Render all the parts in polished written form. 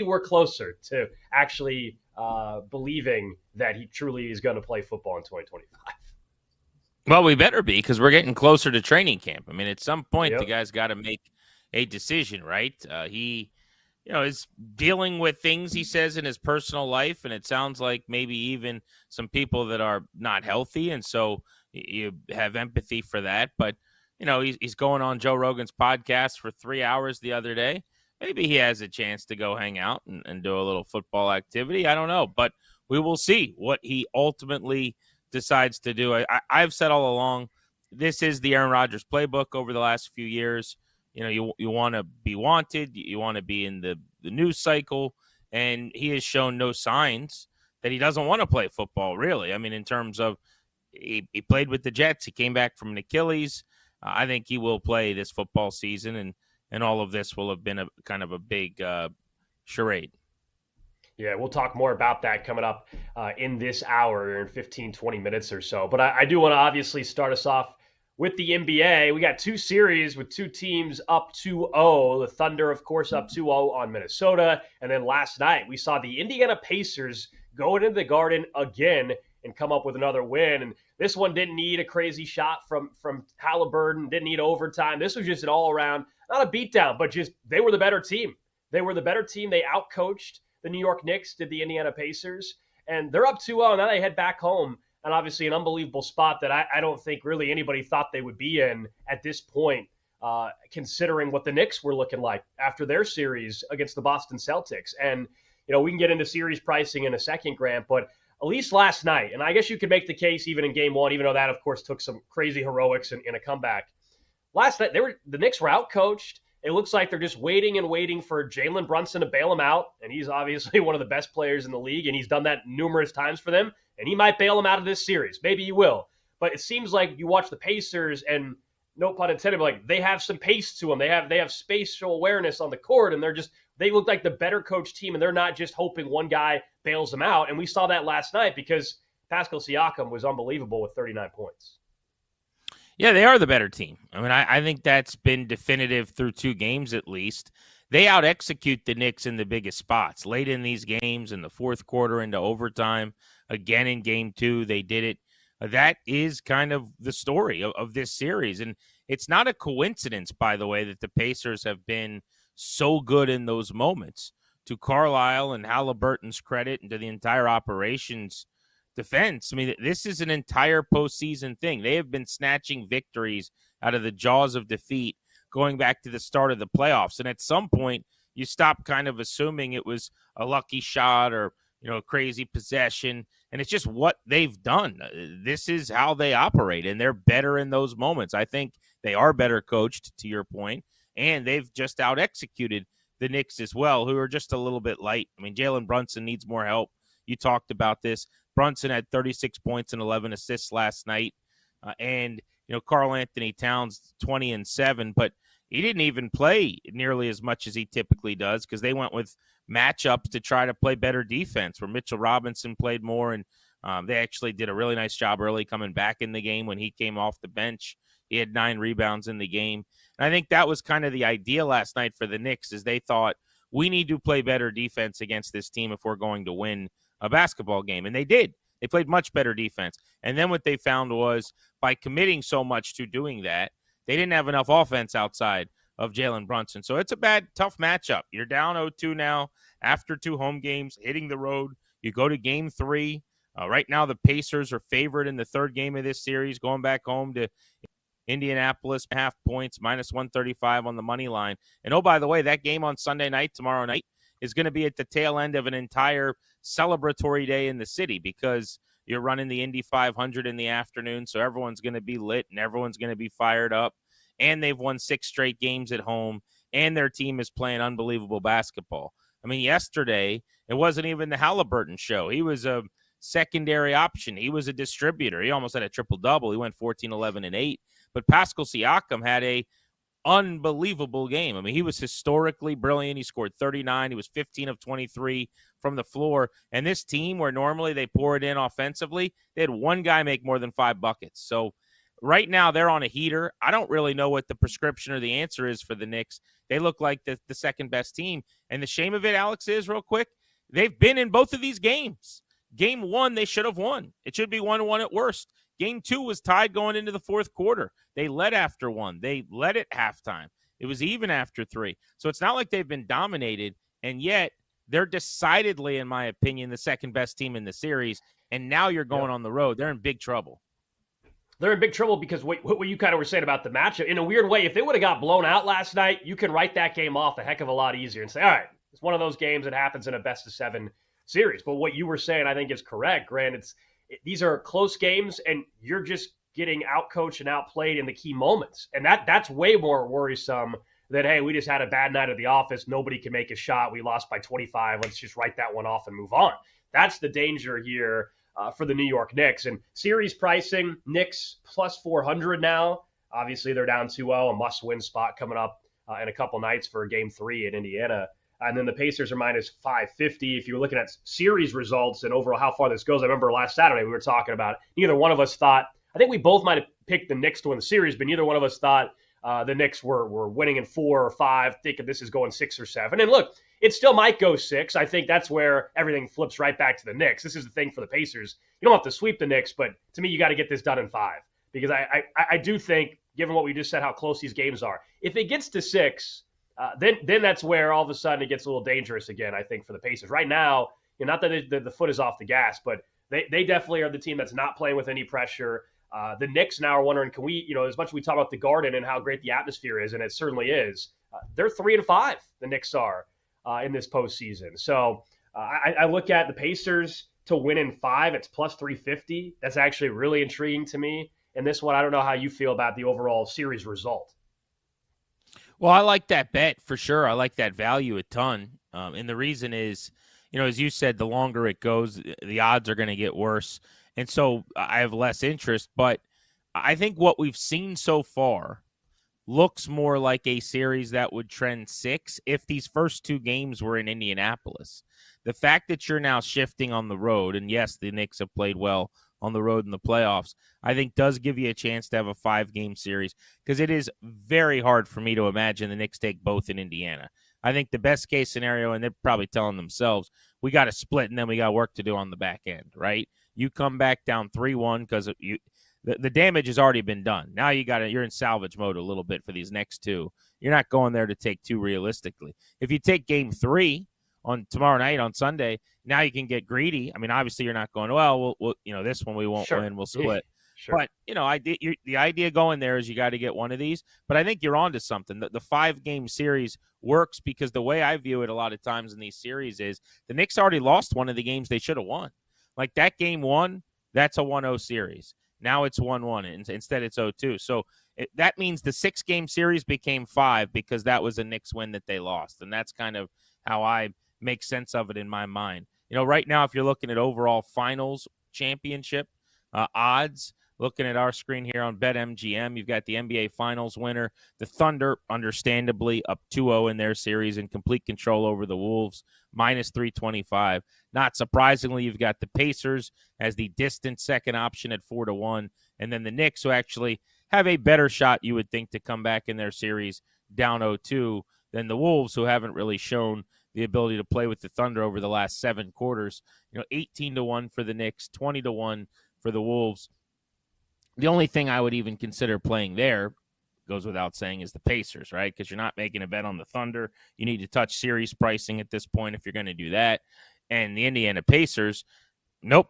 we're closer to actually believing that he truly is going to play football in 2025. Well, we better be because we're getting closer to training camp. I mean, at some point, the Yep. guy's got to make a decision, right? He, is dealing with things he says in his personal life, and it sounds like maybe even some people that are not healthy, and so you have empathy for that. But he's going on Joe Rogan's podcast for 3 hours the other day. Maybe he has a chance to go hang out and do a little football activity. I don't know, but we will see what he ultimately decides to do. I've said all along, this is the Aaron Rodgers playbook over the last few years. You want to be wanted, you want to be in the news cycle, and he has shown no signs that he doesn't want to play football, really. I mean, in terms of he played with the Jets, he came back from an Achilles. I think he will play this football season, and all of this will have been a kind of a big charade. Yeah, we'll talk more about that coming up in this hour in 15, 20 minutes or so. But I do want to obviously start us off with the NBA. We got two series with two teams up 2-0. The Thunder, of course, up 2-0 on Minnesota. And then last night, we saw the Indiana Pacers go into the Garden again and come up with another win. And this one didn't need a crazy shot from Halliburton, didn't need overtime. This was just an all-around, not a beatdown, but just they were the better team. They were the better team. They outcoached the New York Knicks, did the Indiana Pacers, and they're up 2-0. Now they head back home, and obviously an unbelievable spot that I don't think really anybody thought they would be in at this point, considering what the Knicks were looking like after their series against the Boston Celtics. And, we can get into series pricing in a second, Grant, but at least last night, and I guess you could make the case even in game one, even though that, of course, took some crazy heroics in a comeback. Last night, the Knicks were outcoached. It looks like they're just waiting and waiting for Jalen Brunson to bail him out, and he's obviously one of the best players in the league, and he's done that numerous times for them, and he might bail him out of this series. Maybe he will. But it seems like you watch the Pacers, and no pun intended, but like they have some pace to them. They have spatial awareness on the court, and they look like the better coached team, and they're not just hoping one guy bails them out. And we saw that last night because Pascal Siakam was unbelievable with 39 points. Yeah, they are the better team. I mean, I think that's been definitive through two games at least. They out-execute the Knicks in the biggest spots. Late in these games, in the fourth quarter, into overtime, again in game two, they did it. That is kind of the story of this series. And it's not a coincidence, by the way, that the Pacers have been so good in those moments. To Carlisle and Halliburton's credit and to the entire operations defense, I mean, this is an entire postseason thing. They have been snatching victories out of the jaws of defeat going back to the start of the playoffs. And at some point, you stop kind of assuming it was a lucky shot or, a crazy possession. And it's just what they've done. This is how they operate, and they're better in those moments. I think they are better coached, to your point, and they've just out-executed the Knicks as well, who are just a little bit light. I mean, Jalen Brunson needs more help. You talked about this. Brunson had 36 points and 11 assists last night. And Karl Anthony Towns, 20 and 7, but he didn't even play nearly as much as he typically does because they went with matchups to try to play better defense where Mitchell Robinson played more. And they actually did a really nice job early coming back in the game when he came off the bench. He had 9 rebounds in the game. And I think that was kind of the idea last night for the Knicks is they thought we need to play better defense against this team if we're going to win a basketball game. And they did. They played much better defense. And then what they found was by committing so much to doing that, they didn't have enough offense outside of Jalen Brunson. So it's a tough matchup. You're down 0-2 now after 2 home games, hitting the road. You go to game 3. Right now, the Pacers are favored in the third game of this series, going back home to Indianapolis, half points, minus 135 on the money line. And oh, by the way, that game on Sunday night, tomorrow night, is going to be at the tail end of an entire celebratory day in the city because you're running the Indy 500 in the afternoon, so everyone's going to be lit and everyone's going to be fired up. And they've won 6 straight games at home, and their team is playing unbelievable basketball. I mean, yesterday, it wasn't even the Halliburton show. He was a secondary option. He was a distributor. He almost had a triple-double. He went 14, 11, and 8. But Pascal Siakam had a unbelievable game. I mean, he was historically brilliant. He scored 39. He was 15 of 23 from the floor. And this team, where normally they pour it in offensively, they had one guy make more than 5 buckets. So right now they're on a heater. I don't really know what the prescription or the answer is for the Knicks. They look like the second best team. And the shame of it, Alex, is real quick, they've been in both of these games. Game 1, they should have won. It should be 1-1 at worst. Game 2 was tied going into the fourth quarter. They led after 1. They led at halftime. It was even after 3. So it's not like they've been dominated, and yet they're decidedly, in my opinion, the second best team in the series. And now you're going on the road. They're in big trouble. They're in big trouble because what you kind of were saying about the matchup, in a weird way, if they would have got blown out last night, you can write that game off a heck of a lot easier and say, all right, it's one of those games that happens in a best-of-7 series. But what you were saying, I think, is correct, Grant. These are close games, and you're just getting outcoached and outplayed in the key moments. And that's way more worrisome than, hey, we just had a bad night at the office. Nobody can make a shot. We lost by 25. Let's just write that one off and move on. That's the danger here for the New York Knicks. And series pricing, Knicks plus 400 now. Obviously, they're down 2-0, a must-win spot coming up in a couple nights for Game 3 in Indiana. And then the Pacers are minus 550. If you're looking at series results and overall how far this goes, I remember last Saturday we were talking about it. Neither one of us thought, I think we both might have picked the Knicks to win the series, but neither one of us thought the Knicks were winning in 4 or 5, thinking this is going 6 or 7. And look, it still might go 6. I think that's where everything flips right back to the Knicks. This is the thing for the Pacers. You don't have to sweep the Knicks, but to me, you got to get this done in 5. Because I do think, given what we just said, how close these games are, if it gets to 6, then that's where all of a sudden it gets a little dangerous again, I think, for the Pacers. Right now, not that the foot is off the gas, but they definitely are the team that's not playing with any pressure. The Knicks now are wondering, can we, as much as we talk about the Garden and how great the atmosphere is, and it certainly is, they're 3-5, the Knicks are in this postseason. So I look at the Pacers to win in 5, it's plus 350. That's actually really intriguing to me. And this one, I don't know how you feel about the overall series result. Well, I like that bet for sure. I like that value a ton. And the reason is, as you said, the longer it goes, the odds are going to get worse. And so I have less interest. But I think what we've seen so far looks more like a series that would trend 6 if these first 2 games were in Indianapolis. The fact that you're now shifting on the road, and yes, the Knicks have played well on the road in the playoffs, I think does give you a chance to have a 5-game series, because it is very hard for me to imagine the Knicks take both in Indiana. I think the best case scenario, and they're probably telling themselves, we got to split and then we got work to do on the back end, right? You come back down 3-1 because the damage has already been done. Now you're in salvage mode a little bit for these next 2. You're not going there to take 2 realistically. If you take game 3 on tomorrow night on Sunday, now you can get greedy. I mean, obviously you're not going, well, this one we won't win, we'll split. Sure. But, the idea going there is you got to get one of these. But I think you're onto something. The 5-game series works because the way I view it a lot of times in these series is the Knicks already lost one of the games they should have won. Like that game 1, that's a 1-0 series. Now it's 1-1. And instead it's 0-2. So that means the 6-game series became 5 because that was a Knicks win that they lost. And that's kind of how I make sense of it in my mind. Right now, if you're looking at overall finals championship odds, looking at our screen here on BetMGM, you've got the NBA Finals winner, the Thunder, understandably up 2-0 in their series in complete control over the Wolves, minus 325. Not surprisingly, you've got the Pacers as the distant second option at 4-1, and then the Knicks, who actually have a better shot, you would think, to come back in their series down 0-2 than the Wolves, who haven't really shown the ability to play with the Thunder over the last 7 quarters. 18-1 for the Knicks, 20-1 for the Wolves. The only thing I would even consider playing there, goes without saying, is the Pacers, right? Because you're not making a bet on the Thunder. You need to touch series pricing at this point if you're going to do that. And the Indiana Pacers, nope.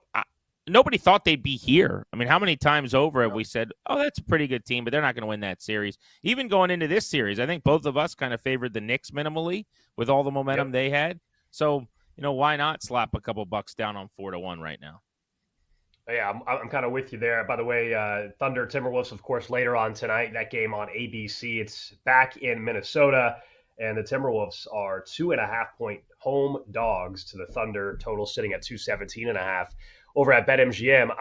Nobody thought they'd be here. I mean, how many times over have we said, oh, that's a pretty good team, but they're not going to win that series? Even going into this series, I think both of us kind of favored the Knicks minimally with all the momentum they had. So, why not slap a couple bucks down on 4-1 right now? Yeah, I'm kind of with you there. By the way, Thunder Timberwolves, of course, later on tonight, that game on ABC. It's back in Minnesota, and the Timberwolves are 2.5-point home dogs to the Thunder, total sitting at 217.5 over at BetMGM.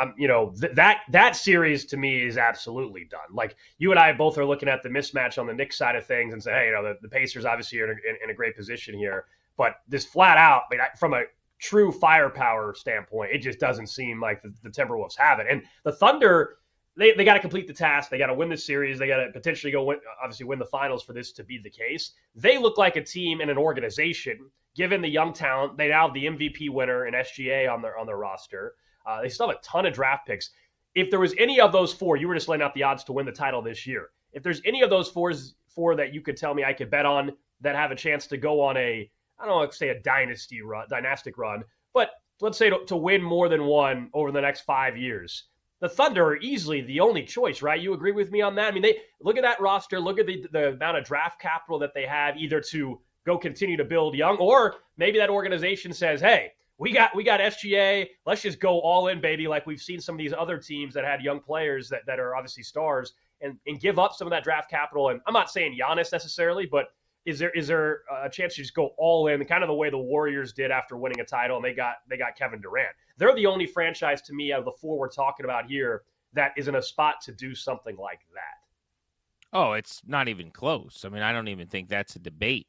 That series to me is absolutely done. Like, you and I both are looking at the mismatch on the Knicks side of things and say, hey, the Pacers obviously are in a great position here, but this flat out, from a true firepower standpoint, it just doesn't seem like the Timberwolves have it. And the Thunder, they got to complete the task. They got to win the series. They got to potentially obviously win the finals for this to be the case. They look like a team and an organization, given the young talent. They now have the MVP winner in SGA on their roster. They still have a ton of draft picks. If there was any of those four, you were just laying out the odds to win the title this year. If there's any of those four that you could tell me I could bet on that have a chance to go on a, I don't know, let's say a dynastic run, but let's say to win more than one over the next 5 years, the Thunder are easily the only choice, right? You agree with me on that? I mean, they look at that roster, look at the amount of draft capital that they have, either to go continue to build young, or maybe that organization says, hey, we got SGA, let's just go all in, baby, like we've seen some of these other teams that had young players that are obviously stars, and give up some of that draft capital. And I'm not saying Giannis necessarily, but is there a chance to just go all in, kind of the way the Warriors did after winning a title, and they got Kevin Durant? They're the only franchise to me out of the four we're talking about here that is in a spot to do something like that. Oh, it's not even close. I mean, I don't even think that's a debate.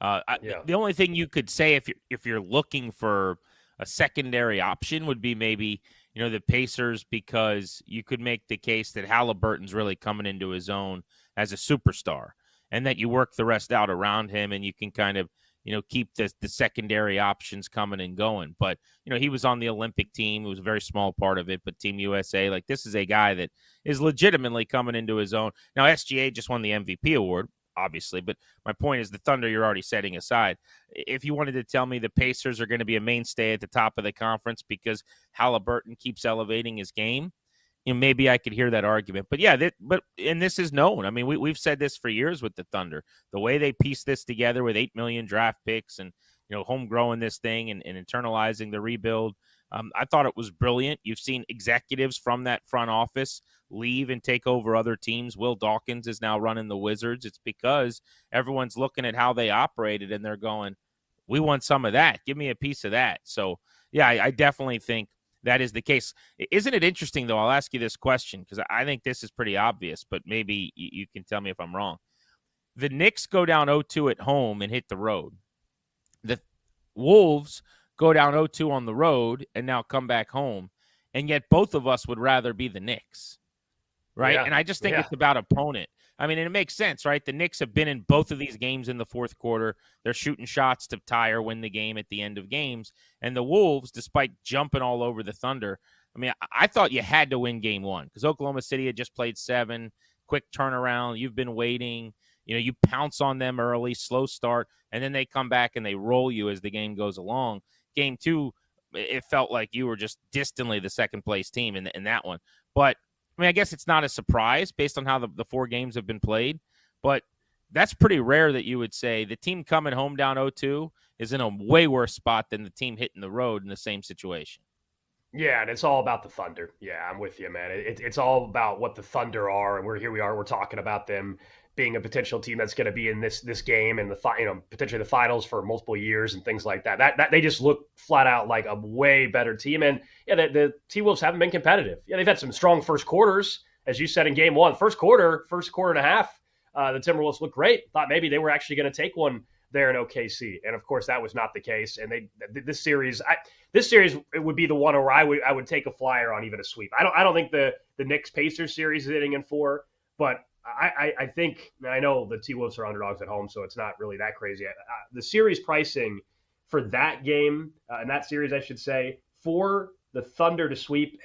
The only thing you could say if you're looking for a secondary option would be maybe, the Pacers, because you could make the case that Halliburton's really coming into his own as a superstar, and that you work the rest out around him, and you can kind of, keep the secondary options coming and going. But, he was on the Olympic team. It was a very small part of it, but Team USA, like, this is a guy that is legitimately coming into his own. Now, SGA just won the MVP award, obviously, but my point is the Thunder you're already setting aside. If you wanted to tell me the Pacers are going to be a mainstay at the top of the conference because Halliburton keeps elevating his game, maybe I could hear that argument. But yeah, and this is known. I mean, we've said this for years with the Thunder. The way they piece this together with 8 million draft picks and, homegrowing this thing and internalizing the rebuild, I thought it was brilliant. You've seen executives from that front office leave and take over other teams. Will Dawkins is now running the Wizards. It's because everyone's looking at how they operated and they're going, we want some of that. Give me a piece of that. So, yeah, I definitely think that is the case. Isn't it interesting, though? I'll ask you this question because I think this is pretty obvious, but maybe you can tell me if I'm wrong. The Knicks go down 0-2 at home and hit the road. The Wolves go down 0-2 on the road and now come back home, and yet both of us would rather be the Knicks, right? Yeah, and I just think it's about opponent. I mean, and it makes sense, right? The Knicks have been in both of these games in the fourth quarter. They're shooting shots to tie or win the game at the end of games. And the Wolves, despite jumping all over the Thunder, I mean, I thought you had to win game one because Oklahoma City had just played 7, quick turnaround. You've been waiting. You pounce on them early, slow start, and then they come back and they roll you as the game goes along. Game 2, it felt like you were just distantly the second-place team in that one. But I mean, I guess it's not a surprise based on how the 4 games have been played, but that's pretty rare that you would say the team coming home down 0-2 is in a way worse spot than the team hitting the road in the same situation. Yeah, and it's all about the Thunder. Yeah, I'm with you, man. It's all about what the Thunder are, and we're talking about them being a potential team that's going to be in this game and potentially the finals for multiple years and things like that. That they just look flat out like a way better team. And yeah, the T-Wolves haven't been competitive. Yeah, they've had some strong first quarters, as you said in game 1. First quarter and a half, the Timberwolves looked great. Thought maybe they were actually going to take one there in OKC, and of course that was not the case. And this series it would be the one where I would take a flyer on even a sweep. I don't think the Knicks Pacers series is hitting in 4, but I think, I know the T-Wolves are underdogs at home, so it's not really that crazy. The series pricing for that game, and that series, I should say, for the Thunder to sweep,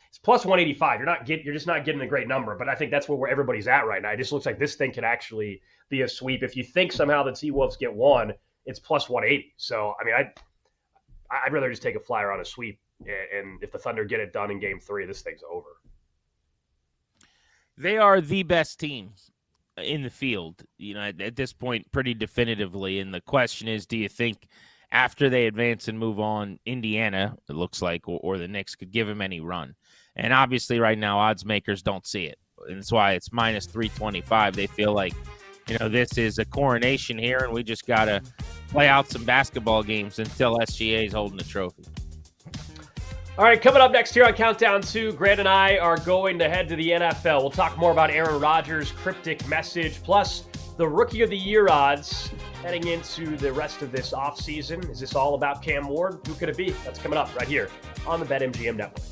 it's plus 185. You're just not getting a great number, but I think that's where everybody's at right now. It just looks like this thing could actually be a sweep. If you think somehow the T-Wolves get one, it's plus 180. So, I mean, I'd rather just take a flyer on a sweep, and if the Thunder get it done in game 3, this thing's over. They are the best team in the field, at this point, pretty definitively. And the question is, do you think after they advance and move on, Indiana, it looks like, or the Knicks could give them any run? And obviously right now, odds makers don't see it. And that's why it's minus 325. They feel like, this is a coronation here, and we just got to play out some basketball games until SGA is holding the trophy. All right, coming up next here on Countdown 2, Grant and I are going to head to the NFL. We'll talk more about Aaron Rodgers' cryptic message, plus the Rookie of the Year odds heading into the rest of this offseason. Is this all about Cam Ward? Who could it be? That's coming up right here on the BetMGM Network.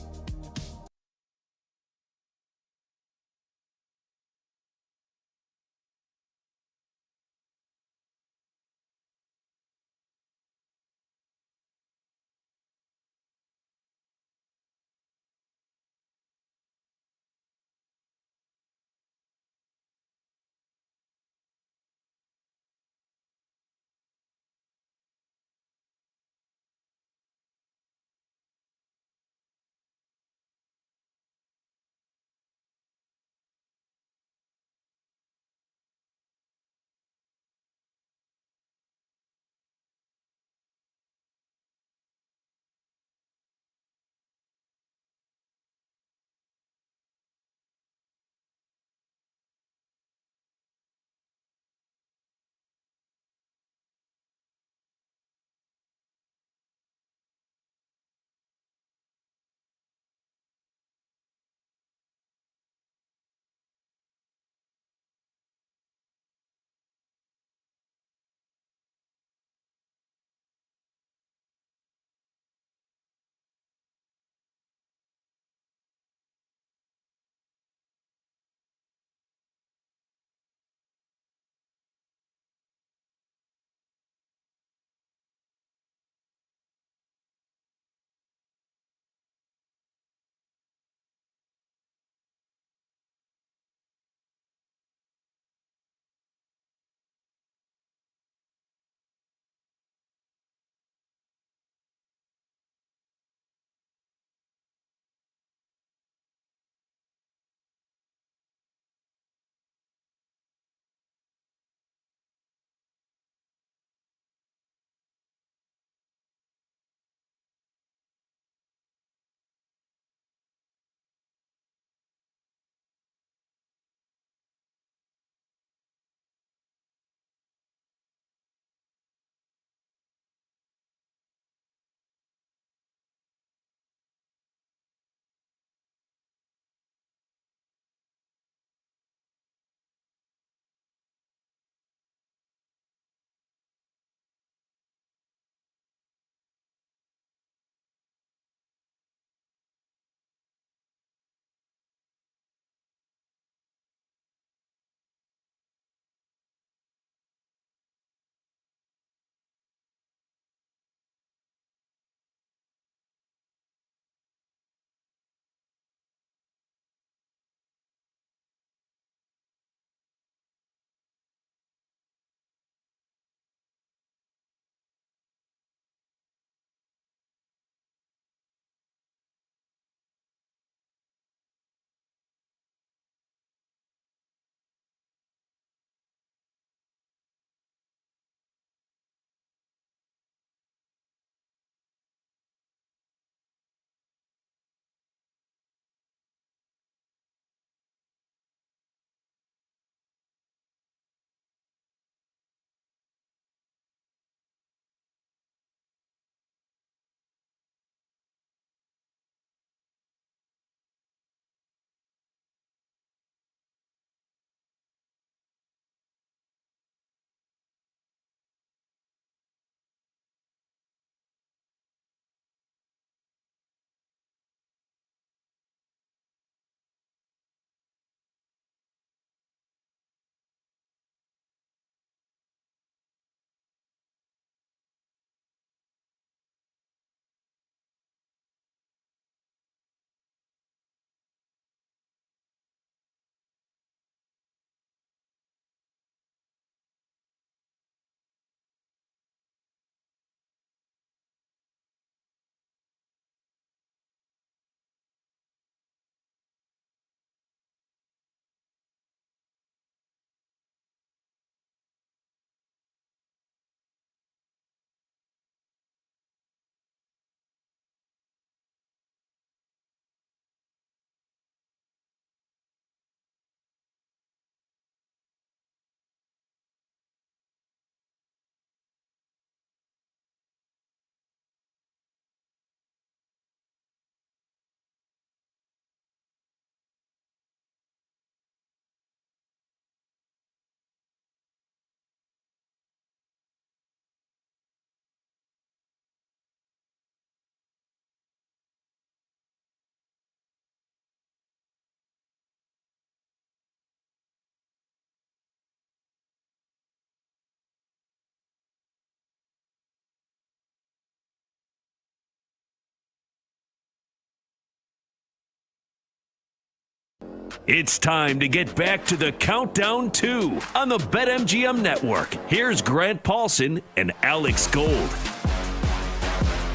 It's time to get back to the Countdown 2 on the BetMGM Network. Here's Grant Paulson and Alex Gold.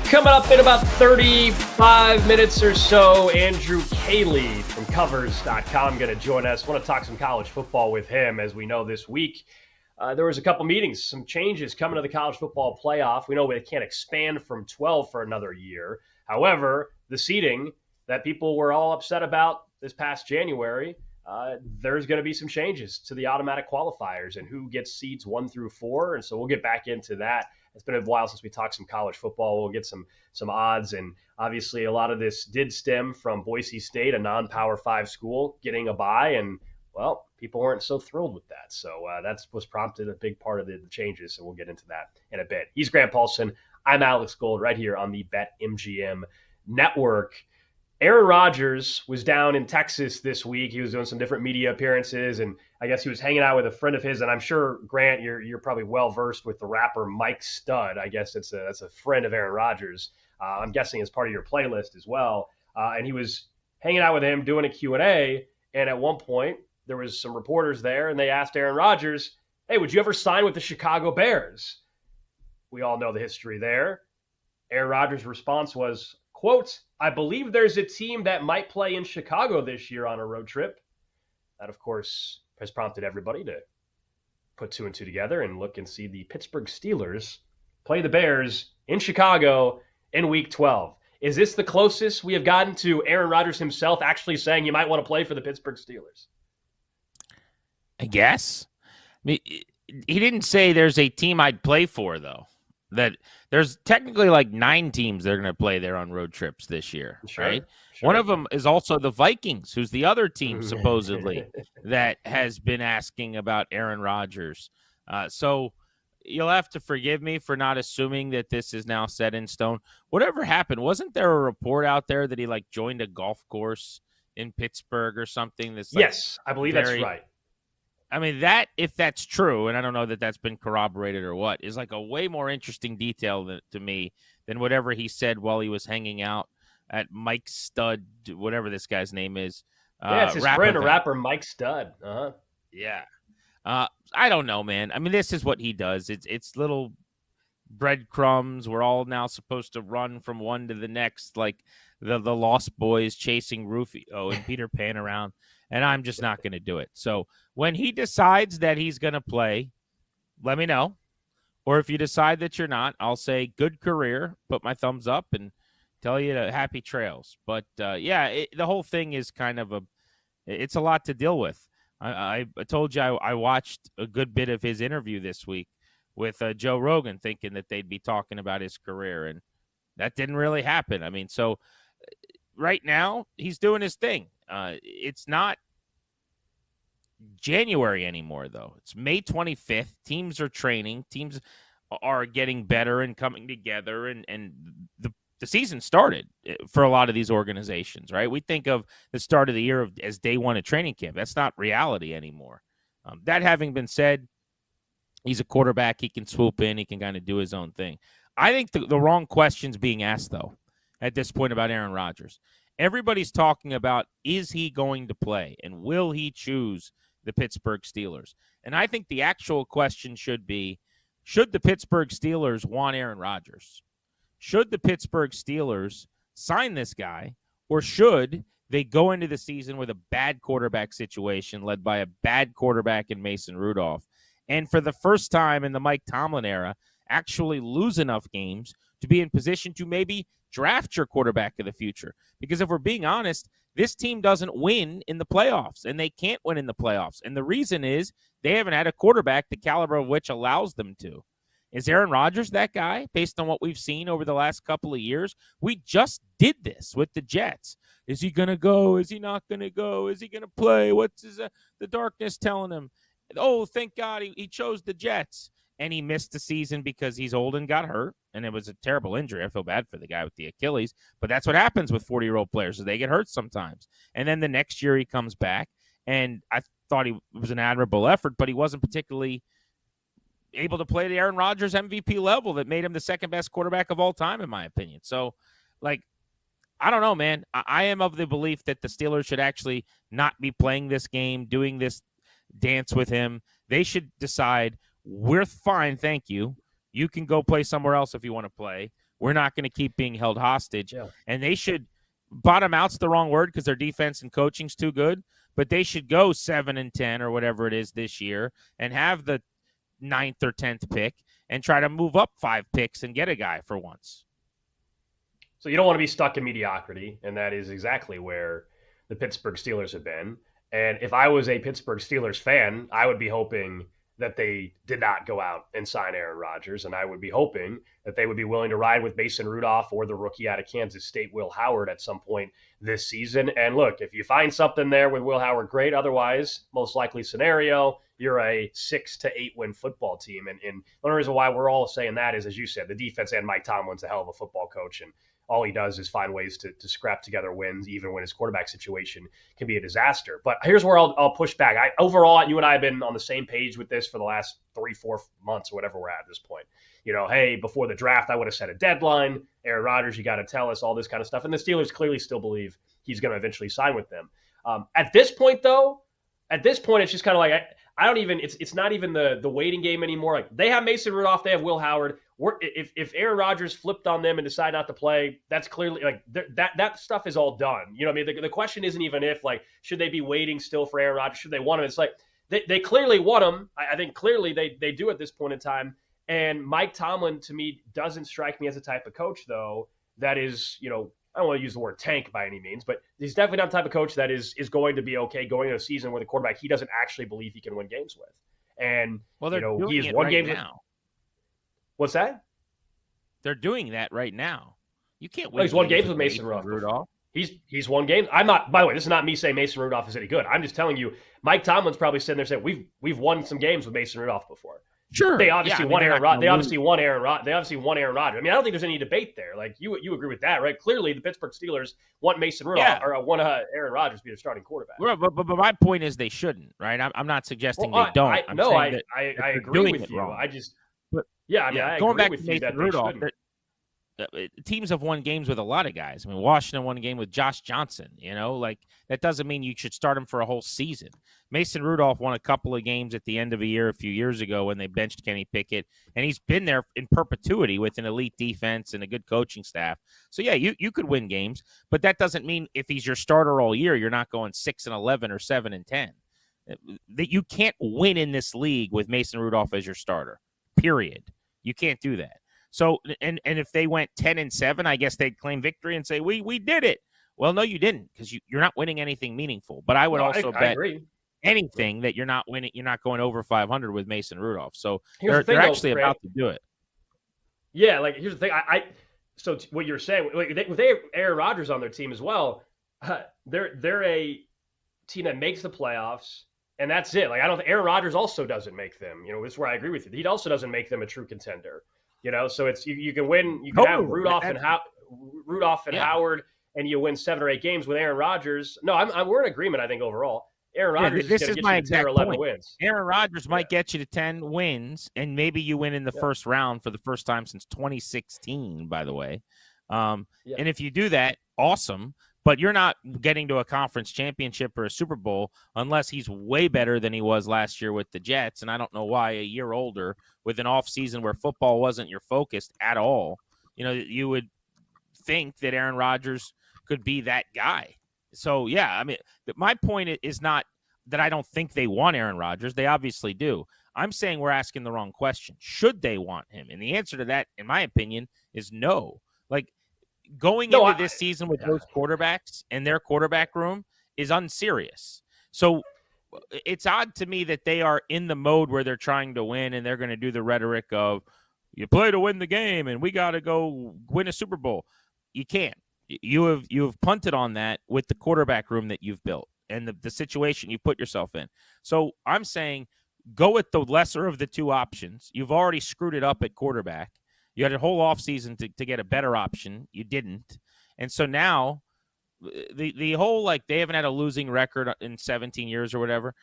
Coming up in about 35 minutes or so, Andrew Caley from Covers.com going to join us. Want to talk some college football with him. As we know, this week there was a couple meetings, some changes coming to the college football playoff. We know they can't expand from 12 for another year. However, the seeding that people were all upset about this past January, there's going to be some changes to the automatic qualifiers and who gets seeds 1 through 4. And so we'll get back into that. It's been a while since we talked some college football. We'll get some odds. And obviously a lot of this did stem from Boise State, a non-Power 5 school, getting a bye. And, well, people weren't so thrilled with that. So that's what's prompted a big part of the changes. So we'll get into that in a bit. He's Grant Paulson. I'm Alex Gold right here on the BetMGM Network. Aaron Rodgers was down in Texas this week. He was doing some different media appearances, and I guess he was hanging out with a friend of his. And I'm sure, Grant, you're probably well versed with the rapper Mike Stud. I guess that's a friend of Aaron Rodgers. I'm guessing as part of your playlist as well. And he was hanging out with him doing a Q&A. And at one point, there was some reporters there, and they asked Aaron Rodgers, "Hey, would you ever sign with the Chicago Bears?" We all know the history there. Aaron Rodgers' response was, quote, "I believe there's a team that might play in Chicago this year on a road trip." That, of course, has prompted everybody to put 2 and 2 together and look and see the Pittsburgh Steelers play the Bears in Chicago in Week 12. Is this the closest we have gotten to Aaron Rodgers himself actually saying you might want to play for the Pittsburgh Steelers? I guess. I mean, he didn't say there's a team I'd play for, though. That there's technically like 9 teams that are going to play there on road trips this year, sure, right? Sure. One of them is also the Vikings, who's the other team supposedly that has been asking about Aaron Rodgers. So you'll have to forgive me for not assuming that this is now set in stone. Whatever happened, wasn't there a report out there that he like joined a golf course in Pittsburgh or something? That's like yes, I believe that's right. I mean, that, if that's true, and I don't know that that's been corroborated or what, is like a way more interesting detail to me than whatever he said while he was hanging out at Mike Stud, whatever this guy's name is. Yeah, it's his friend, a rapper, Mike Stud. Uh-huh. Yeah. I don't know, man. I mean, this is what he does. It's little breadcrumbs. We're all now supposed to run from one to the next, like the Lost Boys chasing Rufio and Peter Pan around. And I'm just not going to do it. So when he decides that he's going to play, let me know. Or if you decide that you're not, I'll say good career, put my thumbs up, and tell you to happy trails. But, the whole thing is kind of it's a lot to deal with. I told you I watched a good bit of his interview this week with Joe Rogan, thinking that they'd be talking about his career, and that didn't really happen. I mean, so right now he's doing his thing. It's not January anymore, though. It's May 25th. Teams are training. Teams are getting better and coming together, and the season started for a lot of these organizations, right? We think of the start of the year as day one of training camp. That's not reality anymore. That having been said, he's a quarterback. He can swoop in. He can kind of do his own thing. I think the wrong question's being asked, though, at this point about Aaron Rodgers. Everybody's talking about, is he going to play and will he choose the Pittsburgh Steelers? And I think the actual question should be, should the Pittsburgh Steelers want Aaron Rodgers? Should the Pittsburgh Steelers sign this guy, or should they go into the season with a bad quarterback situation led by a bad quarterback in Mason Rudolph, and for the first time in the Mike Tomlin era, actually lose enough games to be in position to maybe draft your quarterback of the future? Because if we're being honest, this team doesn't win in the playoffs, and they can't win in the playoffs. And the reason is they haven't had a quarterback the caliber of which allows them to. Is Aaron Rodgers that guy based on what we've seen over the last couple of years? We just did this with the Jets. Is he going to go? Is he not going to go? Is he going to play? What's the darkness telling him? Oh, thank God he chose the Jets. And he missed the season because he's old and got hurt, and it was a terrible injury. I feel bad for the guy with the Achilles, but that's what happens with 40-year-old players, is they get hurt sometimes. And then the next year he comes back, and I thought it was an admirable effort, but he wasn't particularly able to play the Aaron Rodgers MVP level that made him the second-best quarterback of all time, in my opinion. So, I don't know, man. I am of the belief that the Steelers should actually not be playing this game, doing this dance with him. They should decide, we're fine, thank you. You can go play somewhere else if you want to play. We're not going to keep being held hostage. Yeah. And they should bottom out's the wrong word because their defense and coaching's too good, but they should go 7-10 or whatever it is this year and have the 9th or 10th pick and try to move up 5 picks and get a guy for once. So you don't want to be stuck in mediocrity, and that is exactly where the Pittsburgh Steelers have been. And if I was a Pittsburgh Steelers fan, I would be hoping that they did not go out and sign Aaron Rodgers, and I would be hoping that they would be willing to ride with Mason Rudolph or the rookie out of Kansas State, Will Howard, at some point this season. And look, if you find something there with Will Howard, great. Otherwise, most likely scenario, you're a 6 to 8 win football team. And the only reason why we're all saying that is, as you said, the defense and Mike Tomlin's a hell of a football coach, and all he does is find ways to scrap together wins, even when his quarterback situation can be a disaster. But here's where I'll push back. Overall, you and I have been on the same page with this for the last 3-4 months or whatever we're at this point. Hey, before the draft, I would have set a deadline. Aaron Rodgers, you got to tell us all this kind of stuff. And the Steelers clearly still believe he's going to eventually sign with them. At this point, it's just kind of like I don't even. It's not even the waiting game anymore. Like, they have Mason Rudolph, they have Will Howard. If Aaron Rodgers flipped on them and decided not to play, that's clearly like that stuff is all done. You know what I mean? The question isn't even if, like, should they be waiting still for Aaron Rodgers? Should they want him? It's like they clearly want him. I think clearly they do at this point in time. And Mike Tomlin, to me, doesn't strike me as the type of coach, though, that is, I don't want to use the word tank by any means, but he's definitely not the type of coach that is going to be okay going into a season where the quarterback he doesn't actually believe he can win games with. And, they're doing he's it won right games now. What's that? They're doing that right now. You can't win. He's won games with Mason Rudolph. He's won games. I'm not. By the way, this is not me saying Mason Rudolph is any good. I'm just telling you, Mike Tomlin's probably sitting there saying we've won some games with Mason Rudolph before. Sure. They obviously won Aaron Rodgers. They obviously won Aaron Rodgers. I mean, I don't think there's any debate there. Like, you agree with that, right? Clearly, the Pittsburgh Steelers want Mason Rudolph or want Aaron Rodgers to be their starting quarterback. But my point is they shouldn't, right? I'm not suggesting they don't. I agree with you. Wrong. I just but, I going agree back with to you Mason that Rudolph, they shouldn't. Teams have won games with a lot of guys. I mean, Washington won a game with Josh Johnson. Like, that doesn't mean you should start him for a whole season. Mason Rudolph won a couple of games at the end of a year a few years ago when they benched Kenny Pickett, and he's been there in perpetuity with an elite defense and a good coaching staff. So yeah, you could win games, but that doesn't mean if he's your starter all year, you're not going 6-11 or 7-10. That you can't win in this league with Mason Rudolph as your starter. Period. You can't do that. So, and if they went 10-7, I guess they'd claim victory and say, we did it. Well, no, you didn't, because you're not winning anything meaningful. But I would bet anything that you're not winning, you're not going over 500 with Mason Rudolph. So they're actually about to do it. Yeah, like, here's the thing. So what you're saying, with they have Aaron Rodgers on their team as well, they're a team that makes the playoffs, and that's it. Like, I don't think Aaron Rodgers also doesn't make them. This is where I agree with you. He also doesn't make them a true contender. So it's you can win. You can have Rudolph and Howard, and you win 7 or 8 games with Aaron Rodgers. No, we're in agreement. I think overall, Aaron Rodgers is going to get you to 10 or 11 wins. Aaron Rodgers might get you to 10 wins, and maybe you win in the first round for the first time since 2016. By the way, and if you do that, awesome. But you're not getting to a conference championship or a Super Bowl unless he's way better than he was last year with the Jets. And I don't know why a year older with an off season where football wasn't your focus at all. You would think that Aaron Rodgers could be that guy. So, yeah, I mean, my point is not that I don't think they want Aaron Rodgers. They obviously do. I'm saying we're asking the wrong question. Should they want him? And the answer to that, in my opinion, is no. Like, going into this season with those quarterbacks and their quarterback room is unserious. So it's odd to me that they are in the mode where they're trying to win and they're going to do the rhetoric of you play to win the game and we got to go win a Super Bowl. You can't. You have punted on that with the quarterback room that you've built and the situation you put yourself in. So I'm saying go with the lesser of the two options. You've already screwed it up at quarterback. You had a whole offseason to get a better option. You didn't. And so now the whole, like, they haven't had a losing record in 17 years or whatever.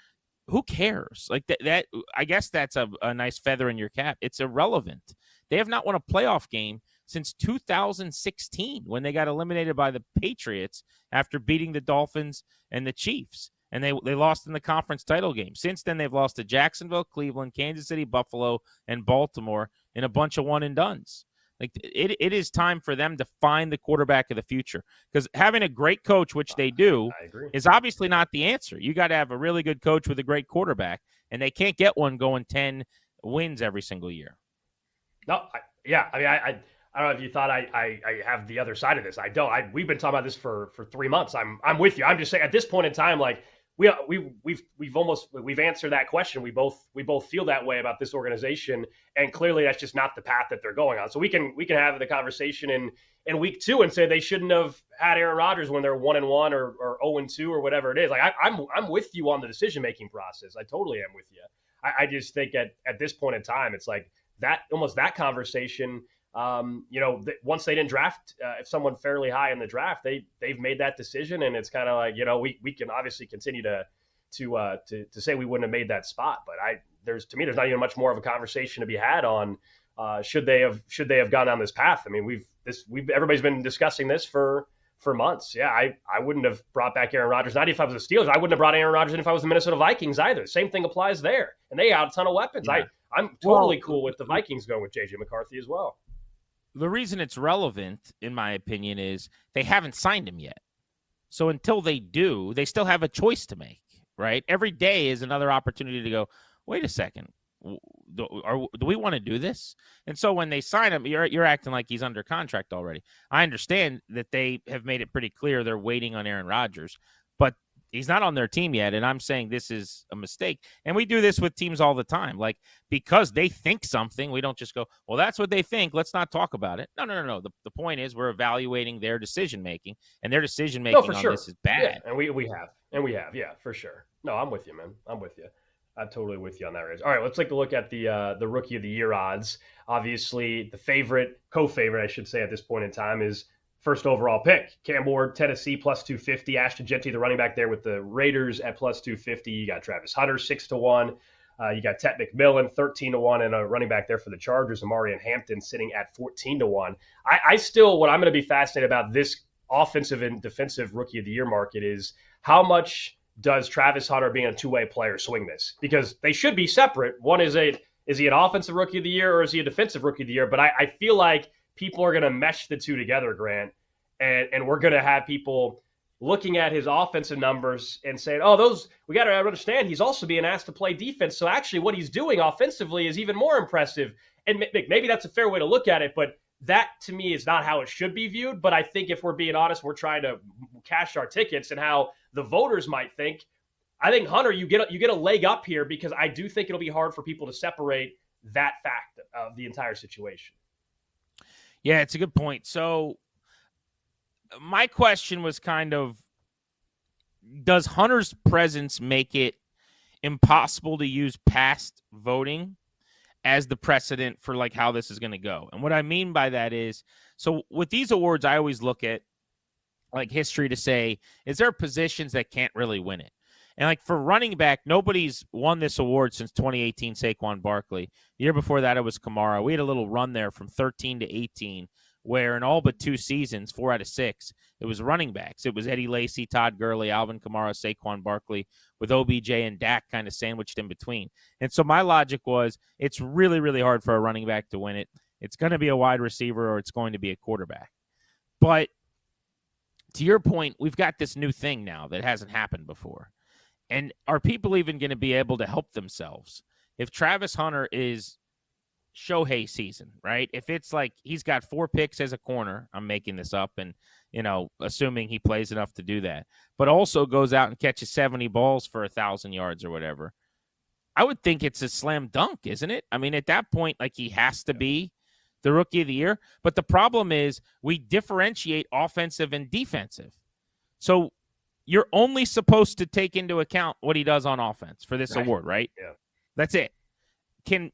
Who cares? Like, that I guess that's a nice feather in your cap. It's irrelevant. They have not won a playoff game since 2016 when they got eliminated by the Patriots after beating the Dolphins and the Chiefs. And they lost in the conference title game. Since then, they've lost to Jacksonville, Cleveland, Kansas City, Buffalo, and Baltimore in a bunch of one-and-dones. Like it is time for them to find the quarterback of the future, because having a great coach, which they do, is obviously not the answer. You got to have a really good coach with a great quarterback, and they can't get one going 10 wins every single year. No, I don't know if you thought I have the other side of this. I don't. We've been talking about this for 3 months. I'm with you. I'm just saying at this point in time, like we've answered that question. We both feel that way about this organization, and clearly that's just not the path that they're going on. So we can have the conversation in week 2 and say they shouldn't have had Aaron Rodgers when they're 1-1 or 0-2 or whatever it is. Like I'm with you on the decision making process. I totally am with you. I just think at this point in time, it's like that almost that conversation. Once they didn't draft someone fairly high in the draft, they've made that decision, and it's kind of like, we can obviously continue to say we wouldn't have made that spot, but there's not even much more of a conversation to be had on should they have gone down this path. I mean, everybody's been discussing this for months. Yeah, I wouldn't have brought back Aaron Rodgers. Not if I was the Steelers. I wouldn't have brought Aaron Rodgers in if I was the Minnesota Vikings either. Same thing applies there, and they got a ton of weapons. Yeah. I'm totally cool with the Vikings going with JJ McCarthy as well. The reason it's relevant, in my opinion, is they haven't signed him yet. So until they do, they still have a choice to make, right? Every day is another opportunity to go, wait a second, do we want to do this? And so when they sign him, you're acting like he's under contract already. I understand that they have made it pretty clear they're waiting on Aaron Rodgers, but he's not on their team yet, and I'm saying this is a mistake. And we do this with teams all the time. Like, because they think something, we don't just go, well, that's what they think, let's not talk about it. No. The point is we're evaluating their decision-making, and their decision-making on this is bad. Yeah, and we have, yeah, for sure. No, I'm with you, man. I'm with you. I'm totally with you on that, Riz. All right, let's take a look at the Rookie of the Year odds. Obviously, the co-favorite, I should say, at this point in time is first overall pick, Cam Ward, Tennessee, plus 250. Ashton Jeanty, the running back there with the Raiders at plus 250. You got Travis Hunter, 6-1. You got Tet McMillan, 13-1, and a running back there for the Chargers, Amarian Hampton, sitting at 14-1. I still, what I'm going to be fascinated about this offensive and defensive Rookie of the Year market is how much does Travis Hunter being a two-way player swing this? Because they should be separate. One is he an offensive Rookie of the Year or is he a defensive Rookie of the Year? But I feel like people are going to mesh the two together, Grant, and we're going to have people looking at his offensive numbers and saying, we got to understand he's also being asked to play defense. So actually what he's doing offensively is even more impressive. And maybe that's a fair way to look at it, but that to me is not how it should be viewed. But I think if we're being honest, we're trying to cash our tickets and how the voters might think. I think, Hunter, you get a leg up here because I do think it'll be hard for people to separate that fact of the entire situation. Yeah, it's a good point. So my question was kind of, does Hunter's presence make it impossible to use past voting as the precedent for like how this is going to go? And what I mean by that is, so with these awards, I always look at like history to say, is there positions that can't really win it? And like for running back, nobody's won this award since 2018 Saquon Barkley. The year before that, it was Kamara. We had a little run there from 13 to 18 where in all but 2 seasons, 4 out of 6, it was running backs. It was Eddie Lacy, Todd Gurley, Alvin Kamara, Saquon Barkley, with OBJ and Dak kind of sandwiched in between. And so my logic was it's really, really hard for a running back to win it. It's going to be a wide receiver or it's going to be a quarterback. But to your point, we've got this new thing now that hasn't happened before. And are people even going to be able to help themselves? If Travis Hunter is Shohei season, right? If it's like he's got 4 picks as a corner, I'm making this up and, assuming he plays enough to do that, but also goes out and catches 70 balls for 1,000 yards or whatever, I would think it's a slam dunk, isn't it? I mean, at that point, like he has to be the Rookie of the Year. But the problem is we differentiate offensive and defensive. So you're only supposed to take into account what he does on offense for this award, right? Yeah. That's it. Can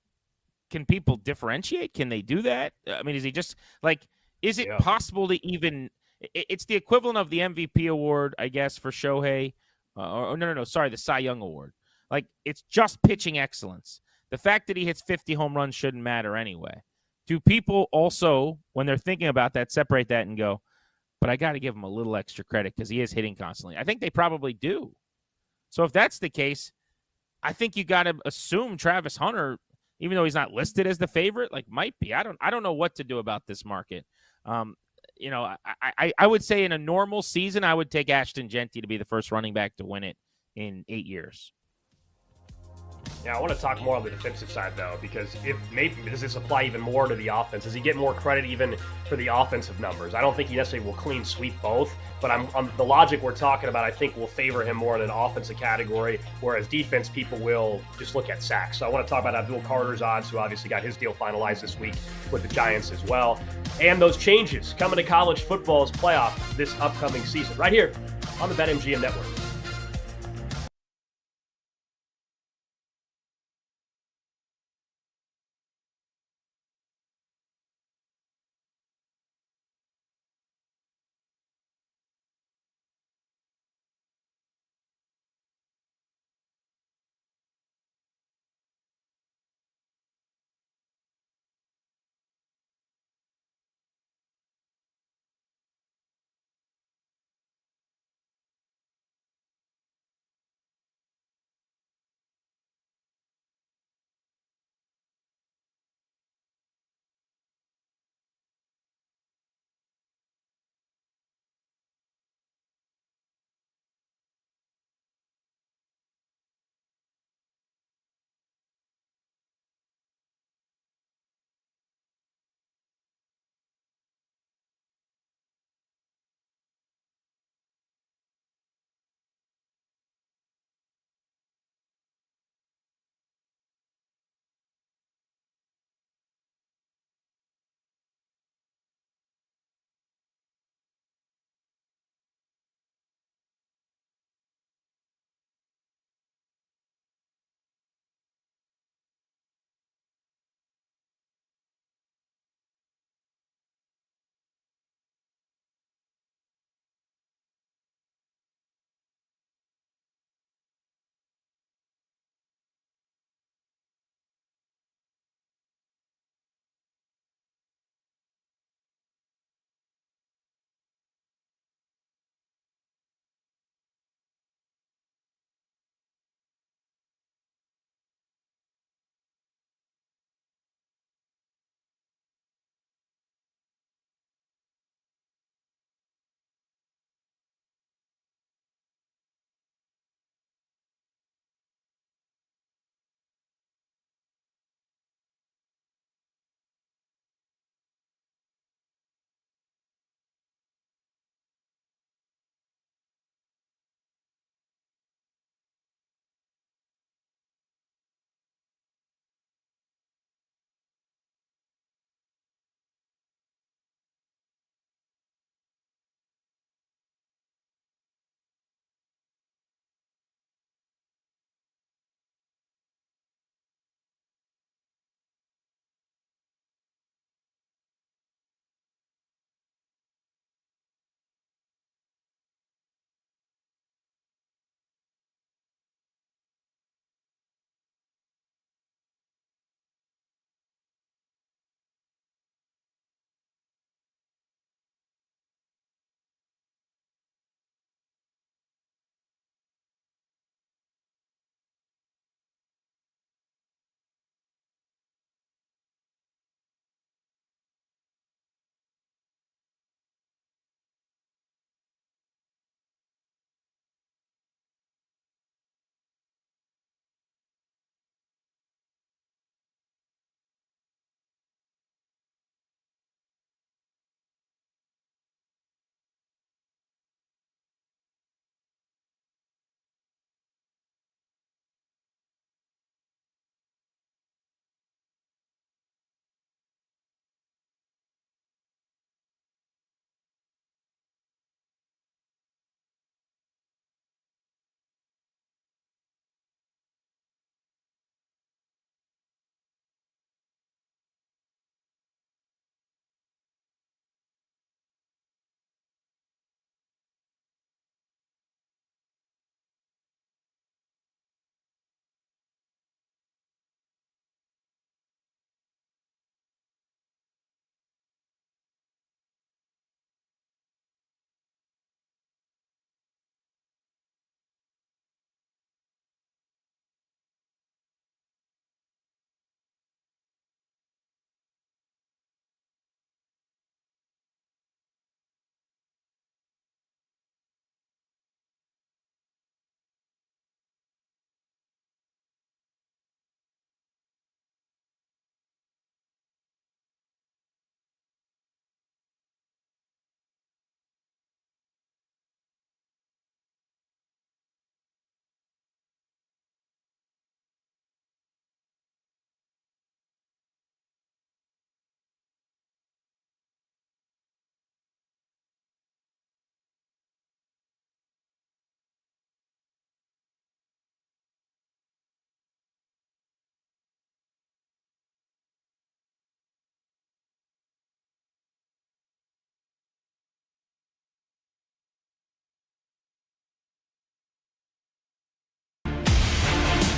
people differentiate? Can they do that? I mean, is he just like, is it possible to even, it's the equivalent of the MVP award, I guess, for Shohei. Sorry, the Cy Young award. Like, it's just pitching excellence. The fact that he hits 50 home runs shouldn't matter anyway. do people also, when they're thinking about that, separate that and go, but I got to give him a little extra credit because he is hitting constantly? I think they probably do. So if that's the case, I think you got to assume Travis Hunter, even though he's not listed as the favorite, like might be. I don't know what to do about this market. I would say in a normal season, I would take Ashton Genty to be the first running back to win it in 8 years. Yeah, I want to talk more on the defensive side, though, because if maybe does this apply even more to the offense? Does he get more credit even for the offensive numbers? I don't think he necessarily will clean sweep both, but I'm the logic we're talking about, I think, will favor him more in an offensive category, whereas defense people will just look at sacks. So I want to talk about Abdul Carter's odds, who obviously got his deal finalized this week with the Giants as well, and those changes coming to college football's playoff this upcoming season, right here on the BetMGM Network.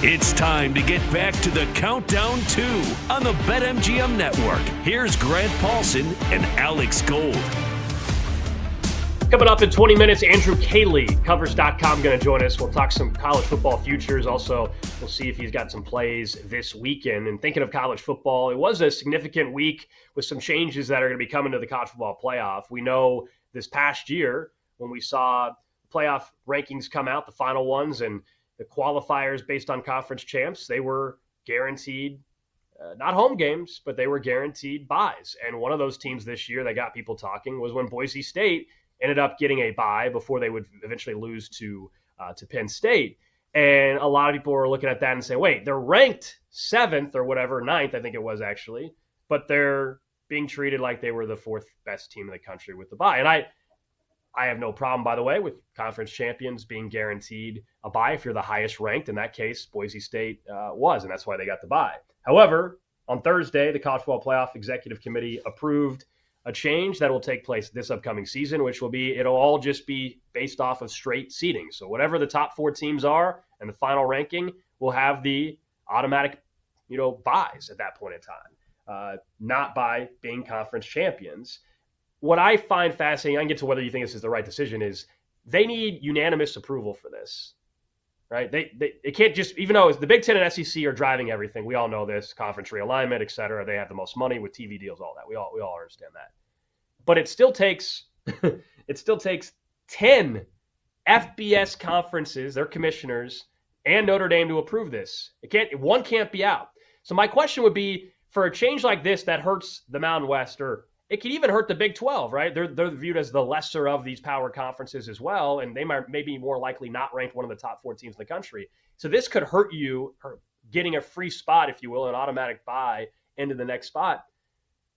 It's time to get back to the Countdown 2 on the BetMGM Network. Here's Grant Paulson and Alex Gold. Coming up in 20 minutes, Andrew Cayley, Covers.com, going to join us. We'll talk some college football futures. Also, we'll see if he's got some plays this weekend. And thinking of college football, it was a significant week with some changes that are going to be coming to the college football playoff. We know this past year when we saw playoff rankings come out, the final ones, and the qualifiers based on conference champs, they were guaranteed, not home games, but they were guaranteed buys. And one of those teams this year that got people talking was when Boise State ended up getting a bye before they would eventually lose to Penn State. And a lot of people were looking at that and saying, wait, they're ranked 7th or whatever, 9th, I think it was actually, but they're being treated like they were the 4th best team in the country with the bye. And I have no problem, by the way, with conference champions being guaranteed a bye if you're the highest ranked. In that case, Boise State was, and that's why they got the bye. However, on Thursday, the College Football Playoff Executive Committee approved a change that will take place this upcoming season, which will be, it'll all just be based off of straight seeding. So whatever the top 4 teams are and the final ranking will have the automatic, buys at that point in time, not by being conference champions. What I find fascinating, I can get to whether you think this is the right decision, is they need unanimous approval for this, right? It can't just, even though the Big Ten and SEC are driving everything, we all know this, conference realignment, et cetera. They have the most money with TV deals, all that. We all understand that. But it still takes 10 FBS conferences, their commissioners, and Notre Dame to approve this. One can't be out. So my question would be, for a change like this that hurts the Mountain West, or it could even hurt the Big 12, right? They're viewed as the lesser of these power conferences as well, and they may be more likely not ranked one of the top 4 teams in the country. So this could hurt you getting a free spot, if you will, an automatic bye into the next spot.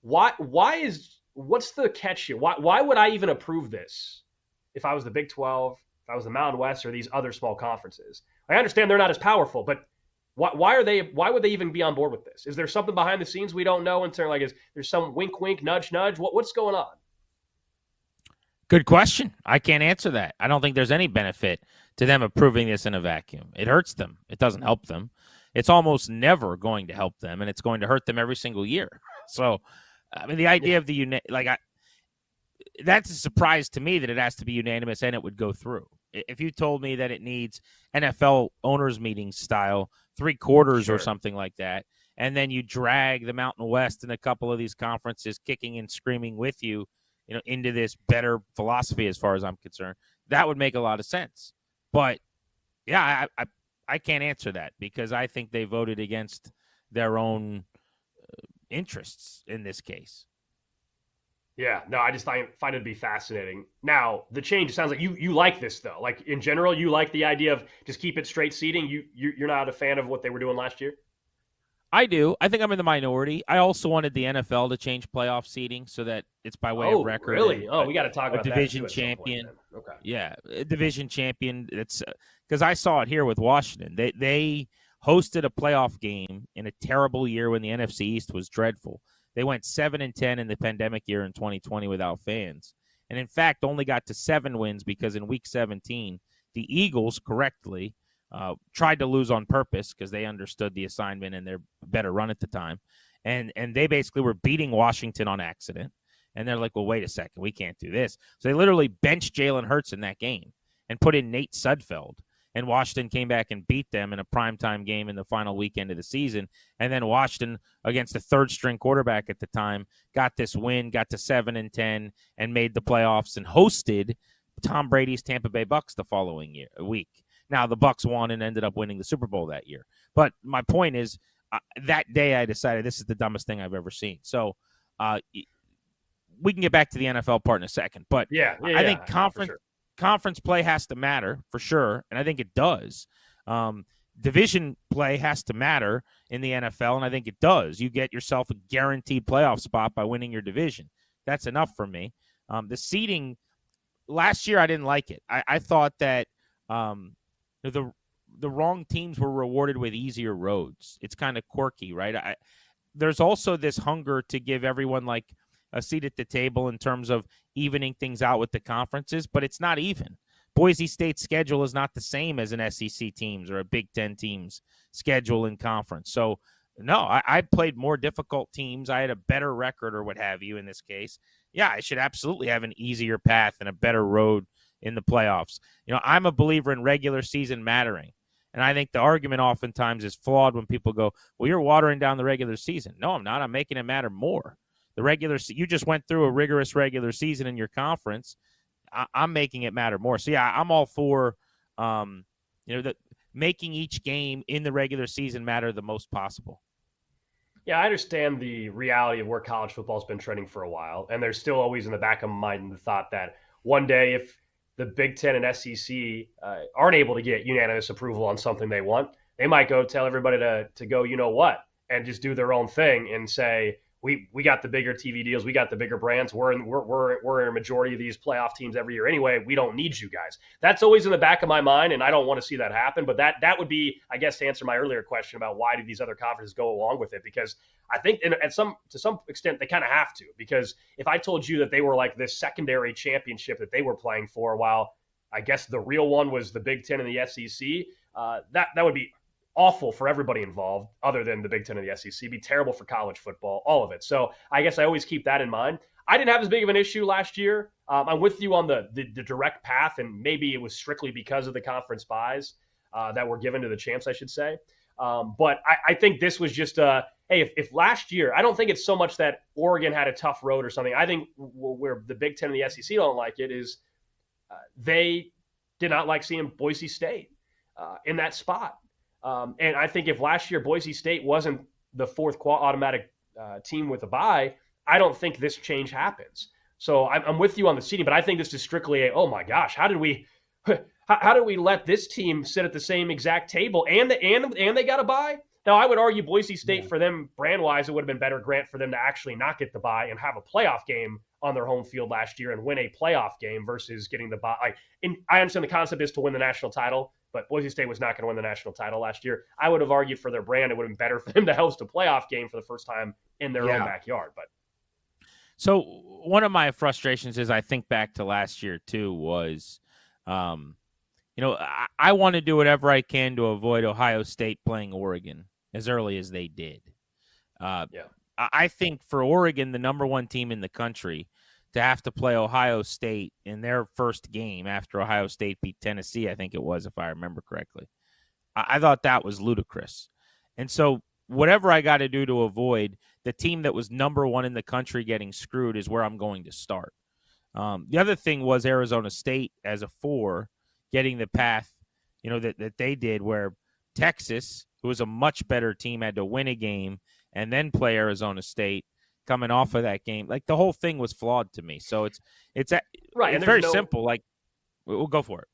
What's the catch here? Why would I even approve this if I was the Big 12, if I was the Mountain West, or these other small conferences? I understand they're not as powerful, but why would they even be on board with this? Is there something behind the scenes we don't know in terms, like, is there some wink, wink, nudge, nudge? What's going on? Good question. I can't answer that. I don't think there's any benefit to them approving this in a vacuum. It hurts them. It doesn't help them. It's almost never going to help them, and it's going to hurt them every single year. So, I mean, the idea of that's a surprise to me that it has to be unanimous and it would go through. If you told me that it needs NFL owners meeting style 3/4 or something like that, and then you drag the Mountain West and a couple of these conferences kicking and screaming with you, into this better philosophy, as far as I'm concerned, that would make a lot of sense. But yeah, I can't answer that because I think they voted against their own interests in this case. Yeah, no, I just find it to be fascinating. Now, the change, it sounds like you like this, though. Like, in general, you like the idea of just keep it straight seeding. You're not a fan of what they were doing last year? I do. I think I'm in the minority. I also wanted the NFL to change playoff seeding so that it's by way of record. Really? We got to talk about a division champion. Okay. Yeah, a division champion. It's because I saw it here with Washington. They hosted a playoff game in a terrible year when the NFC East was dreadful. They went 7-10 in the pandemic year in 2020 without fans. And in fact, only got to 7 wins because in week 17, the Eagles correctly tried to lose on purpose because they understood the assignment and their better run at the time. And they basically were beating Washington on accident. And they're like, well, wait a second, we can't do this. So they literally benched Jalen Hurts in that game and put in Nate Sudfeld. And Washington came back and beat them in a primetime game in the final weekend of the season. And then Washington, against the third-string quarterback at the time, got this win, got to 7-10, and made the playoffs and hosted Tom Brady's Tampa Bay Bucks the following week. Now, the Bucks won and ended up winning the Super Bowl that year. But my point is, that day I decided this is the dumbest thing I've ever seen. So we can get back to the NFL part in a second. But I think conference play has to matter for sure, and I think it does. Division play has to matter in the NFL, and I think it does. You get yourself a guaranteed playoff spot by winning your division. That's enough for me. The seeding, last year I didn't like it. I thought that the wrong teams were rewarded with easier roads. It's kind of quirky, right? There's also this hunger to give everyone like a seat at the table in terms of evening things out with the conferences, but it's not even. Boise State's schedule is not the same as an SEC team's or a Big Ten team's schedule in conference. So, no, I played more difficult teams. I had a better record or what have you in this case. Yeah, I should absolutely have an easier path and a better road in the playoffs. I'm a believer in regular season mattering. And I think the argument oftentimes is flawed when people go, well, you're watering down the regular season. No, I'm not. I'm making it matter more. You just went through a rigorous regular season in your conference. I'm making it matter more. So, yeah, I'm all for, making each game in the regular season matter the most possible. Yeah, I understand the reality of where college football has been trending for a while. And there's still always in the back of my mind the thought that one day if the Big Ten and SEC aren't able to get unanimous approval on something they want, they might go tell everybody to go, you know what, and just do their own thing and say, we got the bigger TV deals, we got the bigger brands, we're in a majority of these playoff teams every year anyway, we don't need you guys. That's always in the back of my mind, and I don't want to see that happen. But that would be, I guess, to answer my earlier question about why do these other conferences go along with it, because I think to some extent they kind of have to, because if I told you that they were like this secondary championship that they were playing for, while I guess the real one was the Big Ten and the SEC, that would be awful for everybody involved other than the Big Ten and the SEC. It'd be terrible for college football, all of it. So I guess I always keep that in mind. I didn't have as big of an issue last year. I'm with you on the direct path, and maybe it was strictly because of the conference buys that were given to the champs, I should say. But I think this was just hey, if last year, I don't think it's so much that Oregon had a tough road or something. I think where the Big Ten and the SEC don't like it is they did not like seeing Boise State in that spot. And I think if last year Boise State wasn't the fourth automatic team with a bye, I don't think this change happens. So I'm with you on the seeding, but I think this is strictly oh my gosh, how did we let this team sit at the same exact table and they got a bye? Now I would argue Boise State for them brand wise, it would have been better, Grant, for them to actually not get the bye and have a playoff game on their home field last year and win a playoff game versus getting the bye. I understand the concept is to win the national title, but Boise State was not going to win the national title last year. I would have argued for their brand, it would have been better for them to host a playoff game for the first time in their own backyard. But so one of my frustrations is I think back to last year too was, I want to do whatever I can to avoid Ohio State playing Oregon as early as they did. I think for Oregon, the number one team in the country, to have to play Ohio State in their first game after Ohio State beat Tennessee, I think it was, if I remember correctly. I thought that was ludicrous. And so whatever I got to do to avoid the team that was number one in the country getting screwed is where I'm going to start. The other thing was Arizona State as a 4 getting the path, that they did, where Texas, who was a much better team, had to win a game and then play Arizona State coming off of that game. Like, the whole thing was flawed to me. So it's right. It's very simple. Like, we'll go for it.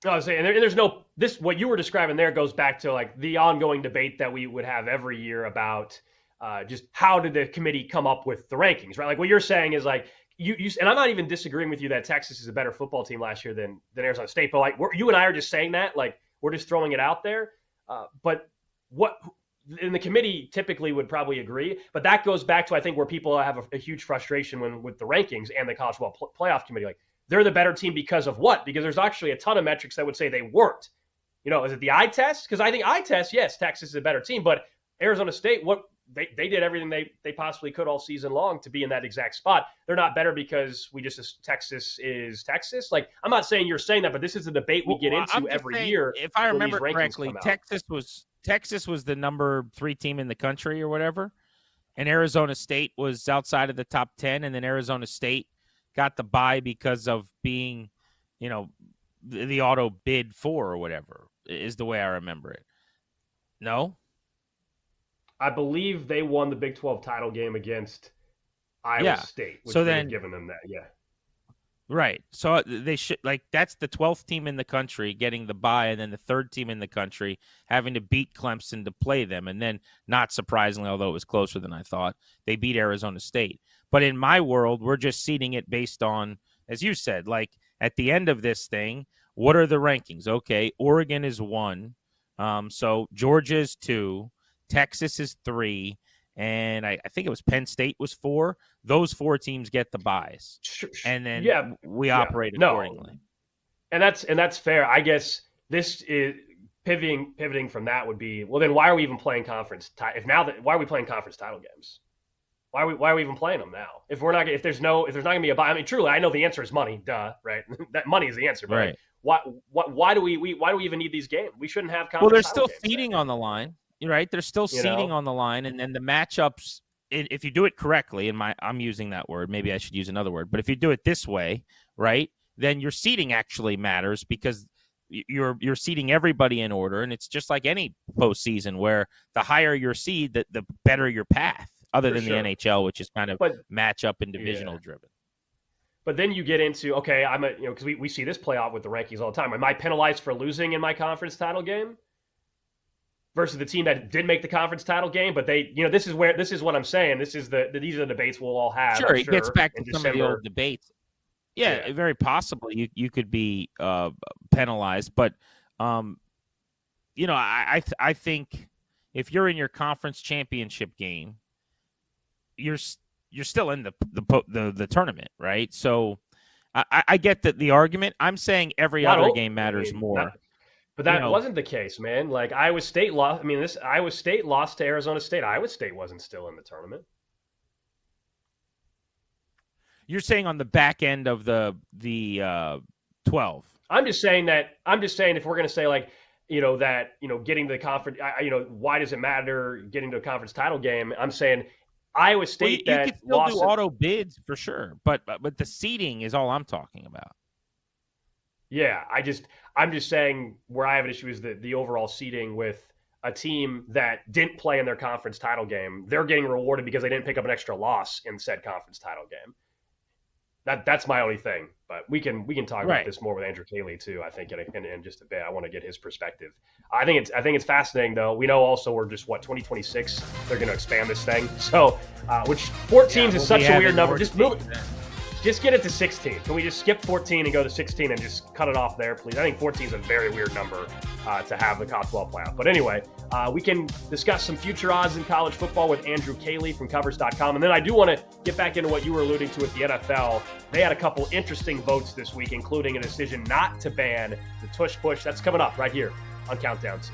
No, I was saying, there's what you were describing there goes back to like the ongoing debate that we would have every year about just how did the committee come up with the rankings, right? Like what you're saying is like, you and I'm not even disagreeing with you that Texas is a better football team last year than Arizona State, but like you and I are just saying that, like we're just throwing it out there. But what in the committee typically would probably agree, but that goes back to I think where people have a huge frustration with the rankings and the college football playoff committee. Like they're the better team because of what? Because there's actually a ton of metrics that would say they weren't. Is it the eye test? Because I think eye test, yes, Texas is a better team, but Arizona State, they did everything they possibly could all season long to be in that exact spot. They're not better because Texas is Texas. Like, I'm not saying you're saying that, but this is a debate we get into every year. If I remember correctly, Texas was the number 3 team in the country or whatever, and Arizona State was outside of the top 10, and then Arizona State got the bye because of being, the auto bid 4 or whatever is the way I remember it. No? I believe they won the Big 12 title game against Iowa State, which would have given them that, Right. So they should, that's the 12th team in the country getting the bye, and then the 3rd team in the country having to beat Clemson to play them. And then, not surprisingly, although it was closer than I thought, they beat Arizona State. But in my world, we're just seeding it based on, as you said, like at the end of this thing, what are the rankings? Okay, Oregon is 1. So Georgia is 2. Texas is 3, and I think it was Penn State was 4. Those 4 teams get the buys, and then we operate accordingly. and that's fair. I guess this is pivoting from that would be, well, then why are we even playing if now that why are we playing conference title games? Why are we even playing them now? If there's not gonna be a buy. I mean, truly, I know the answer is money. Duh, right? That money is the answer. But like, Right. why do we even need these games? We shouldn't have Well, conference there's title still games seeding then. on the line, right? There's still You seeding know, on the line, and then the matchups. If you do it correctly, I'm using that word. Maybe I should use another word. But if you do it this way, right, then your seeding actually matters because you're seeding everybody in order, and it's just like any postseason where the higher your seed, the better your path. Other for than the sure. NHL, which is kind of But matchup and yeah. divisional driven. But then you get into, okay, because we see this play out with the rankings all the time. Am I penalized for losing in my conference title game versus the team that did make the conference title game? But this is what I'm saying. These are the debates we'll all have, Sure, I'm it gets sure, back to in some of the old December. debates. Yeah, Yeah. very possibly you could be penalized, but I think if you're in your conference championship game, you're still in the tournament, right? So I get that the argument. I'm saying every Not other old. game I matters mean, not. more. But You that know, wasn't the case, man. Like Iowa State lost. I mean, this Iowa State lost to Arizona State. Iowa State wasn't still in the tournament. you're saying on the back end of the 12. I'm just saying if we're going to say like, getting to the conference, why does it matter getting to a conference title game? I'm saying Iowa Well, State you could that still do lost. auto bids for sure, but the seeding is all I'm talking about. Yeah, I'm just saying where I have an issue is the overall seeding with a team that didn't play in their conference title game. They're getting rewarded because they didn't pick up an extra loss in said conference title game. That's my only thing. But we can talk about Right. this more with Andrew Cayley too. I think in just a bit. I want to get his perspective. I think it's fascinating though. We know also we're just 2026. They're going to expand this thing. So which 14 Yeah, is we'll be such a weird having number. more Just move. debates then. Just get it to 16. Can we just skip 14 and go to 16 and just cut it off there, please? I think 14 is a very weird number to have the college football playoff. But anyway, we can discuss some future odds in college football with Andrew Cayley from Covers.com. And then I do want to get back into what you were alluding to with the NFL. They had a couple interesting votes this week, including a decision not to ban the tush push. That's coming up right here on Countdown 2.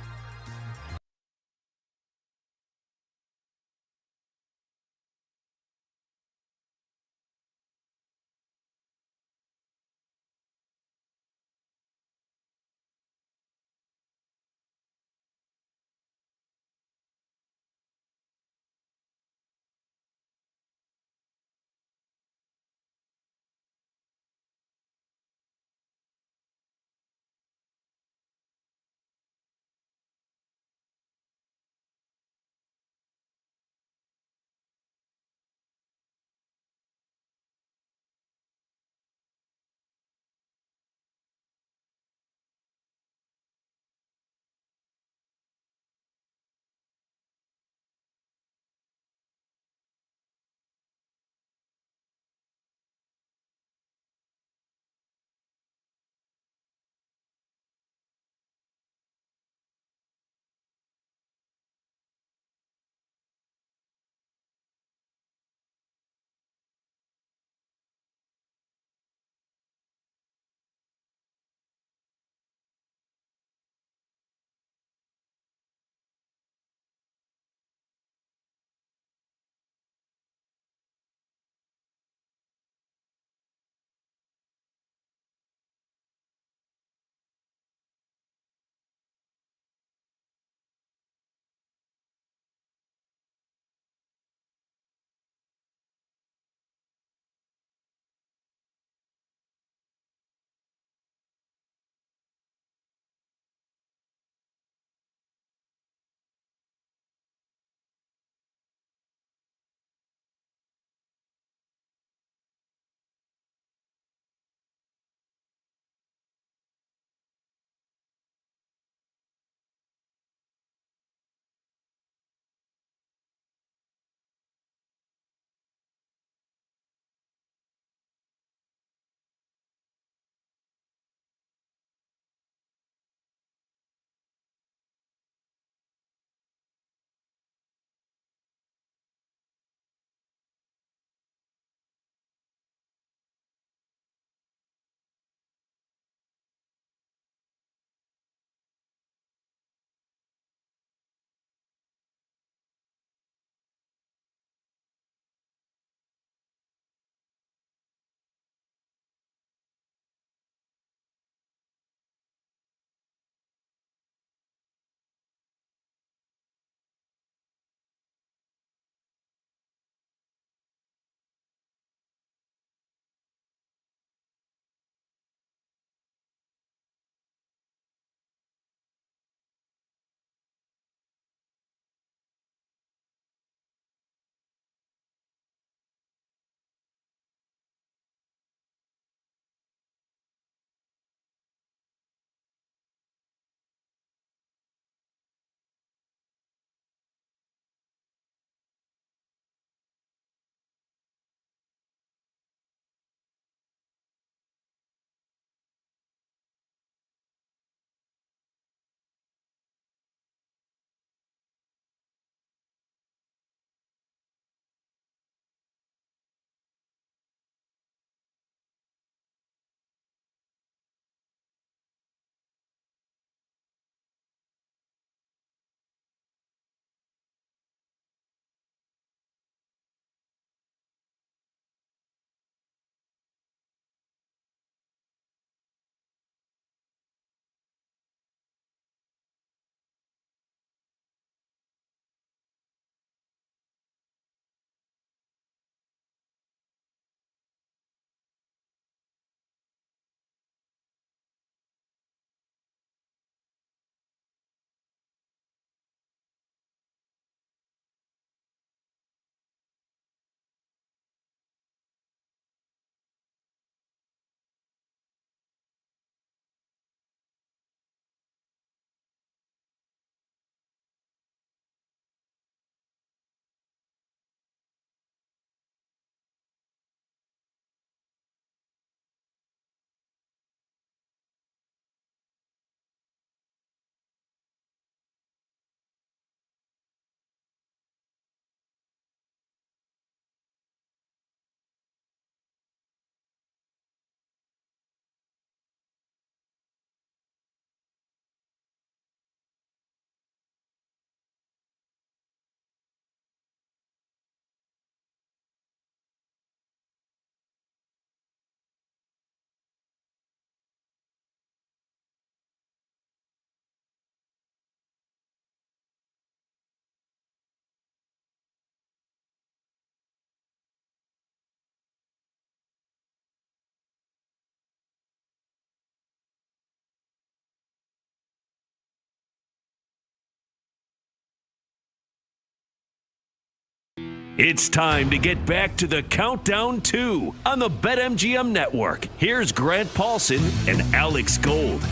It's time to get back to the Countdown 2 on the BetMGM Network. Here's Grant Paulson and Alex Gold.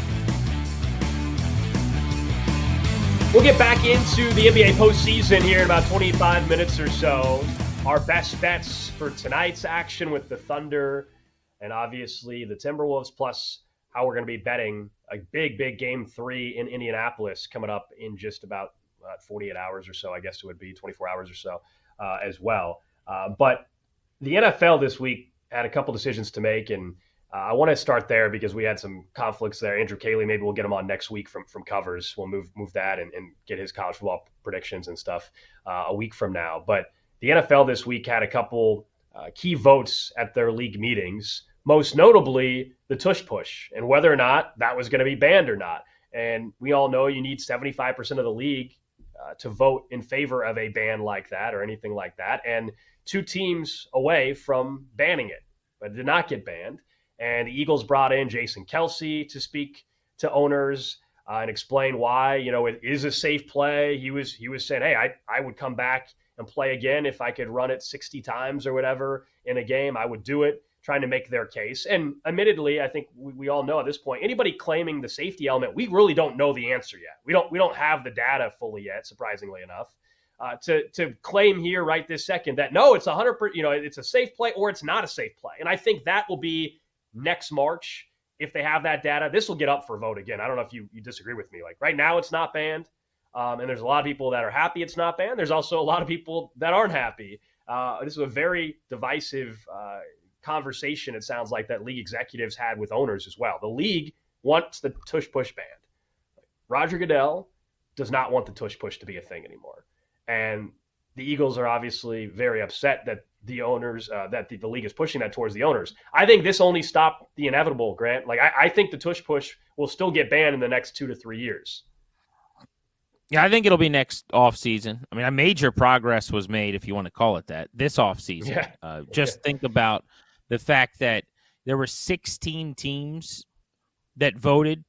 We'll get back into the NBA postseason here in about 25 minutes or so. Our best bets for tonight's action with the Thunder and obviously the Timberwolves, plus how we're going to be betting a big Game 3 in Indianapolis coming up in just about 48 hours or so. I guess it would be 24 hours or so. As well. But the NFL this week had a couple decisions to make, and I want to start there because we had some conflicts there. Andrew Cayley, maybe we'll get him on next week from Covers. We'll move that and get his college football predictions and stuff a week from now. But the NFL this week had a couple key votes at their league meetings, most notably the tush push and whether or not that was going to be banned or not. And we all know you need 75% of the league to vote in favor of a ban like that or anything like that. And two teams away from banning it, but it did not get banned. And the Eagles brought in Jason Kelsey to speak to owners and explain why, it is a safe play. He was saying, hey, I would come back and play again if I could run it 60 times or whatever in a game. I would do it, trying to make their case. And admittedly, I think we all know at this point, anybody claiming the safety element, we really don't know the answer yet. We don't have the data fully yet, surprisingly enough, to claim here right this second that no, it's 100%, it's a safe play or it's not a safe play. And I think that will be next March if they have that data. This will get up for vote again. I don't know if you disagree with me. Like right now, it's not banned, and there's a lot of people that are happy it's not banned. There's also a lot of people that aren't happy. This is a very divisive conversation, it sounds like, that league executives had with owners as well. The league wants the tush push banned. Roger Goodell does not want the tush push to be a thing anymore. And the Eagles are obviously very upset that the owners, that the league is pushing that towards the owners. I think this only stopped the inevitable, Grant. Like I think the tush push will still get banned in the next 2 to 3 years. Yeah, I think it'll be next offseason. I mean, a major progress was made, if you want to call it that, this offseason. Yeah. Just think about the fact that there were 16 teams that voted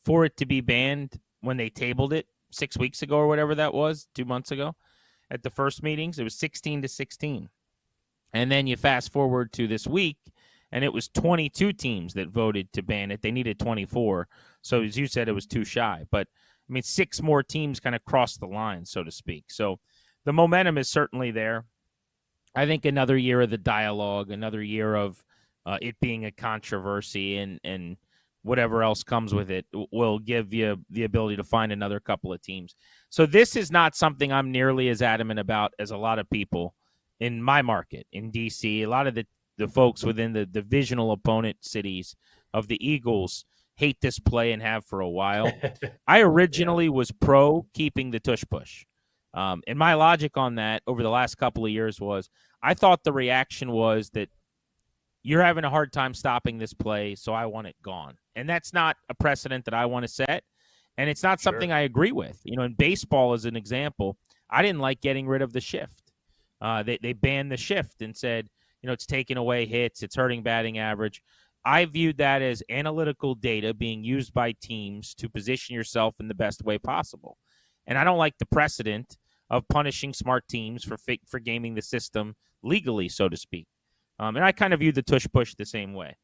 for it to be banned when they tabled it 6 weeks ago or whatever that was, 2 months ago at the first meetings. It was 16-16. And then you fast forward to this week, and it was 22 teams that voted to ban it. They needed 24. So as you said, it was too shy. But, I mean, 6 more teams kind of crossed the line, so to speak. So the momentum is certainly there. I think another year of the dialogue, another year of it being a controversy and whatever else comes with it will give you the ability to find another couple of teams. So this is not something I'm nearly as adamant about as a lot of people in my market, in D.C. A lot of the folks within the divisional opponent cities of the Eagles hate this play and have for a while. I originally was pro keeping the tush push. And my logic on that over the last couple of years was I thought the reaction was that you're having a hard time stopping this play, so I want it gone. And that's not a precedent that I want to set, and it's not something I agree with. In baseball, as an example, I didn't like getting rid of the shift. They banned the shift and said, it's taking away hits, it's hurting batting average. I viewed that as analytical data being used by teams to position yourself in the best way possible. And I don't like the precedent of punishing smart teams for gaming the system legally, so to speak. And I kind of view the tush push the same way.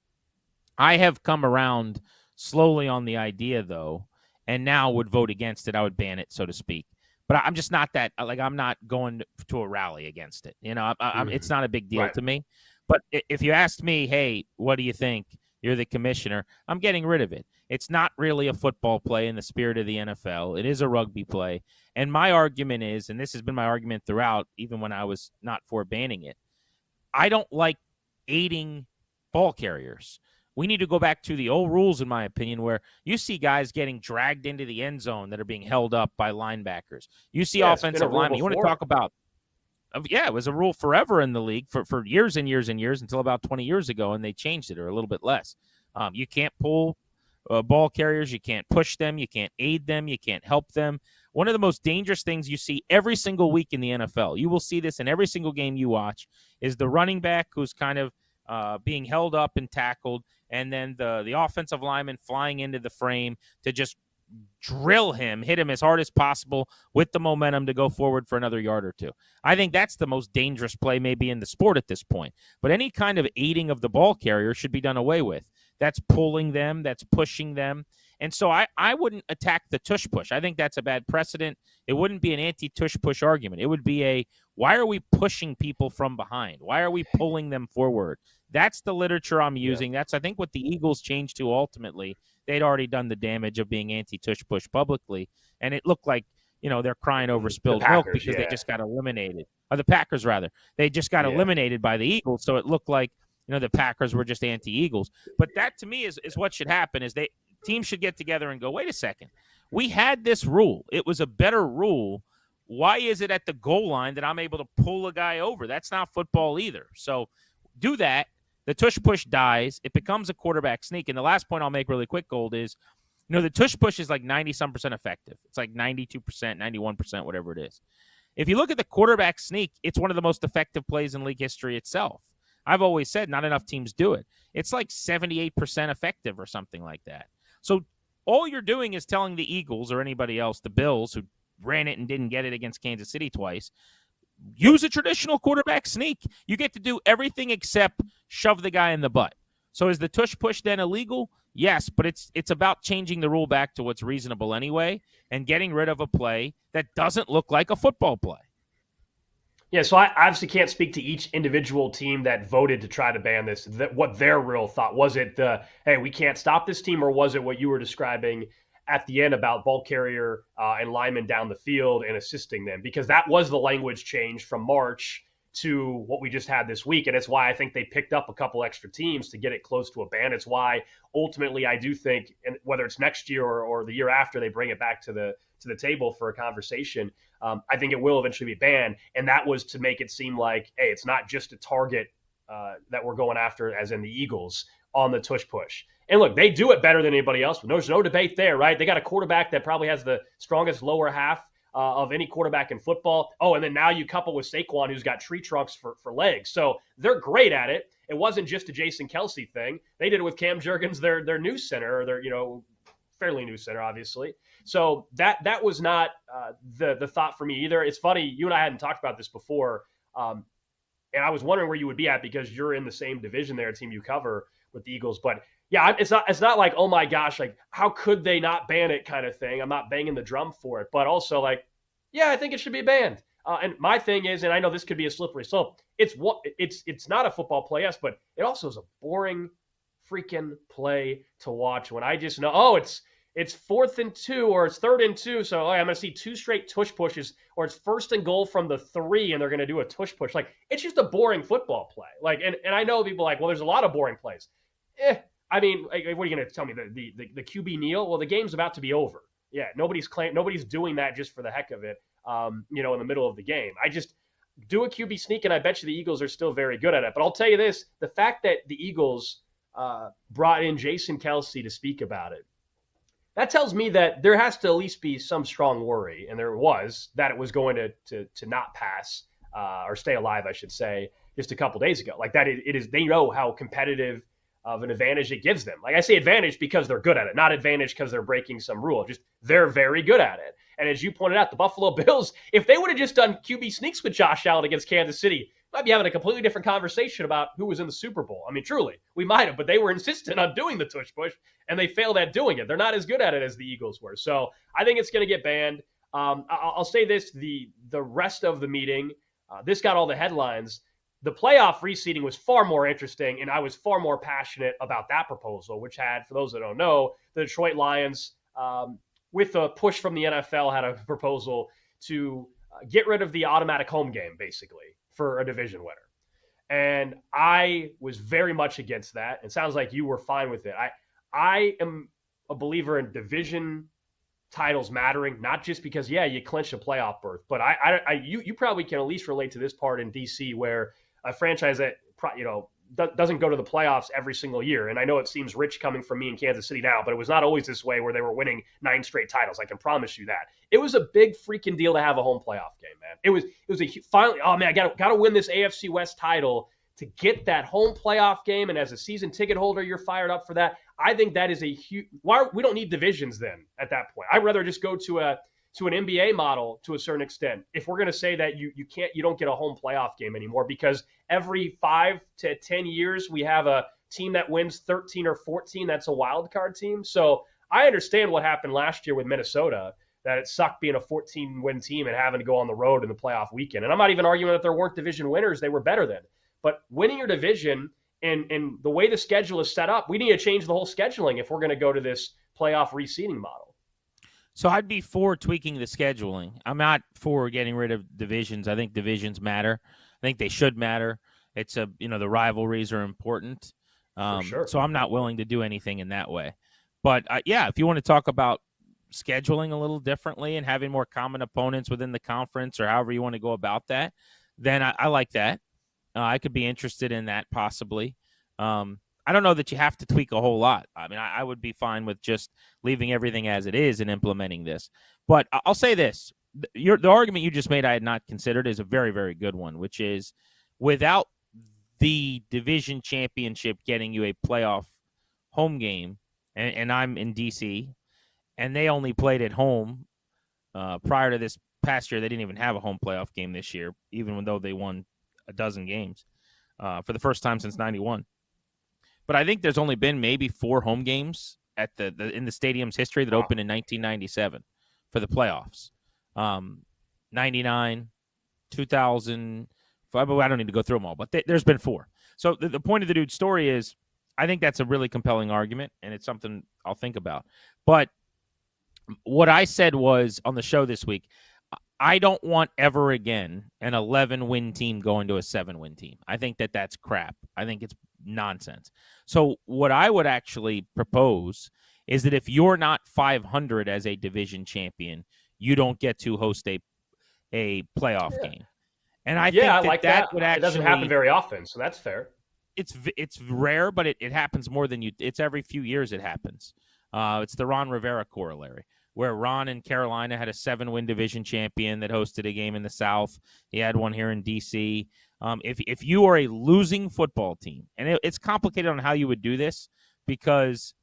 I have come around slowly on the idea, though, and now would vote against it. I would ban it, so to speak. But I'm just not that, I'm not going to a rally against it. It's not a big deal to me. But if you asked me, hey, what do you think? You're the commissioner. I'm getting rid of it. It's not really a football play in the spirit of the NFL. It is a rugby play. And my argument is, and this has been my argument throughout, even when I was not for banning it, I don't like aiding ball carriers. We need to go back to the old rules, in my opinion, where you see guys getting dragged into the end zone that are being held up by linebackers. You see offensive linemen. You want to talk about it was a rule forever in the league for years and years and years until about 20 years ago, and they changed it, or a little bit less. You can't pull ball carriers. You can't push them. You can't aid them. You can't help them. One of the most dangerous things you see every single week in the NFL, you will see this in every single game you watch, is the running back who's kind of being held up and tackled, and then the offensive lineman flying into the frame to just drill him, hit him as hard as possible with the momentum to go forward for another yard or two. I think that's the most dangerous play maybe in the sport at this point. But any kind of aiding of the ball carrier should be done away with. That's pulling them, that's pushing them. And so I wouldn't attack the tush push. I think that's a bad precedent. It wouldn't be an anti-tush push argument. It would be why are we pushing people from behind? Why are we pulling them forward? That's the literature I'm using. That's, I think, what the Eagles changed to ultimately. They'd already done the damage of being anti-tush push publicly, and it looked like, they're crying over spilled milk because they just got eliminated. Or the Packers, rather. They just got eliminated by the Eagles, so it looked like, the Packers were just anti-Eagles. But that, to me, is what should happen, is teams should get together and go, wait a second. We had this rule. It was a better rule. Why is it at the goal line that I'm able to pull a guy over? That's not football either. So do that. The tush push dies. It becomes a quarterback sneak. And the last point I'll make really quick, Gold, is, the tush push is like 90-some% effective. It's like 92%, 91%, whatever it is. If you look at the quarterback sneak, it's one of the most effective plays in league history itself. I've always said not enough teams do it. It's like 78% effective or something like that. So all you're doing is telling the Eagles or anybody else, the Bills, who ran it and didn't get it against Kansas City twice, use a traditional quarterback sneak. You get to do everything except shove the guy in the butt. So is the tush push then illegal? Yes, but it's about changing the rule back to what's reasonable anyway and getting rid of a play that doesn't look like a football play. Yeah, so I obviously can't speak to each individual team that voted to try to ban this, what their real thought. Was it hey, we can't stop this team, or was it what you were describing at the end about ball carrier and linemen down the field and assisting them? Because that was the language change from March to what we just had this week, and it's why I think they picked up a couple extra teams to get it close to a ban. It's why ultimately I do think, and whether it's next year or the year after, they bring it back to the table for a conversation. I think it will eventually be banned, and that was to make it seem like, hey, it's not just a target that we're going after, as in the Eagles, on the tush push. And look, they do it better than anybody else, but there's no debate there, right? They got a quarterback that probably has the strongest lower half of any quarterback in football. Oh, and then now you couple with Saquon, who's got tree trunks for legs. So they're great at it. It wasn't just a Jason Kelsey thing. They did it with Cam Jurgens, their new center, or their fairly new center, obviously. So that was not the thought for me either. It's funny, you and I hadn't talked about this before, and I was wondering where you would be at because you're in the same division there, team you cover with the Eagles. But yeah, it's not like, oh my gosh, like how could they not ban it kind of thing. I'm not banging the drum for it, but also like, yeah, I think it should be banned. And my thing is, and I know this could be a slippery slope, it's not a football play, yes, but it also is a boring freaking play to watch when I just know, oh, it's 4th and 2 or it's 3rd and 2. So I'm going to see 2 straight tush pushes, or it's 1st and goal from the 3 and they're going to do a tush push. Like, it's just a boring football play. Like, and I know people are like, well, there's a lot of boring plays. I mean, what are you going to tell me? The QB kneel? Well, the game's about to be over. Yeah, nobody's doing that just for the heck of it, in the middle of the game. I just do a QB sneak, and I bet you the Eagles are still very good at it. But I'll tell you this, the fact that the Eagles brought in Jason Kelsey to speak about it, that tells me that there has to at least be some strong worry, and there was, that it was going to not pass or stay alive, I should say, just a couple days ago. Like that, it is. They know how competitive of an advantage it gives them. Like I say advantage because they're good at it, not advantage because they're breaking some rule. Just they're very good at it. And as you pointed out, the Buffalo Bills, if they would have just done QB sneaks with Josh Allen against Kansas City, might be having a completely different conversation about who was in the Super Bowl. I mean, truly, we might have, but they were insistent on doing the tush push, and they failed at doing it. They're not as good at it as the Eagles were. So I think it's going to get banned. I'll say this, the rest of the meeting, this got all the headlines. The playoff reseeding was far more interesting, and I was far more passionate about that proposal, which had, for those that don't know, the Detroit Lions, with a push from the NFL, had a proposal to get rid of the automatic home game, basically, for a division winner. And I was very much against that. It sounds like you were fine with it. I am a believer in division titles mattering, not just because, yeah, you clinch a playoff berth, but you probably can at least relate to this part in DC where a franchise that, doesn't go to the playoffs every single year. And I know it seems rich coming from me in Kansas City now, but it was not always this way where they were winning 9 straight titles. I can promise you that. It was a big freaking deal to have a home playoff game, man. It was finally, oh man, I got to win this AFC West title to get that home playoff game. And as a season ticket holder, you're fired up for that. I think that is a huge. We don't need divisions then at that point. I'd rather just go to an NBA model to a certain extent. If we're going to say that you don't get a home playoff game anymore, because every 5 to 10 years we have a team that wins 13 or 14. That's a wild card team. So I understand what happened last year with Minnesota, that it sucked being a 14-win team and having to go on the road in the playoff weekend. And I'm not even arguing that there weren't division winners. They were better then. But winning your division and the way the schedule is set up, we need to change the whole scheduling if we're going to go to this playoff reseeding model. So I'd be for tweaking the scheduling. I'm not for getting rid of divisions. I think divisions matter. I think they should matter. It's the rivalries are important. For sure. So I'm not willing to do anything in that way. But if you want to talk about scheduling a little differently and having more common opponents within the conference, or however you want to go about that, then I like that. I could be interested in that possibly. I don't know that you have to tweak a whole lot. I mean, I would be fine with just leaving everything as it is and implementing this. But I'll say this. The argument you just made I had not considered is a very, very good one, which is without the division championship getting you a playoff home game, and I'm in D.C., and they only played at home prior to this past year. They didn't even have a home playoff game this year, even though they won a dozen games for the first time since 91. But I think there's only been maybe 4 home games at in the stadium's history that opened in 1997 for the playoffs. 99, 2000. I don't need to go through them all, but there's been 4. So the point of the dude's story is, I think that's a really compelling argument, and it's something I'll think about. But what I said was on the show this week, I don't want ever again an 11-win team going to a 7-win team. I think that's crap. I think it's nonsense. So what I would actually propose is that if you're not 500 as a division champion, you don't get to host a playoff game. And I think I like that. Would actually, it doesn't happen very often, so that's fair. It's rare, but it happens more than it's every few years it happens. It's the Ron Rivera corollary, where Ron in Carolina had a 7-win division champion that hosted a game in the South. He had one here in D.C. If you are a losing football team, and it's complicated on how you would do this because,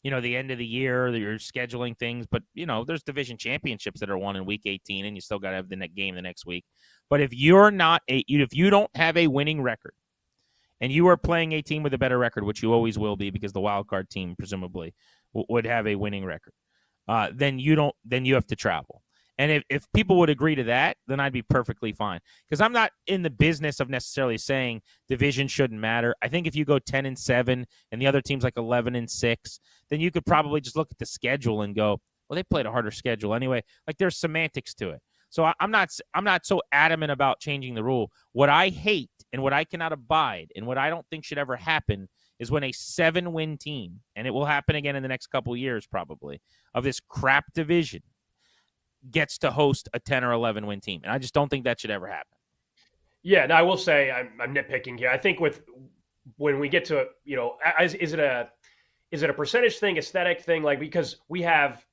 the end of the year, you're scheduling things, but, there's division championships that are won in week 18, and you still got to have the game the next week. But if you're not if you don't have a winning record, and you are playing a team with a better record, which you always will be because the wild card team presumably would have a winning record, then you have to travel. And if people would agree to that, then I'd be perfectly fine. Because I'm not in the business of necessarily saying division shouldn't matter. I think if you go 10-7 and the other team's like 11-6, then you could probably just look at the schedule and go, well, they played a harder schedule anyway. Like there's semantics to it. So I'm not so adamant about changing the rule. What I hate and what I cannot abide and what I don't think should ever happen is when a 7-win team, and it will happen again in the next couple of years probably, of this crap division gets to host a 10 or 11-win team. And I just don't think that should ever happen. Yeah, now I will say I'm nitpicking here. I think when we get to, is it a percentage thing, aesthetic thing? Like, because we have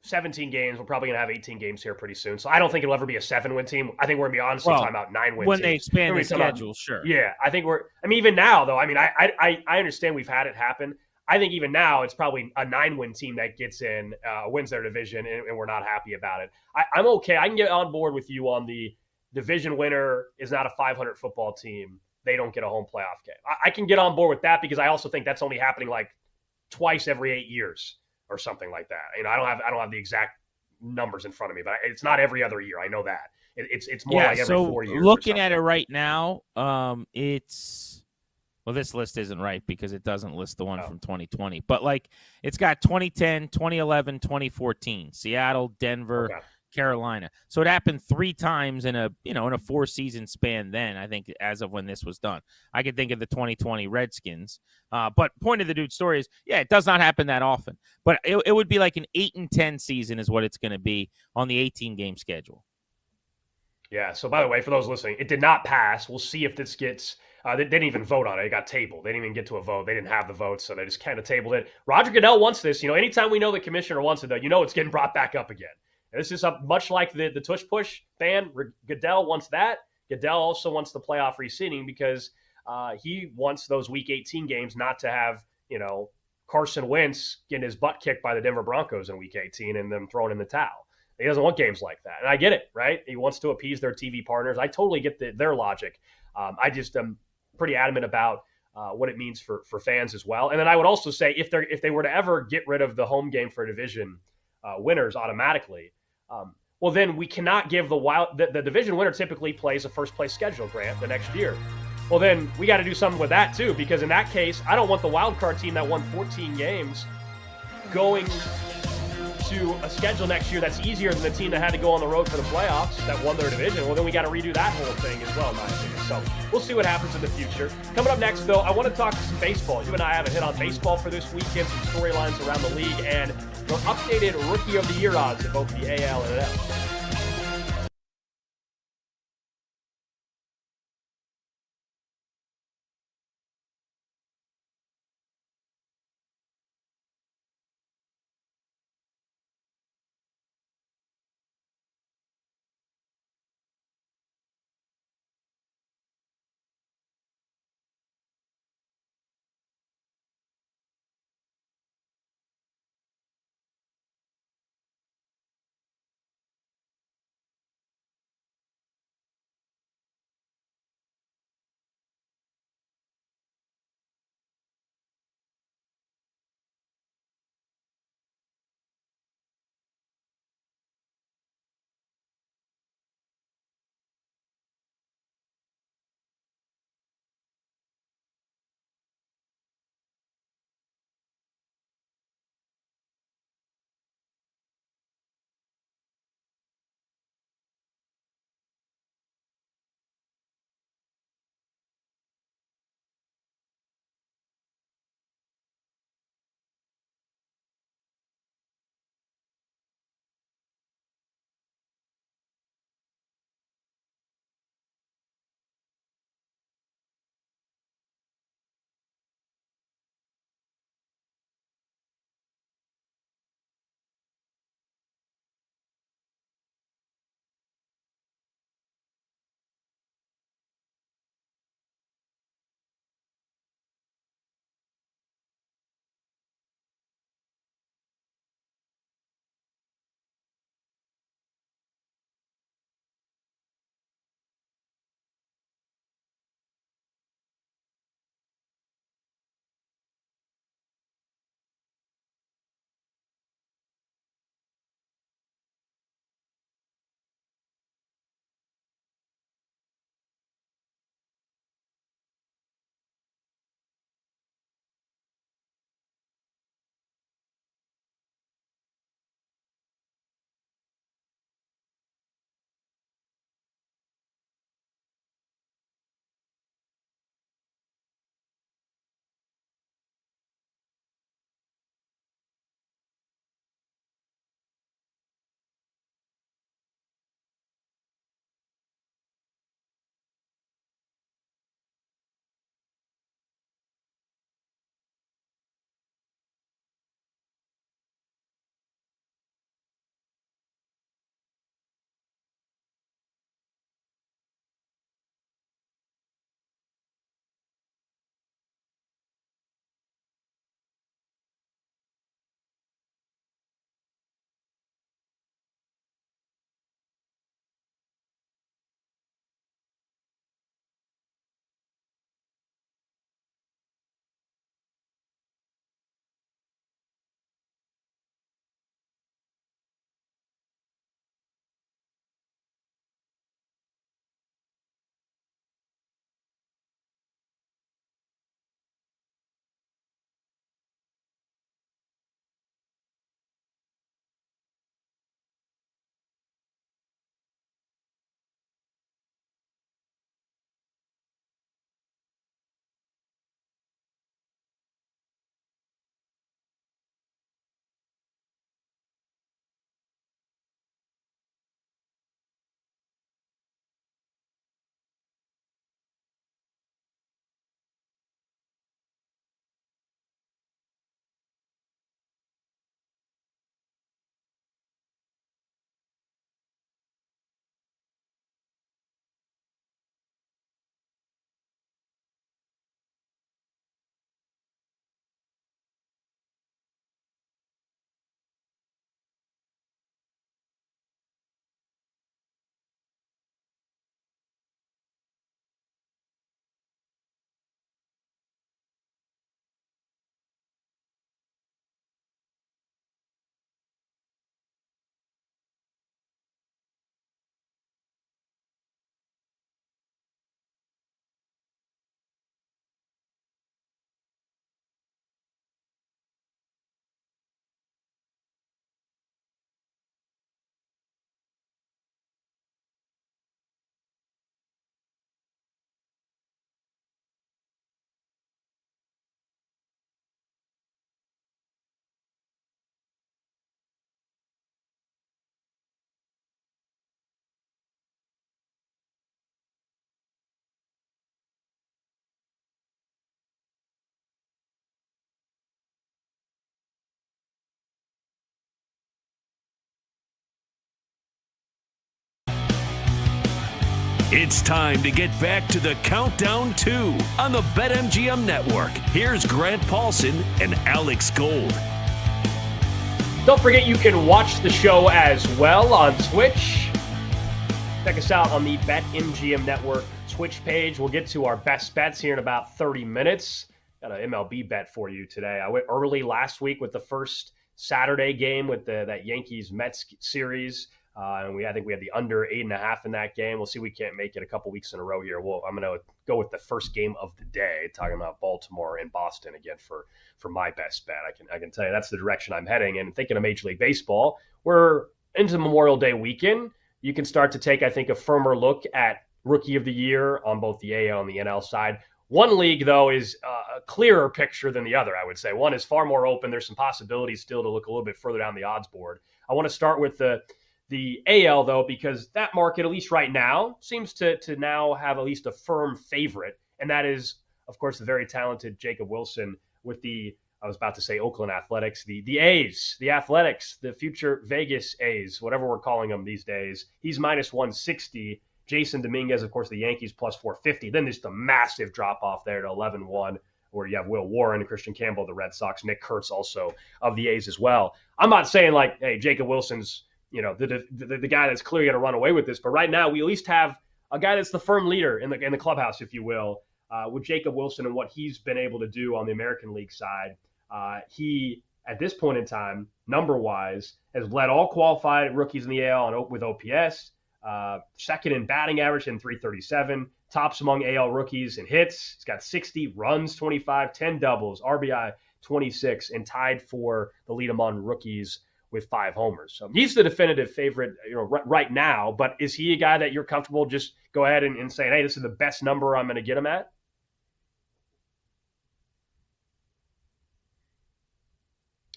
17 games. We're probably going to have 18 games here pretty soon. So I don't think it'll ever be a 7-win team. I think we're going to be honestly talking about 9-win when teams. They expand the schedule, sure. Yeah, I think even now, though, I understand we've had it happen. I think even now it's probably a 9-win team that gets in, wins their division, and we're not happy about it. I'm okay. I can get on board with you on the division winner is not a 500 football team. They don't get a home playoff game. I can get on board with that because I also think that's only happening like twice every 8 years or something like that. I don't have the exact numbers in front of me, but it's not every other year. I know that. It's more like every 4 years. Looking at it right now, this list isn't right because it doesn't list the one from 2020. But it's got 2010, 2011, 2014, Seattle, Denver, Carolina. So it happened 3 times in a 4-season span then, I think, as of when this was done. I could think of the 2020 Redskins. But point of the dude's story is, it does not happen that often. But it would be like an 8-10 season is what it's going to be on the 18-game schedule. Yeah, so by the way, for those listening, it did not pass. We'll see if this gets they didn't even vote on it. It got tabled. They didn't even get to a vote. They didn't have the votes, so they just kind of tabled it. Roger Goodell wants this. Anytime we know the commissioner wants it, though, it's getting brought back up again. And this is much like the tush push fan. Goodell wants that. Goodell also wants the playoff reseeding because He wants those Week 18 games not to have, Carson Wentz getting his butt kicked by the Denver Broncos in Week 18 and them throwing in the towel. He doesn't want games like that. And I get it, right? He wants to appease their TV partners. I totally get their logic. I just am pretty adamant about what it means for fans as well. And then I would also say if they were to ever get rid of the home game for division winners automatically, well, then we cannot give the division winner typically plays a first place schedule, Grant, the next year. Well, then we got to do something with that too, because in that case, I don't want the wild card team that won 14 games going to a schedule next year that's easier than the team that had to go on the road for the playoffs that won their division. Well, then we got to redo that whole thing as well, in my opinion. So we'll see what happens in the future. Coming up next, though, I want to talk some baseball. You and I have a hit on baseball for this weekend, some storylines around the league, and the updated Rookie of the Year odds in both the AL and NL. It's time to get back to the Countdown 2 on the BetMGM Network. Here's Grant Paulson and Alex Gold. Don't forget you can watch the show as well on Twitch. Check us out on the BetMGM Network Twitch page. We'll get to our best bets here in about 30 minutes. Got an MLB bet for you today. I went early last week with the first Saturday game with that Yankees-Mets series. And I think we had the under 8.5 in that game. We'll see if we can't make it a couple weeks in a row here. I'm going to go with the first game of the day, talking about Baltimore and Boston again for my best bet. I can tell you that's the direction I'm heading. And thinking of Major League Baseball, we're into Memorial Day weekend. You can start to take, I think, a firmer look at Rookie of the Year on both the AL and the NL side. One league, though, is a clearer picture than the other, I would say. One is far more open. There's some possibilities still to look a little bit further down the odds board. I want to start with the AL, though, because that market, at least right now, seems to now have at least a firm favorite, and that is, of course, the very talented Jacob Wilson with I was about to say Oakland Athletics, the A's, the Athletics, the future Vegas A's, whatever we're calling them these days. He's minus 160. Jason Dominguez, of course, the Yankees plus 450. Then there's the massive drop-off there to 11-1, where you have Will Warren, Christian Campbell, the Red Sox, Nick Kurtz also of the A's as well. I'm not saying like, hey, Jacob Wilson's the guy that's clearly going to run away with this. But right now, we at least have a guy that's the firm leader in the clubhouse, if you will, with Jacob Wilson and what he's been able to do on the American League side. He, at this point in time, number-wise, has led all qualified rookies in the AL with OPS, second in batting average in 337, tops among AL rookies in hits. He's got 60 runs, 25, 10 doubles, RBI 26, and tied for the lead among rookies with 5 homers. So he's the definitive favorite, right now. But is he a guy that you're comfortable just go ahead and saying, hey, this is the best number I'm going to get him at?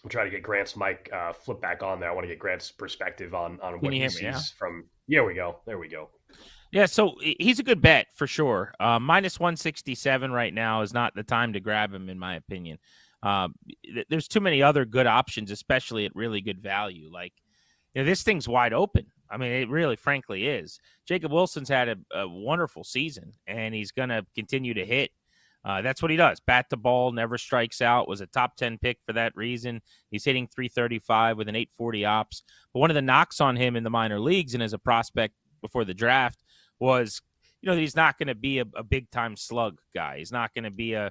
I'm trying to get Grant's mic flip back on there. I want to get Grant's perspective on what he sees from. There we go. Yeah, so he's a good bet for sure. Minus 167 right now is not the time to grab him, in my opinion. There's too many other good options, especially at really good value. Like, this thing's wide open. I mean, it really, frankly, is. Jacob Wilson's had a wonderful season, and he's going to continue to hit. That's what he does. Bat the ball, never strikes out, was a top 10 pick for that reason. He's hitting 335 with an 840 ops. But one of the knocks on him in the minor leagues and as a prospect before the draft was, that he's not going to be a big-time slug guy. He's not going to be a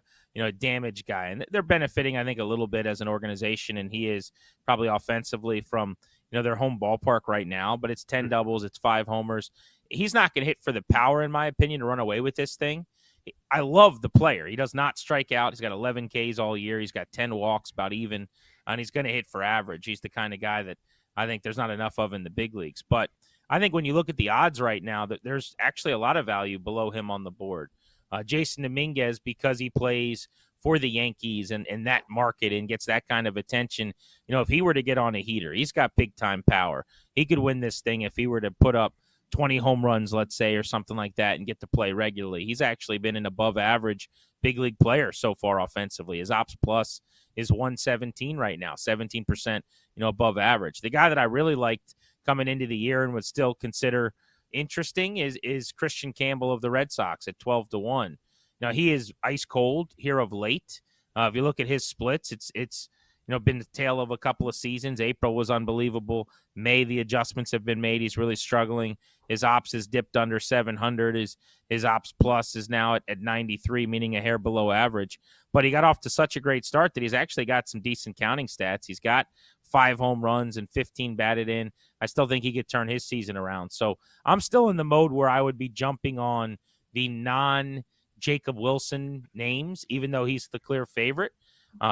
damage guy. And they're benefiting, I think, a little bit as an organization, and he is probably offensively from, their home ballpark right now. But it's 10 doubles, it's 5 homers. He's not going to hit for the power, in my opinion, to run away with this thing. I love the player. He does not strike out. He's got 11 Ks all year. He's got 10 walks, about even, and he's going to hit for average. He's the kind of guy that I think there's not enough of in the big leagues. But I think when you look at the odds right now, that there's actually a lot of value below him on the board. Jason Dominguez, because he plays for the Yankees and that market and gets that kind of attention, if he were to get on a heater, he's got big-time power. He could win this thing if he were to put up 20 home runs, let's say, or something like that, and get to play regularly. He's actually been an above-average big league player so far offensively. His ops plus is 117 right now, 17%, above average. The guy that I really liked coming into the year and would still consider interesting is Christian Campbell of the Red Sox at 12-1. Now, he is ice cold here of late. If you look at his splits, it's been the tale of a couple of seasons. April was unbelievable. May, the adjustments have been made. He's really struggling. His ops has dipped under 700. His ops plus is now at 93, meaning a hair below average. But he got off to such a great start that he's actually got some decent counting stats. He's got 5 home runs and 15 batted in. I still think he could turn his season around. So I'm still in the mode where I would be jumping on the non-Jacob Wilson names, even though he's the clear favorite.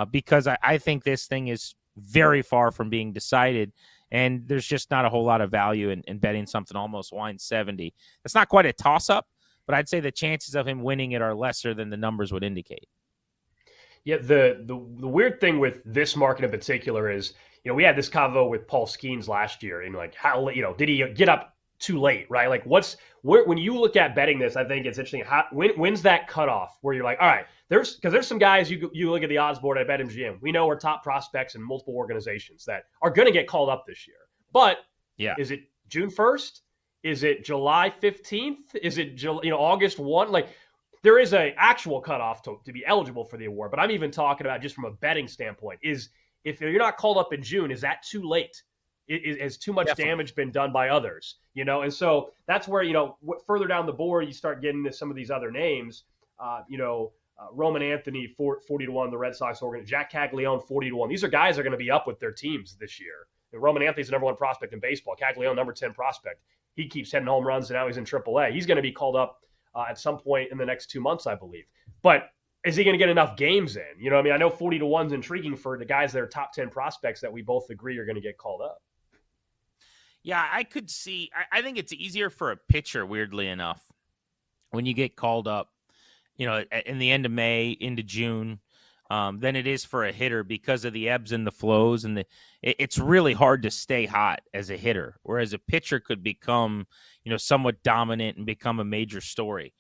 Because I think this thing is very far from being decided, and there's just not a whole lot of value in betting something almost wine 70. It's not quite a toss-up, but I'd say the chances of him winning it are lesser than the numbers would indicate. Yeah, the weird thing with this market in particular is, we had this convo with Paul Skeens last year, and like how, did he get up too late, right? Like when you look at betting this, I think it's interesting. When's that cutoff where you're like, all right, there's some guys you look at the odds board at BetMGM. We know are top prospects in multiple organizations that are going to get called up this year. But is it June 1st? Is it July 15th? Is it August 1? Like there is a actual cutoff to be eligible for the award, but I'm even talking about just from a betting standpoint. Is if you're not called up in June, is that too late? Has too much Definitely. damage been done by others? And so that's where further down the board you start getting to some of these other names. Roman Anthony 40-1, the Red Sox organization. Jack Caglione 40-1. These are guys that are going to be up with their teams this year. And Roman Anthony's the number 1 prospect in baseball. Caglione number 10 prospect. He keeps hitting home runs, and now he's in AAA. He's going to be called up at some point in the next 2 months, I believe. But is he going to get enough games in? I know 40-1 is intriguing for the guys that are top 10 prospects that we both agree are going to get called up. Yeah, I could see. I think it's easier for a pitcher, weirdly enough, when you get called up, in the end of May into June, than it is for a hitter because of the ebbs and the flows, and it's really hard to stay hot as a hitter, whereas a pitcher could become, somewhat dominant and become a major story.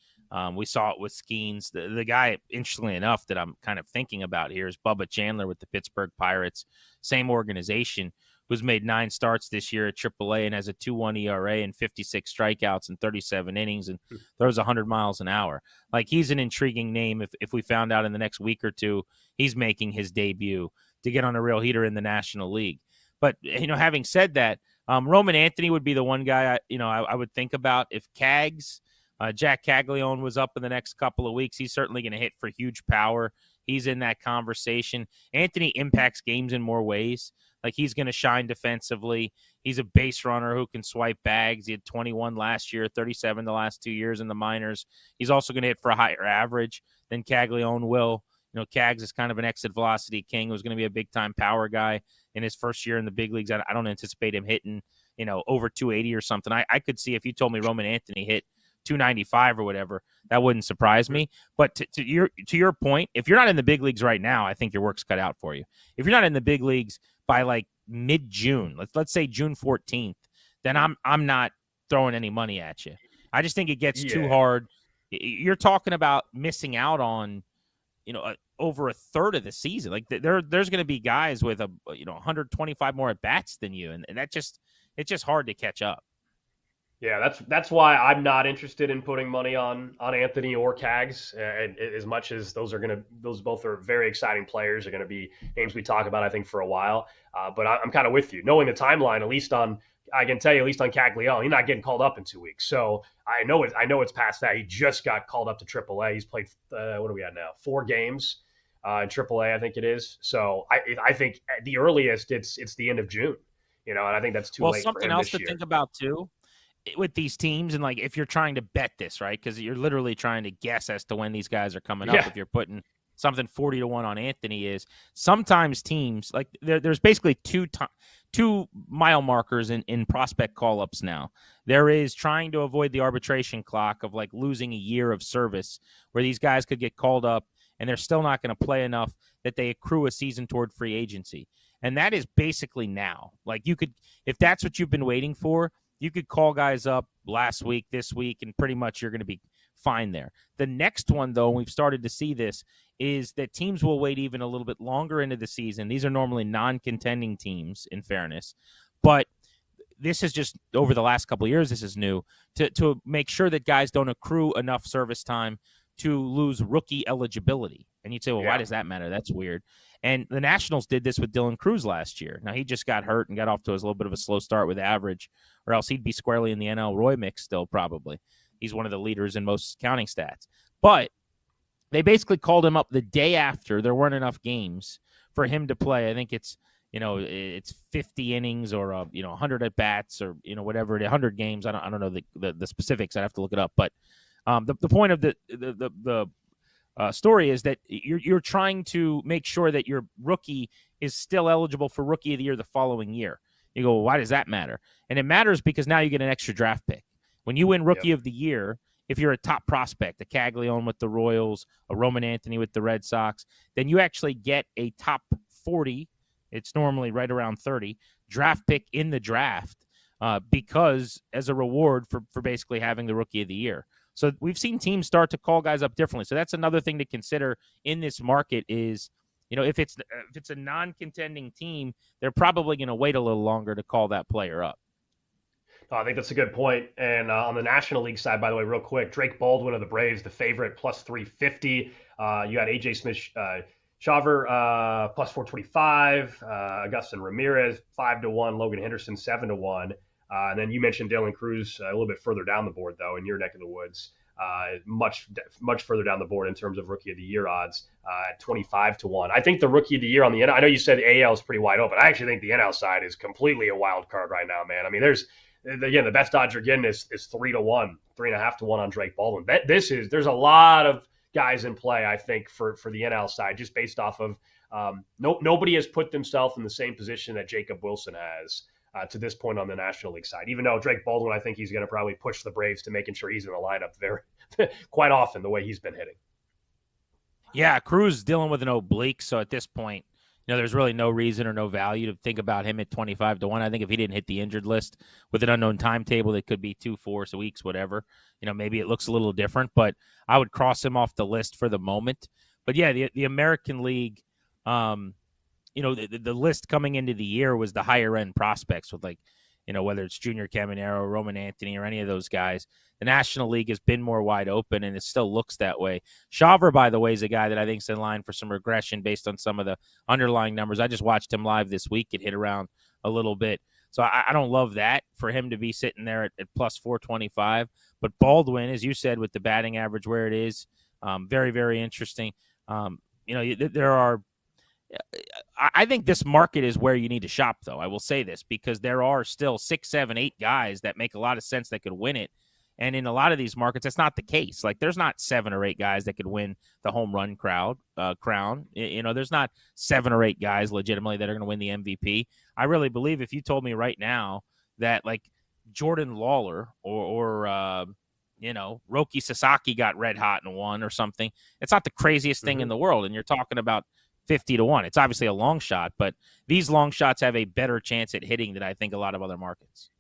We saw it with Skeens. The guy, interestingly enough, that I'm kind of thinking about here is Bubba Chandler with the Pittsburgh Pirates, same organization, who's made 9 starts this year at AAA and has a 2.1 ERA and 56 strikeouts in 37 innings and throws 100 miles an hour. Like, he's an intriguing name if we found out in the next week or two he's making his debut to get on a real heater in the National League. But, having said that, Roman Anthony would be the one guy I would think about. If Jack Caglione was up in the next couple of weeks, he's certainly going to hit for huge power. He's in that conversation. Anthony impacts games in more ways. Like, he's going to shine defensively. He's a base runner who can swipe bags. He had 21 last year, 37 the last 2 years in the minors. He's also going to hit for a higher average than Caglione will. Cags is kind of an exit velocity king who's going to be a big-time power guy in his first year in the big leagues. I don't anticipate him hitting, over 280 or something. I could see if you told me Roman Anthony hit 295 or whatever, that wouldn't surprise me. But to your point, if you're not in the big leagues right now, I think your work's cut out for you. If you're not in the big leagues by like mid-June, let's say June 14th, then I'm not throwing any money at you. I just think it gets too hard. You're talking about missing out on, over a third of the season. Like, there's going to be guys with 125 more at bats than you, and it's just hard to catch up. Yeah, that's why I'm not interested in putting money on Anthony or Cags, as much as those both are very exciting players. Are going to be names we talk about, I think, for a while. But I'm kind of with you, knowing the timeline. I can tell you, at least on Caglione, he's not getting called up in 2 weeks. So I know it's past that. He just got called up to AAA. He's played what are we at now? 4 games in AAA, I think it is. So I think at the earliest it's the end of June. And I think that's too late. Well, something else to think about too with these teams, and like if you're trying to bet this, right? Because you're literally trying to guess as to when these guys are coming up. If you're putting something 40-1 on Anthony, is sometimes teams like there's basically two mile markers in prospect call-ups now. There is trying to avoid the arbitration clock of like losing a year of service where these guys could get called up and they're still not going to play enough that they accrue a season toward free agency. And that is basically now. Like, you could, if that's what you've been waiting for, you could call guys up last week, this week, and pretty much you're going to be fine there. The next one, though, and we've started to see this, is that teams will wait even a little bit longer into the season. These are normally non-contending teams, in fairness. But this is just, over the last couple of years, this is new, to make sure that guys don't accrue enough service time to lose rookie eligibility. And you'd say, well, why does that matter? That's weird. And the Nationals did this with Dylan Cruz last year. Now, he just got hurt and got off to a little bit of a slow start with average, or else he'd be squarely in the NL Roy mix still, probably. He's one of the leaders in most counting stats. But they basically called him up the day after there weren't enough games for him to play. I think it's 50 innings or 100 at bats or whatever, 100 games. I don't know the specifics. I'd have to look it up. But the point of the story is that you're trying to make sure that your rookie is still eligible for Rookie of the Year the following year. You go, well, why does that matter? And it matters because now you get an extra draft pick. When you win Rookie of the Year, if you're a top prospect, a Caglione with the Royals, a Roman Anthony with the Red Sox, then you actually get a top 40, it's normally right around 30, draft pick in the draft because as a reward for basically having the Rookie of the Year. So we've seen teams start to call guys up differently. So that's another thing to consider in this market is, if it's a non-contending team, they're probably going to wait a little longer to call that player up. I think that's a good point. And on the National League side, by the way, real quick, Drake Baldwin of the Braves, the favorite, plus 350. You got AJ Smith Shaver, plus 425. Augustin Ramirez, 5-1. Logan Henderson, 7-1. And then you mentioned Dylan Cruz a little bit further down the board, though, in your neck of the woods. Much further down the board in terms of Rookie of the Year odds at 25-1. I think the Rookie of the Year on the NL, I know you said AL is pretty wide open. I actually think the NL side is completely a wild card right now, man. I mean, the best odds you're getting is 3-1, 3.5-1 on Drake Baldwin. There's a lot of guys in play, I think, for the NL side, just based off of nobody has put themselves in the same position that Jacob Wilson has. To this point on the National League side, even though Drake Baldwin, I think he's going to probably push the Braves to making sure he's in the lineup very quite often the way he's been hitting. Yeah, Cruz dealing with an oblique, so at this point, there's really no reason or no value to think about him at 25-1. I think if he didn't hit the injured list with an unknown timetable, that could be 2-4 weeks, whatever. Maybe it looks a little different, but I would cross him off the list for the moment. But yeah, the American League. The list coming into the year was the higher end prospects with whether it's Junior Caminero, Roman Anthony, or any of those guys. The National League has been more wide open, and it still looks that way. Shaver, by the way, is a guy that I think is in line for some regression based on some of the underlying numbers. I just watched him live this week. It hit around a little bit. So I don't love that for him to be sitting there at plus 425. But Baldwin, as you said, with the batting average where it is, very, very interesting. There are – I think this market is where you need to shop, though. I will say this because there are still 6, 7, 8 guys that make a lot of sense that could win it. And in a lot of these markets, that's not the case. Like, there's not 7 or 8 guys that could win the home run crown. There's not 7 or 8 guys legitimately that are going to win the MVP. I really believe if you told me right now that, like, Jordan Lawler or Roki Sasaki got red hot and won or something, it's not the craziest thing in the world. And you're talking about 50-1. It's obviously a long shot, but these long shots have a better chance at hitting than I think a lot of other markets.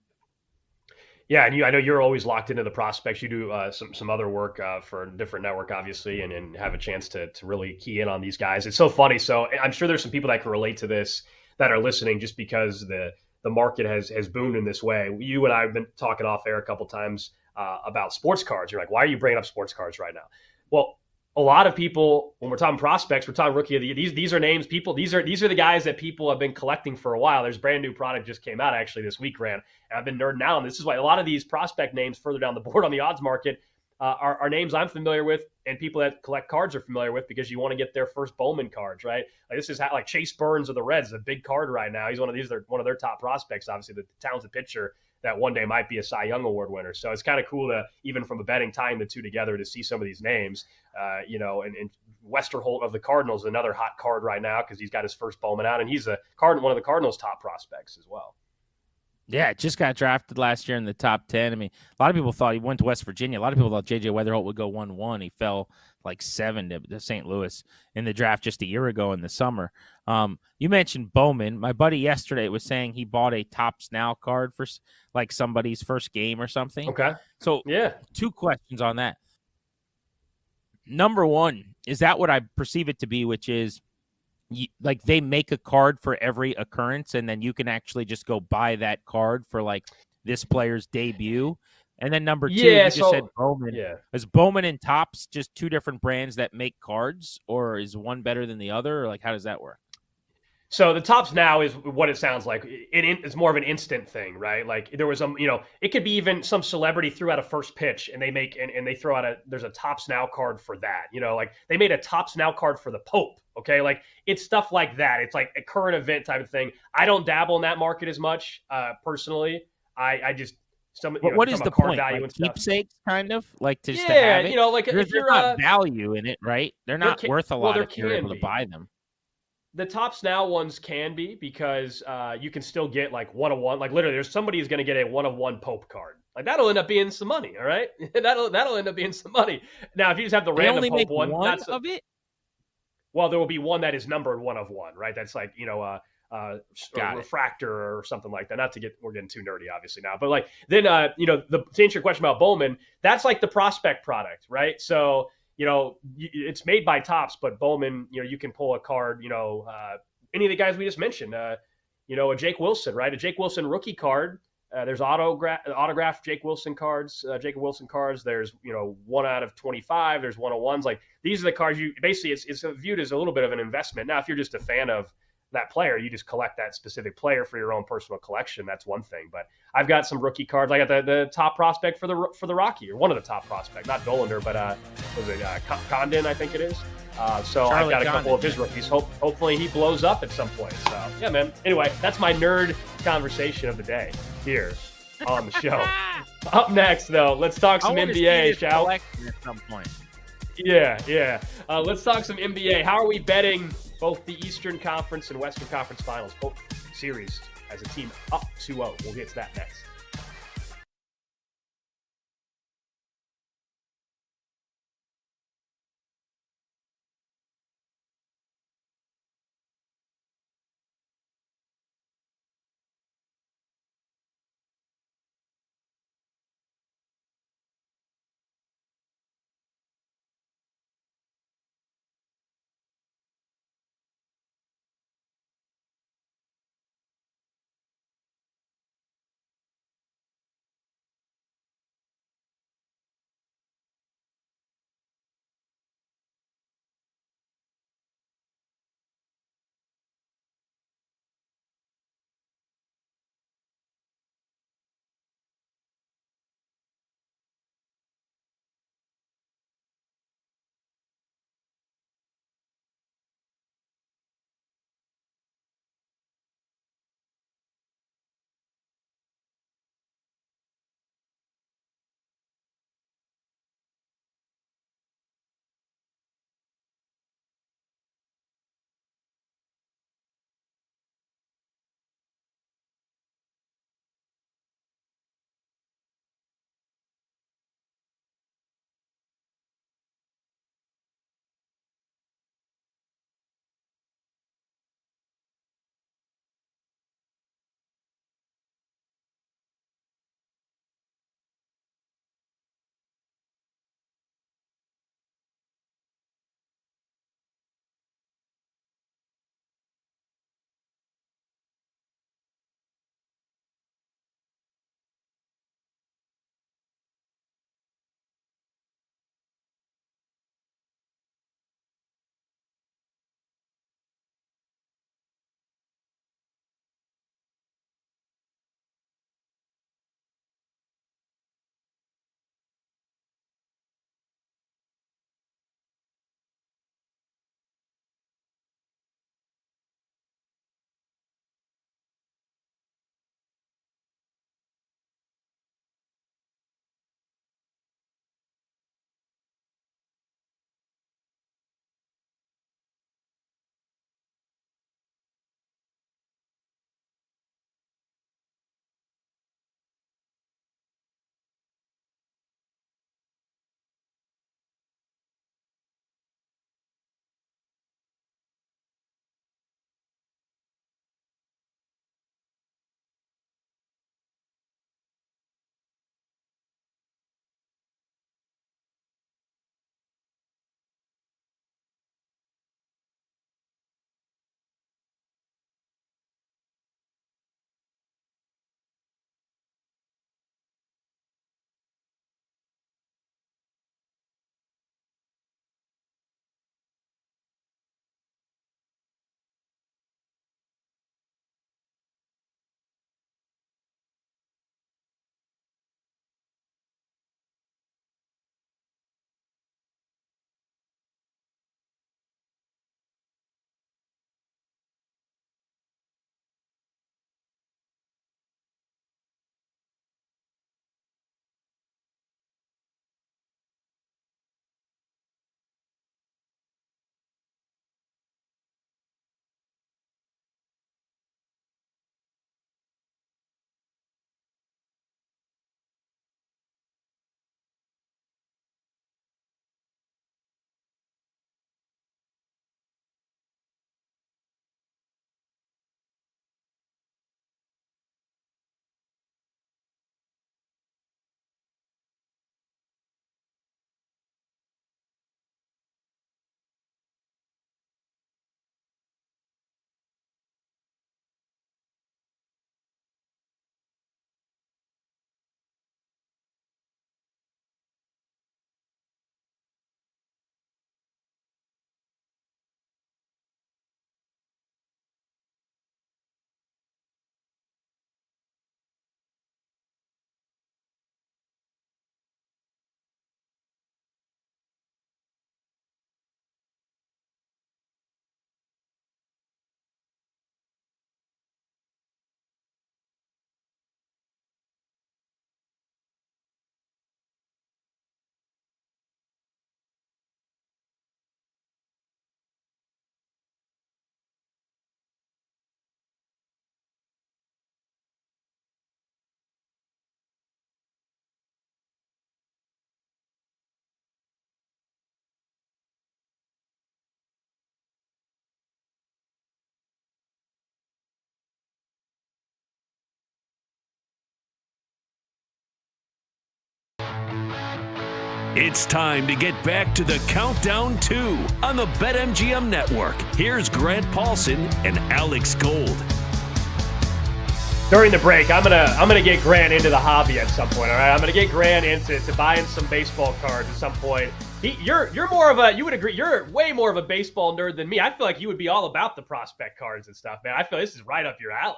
Yeah, and I know you're always locked into the prospects. You do some other work for a different network, obviously, and have a chance to really key in on these guys. It's so funny. So I'm sure there's some people that can relate to this that are listening just because the market has boomed in this way. You and I have been talking off air a couple times about sports cards. You're like, why are you bringing up sports cards right now? Well, a lot of people, when we're talking prospects, we're talking Rookie of the Year. These are names, people. These are the guys that people have been collecting for a while. There's brand new product just came out actually this week, Grant. And I've been nerding out. And this is why a lot of these prospect names further down the board on the odds market are names I'm familiar with and people that collect cards are familiar with because you want to get their first Bowman cards, right? Like this is like Chase Burns of the Reds, a big card right now. He's one of their top prospects, obviously, the talented pitcher that one day might be a Cy Young Award winner. So it's kind of cool to, even from a betting, tying the two together to see some of these names, and Westerholt of the Cardinals, another hot card right now because he's got his first Bowman out, and he's one of the Cardinals' top prospects as well. Yeah, just got drafted last year in the top 10. I mean, a lot of people thought he went to West Virginia. A lot of people thought J.J. Weatherholt would go 1-1. He fell like 7 to St. Louis in the draft just a year ago in the summer. You mentioned Bowman. My buddy yesterday was saying he bought a Topps Now card for like somebody's first game or something. Okay. So yeah, 2 questions on that. Number one, is that what I perceive it to be, which is like they make a card for every occurrence and then you can actually just go buy that card for like this player's debut? And then number 2, you just said Bowman. Yeah. Is Bowman and Topps just 2 different brands that make cards, or is one better than the other? Or like, how does that work? So the Topps Now is what it sounds like. It's more of an instant thing, right? Like there was it could be even some celebrity threw out a first pitch and they throw out there's a Topps Now card for that. Like they made a Topps Now card for the Pope. Okay. Like it's stuff like that. It's like a current event type of thing. I don't dabble in that market as much, personally. I just, what is the point? Value like keepsakes, kind of like to just to have it? Like if you're not value in it, right? They're not worth a lot if you're able to buy them. The Topps Now ones can be because you can still get like 1-of-1. Like literally, there's somebody who's going to get a 1-of-1 Pope card. Like that'll end up being some money. All right, that'll end up being some monay. Now, if you just have the random Pope one, that's of it. Well, there will be one that is numbered 1-of-1, right? That's like a refractor or something like that. Not to we're getting too nerdy, obviously now, but like then to answer your question about Bowman, that's like the prospect product, right? So. It's made by Topps, but Bowman, you can pull a card, any of the guys we just mentioned, a Jake Wilson, right? A Jake Wilson rookie card There's autographed Jacob Wilson cards. There's 1 out of 25. There's 101s. Like these are the cards you basically it's viewed as a little bit of an investment. Now, if you're just a fan of that player, you just collect that specific player for your own personal collection. That's one thing. But I've got some rookie cards. I got the top prospect for the Rocky, or one of the top prospect, not Dollander, but was it Condon? I think it is. So I've got a couple of his rookies. Hopefully he blows up at some point. So yeah, man. Anyway, that's my nerd conversation of the day here on the show. Up next, though, let's talk some NBA, shall we? At some point. Yeah. Let's talk some NBA. How are we betting both the Eastern Conference and Western Conference Finals, both series, as a team up 2-0? We'll get to that next. It's time to get back to the Countdown 2 on the BetMGM Network. Here's Grant Paulson and Alex Gold. During the break, I'm gonna get Grant into the hobby at some point. All right, I'm gonna get Grant into buying some baseball cards at some point. You're more of a, you would agree, you're way more of a baseball nerd than me. I feel like you would be all about the prospect cards and stuff, man. I feel this is right up your alley.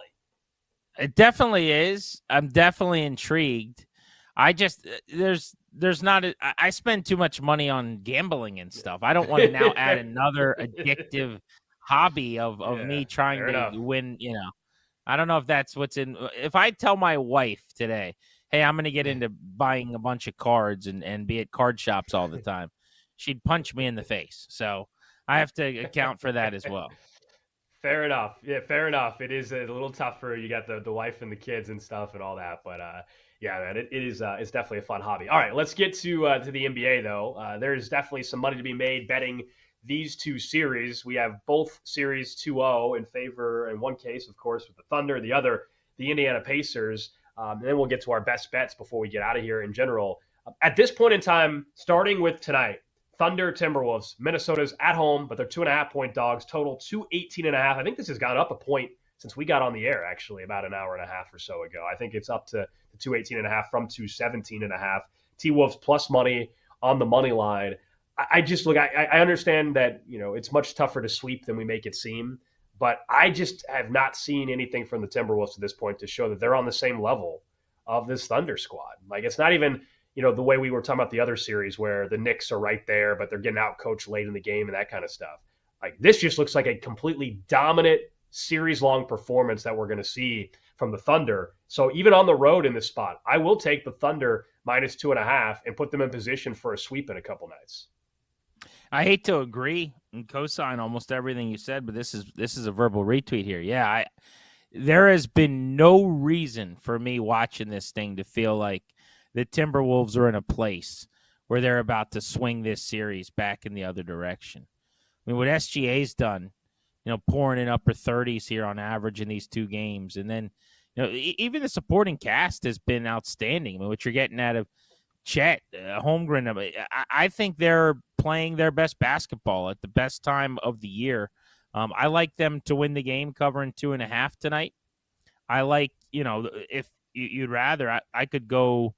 It definitely is. I'm definitely intrigued. I just there's not I spend too much money on gambling and stuff. I don't want to now add another addictive hobby of me trying to win, I don't know if that's what's in. If I tell my wife today, hey, I'm going to get into buying a bunch of cards and be at card shops all the time, she'd punch me in the face. So I have to account for that as well. Fair enough. Yeah, fair enough. It is a little tougher. You got the wife and the kids and stuff and all that. But yeah, man, it is it's definitely a fun hobby. All right, let's get to the NBA though. There's definitely some money to be made betting these two series. We have both series 2-0 in favor, in one case, of course, with the Thunder, the other, the Indiana Pacers. And then we'll get to our best bets before we get out of here in general. At this point in time, starting with tonight, Thunder, Timberwolves, Minnesota's at home, but they're 2.5-point dogs, total 218.5. I think this has gone up a point since we got on the air, actually, about an hour and a half or so ago. I think it's up to 218.5 from 217.5. T-Wolves plus money on the money line. I just look, I understand that, it's much tougher to sweep than we make it seem, but I just have not seen anything from the Timberwolves to this point to show that they're on the same level of this Thunder squad. Like, it's not even, the way we were talking about the other series where the Knicks are right there, but they're getting out coached late in the game and that kind of stuff. Like, this just looks like a completely dominant series-long performance that we're going to see from the Thunder. So even on the road in this spot, I will take the Thunder minus 2.5 and put them in position for a sweep in a couple nights. I hate to agree and co-sign almost everything you said, but this is a verbal retweet here. Yeah, there has been no reason for me watching this thing to feel like the Timberwolves are in a place where they're about to swing this series back in the other direction. I mean, what SGA's done, pouring in upper 30s here on average in these two games, and then even the supporting cast has been outstanding. I mean, what you're getting out of Chet, Holmgren, I think they're playing their best basketball at the best time of the year. I like them to win the game covering 2.5 tonight. I like, if you'd rather, I could go,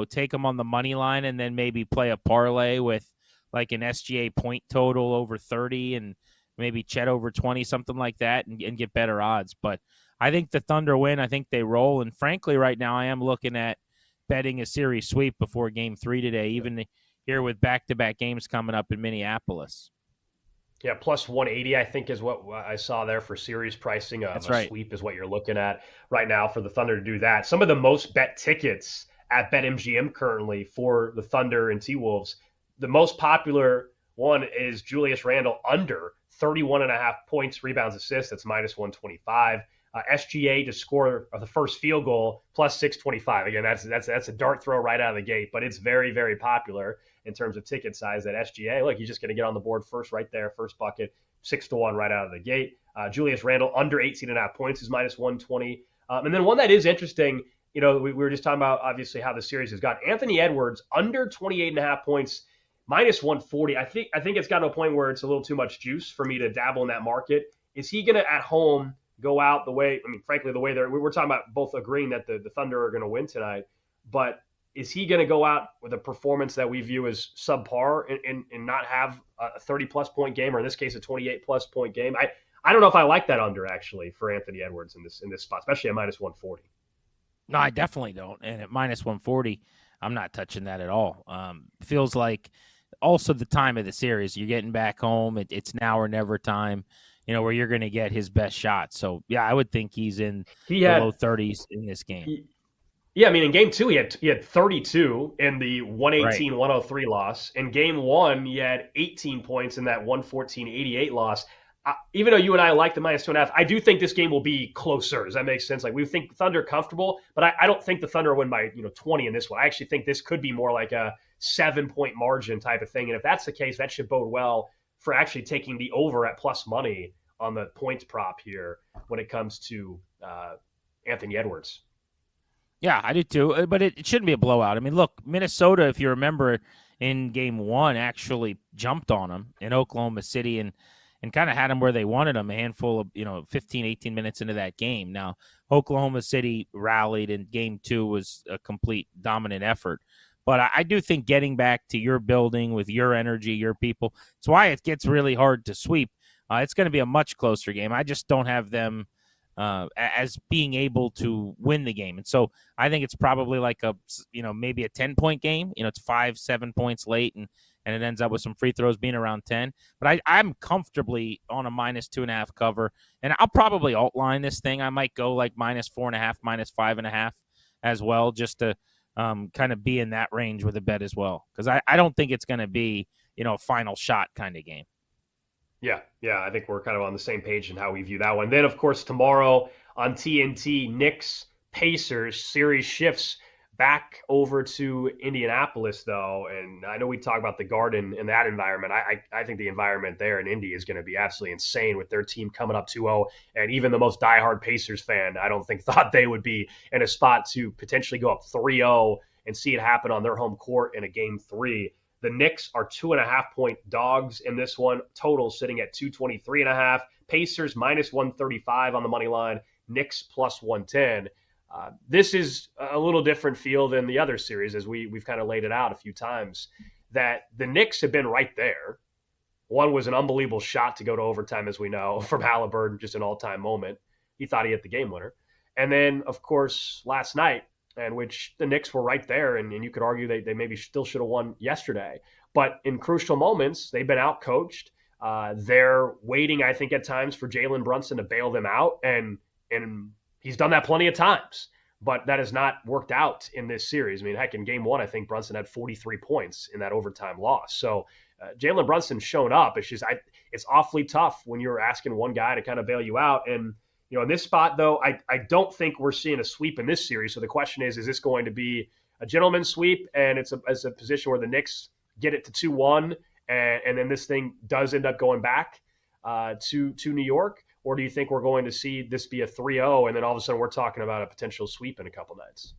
take them on the money line and then maybe play a parlay with like an SGA point total over 30 and maybe Chet over 20, something like that, and get better odds. But I think the Thunder win. I think they roll. And frankly, right now I am looking at betting a series sweep before Game 3 today, even here with back-to-back games coming up in Minneapolis. Yeah, plus 180, I think, is what I saw there for series pricing. That's a right. Sweep is what you're looking at right now for the Thunder to do that. Some of the most bet tickets at BetMGM currently for the Thunder and T-Wolves, the most popular one is Julius Randle under 31.5 points, rebounds, assists. That's minus 125. SGA to score the first field goal plus 625. Again, that's a dart throw right out of the gate, but it's very, very popular in terms of ticket size at SGA. Look, you're just going to get on the board first right there, first bucket, 6-1 right out of the gate. Julius Randle under 18.5 points is minus 120. And then one that is interesting, we were just talking about obviously how the series has gone. Anthony Edwards under 28.5 points, minus 140. I think it's gotten to a point where it's a little too much juice for me to dabble in that market. Is he going to at home go out the way, frankly, the way we're talking about both agreeing that the Thunder are going to win tonight, but is he going to go out with a performance that we view as subpar and not have a 30-plus point game, or in this case, a 28-plus point game? I don't know if I like that under, actually, for Anthony Edwards in this spot, especially at minus 140. No, I definitely don't. And at minus 140, I'm not touching that at all. Feels like also the time of the series. You're getting back home. It's now or never time. Where you're going to get his best shot. So, yeah, I would think he's in the low 30s in this game. In Game 2, he had 32 in the 118-103 loss. In Game 1, he had 18 points in that 114-88 loss. Even though you and I like the minus 2.5, I do think this game will be closer. Does that make sense? Like, we think Thunder comfortable, but I don't think the Thunder will win by 20 in this one. I actually think this could be more like a 7-point margin type of thing. And if that's the case, that should bode well for actually taking the over at plus money on the points prop here when it comes to Anthony Edwards. Yeah, I do too, but it shouldn't be a blowout. I mean, look, Minnesota, if you remember, in game one actually jumped on them in Oklahoma City and kind of had them where they wanted them a handful of, 15, 18 minutes into that game. Now, Oklahoma City rallied, and game two was a complete dominant effort. But I do think getting back to your building with your energy, your people, it's why it gets really hard to sweep. It's going to be a much closer game. I just don't have them as being able to win the game. And so I think it's probably like maybe a 10-point game. It's 5-7 points late, and it ends up with some free throws being around 10. But I'm comfortably on a -2.5 cover, and I'll probably outline this thing. I might go like -4.5, -5.5 as well, just to kind of be in that range with a bet as well. Because I don't think it's going to be, a final shot kind of game. Yeah, I think we're kind of on the same page in how we view that one. Then, of course, tomorrow on TNT, Knicks Pacers series shifts back over to Indianapolis, though. And I know we talk about the Garden and that environment. I think the environment there in Indy is going to be absolutely insane with their team coming up 2-0. And even the most diehard Pacers fan, I don't think thought they would be in a spot to potentially go up 3-0 and see it happen on their home court in a game three. The Knicks are 2.5-point dogs in this one, total sitting at 223.5. Pacers -135 on the money line, Knicks +110. This is a little different feel than the other series, as we've kind of laid it out a few times, that the Knicks have been right there. One was an unbelievable shot to go to overtime, as we know, from Halliburton, just an all-time moment. He thought he hit the game winner. And then, of course, last night, and which the Knicks were right there, and you could argue they maybe still should have won yesterday. But in crucial moments, they've been outcoached. They're waiting, I think, at times for Jalen Brunson to bail them out, and he's done that plenty of times. But that has not worked out in this series. I mean, heck, in game one, I think Brunson had 43 points in that overtime loss. So Jalen Brunson's shown up. It's just it's awfully tough when you're asking one guy to kind of bail you out. And in this spot, though, I don't think we're seeing a sweep in this series. So the question is this going to be a gentleman's sweep? And it's a position where the Knicks get it to 2-1, and then this thing does end up going back to New York? Or do you think we're going to see this be a 3-0, and then all of a sudden we're talking about a potential sweep in a couple nights?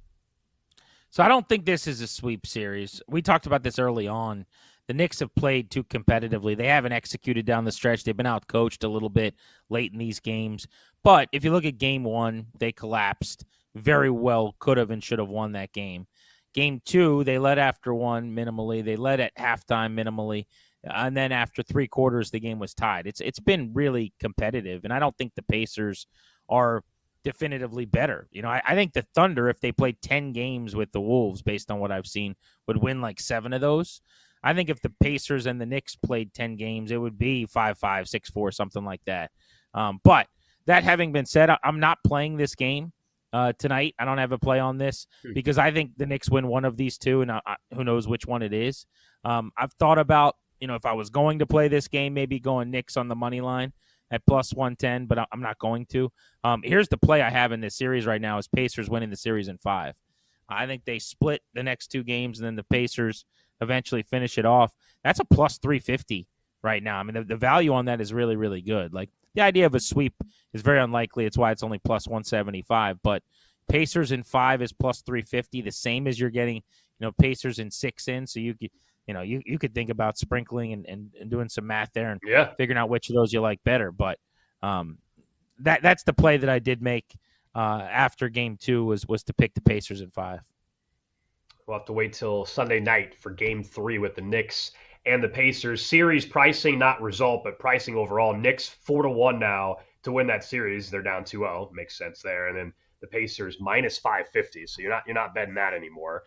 So I don't think this is a sweep series. We talked about this early on. The Knicks have played too competitively. They haven't executed down the stretch. They've been outcoached a little bit late in these games. But if you look at game one, they collapsed. Very well could have and should have won that game. Game two, they led after one minimally. They led at halftime minimally. And then after three quarters, the game was tied. It's been really competitive, and I don't think the Pacers are definitively better. I think the Thunder, if they played 10 games with the Wolves, based on what I've seen, would win like 7 of those. I think if the Pacers and the Knicks played 10 games, it would be 5-5, 6-4, something like that. But that having been said, I'm not playing this game tonight. I don't have a play on this because I think the Knicks win one of these two, and who knows which one it is. I've thought about, if I was going to play this game, maybe going Knicks on the money line at +110, but I'm not going to. Here's the play I have in this series right now is Pacers winning the series in 5. I think they split the next two games, and then the Pacers eventually finish it off. That's a +350 right now. I mean, the value on that is really, really good. Like, the idea of a sweep is very unlikely. It's why it's only +175. But Pacers in 5 is +350, the same as you're getting, Pacers in 6 in. So you could think about sprinkling and doing some math there and figuring out which of those you like better. But that's the play that I did make after game two was to pick the Pacers in 5. We'll have to wait till Sunday night for game 3 with the Knicks and the Pacers. Series pricing, not result, but pricing overall. Knicks 4-1 now to win that series. They're down 2-0. Makes sense there. And then the Pacers -550. So you're not betting that anymore.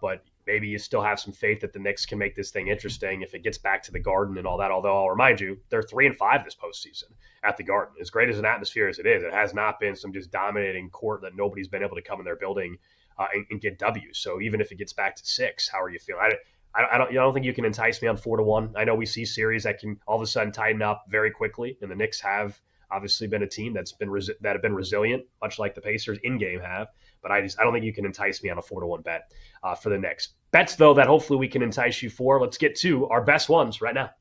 But maybe you still have some faith that the Knicks can make this thing interesting if it gets back to the Garden and all that. Although I'll remind you, they're 3-5 this postseason at the Garden. As great as an atmosphere as it is, it has not been some just dominating court that nobody's been able to come in their building and get W's. So even if it gets back to 6, how are you feeling? I don't think you can entice me on 4-1. I know we see series that can all of a sudden tighten up very quickly, and the Knicks have obviously been a team that have been resilient, much like the Pacers in game have. But I don't think you can entice me on a 4-1 bet for the Knicks. Bets though that hopefully we can entice you for. Let's get to our best ones right now.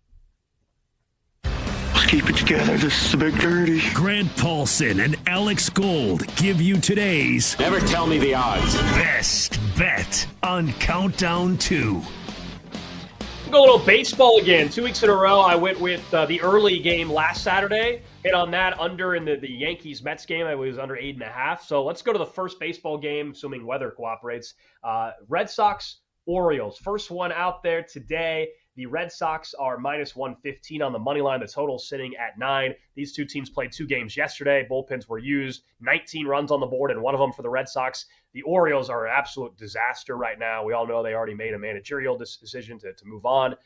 Keep it together. This is a big dirty. Grant Paulson and Alex Gold give you today's Never tell me the odds. best bet on Countdown 2. Go a little baseball again. 2 weeks in a row, I went with the early game last Saturday. Hit on that under in the Yankees-Mets game. I was under 8.5. So let's go to the first baseball game, assuming weather cooperates. Red Sox, Orioles. First one out there today. The Red Sox are minus 115 on the money line. The total sitting at 9. These two teams played 2 games yesterday. Bullpens were used. 19 runs on the board, and one of them for the Red Sox. The Orioles are an absolute disaster right now. We all know they already made a managerial decision to move on.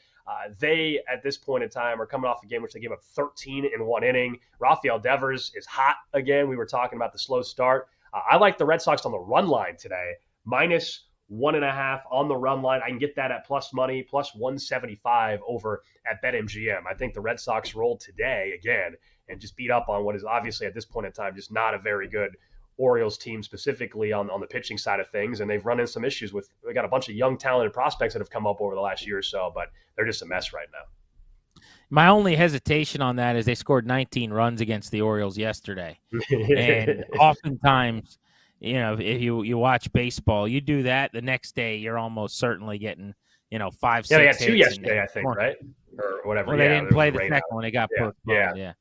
They, at this point in time, are coming off a game which they gave up 13 in 1 inning. Rafael Devers is hot again. We were talking about the slow start. I like the Red Sox on the run line today. Minus 1.5 on the run line. I can get that at plus money, plus 175 over at BetMGM. I think the Red Sox rolled today again and just beat up on what is obviously at this point in time just not a very good Orioles team, specifically on the pitching side of things. And they've run into some issues with, they got a bunch of young talented prospects that have come up over the last year or so, but they're just a mess right now. My only hesitation on that is they scored 19 runs against the Orioles yesterday. And oftentimes, you know, if you watch baseball, you do that, the next day you're almost certainly getting, 5, 6 Yeah, they had 2 hits yesterday, I think, right? Or whatever. Well, they didn't play the second one. They got postponed. Yeah.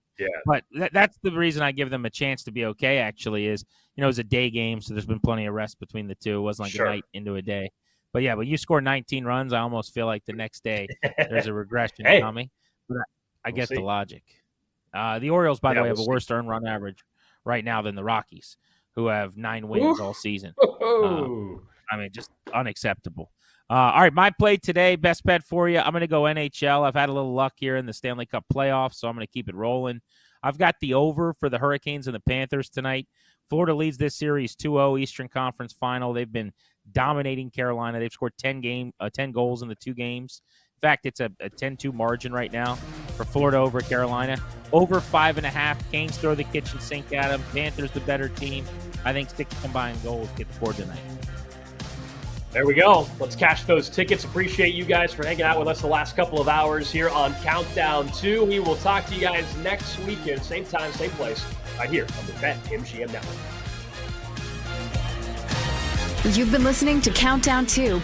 But that's the reason I give them a chance to be okay, actually, is, it was a day game, so there's been plenty of rest between the two. It wasn't like a night into a day. But you score 19 runs, I almost feel like the next day there's a regression coming. But I get the logic. The Orioles, by the way, have a worse earned run average right now than the Rockies, who have 9 wins all season. Just unacceptable. All right, my play today, best bet for you. I'm going to go NHL. I've had a little luck here in the Stanley Cup playoffs, so I'm going to keep it rolling. I've got the over for the Hurricanes and the Panthers tonight. Florida leads this series 2-0 Eastern Conference Final. They've been dominating Carolina. They've scored 10 goals in the 2 games. In fact, it's a 10-2 margin right now for Florida over Carolina. Over 5.5. Canes throw the kitchen sink at them. Panthers the better team. I think 6 combined goals get scored tonight. There we go. Let's cash those tickets. Appreciate you guys for hanging out with us the last couple of hours here on Countdown 2. We will talk to you guys next weekend, same time, same place, right here on the BetMGM Network. You've been listening to Countdown 2.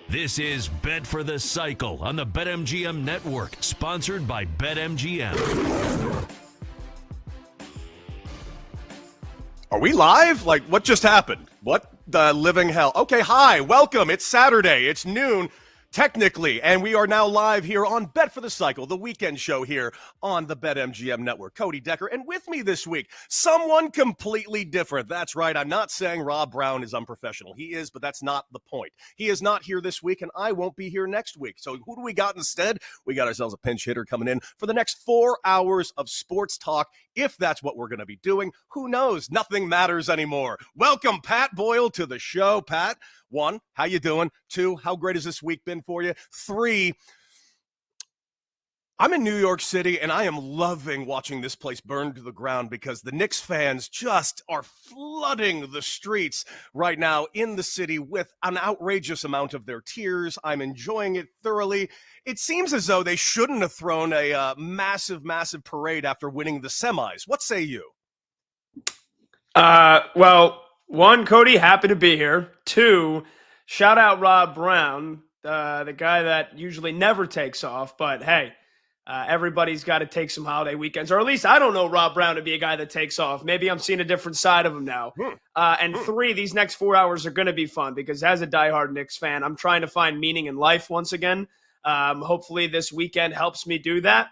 This is Bet for the Cycle on the BetMGM Network, sponsored by BetMGM. Are we live? Like, what just happened? What the living hell? Okay, hi, welcome. It's Saturday. It's noon, technically, and we are now live here on Bet for the Cycle, the weekend show here on the BetMGM Network. Cody Decker, and with me this week, someone completely different. That's right. I'm not saying Rob Brown is unprofessional. He is, but that's not the point. He is not here this week, and I won't be here next week. So who do we got instead? We got ourselves a pinch hitter coming in for the next 4 hours of sports talk. If that's what we're going to be doing, who knows? Nothing matters anymore. Welcome, Pat Boyle, to the show. Pat, 1, how you doing? 2, how great has this week been for you? 3, I'm in New York City, and I am loving watching this place burn to the ground because the Knicks fans just are flooding the streets right now in the city with an outrageous amount of their tears. I'm enjoying it thoroughly. It seems as though they shouldn't have thrown a massive parade after winning the semis. What say you? Well, 1, Cody, happy to be here. 2, shout out Rob Brown, the guy that usually never takes off, but hey, everybody's got to take some holiday weekends, or at least I don't know Rob Brown to be a guy that takes off. Maybe I'm seeing a different side of him now. And 3, these next 4 hours are going to be fun because as a diehard Knicks fan, I'm trying to find meaning in life once again. Hopefully this weekend helps me do that.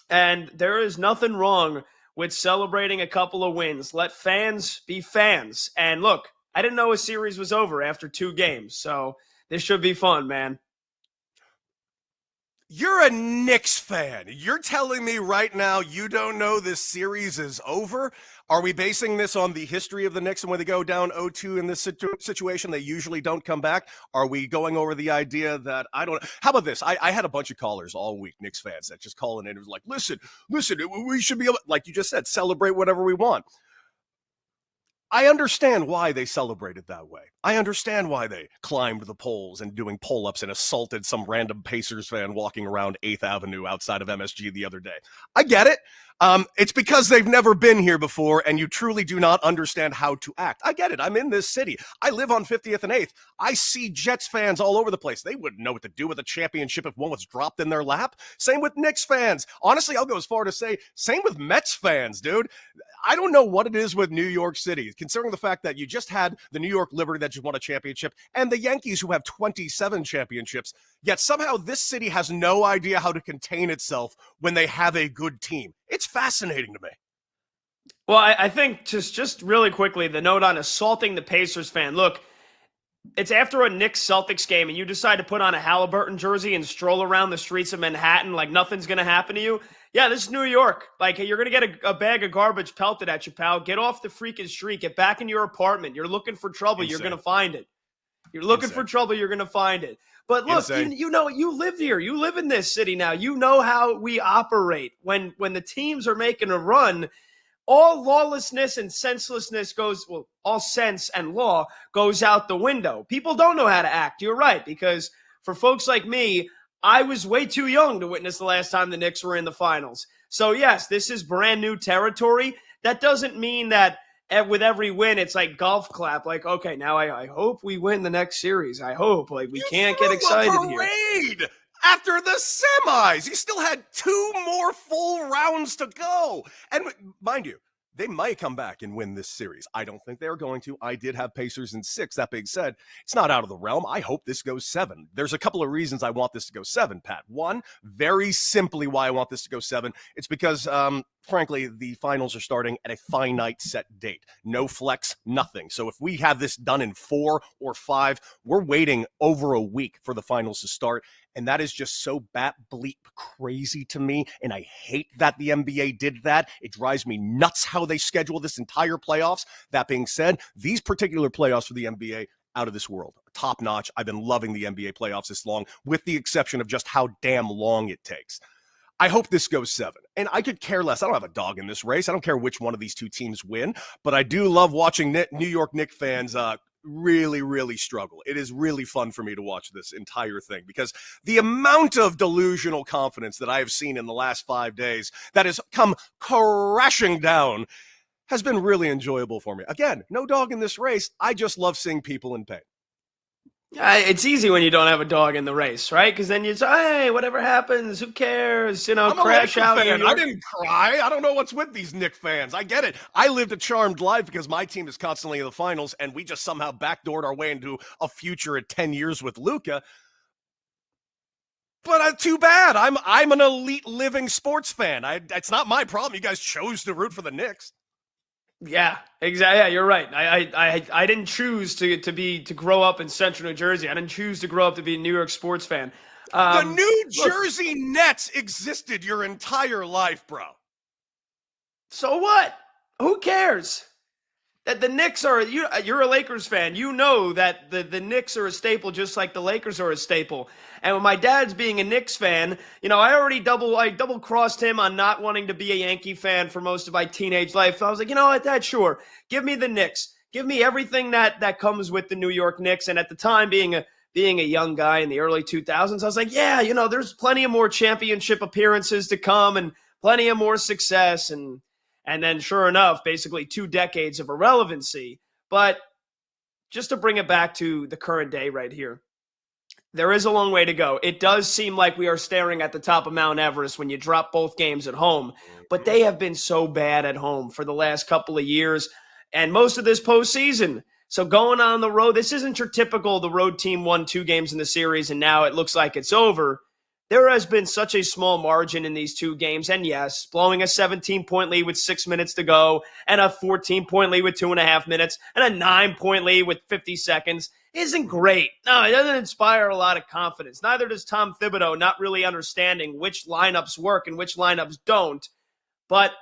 And there is nothing wrong with celebrating a couple of wins. Let fans be fans. And look, I didn't know a series was over after 2 games, so this should be fun, man. You're a Knicks fan. You're telling me right now you don't know this series is over? Are we basing this on the history of the Knicks and when they go down 0-2 in this situation, they usually don't come back? Are we going over the idea that, I don't know. How about this? I had a bunch of callers all week, Knicks fans, that just calling in and was like, listen, we should be able, like you just said, celebrate whatever we want. I understand why they celebrated that way. I understand why they climbed the poles and doing pull-ups and assaulted some random Pacers fan walking around 8th Avenue outside of MSG the other day. I get it. It's because they've never been here before and you truly do not understand how to act. I get it. I'm in this city. I live on 50th and 8th. I see Jets fans all over the place. They wouldn't know what to do with a championship if one was dropped in their lap. Same with Knicks fans. Honestly, I'll go as far to say same with Mets fans, dude. I don't know what it is with New York City, considering the fact that you just had the New York Liberty that just won a championship and the Yankees who have 27 championships, yet somehow this city has no idea how to contain itself when they have a good team. It's fascinating to me. Well, I think just really quickly, the note on assaulting the Pacers fan. Look, it's after a Knicks-Celtics game and you decide to put on a Halliburton jersey and stroll around the streets of Manhattan like nothing's going to happen to you. Yeah, this is New York. Like, you're going to get a bag of garbage pelted at you, pal. Get off the freaking street. Get back in your apartment. You're looking for trouble. Insane. You're going to find it. You're looking for trouble. You're going to find it. But look, you know, you live here. You live in this city now. You know how we operate. When the teams are making a run, all lawlessness and senselessness all sense and law goes out the window. People don't know how to act. You're right, because for folks like me, I was way too young to witness the last time the Knicks were in the finals. So yes, this is brand new territory. That doesn't mean that with every win, it's like golf clap. Like, okay, now I hope we win the next series. I hope. Like, we can't get excited here. After the semis, you still had 2 more full rounds to go. And mind you, they might come back and win this series. I don't think they're going to. I did have Pacers in 6. That being said, it's not out of the realm. I hope this goes 7. There's a couple of reasons I want this to go 7, Pat. 1, very simply why I want this to go 7. It's because, frankly, the finals are starting at a finite set date. No flex, nothing. So if we have this done in 4 or 5, we're waiting over a week for the finals to start. And that is just so bat bleep crazy to me. And I hate that the NBA did that. It drives me nuts how they schedule this entire playoffs. That being said, these particular playoffs for the NBA, out of this world. Top notch. I've been loving the NBA playoffs this long, with the exception of just how damn long it takes. I hope this goes 7. And I could care less. I don't have a dog in this race. I don't care which one of these 2 teams win. But I do love watching New York Knicks fans really struggle. It is really fun for me to watch this entire thing because the amount of delusional confidence that I have seen in the last 5 days that has come crashing down has been really enjoyable for me. Again, no dog in this race. I just love seeing people in pain. It's easy when you don't have a dog in the race, right? Because then you say, hey, whatever happens, who cares? I'm crash a out. fan. I didn't cry. I don't know what's with these Knicks fans. I get it. I lived a charmed life because my team is constantly in the finals, and we just somehow backdoored our way into a future at 10 years with Luka. But too bad. I'm an elite living sports fan. It's not my problem. You guys chose to root for the Knicks. Yeah, exactly. Yeah, you're right. I didn't choose to grow up in Central New Jersey. I didn't choose to grow up to be a New York sports fan. The New Jersey Nets existed your entire life, bro. So what? Who cares? That the Knicks are, you're a Lakers fan. You know that the Knicks are a staple just like the Lakers are a staple. And with my dad's being a Knicks fan, I already double crossed him on not wanting to be a Yankee fan for most of my teenage life. I was like, you know what, Dad, sure. Give me the Knicks. Give me everything that comes with the New York Knicks. And at the time, being a young guy in the early 2000s, I was like, yeah, there's plenty of more championship appearances to come and plenty of more success. And then sure enough, basically 2 decades of irrelevancy. But just to bring it back to the current day right here, there is a long way to go. It does seem like we are staring at the top of Mount Everest when you drop both games at home, but they have been so bad at home for the last couple of years and most of this postseason. So going on the road, this isn't your typical, the road team won 2 games in the series and now it looks like it's over. There has been such a small margin in these 2 games. And yes, blowing a 17-point lead with 6 minutes to go and a 14-point lead with 2.5 minutes and a 9-point lead with 50 seconds isn't great. No, it doesn't inspire a lot of confidence. Neither does Tom Thibodeau, not really understanding which lineups work and which lineups don't. But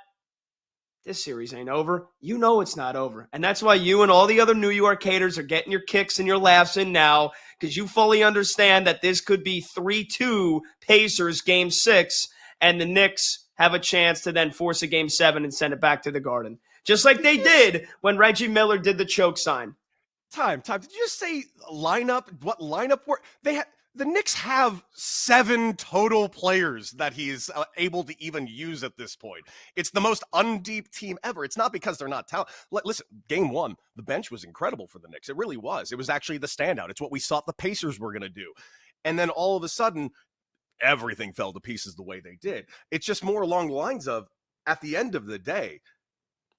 this series ain't over. You know it's not over. And that's why you and all the other New York haters are getting your kicks and your laughs in now, because you fully understand that this could be 3-2 Pacers Game 6, and the Knicks have a chance to then force a Game 7 and send it back to the Garden. Just like they did when Reggie Miller did the choke sign. Time. Did you just say lineup? What lineup were they? The Knicks have 7 total players that he is able to even use at this point. It's the most undeep team ever. It's not because they're not talented. Listen, game 1, the bench was incredible for the Knicks. It really was. It was actually the standout. It's what we thought the Pacers were going to do. And then all of a sudden, everything fell to pieces the way they did. It's just more along the lines of, at the end of the day,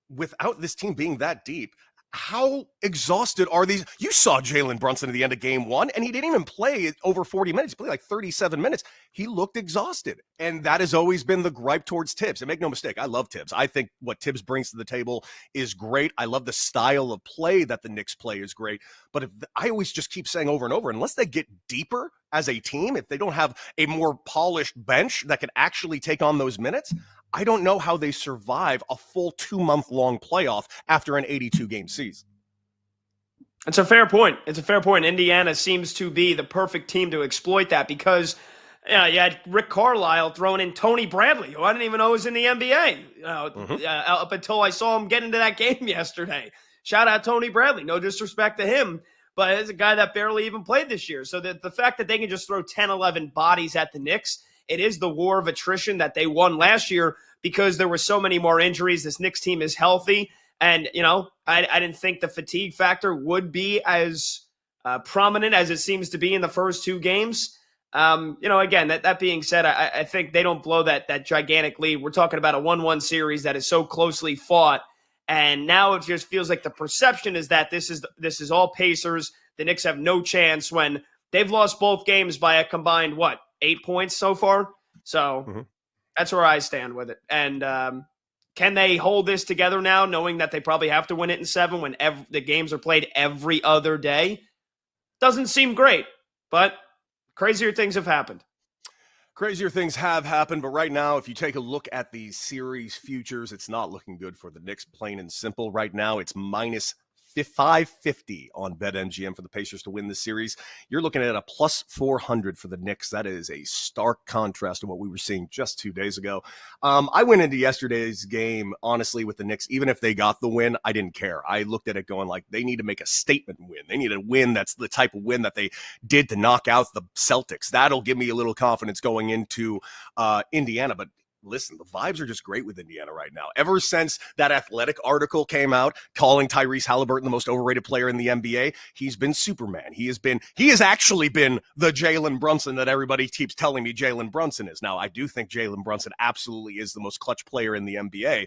without this team being that deep, how exhausted are these? You saw Jalen Brunson at the end of game 1, and he didn't even play over 40 minutes. He played like 37 minutes. He looked exhausted, and that has always been the gripe towards Tibbs. And make no mistake, I love Tibbs. I think what Tibbs brings to the table is great. I love the style of play that the Knicks play is great. But I always just keep saying over and over, unless they get deeper as a team, if they don't have a more polished bench that can actually take on those minutes, I don't know how they survive a full 2-month-long playoff after an 82-game season. It's a fair point. Indiana seems to be the perfect team to exploit that because you had Rick Carlisle throwing in Tony Bradley, who I didn't even know was in the NBA up until I saw him get into that game yesterday. Shout out Tony Bradley. No disrespect to him, but it's a guy that barely even played this year. So the fact that they can just throw 10, 11 bodies at the Knicks, it is the war of attrition that they won last year because there were so many more injuries. This Knicks team is healthy. And, I didn't think the fatigue factor would be as prominent as it seems to be in the first 2 games. Again, that being said, I think they don't blow that gigantic lead. We're talking about a 1-1 series that is so closely fought. And now it just feels like the perception is that this is all Pacers. The Knicks have no chance when they've lost both games by a combined, 8 points so far? So that's where I stand with it. And can they hold this together now, knowing that they probably have to win it in 7 when the games are played every other day? Doesn't seem great, but crazier things have happened. Crazier things have happened, but right now, if you take a look at the series futures, it's not looking good for the Knicks, plain and simple. Right now, it's minus 550 on BetMGM for the Pacers to win this series. You're looking at a plus 400 for the Knicks. That is a stark contrast to what we were seeing just 2 days ago. I went into yesterday's game, honestly, with the Knicks. Even if they got the win, I didn't care. I looked at it going like, they need to make a statement win. They need a win that's the type of win that they did to knock out the Celtics. That'll give me a little confidence going into Indiana. But listen, the vibes are just great with Indiana right now. Ever since that Athletic article came out calling Tyrese Halliburton the most overrated player in the NBA, he's been Superman. He has actually been the Jalen Brunson that everybody keeps telling me Jalen Brunson is. Now, I do think Jalen Brunson absolutely is the most clutch player in the NBA,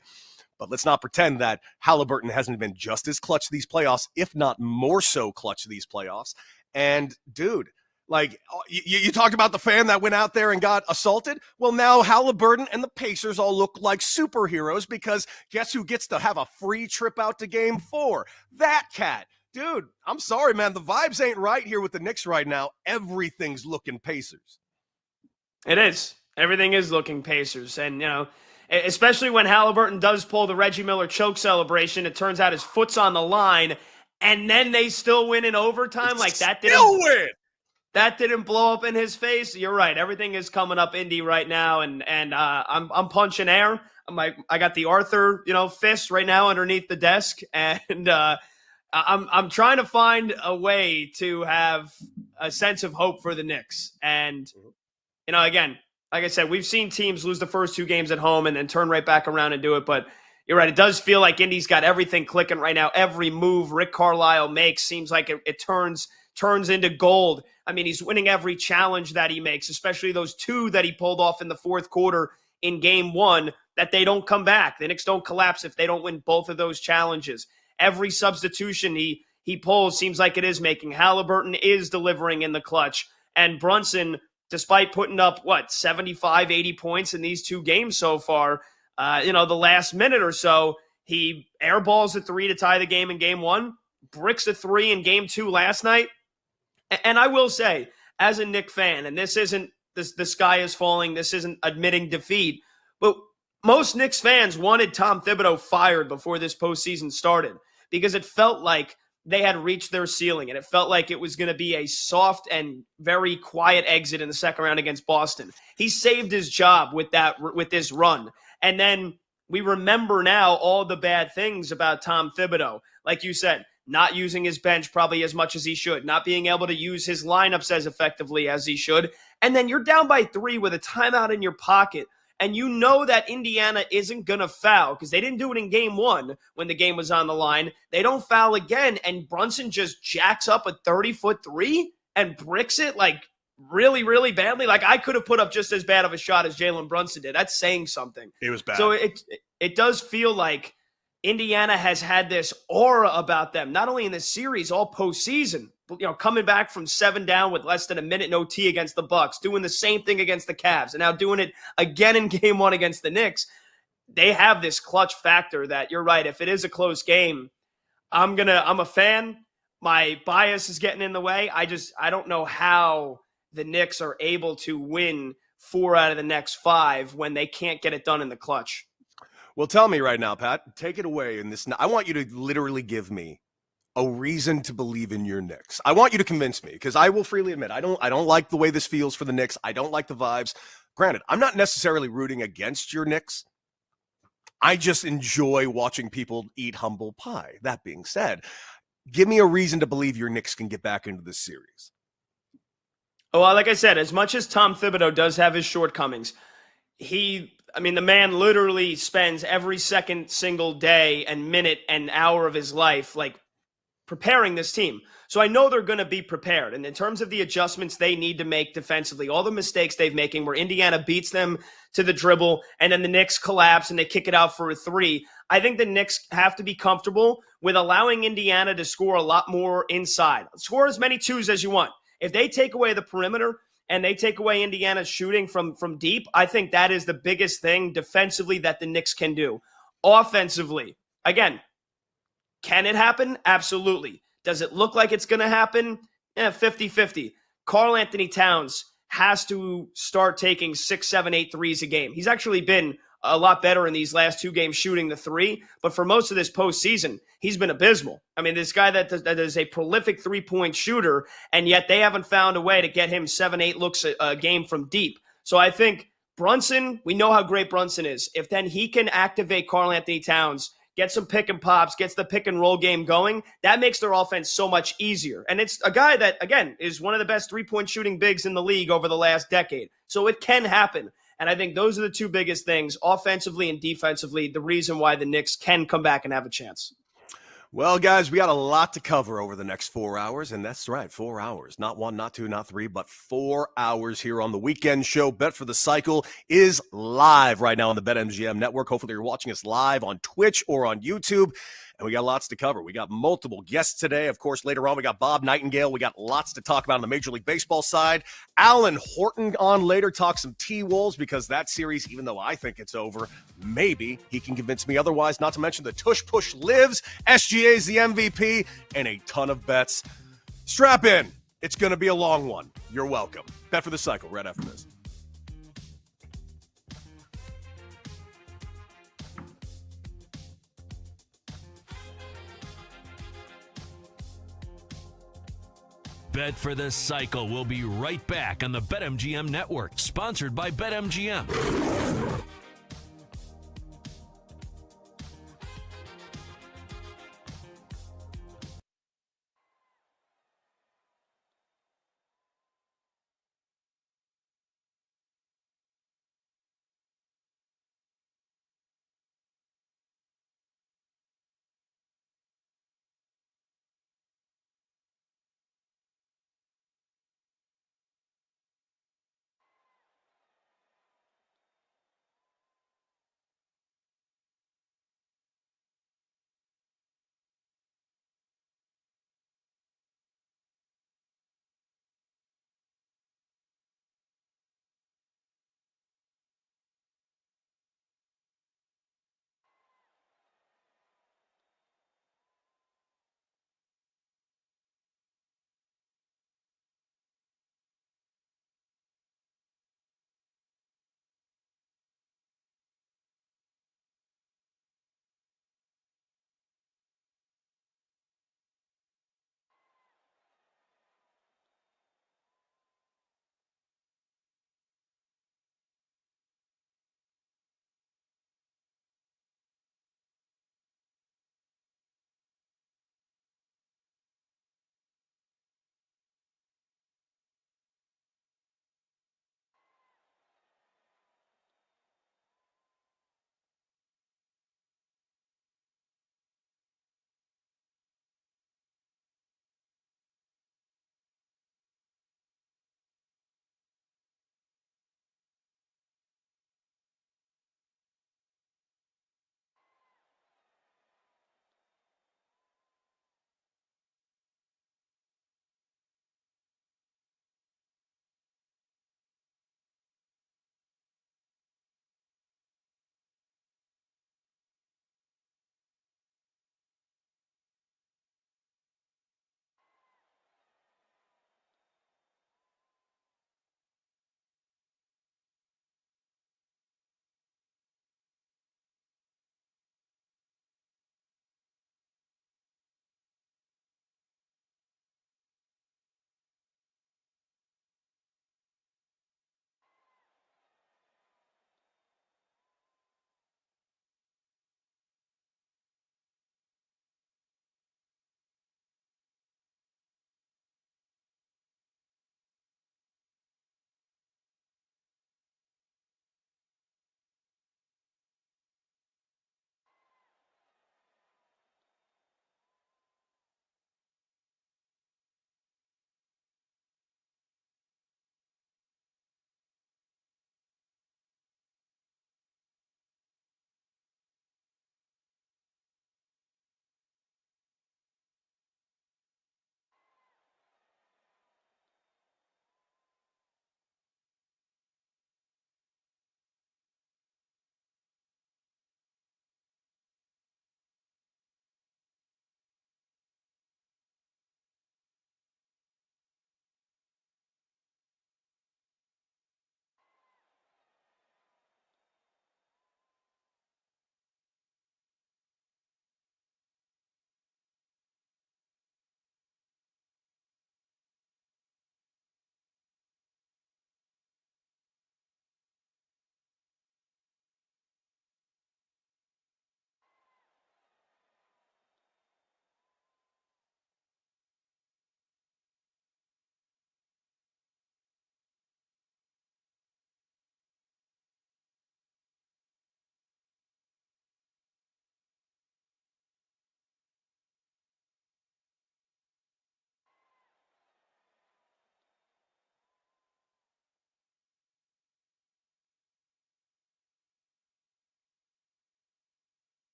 but let's not pretend that Halliburton hasn't been just as clutch these playoffs, if not more so clutch these playoffs. And dude, like, you talked about the fan that went out there and got assaulted. Well, now Halliburton and the Pacers all look like superheroes because guess who gets to have a free trip out to Game 4? That cat. Dude, I'm sorry, man. The vibes ain't right here with the Knicks right now. Everything's looking Pacers. It is. Everything is looking Pacers. And, especially when Halliburton does pull the Reggie Miller choke celebration, it turns out his foot's on the line, and then they still win in overtime. That didn't blow up in his face. You're right. Everything is coming up Indy right now, and I'm punching air. I got the Arthur fist right now underneath the desk, and I'm trying to find a way to have a sense of hope for the Knicks. And again, like I said, we've seen teams lose the first 2 games at home and then turn right back around and do it. But you're right. It does feel like Indy's got everything clicking right now. Every move Rick Carlisle makes seems like it turns into gold. I mean, he's winning every challenge that he makes, especially those 2 that he pulled off in the fourth quarter in Game 1, that they don't come back. The Knicks don't collapse if they don't win both of those challenges. Every substitution he pulls seems like it is making. Halliburton is delivering in the clutch. And Brunson, despite putting up, 75, 80 points in these 2 games so far, the last minute or so, he airballs a 3 to tie the game in Game 1, bricks a 3 in Game 2 last night. And I will say, as a Knick fan, and this isn't the sky is falling, this isn't admitting defeat, but most Knicks fans wanted Tom Thibodeau fired before this postseason started because it felt like they had reached their ceiling, and it felt like it was going to be a soft and very quiet exit in the second round against Boston. He saved his job with this run. And then we remember now all the bad things about Tom Thibodeau. Like you said, not using his bench probably as much as he should, not being able to use his lineups as effectively as he should. And then you're down by 3 with a timeout in your pocket, and you know that Indiana isn't going to foul because they didn't do it in Game 1 when the game was on the line. They don't foul again, and Brunson just jacks up a 30-foot 3 and bricks it like really, really badly. Like, I could have put up just as bad of a shot as Jalen Brunson did. That's saying something. It was bad. So it does feel like Indiana has had this aura about them, not only in this series, all postseason, coming back from 7 down with less than a minute in OT against the Bucks, doing the same thing against the Cavs, and now doing it again in Game 1 against the Knicks. They have this clutch factor that, you're right, if it is a close game, I'm a fan. My bias is getting in the way. I don't know how the Knicks are able to win 4 out of the next 5 when they can't get it done in the clutch. Well, tell me right now, Pat, take it away in this. I want you to literally give me a reason to believe in your Knicks. I want you to convince me, because I will freely admit, I don't like the way this feels for the Knicks. I don't like the vibes. Granted, I'm not necessarily rooting against your Knicks. I just enjoy watching people eat humble pie. That being said, give me a reason to believe your Knicks can get back into this series. Well, like I said, as much as Tom Thibodeau does have his shortcomings, the man literally spends every second single day and minute and hour of his life, preparing this team. So I know they're going to be prepared. And in terms of the adjustments they need to make defensively, all the mistakes they've making where Indiana beats them to the dribble and then the Knicks collapse and they kick it out for a 3, I think the Knicks have to be comfortable with allowing Indiana to score a lot more inside. Score as many 2s as you want. If they take away the perimeter and they take away Indiana's shooting from deep, I think that is the biggest thing defensively that the Knicks can do. Offensively, again, can it happen? Absolutely. Does it look like it's going to happen? 50-50. Karl Anthony Towns has to start taking 6, 7, 8 threes a game. He's actually been a lot better in these last 2 games shooting the 3, but for most of this postseason, he's been abysmal. I mean, this guy that is a prolific 3-point shooter, and yet they haven't found a way to get him 7, 8 looks a game from deep. So I think Brunson, we know how great Brunson is. If then he can activate Karl Anthony Towns, get some pick and pops, gets the pick and roll game going, that makes their offense so much easier. And it's a guy that, again, is one of the best 3-point shooting bigs in the league over the last decade. So it can happen. And I think those are the two biggest things, offensively and defensively, the reason why the Knicks can come back and have a chance. Well, guys, we got a lot to cover over the next 4 hours, and that's right, 4 hours. Not one, not two, not three, but 4 hours here on the weekend show. Bet for the Cycle is live right now on the BetMGM network. Hopefully you're watching us live on Twitch or on YouTube. And we got lots to cover. We got multiple guests today. Of course, later on, we got Bob Nightingale. We got lots to talk about on the Major League Baseball side. Alan Horton on later, talk some T-Wolves because that series, even though I think it's over, maybe he can convince me otherwise. Not to mention the Tush Push lives, SGA's the MVP, and a ton of bets. Strap in. It's going to be a long one. You're welcome. Bet for the Cycle right after this. Bet for the Cycle will be right back on the BetMGM network, sponsored by BetMGM.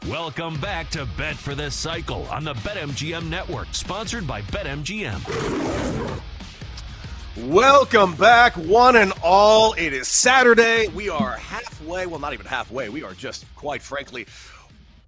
Welcome back to Bet for the Cycle on the BetMGM Network, sponsored by BetMGM. Welcome back, one and all. It is Saturday. We are halfway, well, not even halfway. We are just, quite frankly,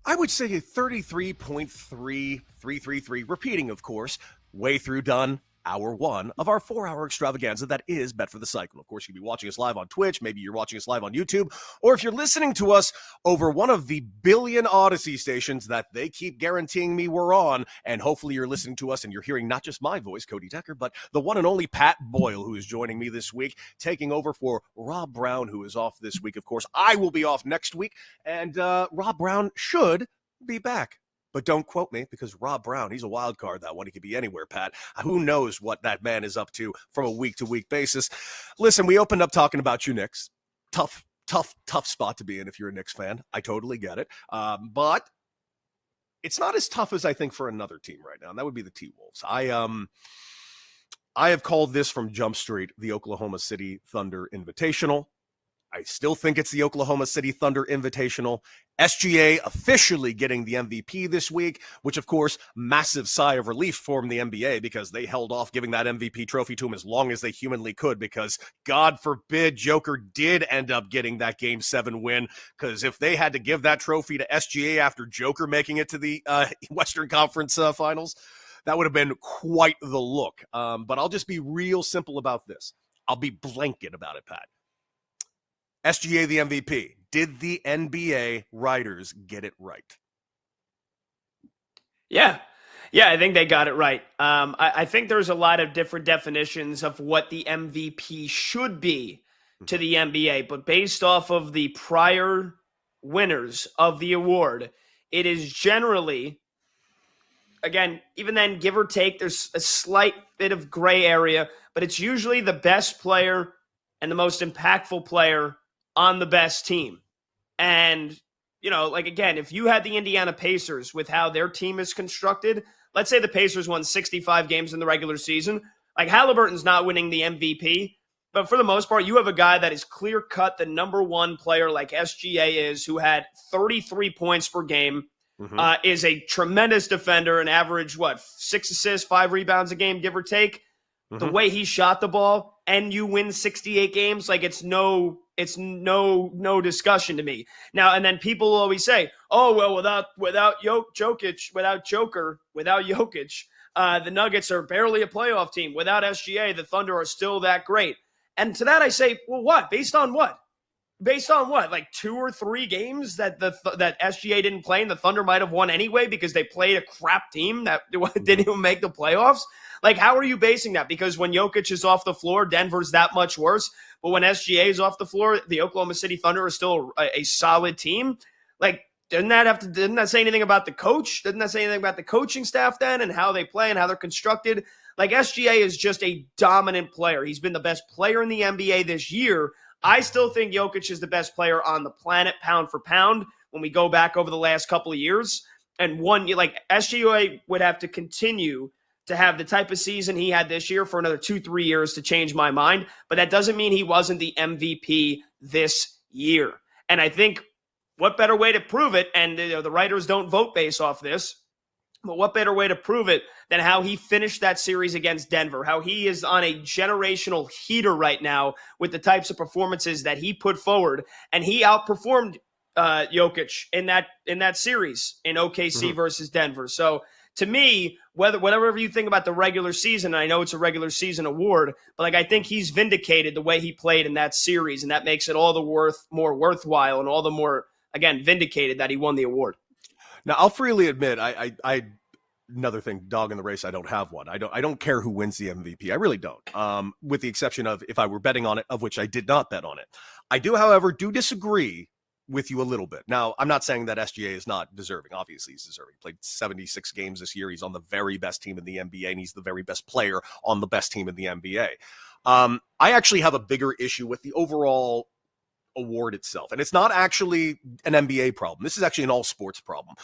I would say 33.3333, repeating, of course, way through done. Hour one of our 4-hour extravaganza that is Bet for the Cycle. Of course, you can be watching us live on Twitch. Maybe you're watching us live on YouTube. Or if you're listening to us over one of the billion Odyssey stations that they keep guaranteeing me we're on, and hopefully you're listening to us and you're hearing not just my voice, Cody Decker, but the one and only Pat Boyle, who is joining me this week, taking over for Rob Brown, who is off this week. Of course, I will be off next week, and Rob Brown should be back. But don't quote me, because Rob Brown, he's a wild card, that one. He could be anywhere, Pat. Who knows what that man is up to from a week-to-week basis. Listen, we opened up talking about you Knicks. Tough spot to be in if you're a Knicks fan. I totally get it. But it's not as tough as I think for another team right now, and that would be the T-Wolves. I have called this from Jump Street the Oklahoma City Thunder Invitational. I still think it's the Oklahoma City Thunder Invitational. SGA officially getting the MVP this week, which, of course, massive sigh of relief from the NBA because they held off giving that MVP trophy to him as long as they humanly could because, God forbid, Joker did end up getting that Game 7 win because if they had to give that trophy to SGA after Joker making it to the Western Conference Finals, that would have been quite the look. But I'll just be real simple about this. I'll be blanket about it, Pat. SGA the MVP. Did the NBA writers get it right? Yeah, I think they got it right. I think there's a lot of different definitions of what the MVP should be to the NBA, but based off of the prior winners of the award, it is generally, again, even then, give or take, there's a slight bit of gray area, but it's usually the best player and the most impactful player on the best team. And, again, if you had the Indiana Pacers with how their team is constructed, let's say the Pacers won 65 games in the regular season, like Halliburton's not winning the MVP, but for the most part, you have a guy that is clear-cut the number one player like SGA is, who had 33 points per game, is a tremendous defender, an average, 6 assists, 5 rebounds a game, give or take. The way he shot the ball, and you win 68 games, like it's no discussion to me. Now, and then people always say, "Oh, well, without Jokic, the Nuggets are barely a playoff team. Without SGA, the Thunder are still that great." And to that, I say, well, what? Based on what? Like 2 or 3 games that that SGA didn't play, and the Thunder might have won anyway because they played a crap team that didn't even make the playoffs. Like, how are you basing that? Because when Jokic is off the floor, Denver's that much worse. But when SGA is off the floor, the Oklahoma City Thunder is still a solid team. Like, didn't that say anything about the coach? Didn't that say anything about the coaching staff then and how they play and how they're constructed? Like, SGA is just a dominant player. He's been the best player in the NBA this year. I still think Jokic is the best player on the planet, pound for pound, when we go back over the last couple of years. And SGA would have to continue to have the type of season he had this year for another 2-3 years to change my mind. But that doesn't mean he wasn't the MVP this year. And I think what better way to prove it, and the writers don't vote based off this, but what better way to prove it than how he finished that series against Denver, how he is on a generational heater right now with the types of performances that he put forward. And he outperformed Jokic in that series in OKC versus Denver. So to me, whatever you think about the regular season, and I know it's a regular season award, but I think he's vindicated the way he played in that series, and that makes it all the more worthwhile and all the more, again, vindicated that he won the award. Now, I'll freely admit, I another thing, dog in the race, I don't have one. I don't care who wins the MVP. I really don't. With the exception of if I were betting on it, of which I did not bet on it. I do, however, disagree with you a little bit. Now, I'm not saying that SGA is not deserving. Obviously, he's deserving. He played 76 games this year. He's on the very best team in the NBA, and he's the very best player on the best team in the NBA. I actually have a bigger issue with the overall award itself. And it's not actually an NBA problem. This is actually an all sports problem.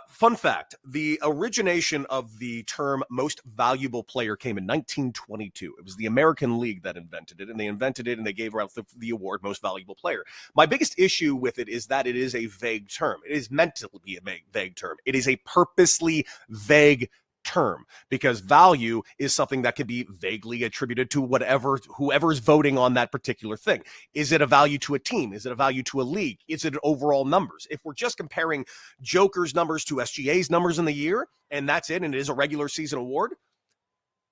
Fun fact, the origination of the term most valuable player came in 1922. It was the American League that invented it, and they invented it and they gave out the award most valuable player. My biggest issue with it is that it is a vague term. It is meant to be a vague term. It is a purposely vague term because value is something that can be vaguely attributed to whoever's voting on that particular thing. Is it a value to a team? Is it a value to a league? Is it overall numbers? If we're just comparing Joker's numbers to SGA's numbers in the year and that's it, and it is a regular season award,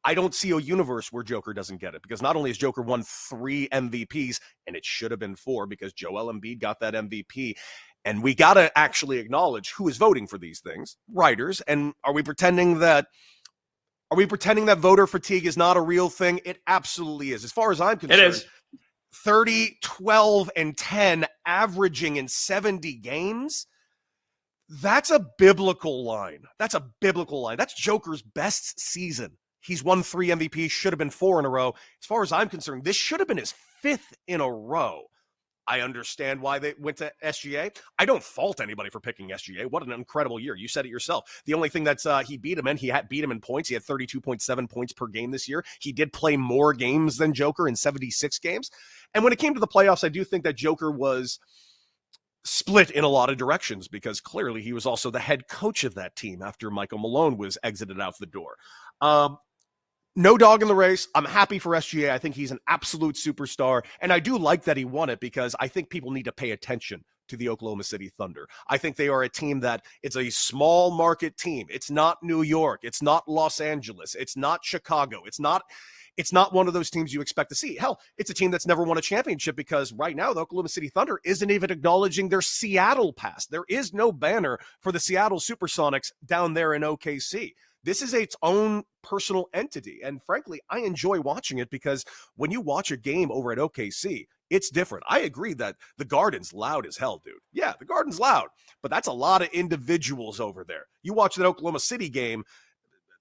I don't see a universe where Joker doesn't get it, because not only has Joker won 3 MVPs, and it should have been 4 because Joel Embiid got that MVP. And we got to actually acknowledge who is voting for these things, writers. And are we pretending that voter fatigue is not a real thing? It absolutely is. As far as I'm concerned, It is. 30, 12, and 10 averaging in 70 games. That's a biblical line. That's Joker's best season. He's won 3 MVPs, should have been 4 in a row. As far as I'm concerned, this should have been his 5th in a row. I understand why they went to SGA. I don't fault anybody for picking SGA. What an incredible year. You said it yourself. The only thing that's he beat him in points. He had 32.7 points per game this year. He did play more games than Joker in 76 games. And when it came to the playoffs, I do think that Joker was split in a lot of directions because clearly he was also the head coach of that team after Michael Malone was exited out the door. No dog in the race. I'm happy for SGA. I think he's an absolute superstar. And I do like that he won it because I think people need to pay attention to the Oklahoma City Thunder. I think they are a team that it's a small market team. It's not New York. It's not Los Angeles. It's not Chicago. It's not one of those teams you expect to see. Hell, it's a team that's never won a championship because right now the Oklahoma City Thunder isn't even acknowledging their Seattle past. There is no banner for the Seattle Supersonics down there in OKC. This is its own personal entity. And frankly, I enjoy watching it because when you watch a game over at OKC, it's different. I agree that the Garden's loud as hell, dude. Yeah, the Garden's loud, but that's a lot of individuals over there. You watch that Oklahoma City game,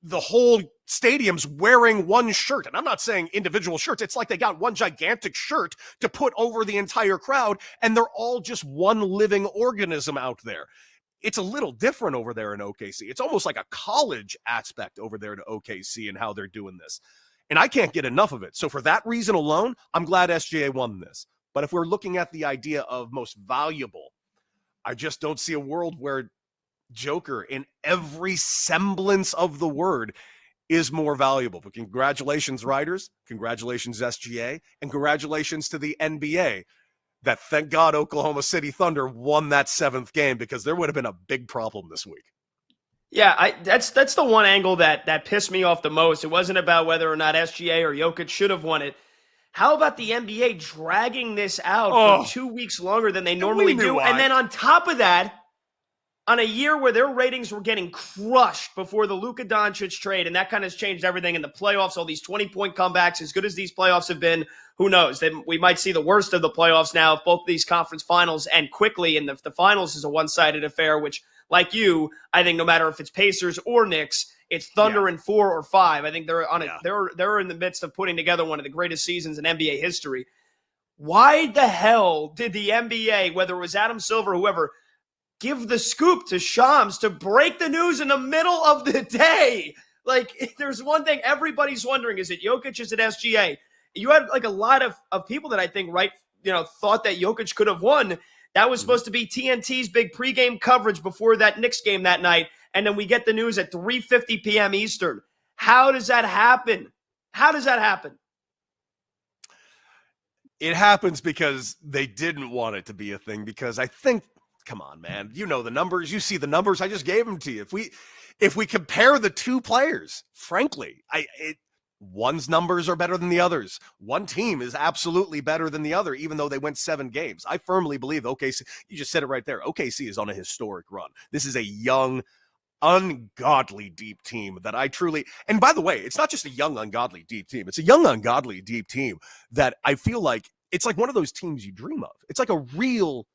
the whole stadium's wearing one shirt. And I'm not saying individual shirts. It's like they got one gigantic shirt to put over the entire crowd, and they're all just one living organism out there. It's a little different over there in OKC. It's almost like a college aspect over there to OKC and how they're doing this. And I can't get enough of it. So for that reason alone, I'm glad SGA won this. But if we're looking at the idea of most valuable, I just don't see a world where Joker, in every semblance of the word, is more valuable. But congratulations, writers. Congratulations, SGA. And congratulations to the NBA. That thank God Oklahoma City Thunder won that 7th game because there would have been a big problem this week. Yeah, that's the one angle that pissed me off the most. It wasn't about whether or not SGA or Jokic should have won it. How about the NBA dragging this out for 2 weeks longer than they normally do? And then on top of that, on a year where their ratings were getting crushed before the Luka Doncic trade, and that kind of changed everything in the playoffs, all these 20-point comebacks, as good as these playoffs have been, who knows? Then we might see the worst of the playoffs now if both of these conference finals end quickly, and the finals is a one-sided affair, which, like you, I think no matter if it's Pacers or Knicks, it's Thunder in 4 or 5. I think they're they're in the midst of putting together one of the greatest seasons in NBA history. Why the hell did the NBA, whether it was Adam Silver or whoever, give the scoop to Shams to break the news in the middle of the day? Like, if there's one thing everybody's wondering, is it Jokic, is it SGA? You had like a lot of people that I think thought that Jokic could have won. That was supposed to be TNT's big pregame coverage before that Knicks game that night, and then we get the news at 3:50 p.m. Eastern. How does that happen? It happens because they didn't want it to be a thing, because I think, come on, man, you know the numbers, you see the numbers, I just gave them to you. If we compare the two players, frankly, one's numbers are better than the others. One team is absolutely better than the other, even though they went 7 games. I firmly believe OKC, you just said it right there, OKC is on a historic run. This is a young, ungodly deep team that I truly, and by the way, it's not just a young, ungodly deep team. It's a young, ungodly deep team that I feel like it's like one of those teams you dream of. It's like a real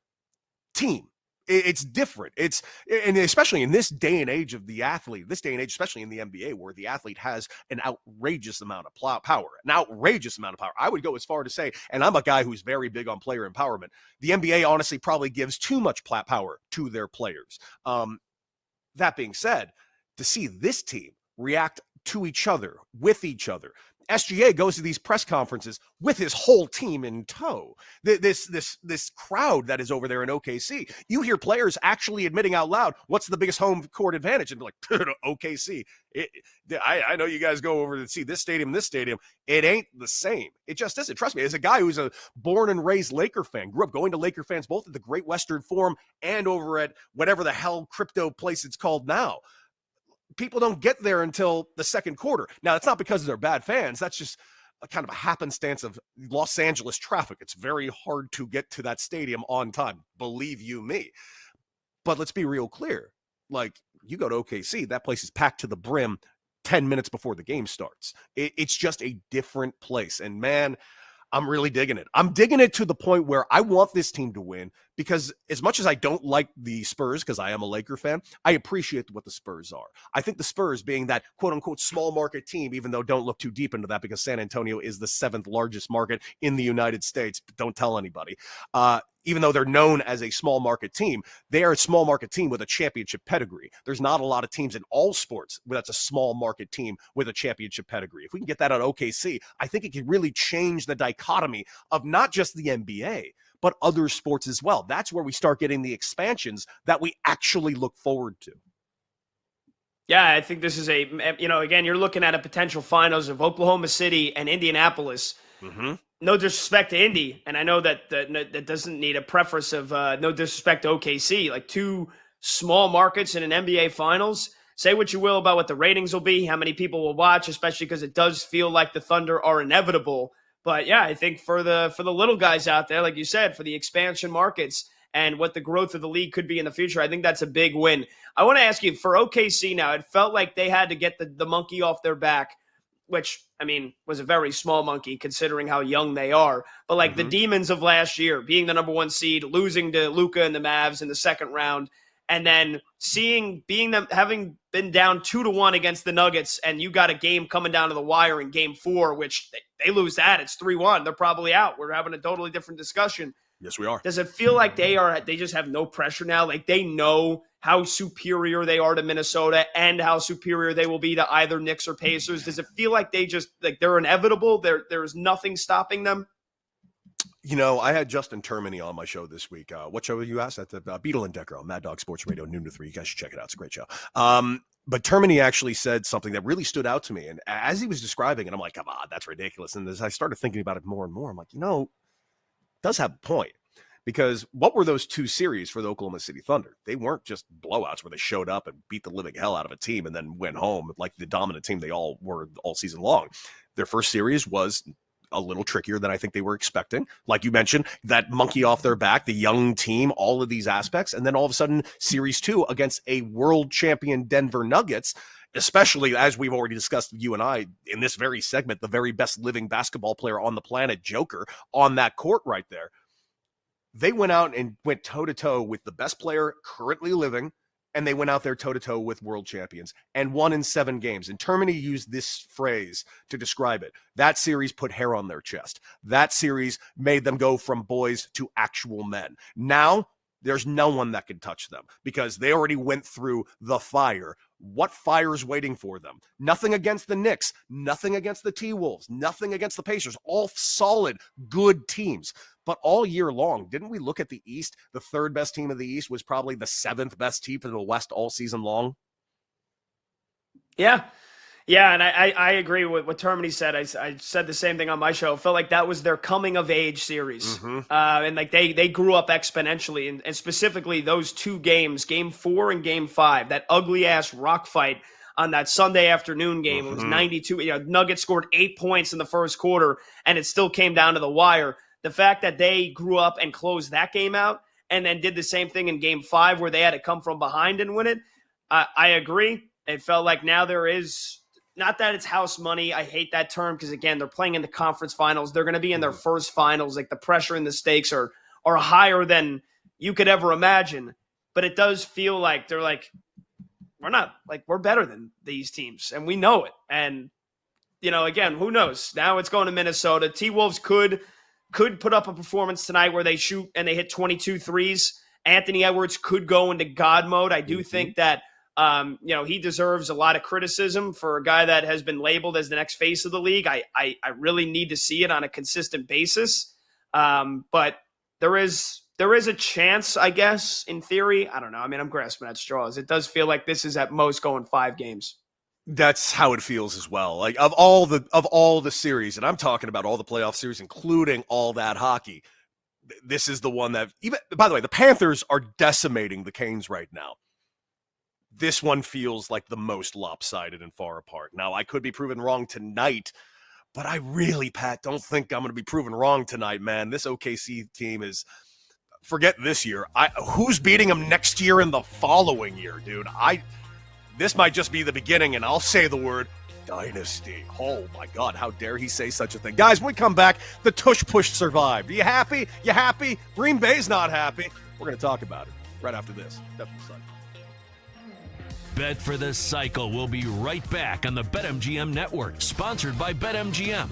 team. It's different. And especially in this day and age of the athlete, especially in the NBA, where the athlete has an outrageous amount of power, I would go as far to say, and I'm a guy who's very big on player empowerment, the NBA honestly probably gives too much power to their players. That being said, to see this team react to each other, with each other, SGA goes to these press conferences with his whole team in tow. This crowd that is over there in OKC, you hear players actually admitting out loud, what's the biggest home court advantage? And be like, OKC. I know you guys go over to see this stadium. It ain't the same. It just isn't. Trust me, as a guy who's a born and raised Laker fan, grew up going to Laker fans both at the Great Western Forum and over at whatever the hell crypto place it's called now. People don't get there until the second quarter. Now, it's not because they're bad fans. That's just a kind of a happenstance of Los Angeles traffic. It's very hard to get to that stadium on time, believe you me. But let's be real clear. Like, you go to OKC, that place is packed to the brim 10 minutes before the game starts. It's just a different place. And man, I'm really digging it. I'm digging it to the point where I want this team to win, because as much as I don't like the Spurs, because I am a Laker fan, I appreciate what the Spurs are. I think the Spurs, being that quote-unquote small market team, even though don't look too deep into that because San Antonio is the 7th largest market in the United States, but don't tell anybody. Even though they're known as a small market team, they are a small market team with a championship pedigree. There's not a lot of teams in all sports where that's a small market team with a championship pedigree. If we can get that at OKC, I think it can really change the dichotomy of not just the NBA, but other sports as well. That's where we start getting the expansions that we actually look forward to. Yeah, I think this is again, you're looking at a potential finals of Oklahoma City and Indianapolis. Mm-hmm. No disrespect to Indy, and I know that that doesn't need a preface of no disrespect to OKC. Like, two small markets in an NBA Finals. Say what you will about what the ratings will be, how many people will watch, especially because it does feel like the Thunder are inevitable. But yeah, I think for the little guys out there, like you said, for the expansion markets and what the growth of the league could be in the future, I think that's a big win. I want to ask you, for OKC now, it felt like they had to get the monkey off their back, which, I mean, was a very small monkey considering how young they are. But like the Demons of last year, being the number 1 seed, losing to Luka and the Mavs in the second round, and then having been down 2-1 against the Nuggets, and you got a game coming down to the wire in game 4, which they lose that, it's 3-1. They're probably out. We're having a totally different discussion. Yes, we are. Does it feel like they just have no pressure now? Like, they know how superior they are to Minnesota and how superior they will be to either Knicks or Pacers? Does it feel like they're inevitable? There's nothing stopping them? You know, I had Justin Termini on my show this week. What show you asked? At the Beetle and Decker on Mad Dog Sports Radio, noon to 3. You guys should check it out. It's a great show. But Termini actually said something that really stood out to me. And as he was describing it, I'm like, come on, that's ridiculous. And as I started thinking about it more and more, I'm like, it does have a point. Because what were those 2 series for the Oklahoma City Thunder? They weren't just blowouts where they showed up and beat the living hell out of a team and then went home like the dominant team they all were all season long. Their first series was a little trickier than I think they were expecting. Like you mentioned, that monkey off their back, the young team, all of these aspects. And then all of a sudden, series 2 against a world champion Denver Nuggets, especially as we've already discussed, you and I, in this very segment, the very best living basketball player on the planet, Joker, on that court right there. They went out and went toe-to-toe with the best player currently living, and they went out there toe-to-toe with world champions and won in 7 games. And Termini used this phrase to describe it. That series put hair on their chest. That series made them go from boys to actual men. Now, there's no one that can touch them because they already went through the fire. What fire is waiting for them? Nothing against the Knicks, nothing against the T-Wolves, nothing against the Pacers. All solid, good teams. But all year long, didn't we look at the East? The 3rd best team of the East was probably the 7th best team in the West all season long. Yeah. Yeah, and I agree with what Termini said. I said the same thing on my show. I felt like that was their coming of age series. And like they grew up exponentially. And specifically those 2 games, game 4 and game 5, that ugly ass rock fight on that Sunday afternoon game. It was 92. Nuggets scored 8 points in the first quarter, and it still came down to the wire. The fact that they grew up and closed that game out and then did the same thing in game 5 where they had to come from behind and win it, I agree. It felt like now there is... Not that it's house money. I hate that term because, again, they're playing in the conference finals. They're going to be in their first finals. Like, the pressure and the stakes are higher than you could ever imagine. but it does feel like they're like, we're better than these teams, and we know it. And, again, who knows? Now it's going to Minnesota. T-Wolves could put up a performance tonight where they shoot and they hit 22 threes. Anthony Edwards could go into God mode. I do think that, he deserves a lot of criticism for a guy that has been labeled as the next face of the league. I really need to see it on a consistent basis. But there is a chance, I guess, in theory. I don't know. I mean, I'm grasping at straws. It does feel like this is at most going 5 games. That's how it feels as well. Like of all the series, and I'm talking about all the playoff series, including all that hockey. This is the one that, even, by the way, the Panthers are decimating the Canes right now. This one feels like the most lopsided and far apart. Now, I could be proven wrong tonight, but I really, Pat, don't think I'm going to be proven wrong tonight, man. This OKC team is, forget this year. Who's beating them next year and the following year, dude? This might just be the beginning, and I'll say the word dynasty. Oh, my God, how dare he say such a thing. Guys, when we come back, the tush push survived. Are you happy? You happy? Green Bay's not happy. We're going to talk about it right after this. Definitely cycle. Bet for the Cycle will be right back on the BetMGM Network, sponsored by BetMGM.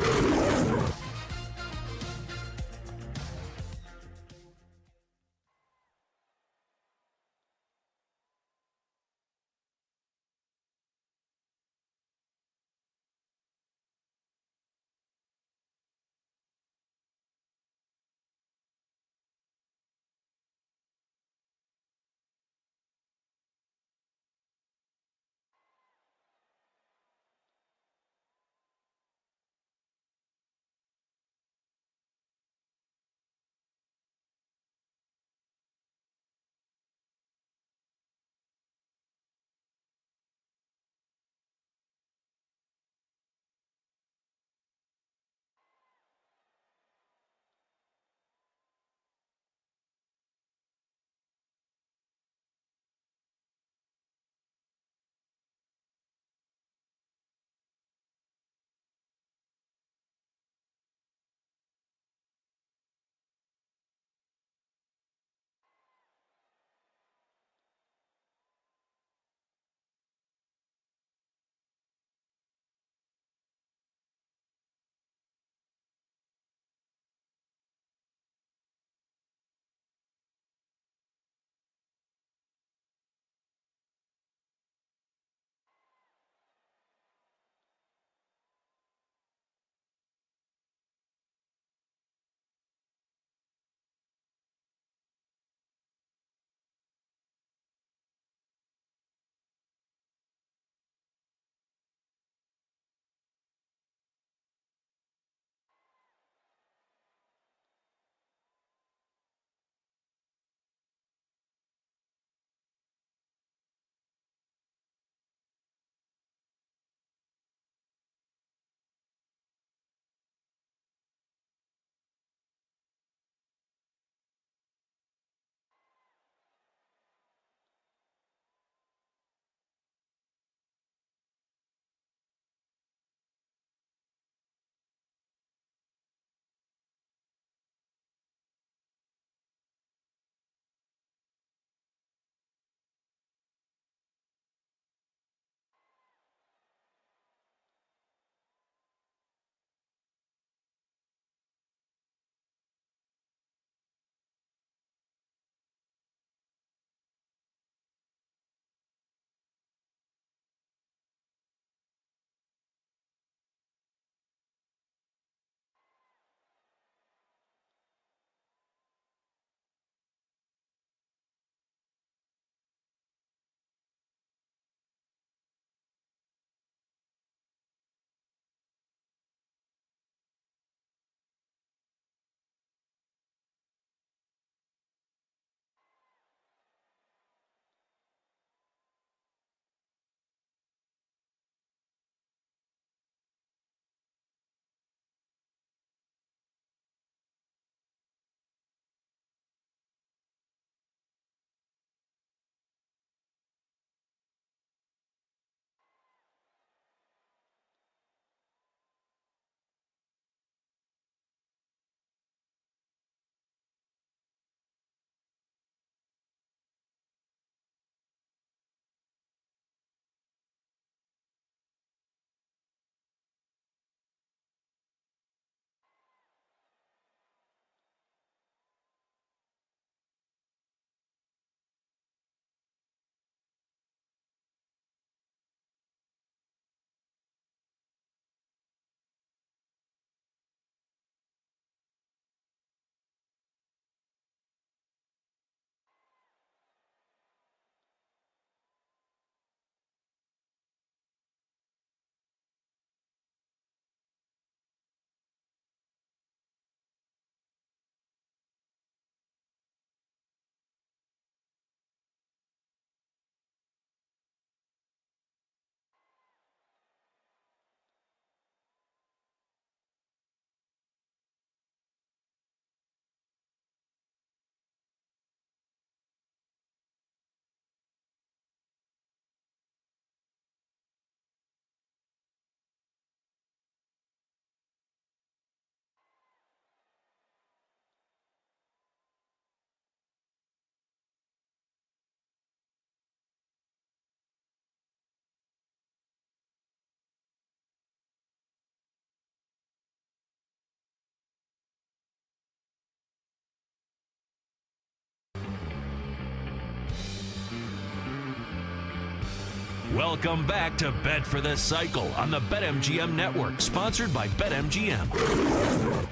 Welcome back to Bet for the Cycle on the BetMGM Network, sponsored by BetMGM.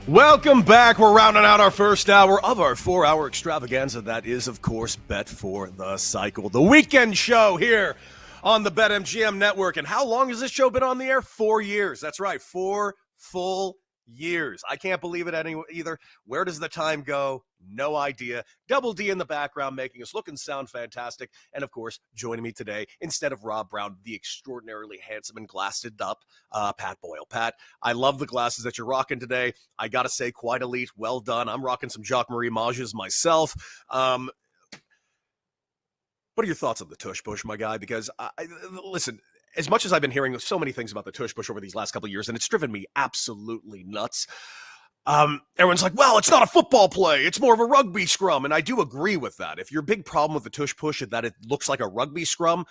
Welcome back. We're rounding out our first hour of our 4-hour extravaganza. That is, of course, Bet for the Cycle, the weekend show here on the BetMGM Network. And how long has this show been on the air? 4 years. That's right, 4 full years. I can't believe it either. Where does the time go? No idea. Double D in the background making us look and sound fantastic. And, of course, joining me today, instead of Rob Brown, the extraordinarily handsome and glassed up Pat Boyle. Pat, I love the glasses that you're rocking today. I got to say, quite elite. Well done. I'm rocking some Jacques-Marie Mages myself. What are your thoughts on the tush push, my guy? Because, listen, as much as I've been hearing so many things about the tush push over these last couple of years, and it's driven me absolutely nuts, everyone's like, well, it's not a football play. It's more of a rugby scrum. And I do agree with that. If your big problem with the tush push is that it looks like a rugby scrum,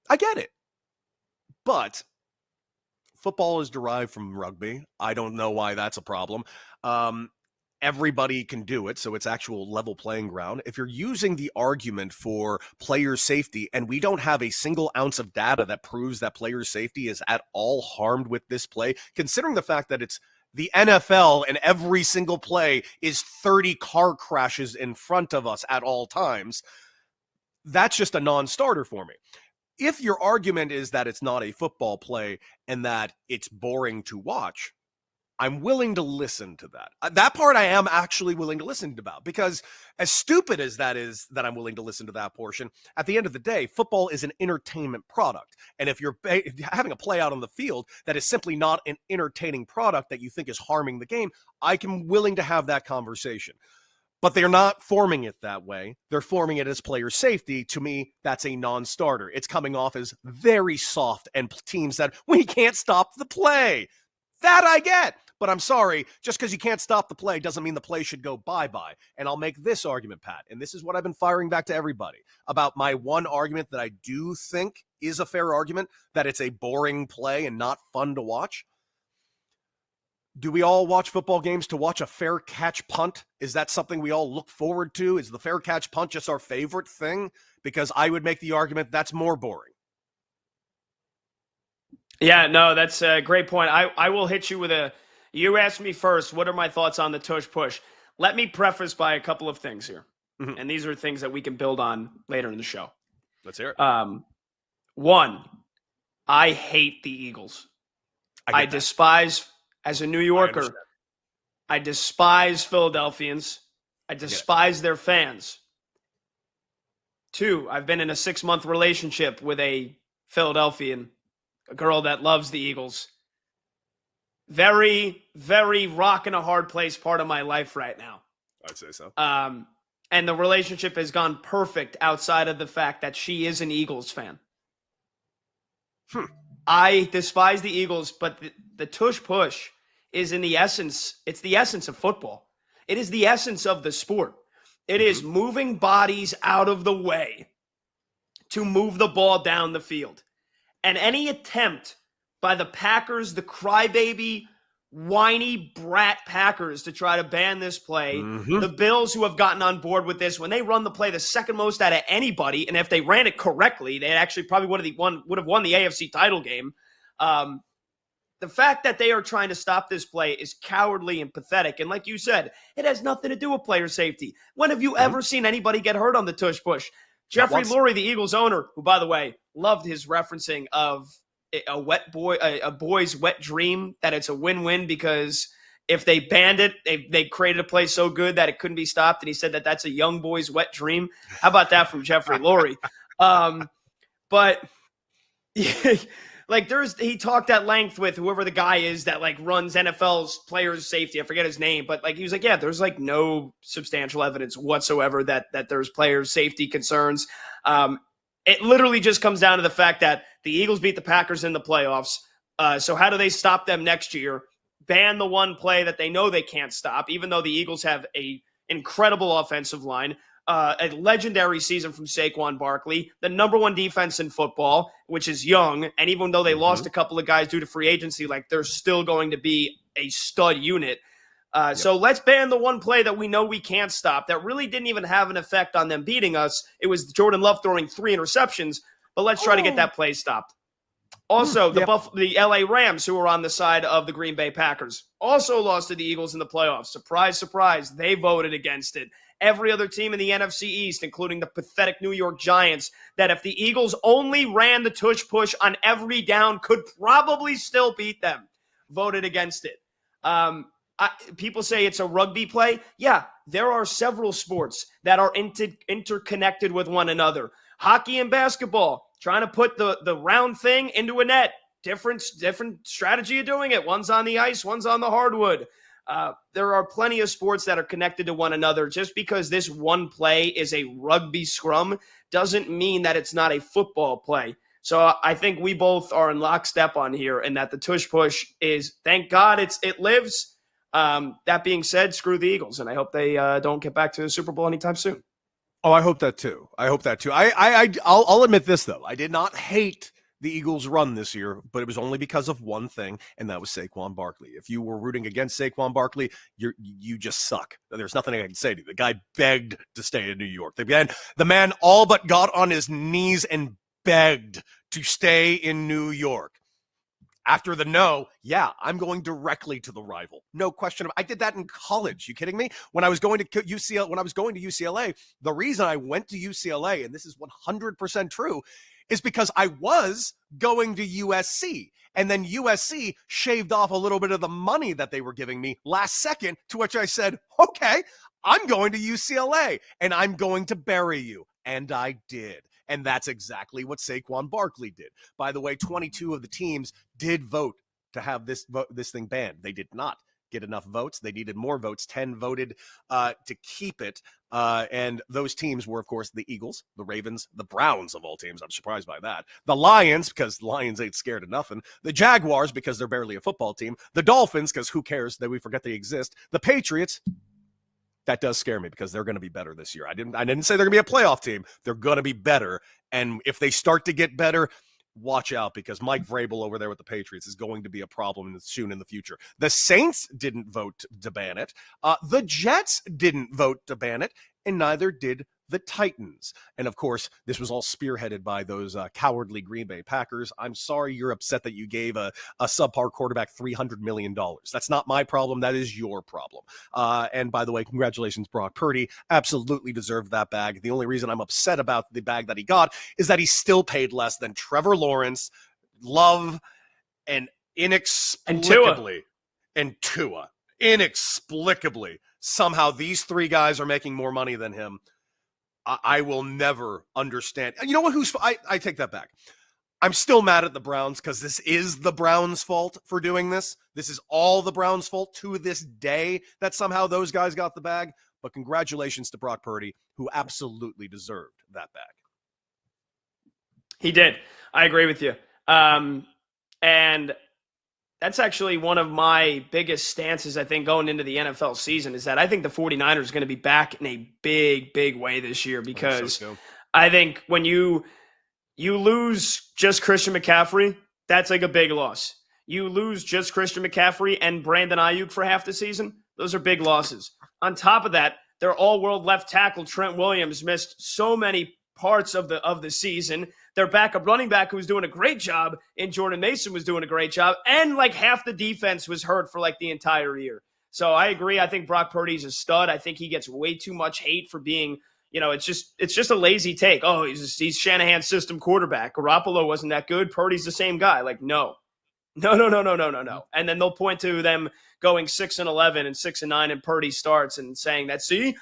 I get it. But football is derived from rugby. I don't know why that's a problem. Everybody can do it, so it's actual level playing ground. If you're using the argument for player safety, and we don't have a single ounce of data that proves that player safety is at all harmed with this play, considering the fact that it's the NFL and every single play is 30 car crashes in front of us at all times, that's just a non-starter for me. If your argument is that it's not a football play and that it's boring to watch, I'm willing to listen to that. That part I am actually willing to listen about, because as stupid as that is, that I'm willing to listen to that portion, at the end of the day, football is an entertainment product. And if you're having a play out on the field that is simply not an entertaining product that you think is harming the game, I'm willing to have that conversation. But they're not forming it that way. They're forming it as player safety. To me, that's a non-starter. It's coming off as very soft, and teams that we can't stop the play. That I get. But I'm sorry, just because you can't stop the play doesn't mean the play should go bye-bye. And I'll make this argument, Pat, and this is what I've been firing back to everybody, about my one argument that I do think is a fair argument, that it's a boring play and not fun to watch. Do we all watch football games to watch a fair catch punt? Is that something we all look forward to? Is the fair catch punt just our favorite thing? Because I would make the argument that's more boring. Yeah, no, that's a great point. I will hit you with you asked me first, what are my thoughts on the tush push? Let me preface by a couple of things here. Mm-hmm. And these are things that we can build on later in the show. Let's hear it. One, I hate the Eagles. I despise, as a New Yorker, I despise Philadelphians. I despise their fans. Two, I've been in a 6-month relationship with a Philadelphian, a girl that loves the Eagles. Very, very rock and a hard place part of my life right now. I'd say so. And the relationship has gone perfect outside of the fact that she is an Eagles fan. I despise the Eagles, but the tush push is in the essence, it's the essence of football. It is the essence of the sport. It is moving bodies out of the way to move the ball down the field. And any attempt by the Packers, the crybaby, whiny brat Packers, to try to ban this play. The Bills, who have gotten on board with this, when they run the play the second most out of anybody, and if they ran it correctly, they actually probably would have won the AFC title game. The fact that they are trying to stop this play is cowardly and pathetic. And like you said, it has nothing to do with player safety. When have you ever seen anybody get hurt on the tush push? Jeffrey Lurie, the Eagles owner, who, by the way, loved his referencing of a boy's wet dream, that it's a win-win because if they banned it, they created a play so good that it couldn't be stopped. And he said that that's a young boy's wet dream. How about that from Jeffrey Lurie? But like he talked at length with whoever the guy is that like runs NFL's players safety. I forget his name, but like he was like, yeah, there's like no substantial evidence whatsoever that there's players safety concerns. It literally just comes down to the fact that the Eagles beat the Packers in the playoffs. So how do they stop them next year? Ban the one play that they know they can't stop, even though the Eagles have a incredible offensive line, a legendary season from Saquon Barkley, the number one defense in football, which is young. And even though they lost a couple of guys due to free agency, like they're still going to be a stud unit. So let's ban the one play that we know we can't stop that really didn't even have an effect on them beating us. It was Jordan Love throwing 3 interceptions, but let's try to get that play stopped. Also, the LA Rams, who were on the side of the Green Bay Packers, also lost to the Eagles in the playoffs. Surprise, surprise, they voted against it. Every other team in the NFC East, including the pathetic New York Giants, that if the Eagles only ran the tush-push on every down, could probably still beat them, voted against it. People say it's a rugby play. Yeah, there are several sports that are interconnected with one another. Hockey and basketball, trying to put the round thing into a net. Different strategy of doing it. One's on the ice, one's on the hardwood. There are plenty of sports that are connected to one another. Just because this one play is a rugby scrum doesn't mean that it's not a football play. So I think we both are in lockstep on here, and that the tush push is, thank God it lives. That being said, screw the Eagles, and I hope they don't get back to the Super Bowl anytime soon. Oh, I hope that too. I'll admit this, though. I did not hate the Eagles' run this year, but it was only because of one thing, and that was Saquon Barkley. If you were rooting against Saquon Barkley, you just suck. There's nothing I can say to you. The guy begged to stay in New York. The man all but got on his knees and begged to stay in New York. After the no, I'm going directly to the rival. No question. I did that in college. You kidding me? When I was going to UCLA, the reason I went to UCLA, and this is 100% true, is because I was going to USC. And then USC shaved off a little bit of the money that they were giving me last second, to which I said, okay, I'm going to UCLA and I'm going to bury you. And I did. And that's exactly what Saquon Barkley did. By the way, 22 of the teams did vote to have this thing banned. They did not get enough votes. They needed more votes. 10 voted to keep it. And those teams were, of course, the Eagles, the Ravens, the Browns of all teams. I'm surprised by that. The Lions, because the Lions ain't scared of nothing. The Jaguars, because they're barely a football team. The Dolphins, because who cares that we forget they exist. The Patriots. That does scare me because they're going to be better this year. I didn't say they're going to be a playoff team. They're going to be better. And if they start to get better, watch out, because Mike Vrabel over there with the Patriots is going to be a problem soon in the future. The Saints didn't vote to ban it. The Jets didn't vote to ban it, and neither did the Titans. And of course, this was all spearheaded by those cowardly Green Bay Packers. I'm sorry you're upset that you gave a subpar quarterback $300 million. That's not my problem. That is your problem. And by the way, congratulations, Brock Purdy. Absolutely deserved that bag. The only reason I'm upset about the bag that he got is that he still paid less than Trevor Lawrence, Love, and inexplicably, and Tua. Inexplicably, somehow these three guys are making more money than him. I will never understand. You know what? I take that back. I'm still mad at the Browns because this is the Browns' fault for doing this. This is all the Browns' fault to this day that somehow those guys got the bag. But congratulations to Brock Purdy, who absolutely deserved that bag. He did. I agree with you. And that's actually one of my biggest stances, I think, going into the NFL season, is that I think the 49ers are going to be back in a big, big way this year, because I think when you lose just Christian McCaffrey, that's like a big loss. You lose just Christian McCaffrey and Brandon Ayuk for half the season, those are big losses. On top of that, their all-world left tackle, Trent Williams, missed so many parts of the season. Their backup running back, who was doing a great job, and Jordan Mason was doing a great job, and like half the defense was hurt for like the entire year. So I agree. I think Brock Purdy's a stud. I think he gets way too much hate for being, it's just a lazy take. Oh, he's Shanahan's system quarterback. Garoppolo wasn't that good. Purdy's the same guy. Like, no. And then they'll point to them going 6-11 and 6-9, and Purdy starts and saying that, see,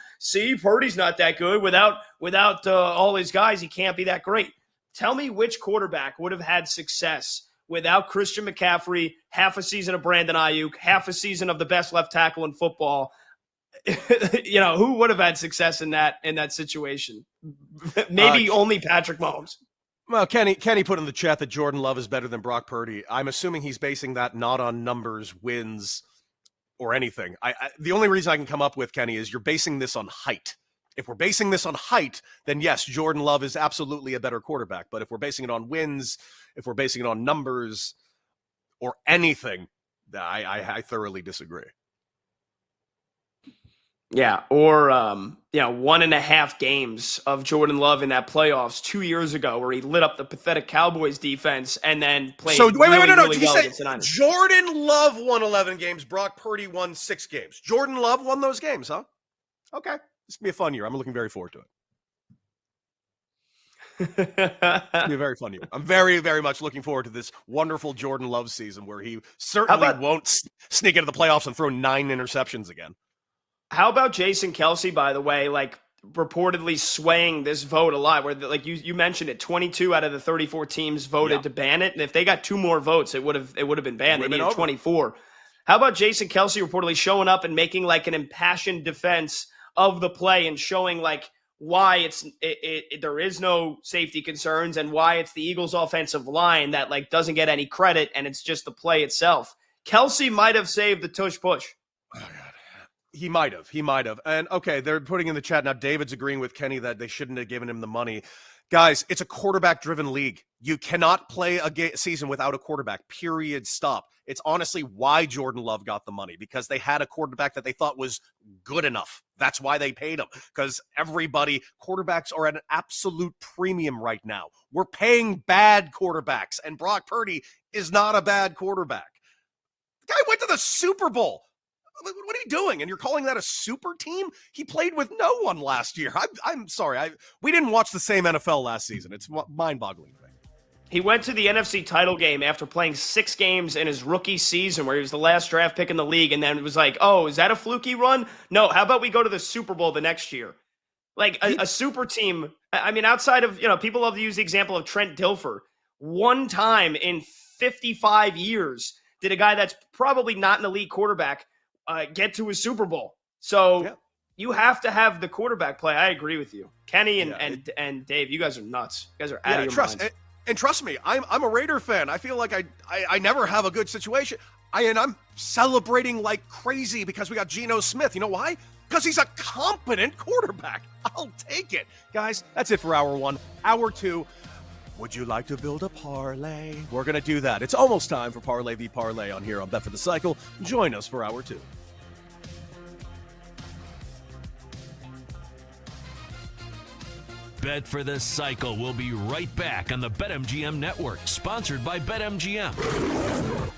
Purdy's not that good. Without all his guys, he can't be that great. Tell me which quarterback would have had success without Christian McCaffrey, half a season of Brandon Ayuk, half a season of the best left tackle in football. Who would have had success in that situation? Maybe only Patrick Mahomes. Well, Kenny put in the chat that Jordan Love is better than Brock Purdy. I'm assuming he's basing that not on numbers, wins, or anything. The only reason I can come up with, Kenny, is you're basing this on height. If we're basing this on height, then yes, Jordan Love is absolutely a better quarterback. But if we're basing it on wins, if we're basing it on numbers or anything, I thoroughly disagree. Yeah, or 1.5 games of Jordan Love in that playoffs 2 years ago, where he lit up the pathetic Cowboys defense and then played So wait, really, no. really Did you well say against the Niners. Jordan Love won 11 games? Brock Purdy won 6 games. Jordan Love won those games, huh? Okay, this will be a fun year. I'm looking very forward to it. It'll be a very fun year. I'm very, very much looking forward to this wonderful Jordan Love season where he certainly won't sneak into the playoffs and throw 9 interceptions again. How about Jason Kelsey, by the way, like reportedly swaying this vote a lot, where like you mentioned it, 22 out of the 34 teams voted to ban it, and if they got 2 more votes, it would have been banned. They needed 24. How about Jason Kelsey reportedly showing up and making like an impassioned defense of the play and showing like why there is no safety concerns and why it's the Eagles' offensive line that like doesn't get any credit and it's just the play itself. Kelsey might have saved the tush push. Oh, God. He might have. And okay, they're putting in the chat now, David's agreeing with Kenny that they shouldn't have given him the money. Guys, it's a quarterback-driven league. You cannot play a season without a quarterback, period, stop. It's honestly why Jordan Love got the money, because they had a quarterback that they thought was good enough. That's why they paid him, because quarterbacks are at an absolute premium right now. We're paying bad quarterbacks, and Brock Purdy is not a bad quarterback. The guy went to the Super Bowl. What are you doing? And you're calling that a super team? He played with no one last year. I'm sorry. We didn't watch the same NFL last season. It's mind-boggling thing. He went to the NFC title game after playing 6 games in his rookie season where he was the last draft pick in the league, and then it was like, oh, is that a fluky run? No, how about we go to the Super Bowl the next year? Like a super team. I mean, outside of, people love to use the example of Trent Dilfer. One time in 55 years did a guy that's probably not an elite quarterback get to a Super Bowl. So you have to have the quarterback play. I agree with you. Kenny and Dave, you guys are nuts. You guys are out of your minds. And trust me, I'm a Raider fan. I feel like I never have a good situation. I'm celebrating like crazy because we got Geno Smith. You know why? Because he's a competent quarterback. I'll take it. Guys, that's it for hour 1. Hour 2. Would you like to build a parlay? We're going to do that. It's almost time for Parlay v Parlay on here on Bet for the Cycle. Join us for hour 2. Bet for the Cycle will be right back on the BetMGM Network, sponsored by BetMGM.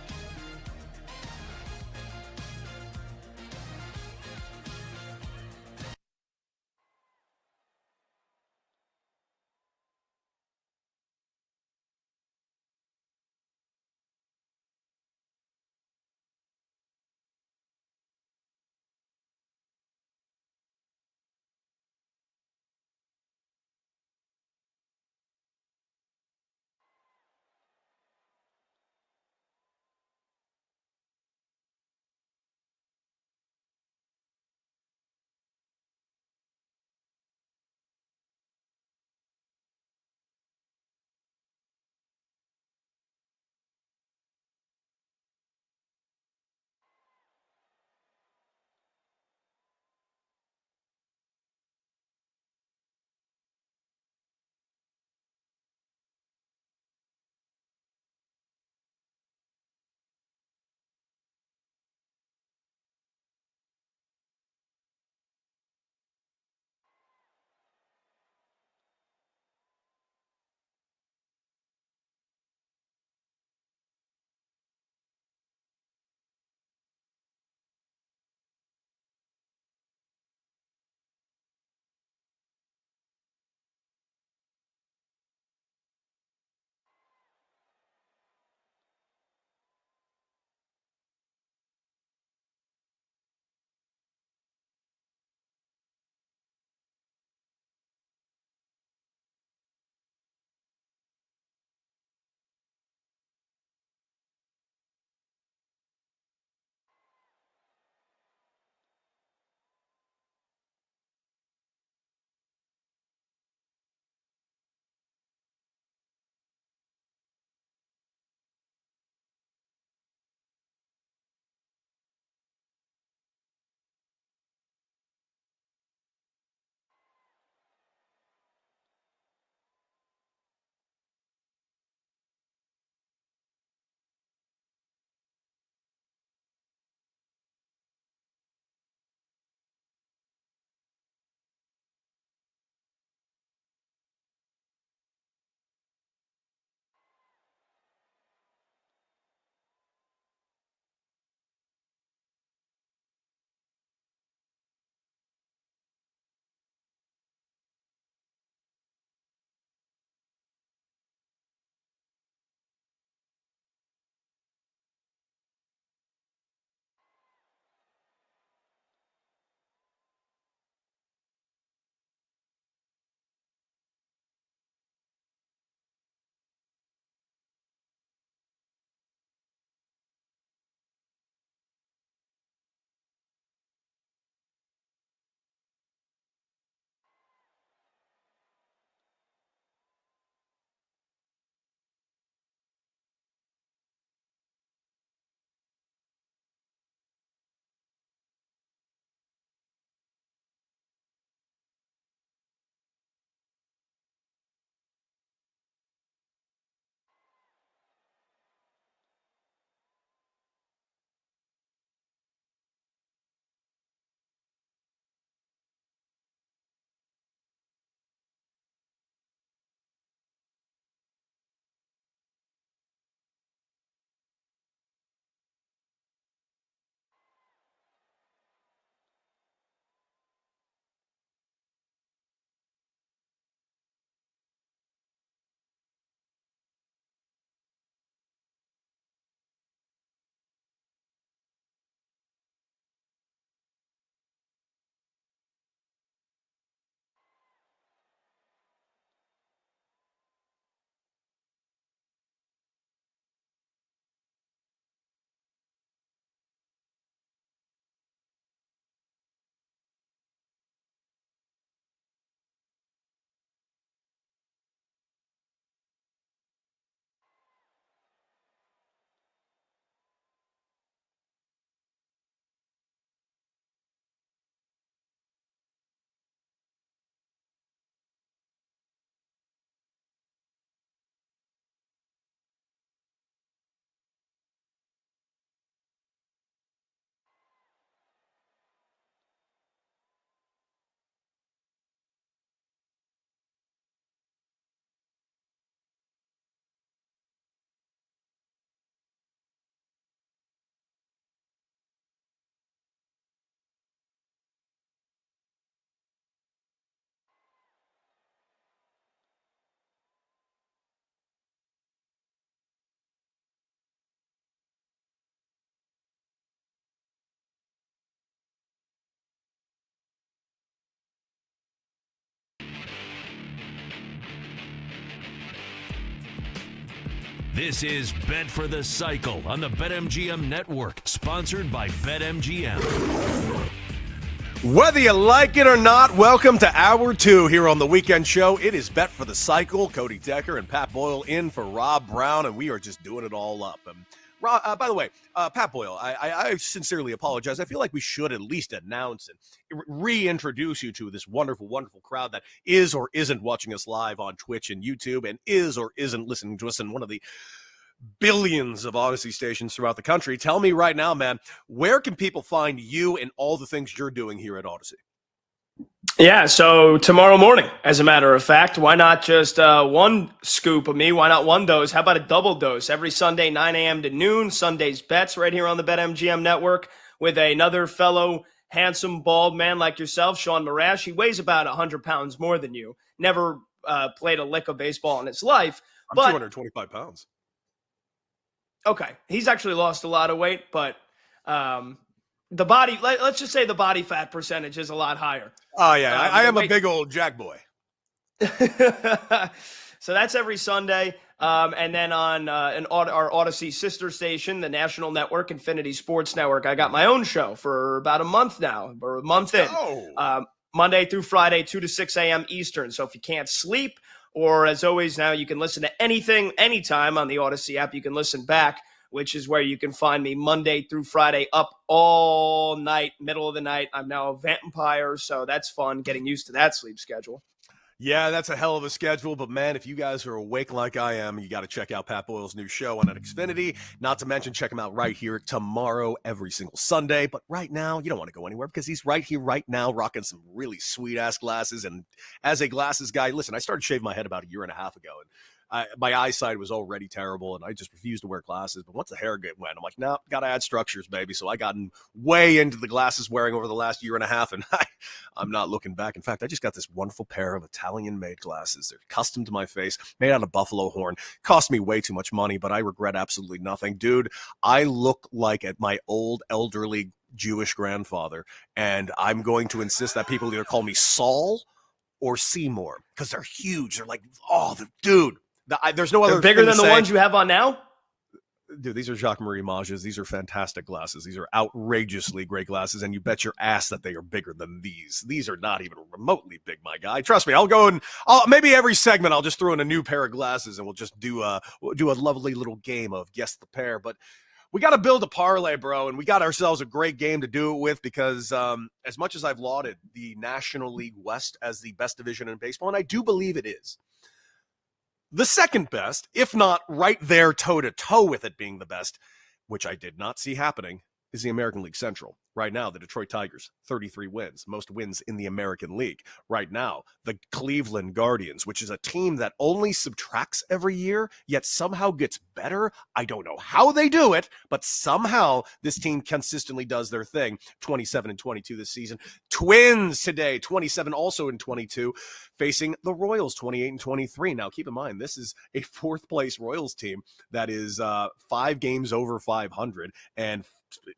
This is Bet for the Cycle on the BetMGM Network, sponsored by BetMGM. Whether you like it or not, welcome to Hour 2 here on the Weekend Show. It is Bet for the Cycle. Cody Decker and Pat Boyle in for Rob Brown, and we are just doing it all up. By the way, Pat Boyle, I sincerely apologize. I feel like we should at least announce and reintroduce you to this wonderful, wonderful crowd that is or isn't watching us live on Twitch and YouTube and is or isn't listening to us in one of the billions of Odyssey stations throughout the country. Tell me right now, man, where can people find you and all the things you're doing here at Odyssey? Yeah, so tomorrow morning, as a matter of fact, why not just one scoop of me? Why not one dose? How about a double dose? Every Sunday, 9 a.m. to noon, Sunday's Bets right here on the BetMGM Network with another fellow handsome, bald man like yourself, Sean Marash. He weighs about 100 pounds more than you. Never played a lick of baseball in his life. I'm but 225 pounds. Okay, he's actually lost a lot of weight, but the body, let's just say the body fat percentage is a lot higher. Oh, yeah. I am a big old jack boy. So that's every Sunday. And then on our Odyssey sister station, the national network, Infinity Sports Network, I got my own show for about a month now, or a month in. Monday through Friday, 2 to 6 a.m. Eastern. So if you can't sleep, or as always now, you can listen to anything, anytime on the Odyssey app. You can listen back, which is where you can find me Monday through Friday up all night, middle of the night. I'm now a vampire, so that's fun, getting used to that sleep schedule. Yeah, that's a hell of a schedule, but man, if you guys are awake like I am, you got to check out Pat Boyle's new show on Xfinity. Not to mention, check him out right here tomorrow, every single Sunday. But right now, you don't want to go anywhere because he's right here right now rocking some really sweet-ass glasses. And as a glasses guy, listen, I started shaving my head about a year and a half ago, and my eyesight was already terrible, and I just refused to wear glasses. But once the hair went, I'm like, no, got to add structures, baby. So I got way into the glasses wearing over the last year and a half, and I'm not looking back. In fact, I just got this wonderful pair of Italian-made glasses. They're custom to my face, made out of buffalo horn. Cost me way too much money, but I regret absolutely nothing. Dude, I look like at my old elderly Jewish grandfather, and I'm going to insist that people either call me Saul or Seymour because they're huge. They're like, dude. There's no other. They're bigger than the ones you have on now? Dude, these are Jacques-Marie Mages. These are fantastic glasses. These are outrageously great glasses, and you bet your ass that they are bigger than these. These are not even remotely big, my guy. Trust me, I'll go and maybe every segment I'll just throw in a new pair of glasses, and we'll just do a lovely little game of guess the pair. But we got to build a parlay, bro, and we got ourselves a great game to do it with because as much as I've lauded the National League West as the best division in baseball, and I do believe it is, the second best, if not right there toe-to-toe with it being the best, which I did not see happening, is the American League Central. Right now, the Detroit Tigers, 33 wins, most wins in the American League. Right now, the Cleveland Guardians, which is a team that only subtracts every year, yet somehow gets better. I don't know how they do it, but somehow this team consistently does their thing. 27-22 this season. Twins today, 27 also in 22, facing the Royals, 28-23. Now, keep in mind, this is a fourth-place Royals team that is 5 games over 500 and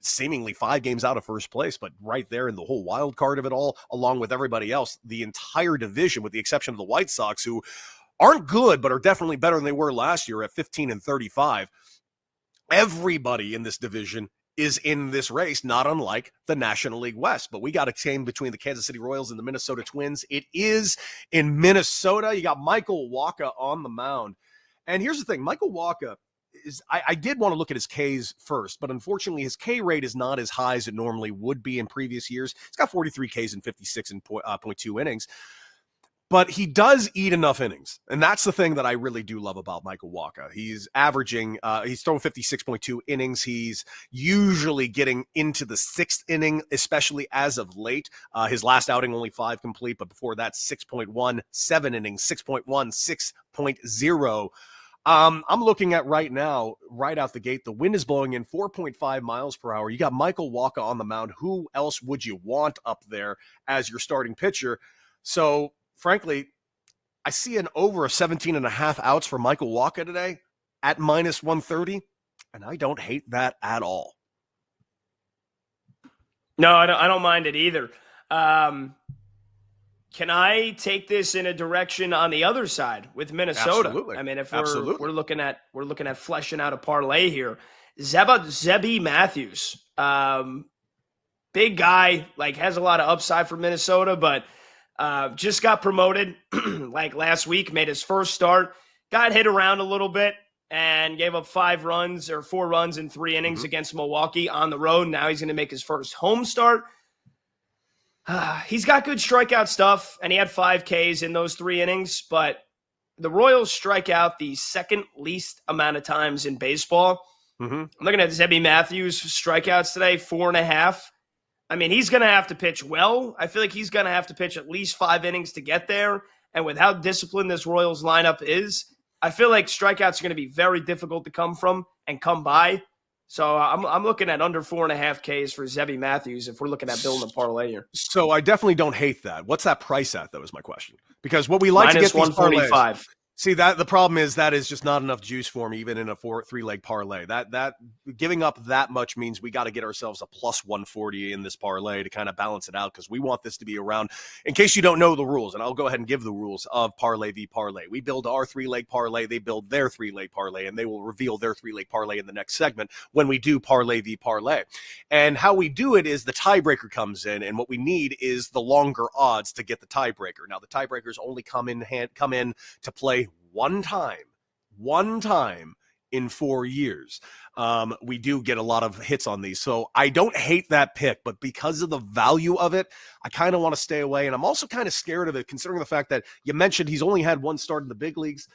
seemingly 5 games out of first place, but right there in the whole wild card of it all, along with everybody else, the entire division, with the exception of the White Sox, who aren't good, but are definitely better than they were last year at 15-35. Everybody in this division is in this race, not unlike the National League West. But we got a game between the Kansas City Royals and the Minnesota Twins. It is in Minnesota. You got Michael Wacha on the mound. And here's the thing, Michael Wacha, I did want to look at his Ks first, but unfortunately his K rate is not as high as it normally would be in previous years. He's got 43 Ks in 56.2 innings, but he does eat enough innings. And that's the thing that I really do love about Michael Wacha. He's averaging, he's throwing 56.2 innings. He's usually getting into the 6th inning, especially as of late. His last outing, only 5 complete, but before that, 6.1, 7 innings, 6.1, 6.0. I'm looking at right now, right out the gate, the wind is blowing in 4.5 miles per hour. You got Michael Wacha on the mound. Who else would you want up there as your starting pitcher? So, frankly, I see an over of 17.5 outs for Michael Wacha today at minus 130, and I don't hate that at all. No, I don't mind it either. Can I take this in a direction on the other side with Minnesota? Absolutely. I mean, if Absolutely. we're looking at fleshing out a parlay here, Zebby Matthews, big guy, like has a lot of upside for Minnesota, but just got promoted like last week, made his first start, got hit around a little bit, and gave up 4 runs in 3 innings against Milwaukee on the road. Now he's going to make his first home start. He's got good strikeout stuff, and he had 5 Ks in those 3 innings, but the Royals strike out the second least amount of times in baseball. I'm looking at Zebby Matthews' strikeouts today, 4.5. I mean, he's going to have to pitch well. I feel like he's going to have to pitch at least 5 innings to get there, and with how disciplined this Royals lineup is, I feel like strikeouts are going to be very difficult to come by. So I'm looking at under 4.5 Ks for Zebby Matthews if we're looking at building a parlay here. So I definitely don't hate that. What's that price at, though, is my question. Because what we like to get these parlays, see, that the problem is that is just not enough juice for me, even in a 3-leg parlay. That giving up that much means we got to get ourselves a plus 140 in this parlay to kind of balance it out, because we want this to be around. In case you don't know the rules, and I'll go ahead and give the rules of parlay v parlay. We build our 3-leg parlay, they build their 3-leg parlay, and they will reveal their 3-leg parlay in the next segment when we do parlay v parlay. And how we do it is the tiebreaker comes in, and what we need is the longer odds to get the tiebreaker. Now, the tiebreakers only come in to play one time in 4 years. We do get a lot of hits on these. So I don't hate that pick, but because of the value of it, I kind of want to stay away. And I'm also kind of scared of it, considering the fact that you mentioned he's only had 1 start in the big leagues.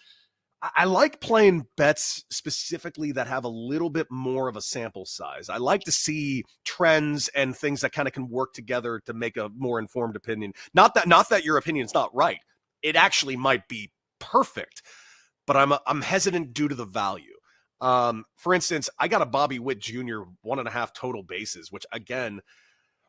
I like playing bets specifically that have a little bit more of a sample size. I like to see trends and things that kind of can work together to make a more informed opinion. Not that your opinion's not right. It actually might be perfect, but I'm hesitant due to the value. For instance, I got a Bobby Witt Jr. 1.5 total bases, which again,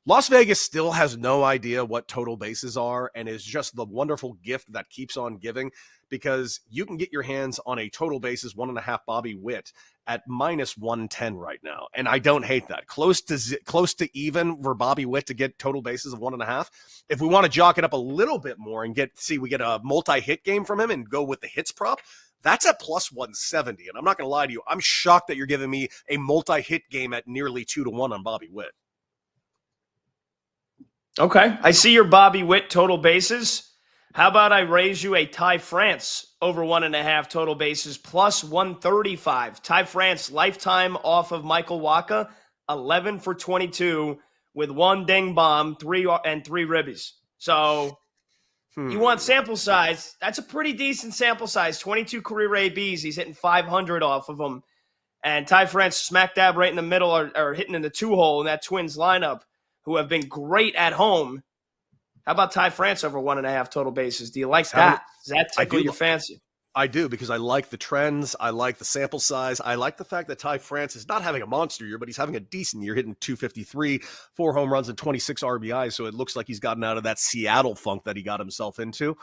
Las Vegas still has no idea what total bases are, and is just the wonderful gift that keeps on giving, because you can get your hands on a total bases 1.5 Bobby Witt at minus 110 right now. And I don't hate that. Close to even for Bobby Witt to get total bases of 1.5. If we want to jock it up a little bit more and we get a multi-hit game from him and go with the hits prop, that's at plus 170. And I'm not going to lie to you, I'm shocked that you're giving me a multi-hit game at nearly 2-1 on Bobby Witt. Okay. I see your Bobby Witt total bases. How about I raise you a Ty France over 1.5 total bases plus 135. Ty France lifetime off of Michael Wacha, 11 for 22 with 1 ding bomb, 3 ribbies. So you want sample size. That's a pretty decent sample size. 22 career ABs. He's hitting 500 off of them. And Ty France smack dab right in the middle or hitting in the 2-hole in that Twins lineup, who have been great at home. How about Ty France over 1.5 total bases? Do you like that? Does that tickle your fancy? I do, because I like the trends. I like the sample size. I like the fact that Ty France is not having a monster year, but he's having a decent year, hitting 253, 4 home runs and 26 RBIs. So it looks like he's gotten out of that Seattle funk that he got himself into.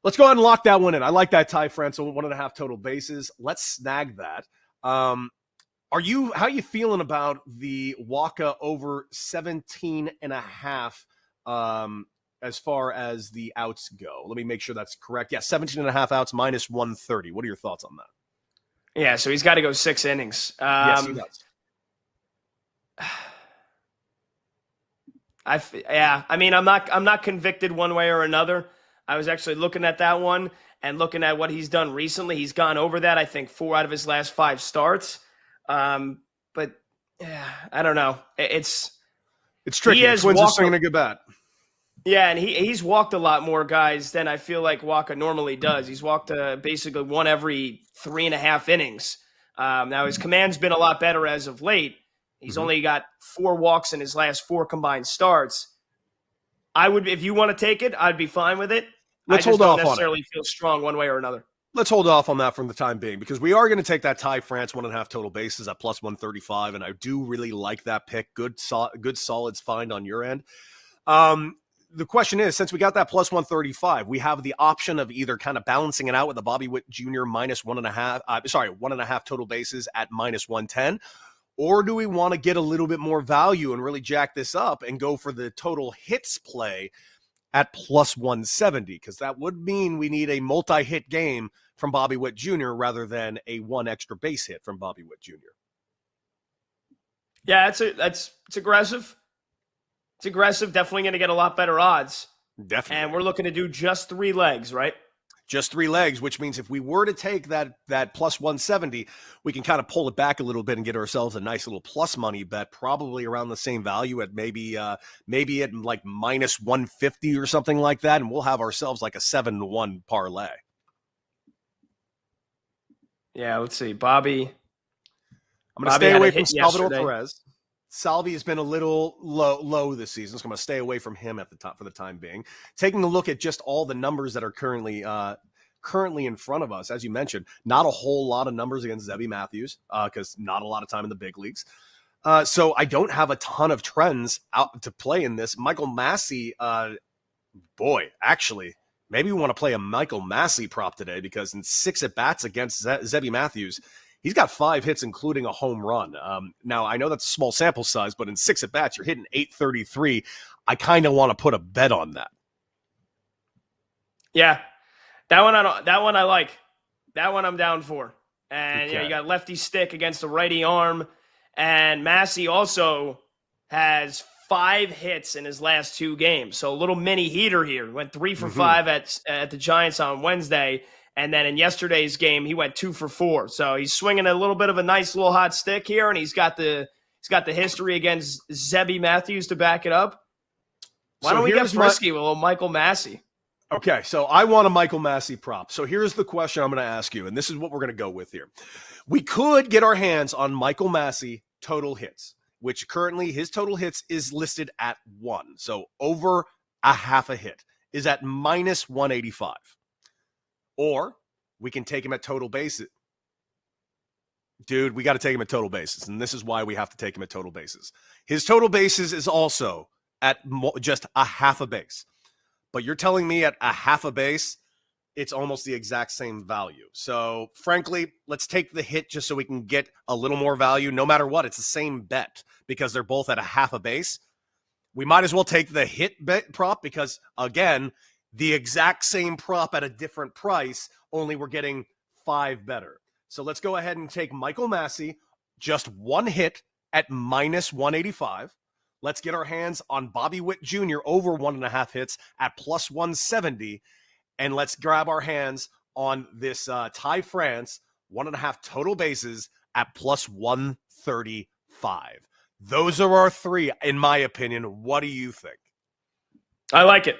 Let's go ahead and lock that one in. I like that Ty France over 1.5 total bases. Let's snag that. How are you feeling about the Wacha over 17.5 as far as the outs go? Let me make sure that's correct. Yeah, 17.5 outs minus 130. What are your thoughts on that? Yeah, so he's got to go 6 innings. Yes, he does. I mean, I'm not convicted one way or another. I was actually looking at that one and looking at what he's done recently. He's gone over that, I think, 4 out of his last 5 starts. But yeah, I don't know. It's tricky. Twins are swinging a good bat. Yeah, and he's walked a lot more guys than I feel like Wacha normally does. He's walked basically 1 every 3.5 innings. Now his command's been a lot better as of late. He's only got 4 walks in his last 4 combined starts. I would, if you want to take it, I'd be fine with it. Let's hold off on it. I just don't necessarily feel strong one way or another. Let's hold off on that for the time being, because we are going to take that Ty France 1.5 total bases at plus 135, and I do really like that pick. Good solids find on your end. The question is, since we got that plus 135, we have the option of either kind of balancing it out with the Bobby Witt Jr. minus 1.5 total bases at minus 110, or do we want to get a little bit more value and really jack this up and go for the total hits play at plus 170, because that would mean we need a multi-hit game from Bobby Witt Jr. rather than a one extra base hit from Bobby Witt Jr. Yeah, it's aggressive. It's aggressive. Definitely going to get a lot better odds. Definitely. And we're looking to do just 3 legs, right? Just 3 legs, which means if we were to take that plus 170, we can kind of pull it back a little bit and get ourselves a nice little plus money bet, probably around the same value at maybe at like minus 150 or something like that, and we'll have ourselves like a 7-1 parlay. Yeah, let's see. Bobby. I'm going to stay away from Salvador Perez. Salvi has been a little low this season, so I'm going to stay away from him at the top for the time being. Taking a look at just all the numbers that are currently in front of us, as you mentioned, not a whole lot of numbers against Zebby Matthews because not a lot of time in the big leagues. So I don't have a ton of trends out to play in this. Michael Massey, actually, maybe we want to play a Michael Massey prop today because in 6 at-bats against Zebby Matthews, he's got 5 hits, including a home run. Now, I know that's a small sample size, but in 6 at-bats, you're hitting .833. I kind of want to put a bet on that. Yeah, that one I like. That one I'm down for. And Okay. you got lefty stick against a righty arm. And Massey also has 5 hits in his last 2 games. So a little mini heater here. Went 3 for 5 at the Giants on Wednesday. And then in yesterday's game, he went 2 for 4. So he's swinging a little bit of a nice little hot stick here, and he's got the history against Zebby Matthews to back it up. Why don't we get frisky with a little Michael Massey? Okay, so I want a Michael Massey prop. So here's the question I'm going to ask you, and this is what we're going to go with here. We could get our hands on Michael Massey total hits, which currently his total hits is listed at 1. So over a half a hit is at minus 185. Or we can take him at total bases. Dude, we got to take him at total bases, and this is why we have to take him at total bases. His total bases is also at just a half a base. But you're telling me at a half a base, it's almost the exact same value. So, frankly, let's take the hit just so we can get a little more value. No matter what, it's the same bet because they're both at a half a base. We might as well take the hit bet prop because, again, the exact same prop at a different price, only we're getting 5 better. So let's go ahead and take Michael Massey, just 1 hit at minus 185. Let's get our hands on Bobby Witt Jr. over 1.5 hits at plus 170. And let's grab our hands on this Ty France, 1.5 total bases at plus 135. Those are our 3, in my opinion. What do you think? I like it.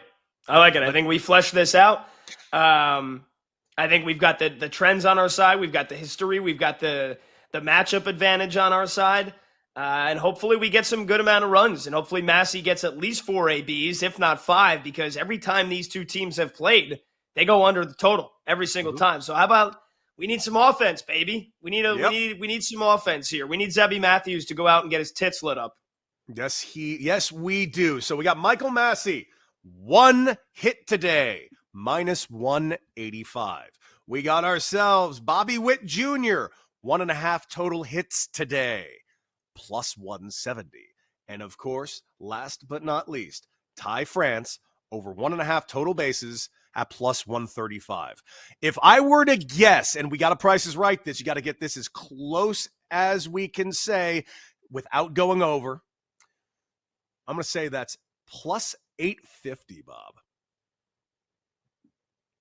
I think we fleshed this out. I think we've got the trends on our side. We've got the history. We've got the matchup advantage on our side. And hopefully we get some good amount of runs. And hopefully Massey gets at least 4 ABs, if not 5, because every time these 2 teams have played, they go under the total every single time. So how about we need some offense, baby? We need some offense here. We need Zebby Matthews to go out and get his tits lit up. Yes, we do. So we got Michael Massey. 1 hit today, minus 185. We got ourselves Bobby Witt Jr., 1.5 total hits today, plus 170. And of course, last but not least, Ty France, over 1.5 total bases at plus 135. If I were to guess, and we got to Price is Right this, you got to get this as close as we can say without going over. I'm going to say that's plus 850, Bob.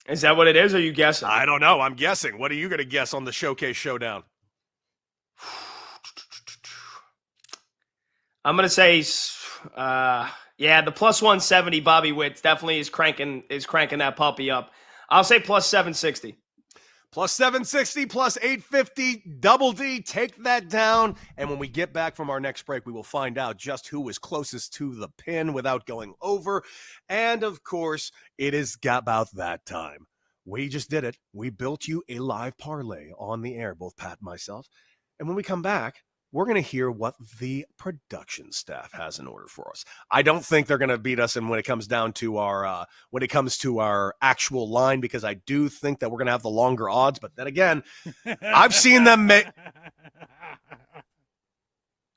Is that what it is, or are you guessing? I don't know. I'm guessing. What are you going to guess on the Showcase Showdown? I'm going to say, the plus 170 Bobby Witt definitely is cranking that puppy up. I'll say plus 760. Plus 760, plus 850, Double D, take that down. And when we get back from our next break, we will find out just who was closest to the pin without going over. And of course, it is about that time. We just did it. We built you a live parlay on the air, both Pat and myself. And when we come back, we're going to hear what the production staff has in order for us. I don't think they're going to beat us, and when it comes down to our actual line, because I do think that we're going to have the longer odds. But then again, I've seen them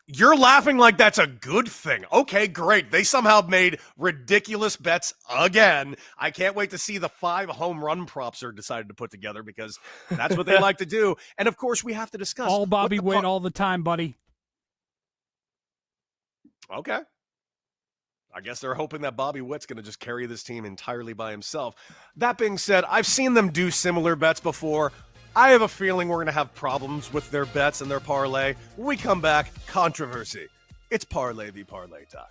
You're laughing like that's a good thing. Okay, great. They somehow made ridiculous bets again. I can't wait to see the 5 home run props are decided to put together because that's what they like to do. And of course, we have to discuss All Bobby Witt all the time, buddy. Okay. I guess they're hoping that Bobby Witt's going to just carry this team entirely by himself. That being said, I've seen them do similar bets before. I have a feeling we're going to have problems with their bets and their parlay. When we come back, controversy. It's parlay v parlay time.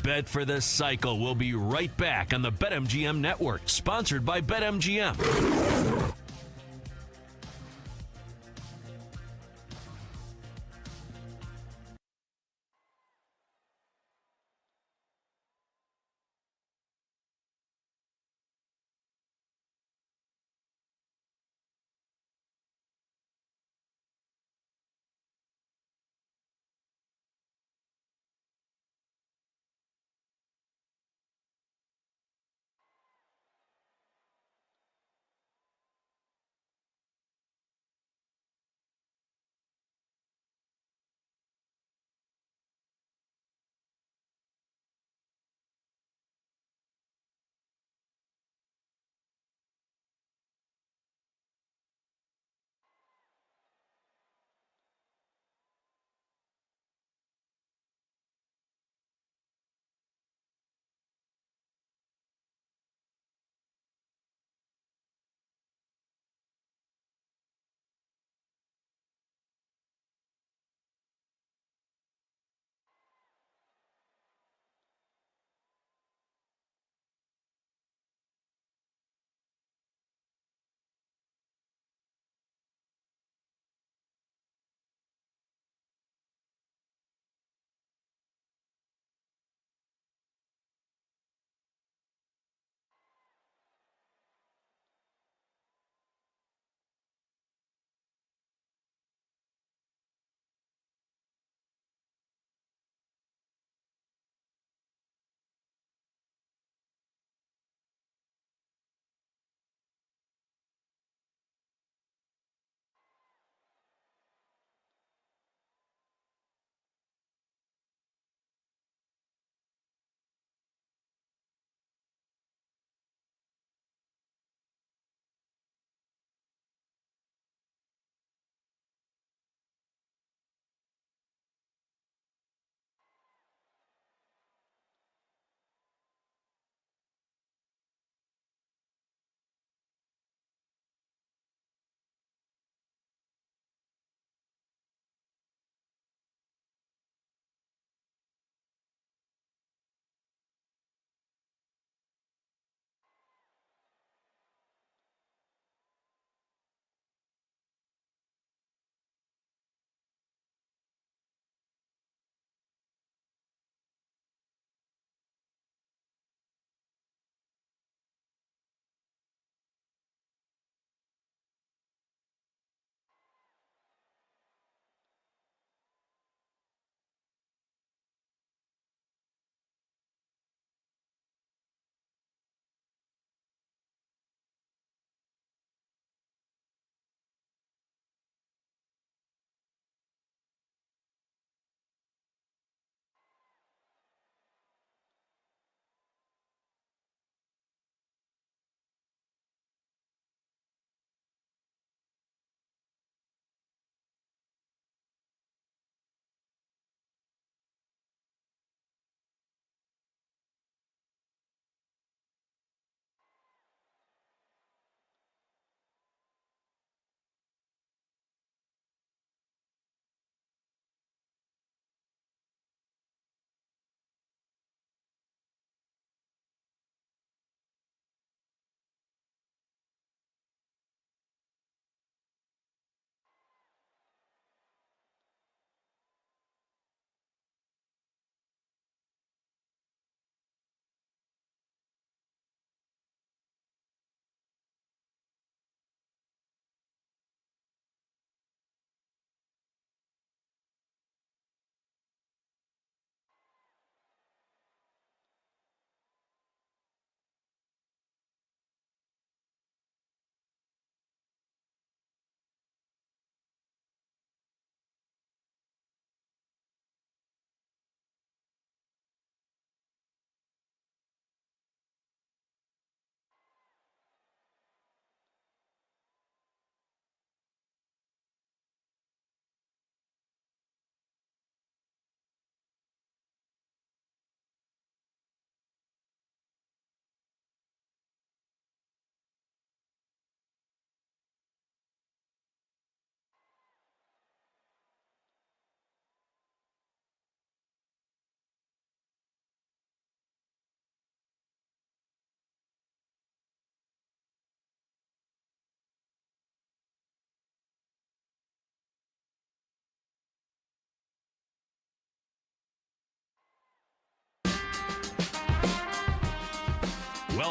Bet for the Cycle will be right back on the BetMGM Network, sponsored by BetMGM.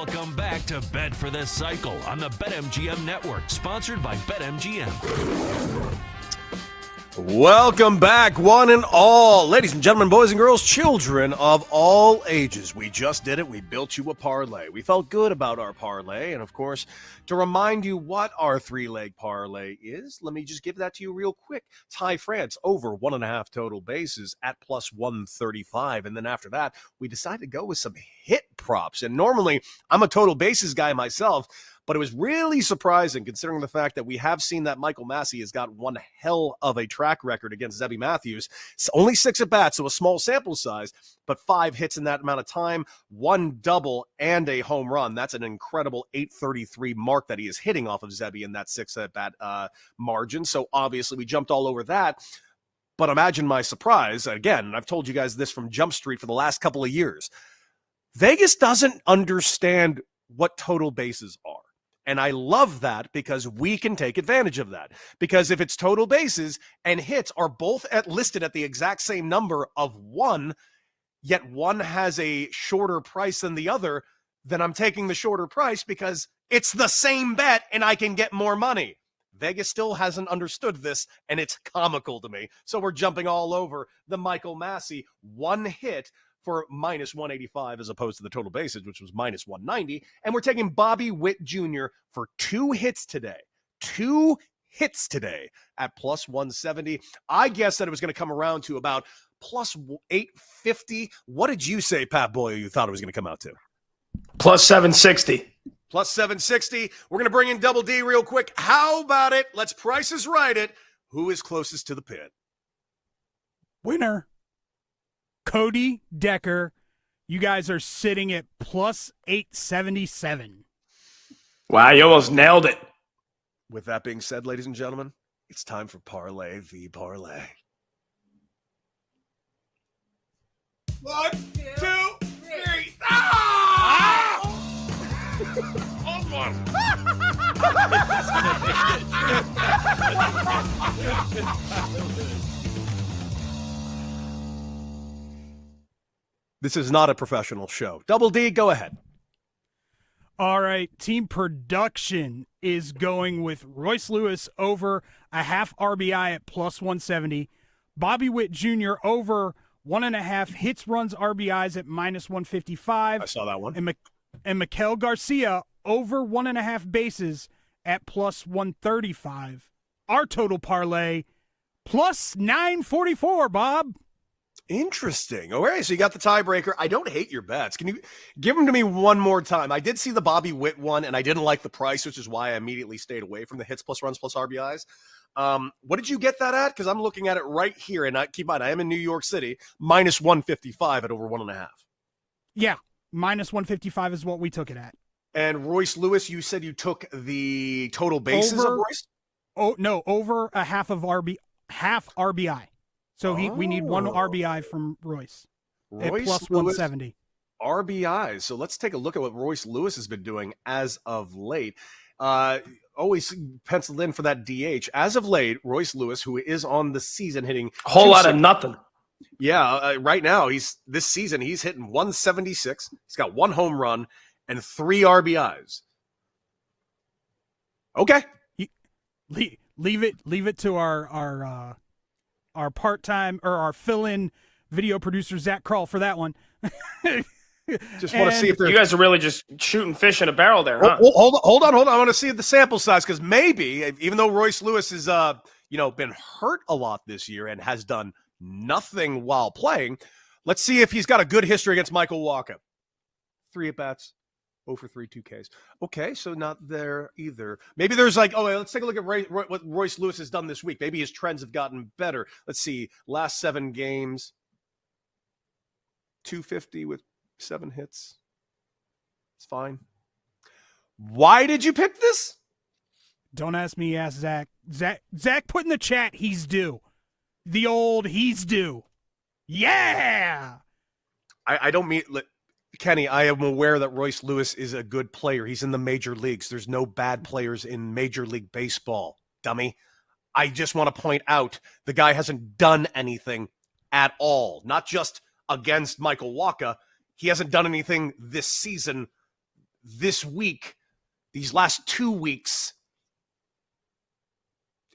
Welcome back to Bet for the Cycle on the BetMGM Network, sponsored by BetMGM. Welcome back, one and all. Ladies and gentlemen, boys and girls, children of all ages. We just did it. We built you a parlay. We felt good about our parlay. And, of course, to remind you what our three-leg parlay is, let me just give that to you real quick. Ty France over 1.5 total bases at plus 135. And then after that, we decided to go with some hit props. And normally, I'm a total bases guy myself, but it was really surprising considering the fact that we have seen that Michael Massey has got one hell of a track record against Zebby Matthews. It's only 6 at-bats, so a small sample size, but 5 hits in that amount of time, 1 double, and a home run. That's an incredible 833 mark that he is hitting off of Zebby in that 6 at-bat margin. So obviously we jumped all over that. But imagine my surprise, again, and I've told you guys this from Jump Street for the last couple of years, Vegas doesn't understand what total bases are. And I love that because we can take advantage of that. Because if it's total bases and hits are both listed at the exact same number of 1, yet one has a shorter price than the other, then I'm taking the shorter price because it's the same bet and I can get more money. Vegas still hasn't understood this, and it's comical to me. So we're jumping all over the Michael Massey 1 hit for minus 185 as opposed to the total bases, which was minus 190. And we're taking Bobby Witt Jr. for 2 hits today. 2 hits today at plus 170. I guess that it was going to come around to about plus 850. What did you say, Pat Boyle, you thought it was going to come out to? Plus 760. Plus 760. We're going to bring in Double D real quick. How about it? Let's Prices Right it. Who is closest to the pin? Winner. Cody Decker. You guys are sitting at plus 877. Wow, you almost nailed it. With that being said, ladies and gentlemen, it's time for Parlay v Parlay. 1, 2, 3. Ah! Hold on. This is not a professional show. Double D, go ahead. All right, team production is going with Royce Lewis over a half RBI at plus 170. Bobby Witt Jr. over 1.5 hits, runs, RBIs at minus 155. I saw that one. And Miguel Garcia over 1.5 bases at plus 135. Our total parlay plus 944, Bob. Interesting. All right, so you got the tiebreaker. I don't hate your bets. Can you give them to me one more time? I did see the Bobby Witt one, and I didn't like the price, which is why I immediately stayed away from the hits plus runs plus RBIs. What did you get that at? Because I'm looking at it right here, and keep in mind, I am in New York City, minus 155 at over 1.5. Yeah, minus 155 is what we took it at. And Royce Lewis, you said you took the total bases of Royce? Oh, no, over a half RBI. So we need 1 RBI from Royce at plus 170. RBIs. So let's take a look at what Royce Lewis has been doing as of late. Always penciled in for that DH. As of late, Royce Lewis, who is on the season hitting a whole lot of nothing. Yeah, right now this season he's hitting 176. He's got 1 home run and 3 RBIs. Okay, leave it to our part-time or our fill-in video producer Zach Kroll for that one. Just want to see if you guys are really just shooting fish in a barrel there, huh? Hold on. I want to see the sample size because maybe, even though Royce Lewis has been hurt a lot this year and has done nothing while playing, let's see if he's got a good history against Michael Wacha. 3 at-bats, 0 for 3, 2 Ks. Okay, so not there either. Maybe there's let's take a look at what Royce Lewis has done this week. Maybe his trends have gotten better. Let's see, last 7 games, 250 with 7 hits. It's fine. Why did you pick this? Don't ask me, ask Zach. Zach put in the chat, he's due. The old he's due. Yeah! I don't mean... Kenny, I am aware that Royce Lewis is a good player. He's in the major leagues. There's no bad players in Major League Baseball, dummy. I just want to point out the guy hasn't done anything at all. Not just against Michael Wacha. He hasn't done anything this season this week, these last 2 weeks,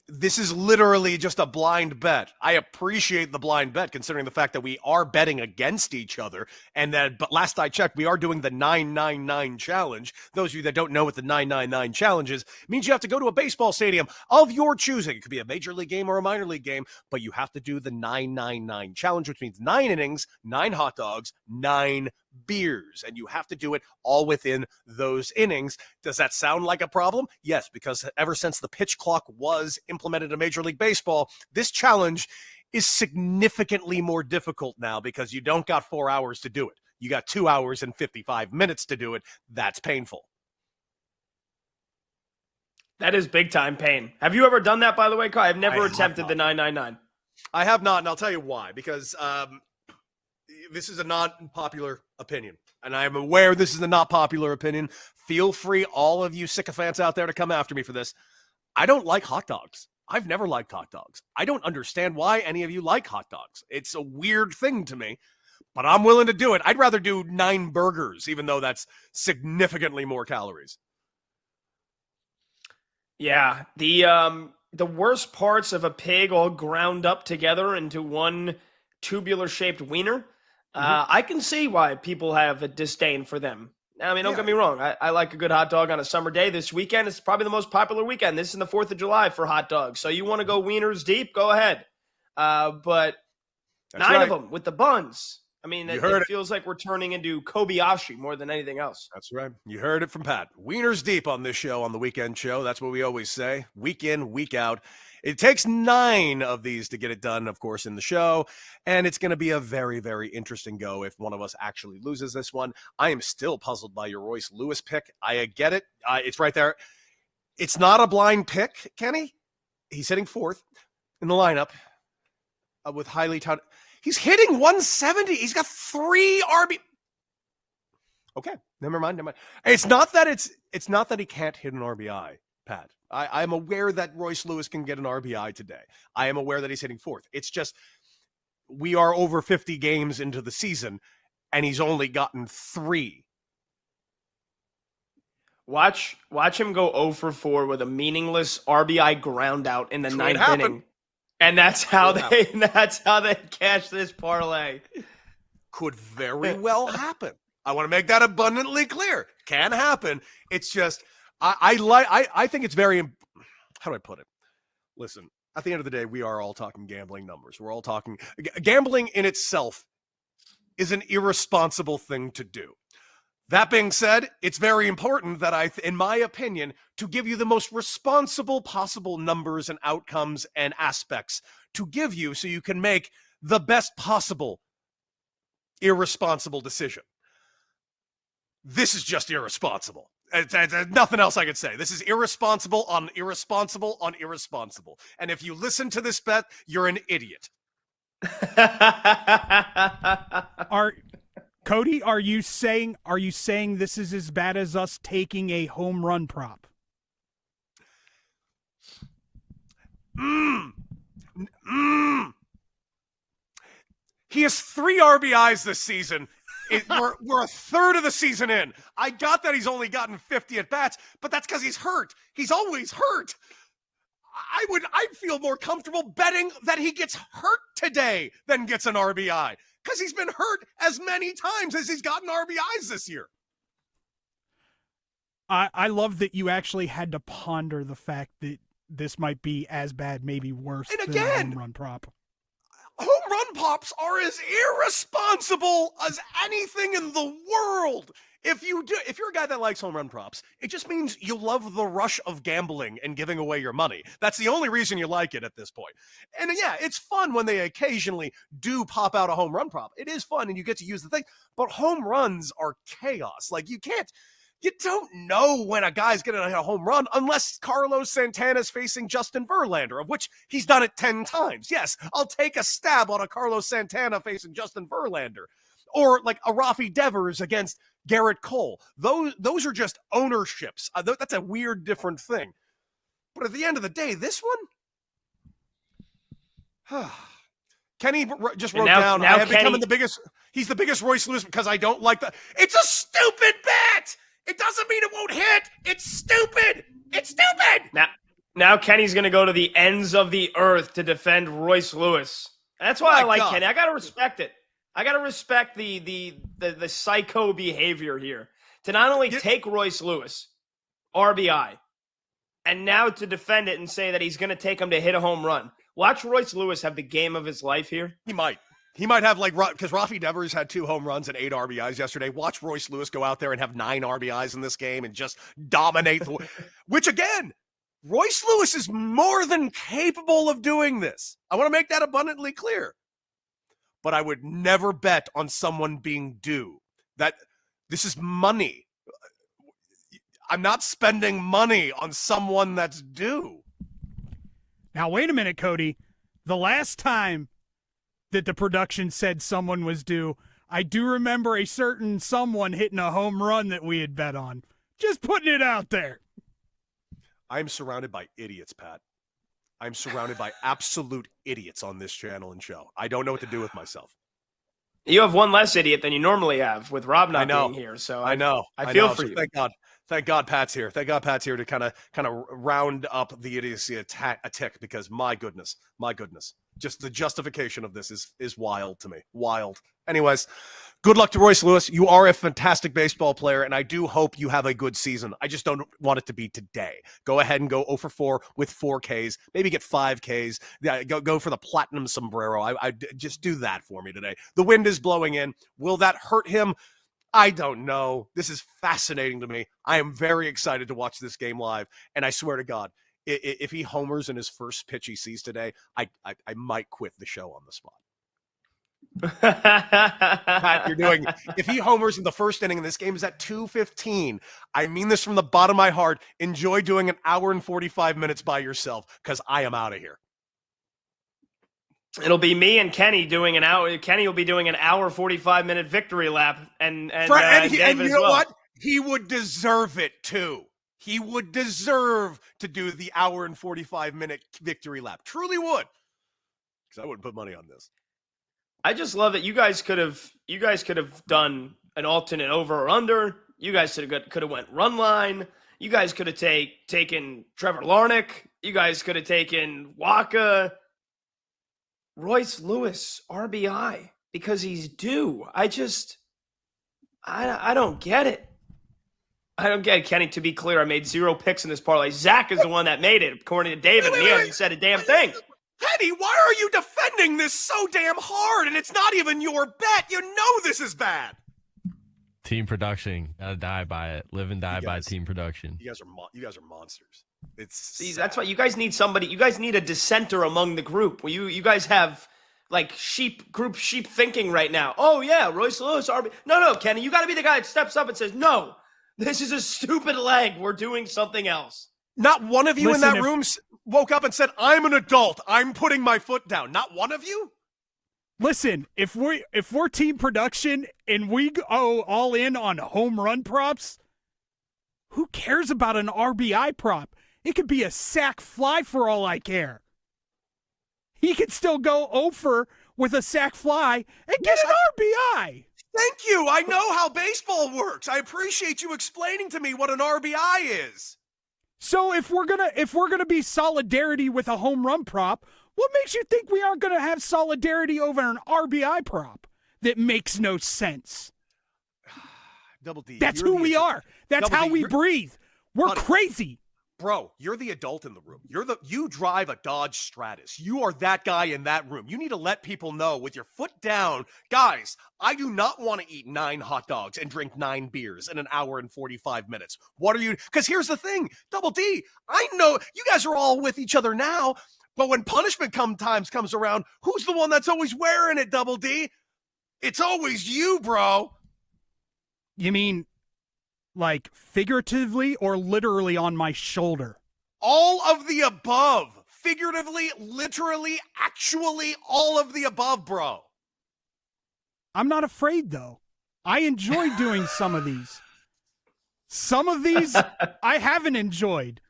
this is literally just a blind bet. I appreciate the blind bet considering the fact that we are betting against each other. But last I checked, we are doing the 999 challenge. Those of you that don't know what the 999 challenge is, it means you have to go to a baseball stadium of your choosing. It could be a major league game or a minor league game, but you have to do the 999 challenge, which means 9 innings, 9 hot dogs, 9 beers, and you have to do it all within those innings. Does that sound like a problem? Yes, because ever since the pitch clock was implemented in Major League Baseball, this challenge is significantly more difficult now because you don't got 4 hours to do it. You got 2 hours and 55 minutes to do it. That's painful. That is big time pain. Have you ever done that, by the way, Kai? I've never attempted the 999. I have not, and I'll tell you why. Because this is a non-popular opinion, and I am aware this is a not popular opinion. Feel free, all of you sycophants out there, to come after me for this. I don't like hot dogs. I've never liked hot dogs. I don't understand why any of you like hot dogs. It's a weird thing to me, but I'm willing to do it. I'd rather do 9 burgers, even though that's significantly more calories. Yeah, the worst parts of a pig all ground up together into one tubular-shaped wiener. I can see why people have a disdain for them. I mean, don't get me wrong. I like a good hot dog on a summer day. This weekend is probably the most popular weekend. This is the 4th of July for hot dogs. So you want to go wieners deep, go ahead. But that's 9 of them with the buns. I mean, it feels like we're turning into Kobayashi more than anything else. That's right. You heard it from Pat. Wieners deep on this show, on the weekend show. That's what we always say. Week in, week out. It takes 9 of these to get it done, of course, in the show. And it's going to be a very, very interesting go if one of us actually loses this one. I am still puzzled by your Royce Lewis pick. I get it. It's right there. It's not a blind pick, Kenny. He's hitting 4th in the lineup with highly touted. He's hitting 170. He's got 3 RB. Okay, never mind. It's not that he can't hit an RBI, Pat. I'm aware that Royce Lewis can get an RBI today. I am aware that he's hitting 4th. It's just we are over 50 games into the season, and he's only gotten 3. Watch him go 0 for 4 with a meaningless RBI ground out in the 9th inning. And that's how they cash this parlay. Could very well happen. I want to make that abundantly clear. Can happen. It's just I think it's very, how do I put it? Listen, at the end of the day, we are all talking gambling numbers. We're all talking gambling in itself is an irresponsible thing to do. That being said, it's very important that in my opinion, to give you the most responsible possible numbers and outcomes and aspects to give you so you can make the best possible irresponsible decision. This is just irresponsible. There's nothing else I could say. This is irresponsible on irresponsible on irresponsible. And if you listen to this bet, you're an idiot. Cody, are you saying this is as bad as us taking a home run prop? He has 3 RBIs this season. We're a third of the season in. I got that he's only gotten 50 at bats, but that's because he's hurt. He's always hurt. I'd feel more comfortable betting that he gets hurt today than gets an RBI because he's been hurt as many times as he's gotten RBIs this year. I love that you actually had to ponder the fact that this might be as bad, maybe worse than a home run prop. Home run pops are as irresponsible as anything in the world. If you're a guy that likes home run props, it just means you love the rush of gambling and giving away your money. That's the only reason you like it at this point. And yeah, it's fun when they occasionally do pop out a home run prop. It is fun and you get to use the thing, but home runs are chaos. Like you don't know when a guy's going to hit a home run unless Carlos Santana's facing Justin Verlander, of which he's done it 10 times. Yes, I'll take a stab on a Carlos Santana facing Justin Verlander. Or like a Rafi Devers against Garrett Cole. Those are just ownerships. That's a weird, different thing. But at the end of the day, this one, Kenny just wrote down, I have become the biggest. He's the biggest Royce Lewis because I don't like that. It's a stupid bet. It doesn't mean it won't hit. It's stupid. It's stupid. Now Kenny's going to go to the ends of the earth to defend Royce Lewis. That's why I like God. Kenny. I got to respect it. I got to respect the psycho behavior here to not only take Royce Lewis, RBI, and now to defend it and say that he's going to take him to hit a home run. Watch Royce Lewis have the game of his life here. He might. He might have because Rafi Devers had 2 home runs and 8 RBIs yesterday. Watch Royce Lewis go out there and have 9 RBIs in this game and just dominate. Which again, Royce Lewis is more than capable of doing this. I want to make that abundantly clear. But I would never bet on someone being due. That this is money. I'm not spending money on someone that's due. Now, wait a minute, Cody. The last time that the production said someone was due, I do remember a certain someone hitting a home run that we had bet on. Just putting it out there. I'm surrounded by idiots, Pat. I'm surrounded by absolute idiots on this channel and show. I don't know what to do with myself. You have one less idiot than you normally have with Rob not being here. So I know. I feel for you. Thank God. Thank God Pat's here. Thank God Pat's here to kind of round up the idiocy a tick, because my goodness, just the justification of this is wild to me. Wild. Anyways, good luck to Royce Lewis. You are a fantastic baseball player, and I do hope you have a good season. I just don't want it to be today. Go ahead and go 0 for 4 with 4 Ks. Maybe get 5 Ks. Yeah, go for the platinum sombrero. I just do that for me today. The wind is blowing in. Will that hurt him? I don't know. This is fascinating to me. I am very excited to watch this game live, and I swear to God, if he homers in his first pitch he sees today, I might quit the show on the spot. Pat, if he homers in the first inning and this game is at 2:15, I mean this from the bottom of my heart, enjoy doing an hour and 45 minutes by yourself, because I am out of here. It'll be me and Kenny doing an hour. Kenny will be doing an hour 45-minute victory lap, and you David know well. what? He would deserve it too. He would deserve to do the hour and 45-minute victory lap. Truly would, because I wouldn't put money on this. I just love that you guys could have done an alternate over or under. You guys could have went run line. You guys could have taken Trevor Larnach. You guys could have taken Waka. Royce Lewis, RBI, because he's due. I don't get it. I don't get it, Kenny. To be clear, I made 0 picks in this parlay. Zach is the one that made it, according to David, and he hasn't said a damn thing. Kenny, why are you defending this so damn hard? And it's not even your bet. You know this is bad. Team production. Gotta die by it. Live and die by team production. You guys are monsters. See, that's why you guys need somebody. You guys need a dissenter among the group. You guys have like sheep thinking right now. Oh yeah, Royce Lewis, RB. No, Kenny, you got to be the guy that steps up and says, no, this is a stupid leg. We're doing something else. Not one of you in that room woke up and said, I'm an adult. I'm putting my foot down. Not one of you? Listen, if we're team production and we go all in on home run props, who cares about an RBI prop? It could be a sac fly for all I care. He could still go over with a sac fly and get an RBI. Thank you. I know how baseball works. I appreciate you explaining to me what an RBI is. So if we're gonna be solidarity with a home run prop, what makes you think we aren't gonna have solidarity over an RBI prop that makes no sense? Double D. That's who we are. That's how we breathe. We're crazy. Bro, you're the adult in the room. You drive a Dodge Stratus. You are that guy in that room. You need to let people know with your foot down, guys, I do not want to eat 9 hot dogs and drink 9 beers in an hour and 45 minutes. What are you? Because here's the thing, Double D, I know you guys are all with each other now, but when punishment comes around, who's the one that's always wearing it, Double D? It's always you, bro. You mean like figuratively or literally on my shoulder? All of the above. Figuratively, literally, actually, all of the above, bro. I'm not afraid, though. I enjoy doing some of these. Some of these I haven't enjoyed,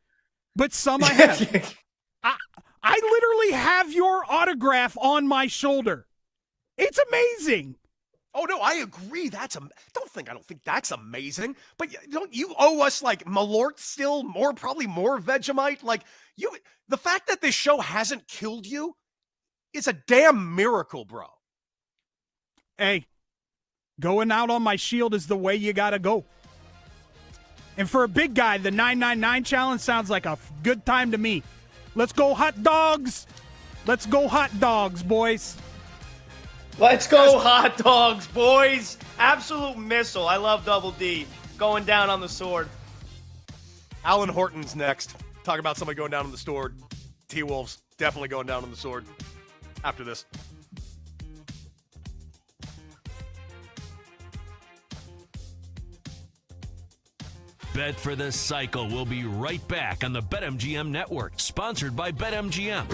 but some I have. I literally have your autograph on my shoulder. It's amazing. Oh no, I agree. I don't think that's amazing. But don't you owe us like Malort still more, probably more Vegemite? Like the fact that this show hasn't killed you is a damn miracle, bro. Hey, going out on my shield is the way you gotta go. And for a big guy, the 999 challenge sounds like a good time to me. Let's go hot dogs. Let's go hot dogs, boys. Let's go hot dogs, boys. Absolute missile. I love Double D going down on the sword. Alan Horton's next. Talk about somebody going down on the sword. T-Wolves definitely going down on the sword after this. Bet for the Cycle will be right back on the BetMGM Network, sponsored by BetMGM.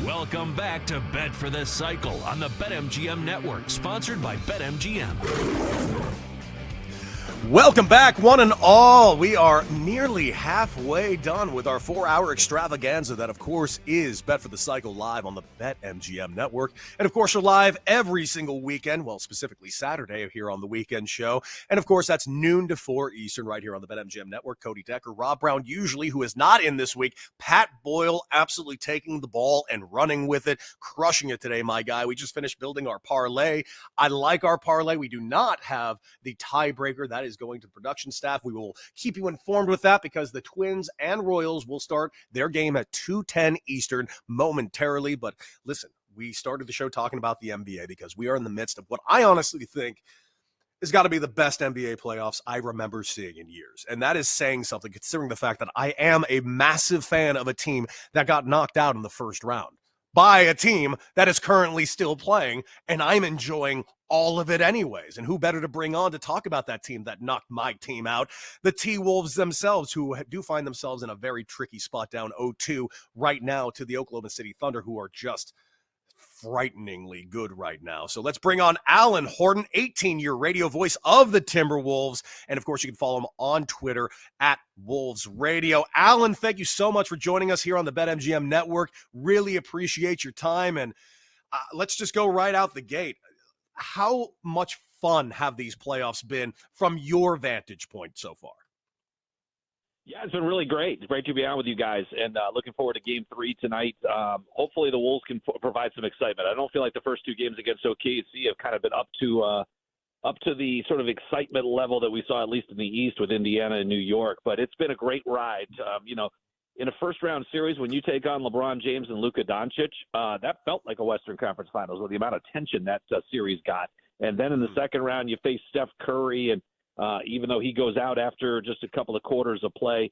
Welcome back to Bet for the Cycle on the BetMGM Network, sponsored by BetMGM. Welcome back, one and all. We are nearly halfway done with our 4-hour extravaganza that, of course, is Bet for the Cycle live on the BetMGM Network. And, of course, we're live every single weekend, well, specifically Saturday here on the weekend show. And, of course, that's noon to 4 Eastern right here on the BetMGM Network. Cody Decker, Rob Brown, usually, who is not in this week. Pat Boyle absolutely taking the ball and running with it, crushing it today, my guy. We just finished building our parlay. I like our parlay. We do not have the tiebreaker. That is going to the production staff. We will keep you informed with that because the Twins and Royals will start their game at 2:10 Eastern momentarily. But listen, we started the show talking about the NBA because we are in the midst of what I honestly think has got to be the best NBA playoffs I remember seeing in years. And that is saying something considering the fact that I am a massive fan of a team that got knocked out in the first round by a team that is currently still playing, and I'm enjoying all of it anyways. And who better to bring on to talk about that team that knocked my team out? The T-Wolves themselves, who do find themselves in a very tricky spot down 0-2 right now to the Oklahoma City Thunder, who are just frighteningly good right now. So let's bring on Alan Horton, 18-year radio voice of the Timberwolves. And, of course, you can follow him on Twitter at Wolves Radio. Alan, thank you so much for joining us here on the BetMGM Network. Really appreciate your time. And let's just go right out the gate. How much fun have these playoffs been from your vantage point so far? Yeah, it's been really great. It's great to be on with you guys, and looking forward to Game 3 tonight. Hopefully the Wolves can provide some excitement. I don't feel like the first two games against OKC have kind of been up to the sort of excitement level that we saw, at least in the East, with Indiana and New York. But it's been a great ride. In a first-round series, when you take on LeBron James and Luka Doncic, that felt like a Western Conference Finals with the amount of tension that series got. And then in the second round, you face Steph Curry, and even though he goes out after just a couple of quarters of play,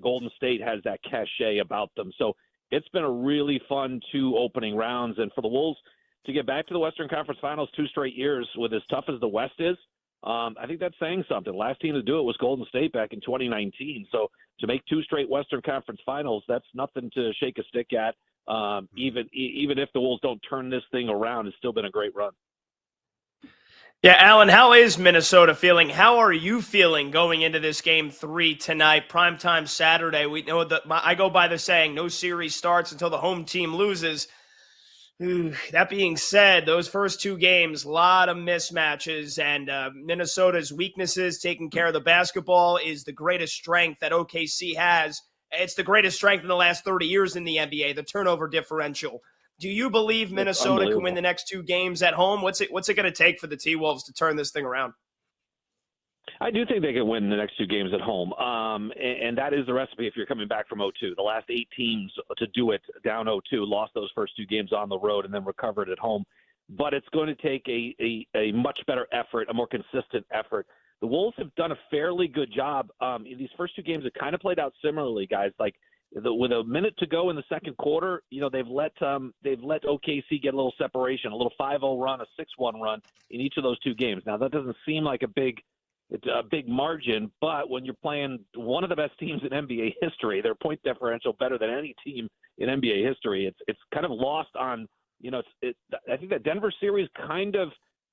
Golden State has that cachet about them. So it's been a really fun two opening rounds. And for the Wolves to get back to the Western Conference Finals 2 straight years with as tough as the West is, I think that's saying something. Last team to do it was Golden State back in 2019. So to make 2 straight Western Conference Finals, that's nothing to shake a stick at. Even if the Wolves don't turn this thing around, it's still been a great run. Yeah, Alan, how is Minnesota feeling? How are you feeling going into this Game 3 tonight, primetime Saturday? We know that I go by the saying, no series starts until the home team loses. That being said, those first 2 games, a lot of mismatches, and Minnesota's weaknesses, taking care of the basketball, is the greatest strength that OKC has. It's the greatest strength in the last 30 years in the NBA, the turnover differential. Do you believe Minnesota can win the next 2 games at home? What's it going to take for the T-Wolves to turn this thing around? I do think they can win the next 2 games at home, and that is the recipe if you're coming back from 0-2. The last 8 teams to do it down 0-2 lost those first 2 games on the road and then recovered at home. But it's going to take a much better effort, a more consistent effort. The Wolves have done a fairly good job. In these first 2 games, it kind of played out similarly, guys. Like with a minute to go in the second quarter, they've let OKC get a little separation, a little 5-0 run, a 6-1 run in each of those 2 games. Now that doesn't seem like it's a big margin, but when you're playing one of the best teams in NBA history, their point differential better than any team in NBA history, it's kind of lost on, I think that Denver series kind of,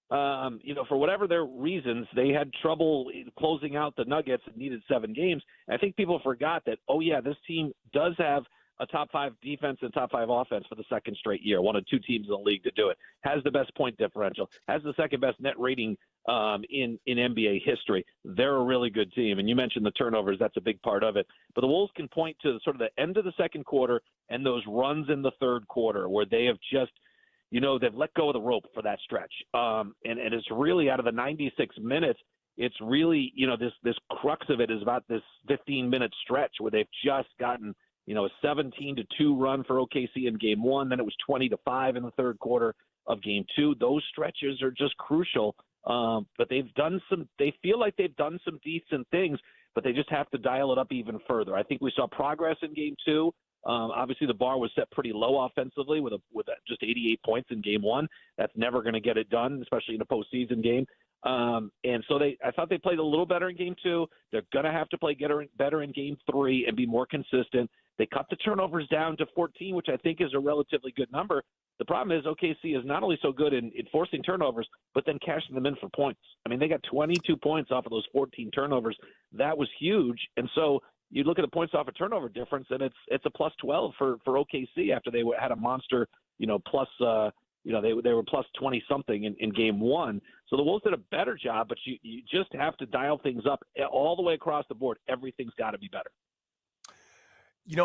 for whatever their reasons, they had trouble closing out the Nuggets and needed 7 games. I think people forgot that, this team does have a top 5 defense and top 5 offense for the second straight year. One of 2 teams in the league to do it. Has the best point differential. Has the second best net rating in NBA history. They're a really good team. And you mentioned the turnovers. That's a big part of it. But the Wolves can point to sort of the end of the second quarter and those runs in the third quarter where they have just, they've let go of the rope for that stretch. And it's really out of the 96 minutes, it's really, this crux of it is about this 15-minute stretch where they've just gotten, a 17-2 run for OKC in Game 1. Then it was 20-5 in the third quarter of Game 2. Those stretches are just crucial. But they feel like they've done some decent things, but they just have to dial it up even further. I think we saw progress in Game 2. Obviously, the bar was set pretty low offensively with just 88 points in Game 1. That's never going to get it done, especially in a postseason game. And so I thought they played a little better in Game 2. They're going to have to play better in Game 3 and be more consistent. They cut the turnovers down to 14, which I think is a relatively good number. The problem is OKC is not only so good in forcing turnovers, but then cashing them in for points. I mean, they got 22 points off of those 14 turnovers. That was huge. And so you look at the points off a turnover difference, and it's a plus 12 for OKC after they had a monster, plus they were plus 20 something in game one. So the Wolves did a better job, but you just have to dial things up all the way across the board. Everything's got to be better.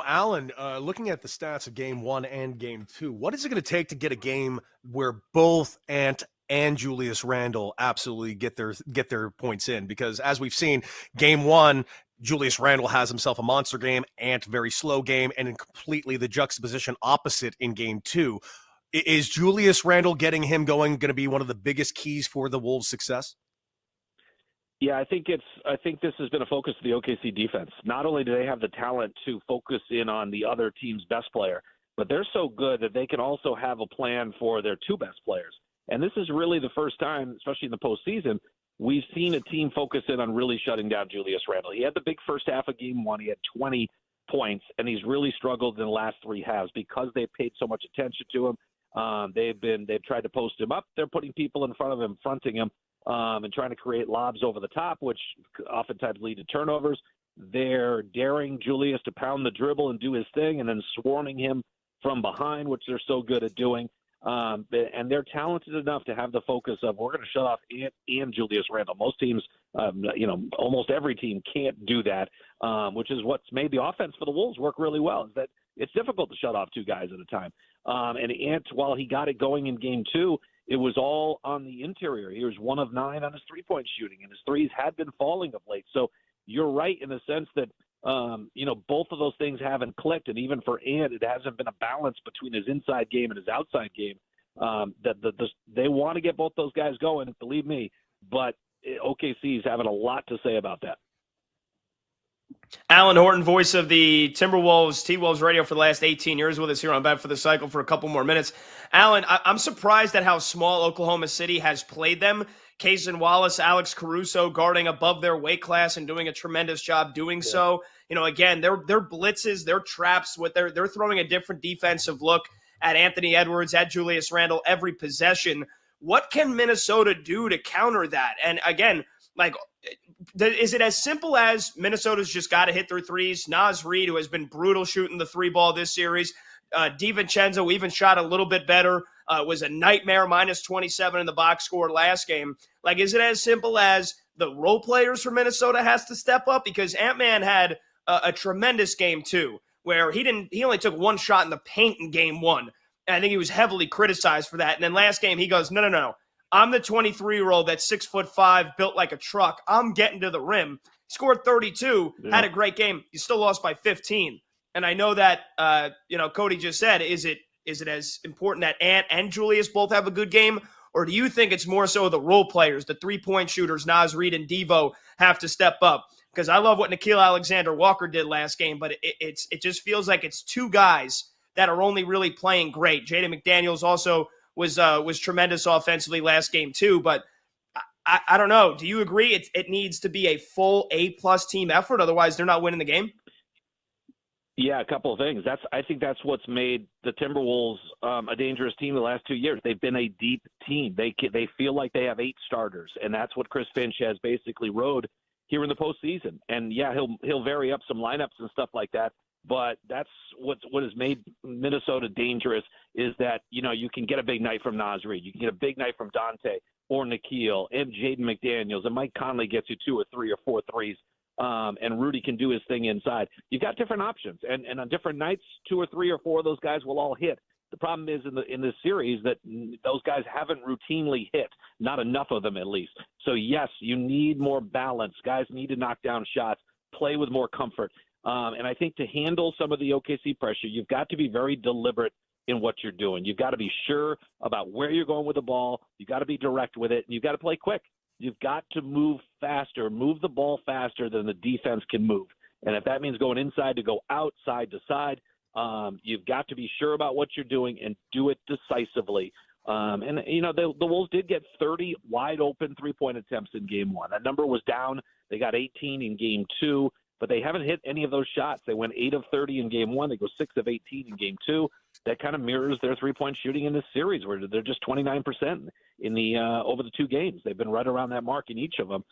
Alan, looking at the stats of game one and game two, what is it going to take to get a game where both Ant and Julius Randle absolutely get their points in? Because as we've seen, game one, Julius Randle has himself a monster game, Ant very slow game, and in completely the juxtaposition opposite in game two. Is Julius Randle getting him going to be one of the biggest keys for the Wolves' success? Yeah, I think this has been a focus of the OKC defense. Not only do they have the talent to focus in on the other team's best player, but they're so good that they can also have a plan for their two best players. And this is really the first time, especially in the postseason, we've seen a team focus in on really shutting down Julius Randle. He had the big first half of game one. He had 20 points, and he's really struggled in the last three halves because they've paid so much attention to him. They've tried to post him up. They're putting people in front of him, fronting him, and trying to create lobs over the top, which oftentimes lead to turnovers. They're daring Julius to pound the dribble and do his thing, and then swarming him from behind, which they're so good at doing. And they're talented enough to have the focus of, we're going to shut off Ant and Julius Randle. Most teams, almost every team can't do that, which is what's made the offense for the Wolves work really well, is that it's difficult to shut off two guys at a time. And Ant, while he got it going in game two, it was all on the interior. He was 1 of 9 on his three-point shooting, and his threes had been falling of late. So you're right in the sense that, both of those things haven't clicked. And even for Ant, it hasn't been a balance between his inside game and his outside game. They want to get both those guys going, believe me, but OKC's having a lot to say about that. Alan Horton, voice of the Timberwolves, T-Wolves radio for the last 18 years, with us here on Bet for the Cycle for a couple more minutes. Alan, I'm surprised at how small Oklahoma City has played them. Kaysen Wallace, Alex Caruso guarding above their weight class and doing a tremendous job doing so. Again, their blitzes, their traps, they're throwing a different defensive look at Anthony Edwards, at Julius Randle every possession. What can Minnesota do to counter that? And again, is it as simple as Minnesota's just got to hit their threes? Naz Reid, who has been brutal shooting the three ball this series, DiVincenzo even shot a little bit better, was a nightmare, minus 27 in the box score last game. Is it as simple as the role players for Minnesota has to step up? Because Ant-Man had a tremendous game too, where he only took one shot in the paint in game one. And I think he was heavily criticized for that. And then last game, he goes, no. I'm the 23-year-old that's 6'5", built like a truck. I'm getting to the rim. Scored 32, had a great game. You still lost by 15. And I know that, Cody just said, is it as important that Ant and Julius both have a good game? Or do you think it's more so the role players, the three-point shooters, Naz Reid and Devo, have to step up? Because I love what Nickeil Alexander-Walker did last game, but it just feels like it's two guys that are only really playing great. Jaden McDaniels also was tremendous offensively last game too, but I don't know. Do you agree it needs to be a full A-plus team effort? Otherwise, they're not winning the game? Yeah, a couple of things. I think that's what's made the Timberwolves a dangerous team the last 2 years. They've been a deep team. They feel like they have 8 starters, and that's what Chris Finch has basically rode here in the postseason. And yeah, he'll vary up some lineups and stuff like that. But that's what has made Minnesota dangerous is that, you can get a big night from Naz Reid. You can get a big night from Dante or Nickeil and Jaden McDaniels, and Mike Conley gets you 2 or 3 or 4 threes, and Rudy can do his thing inside. You've got different options, and on different nights, 2 or 3 or 4 of those guys will all hit. The problem is in this series that those guys haven't routinely hit, not enough of them at least. So, yes, you need more balance. Guys need to knock down shots, play with more comfort. And I think to handle some of the OKC pressure, you've got to be very deliberate in what you're doing. You've got to be sure about where you're going with the ball. You've got to be direct with it. And you've got to play quick. You've got to move faster, move the ball faster than the defense can move. And if that means going inside to go out, side to side, you've got to be sure about what you're doing and do it decisively. The Wolves did get 30 wide open three-point attempts in game one. That number was down. They got 18 in game two. but they haven't hit any of those shots. They went 8 of 30 in game one. They go 6 of 18 in game two. That kind of mirrors their three-point shooting in this series, where they're just 29% in the over the two games. They've been right around that mark in each of them.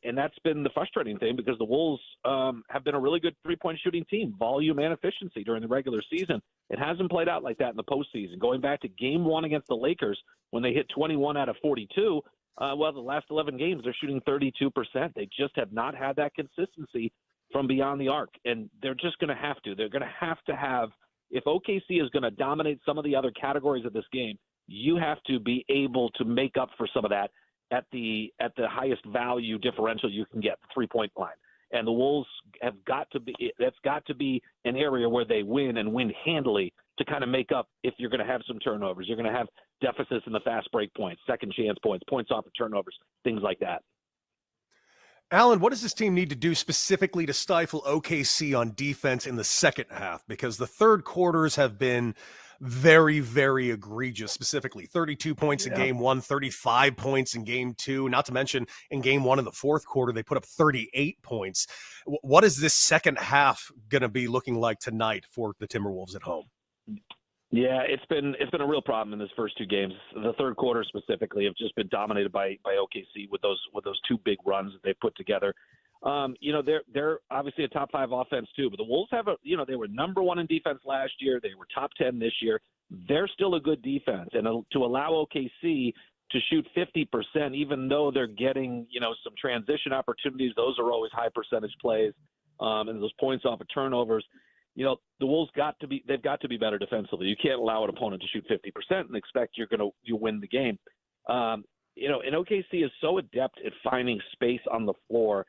And that's been the frustrating thing, because the Wolves have been a really good three-point shooting team, volume and efficiency during the regular season. It hasn't played out like that in the postseason. Going back to game one against the Lakers, when they hit 21 out of 42, the last 11 games, they're shooting 32%. They just have not had that consistency from beyond the arc, and they're just going to have to. They're going to have, if OKC is going to dominate some of the other categories of this game, you have to be able to make up for some of that at the highest value differential you can get, the three-point line. And the Wolves have got to be – that's got to be an area where they win and win handily to kind of make up if you're going to have some turnovers. You're going to have deficits in the fast break points, second chance points, points off of turnovers, things like that. Alan, what does this team need to do specifically to stifle OKC on defense in the second half? Because the third quarters have been very, very egregious, specifically 32 points in game one, 35 points in game two, not to mention in game one in the fourth quarter, they put up 38 points. What is this second half going to be looking like tonight for the Timberwolves at home? Yeah, it's been a real problem in these first two games. The third quarter specifically have just been dominated by OKC with those two big runs that they put together. They're obviously a top five offense too, but the Wolves have they were number one in defense last year. They were top 10 this year. They're still a good defense, and to allow OKC to shoot 50%, even though they're getting some transition opportunities, those are always high percentage plays, and those points off of turnovers. The Wolves they've got to be better defensively. You can't allow an opponent to shoot 50% and expect you win the game. And OKC is so adept at finding space on the floor.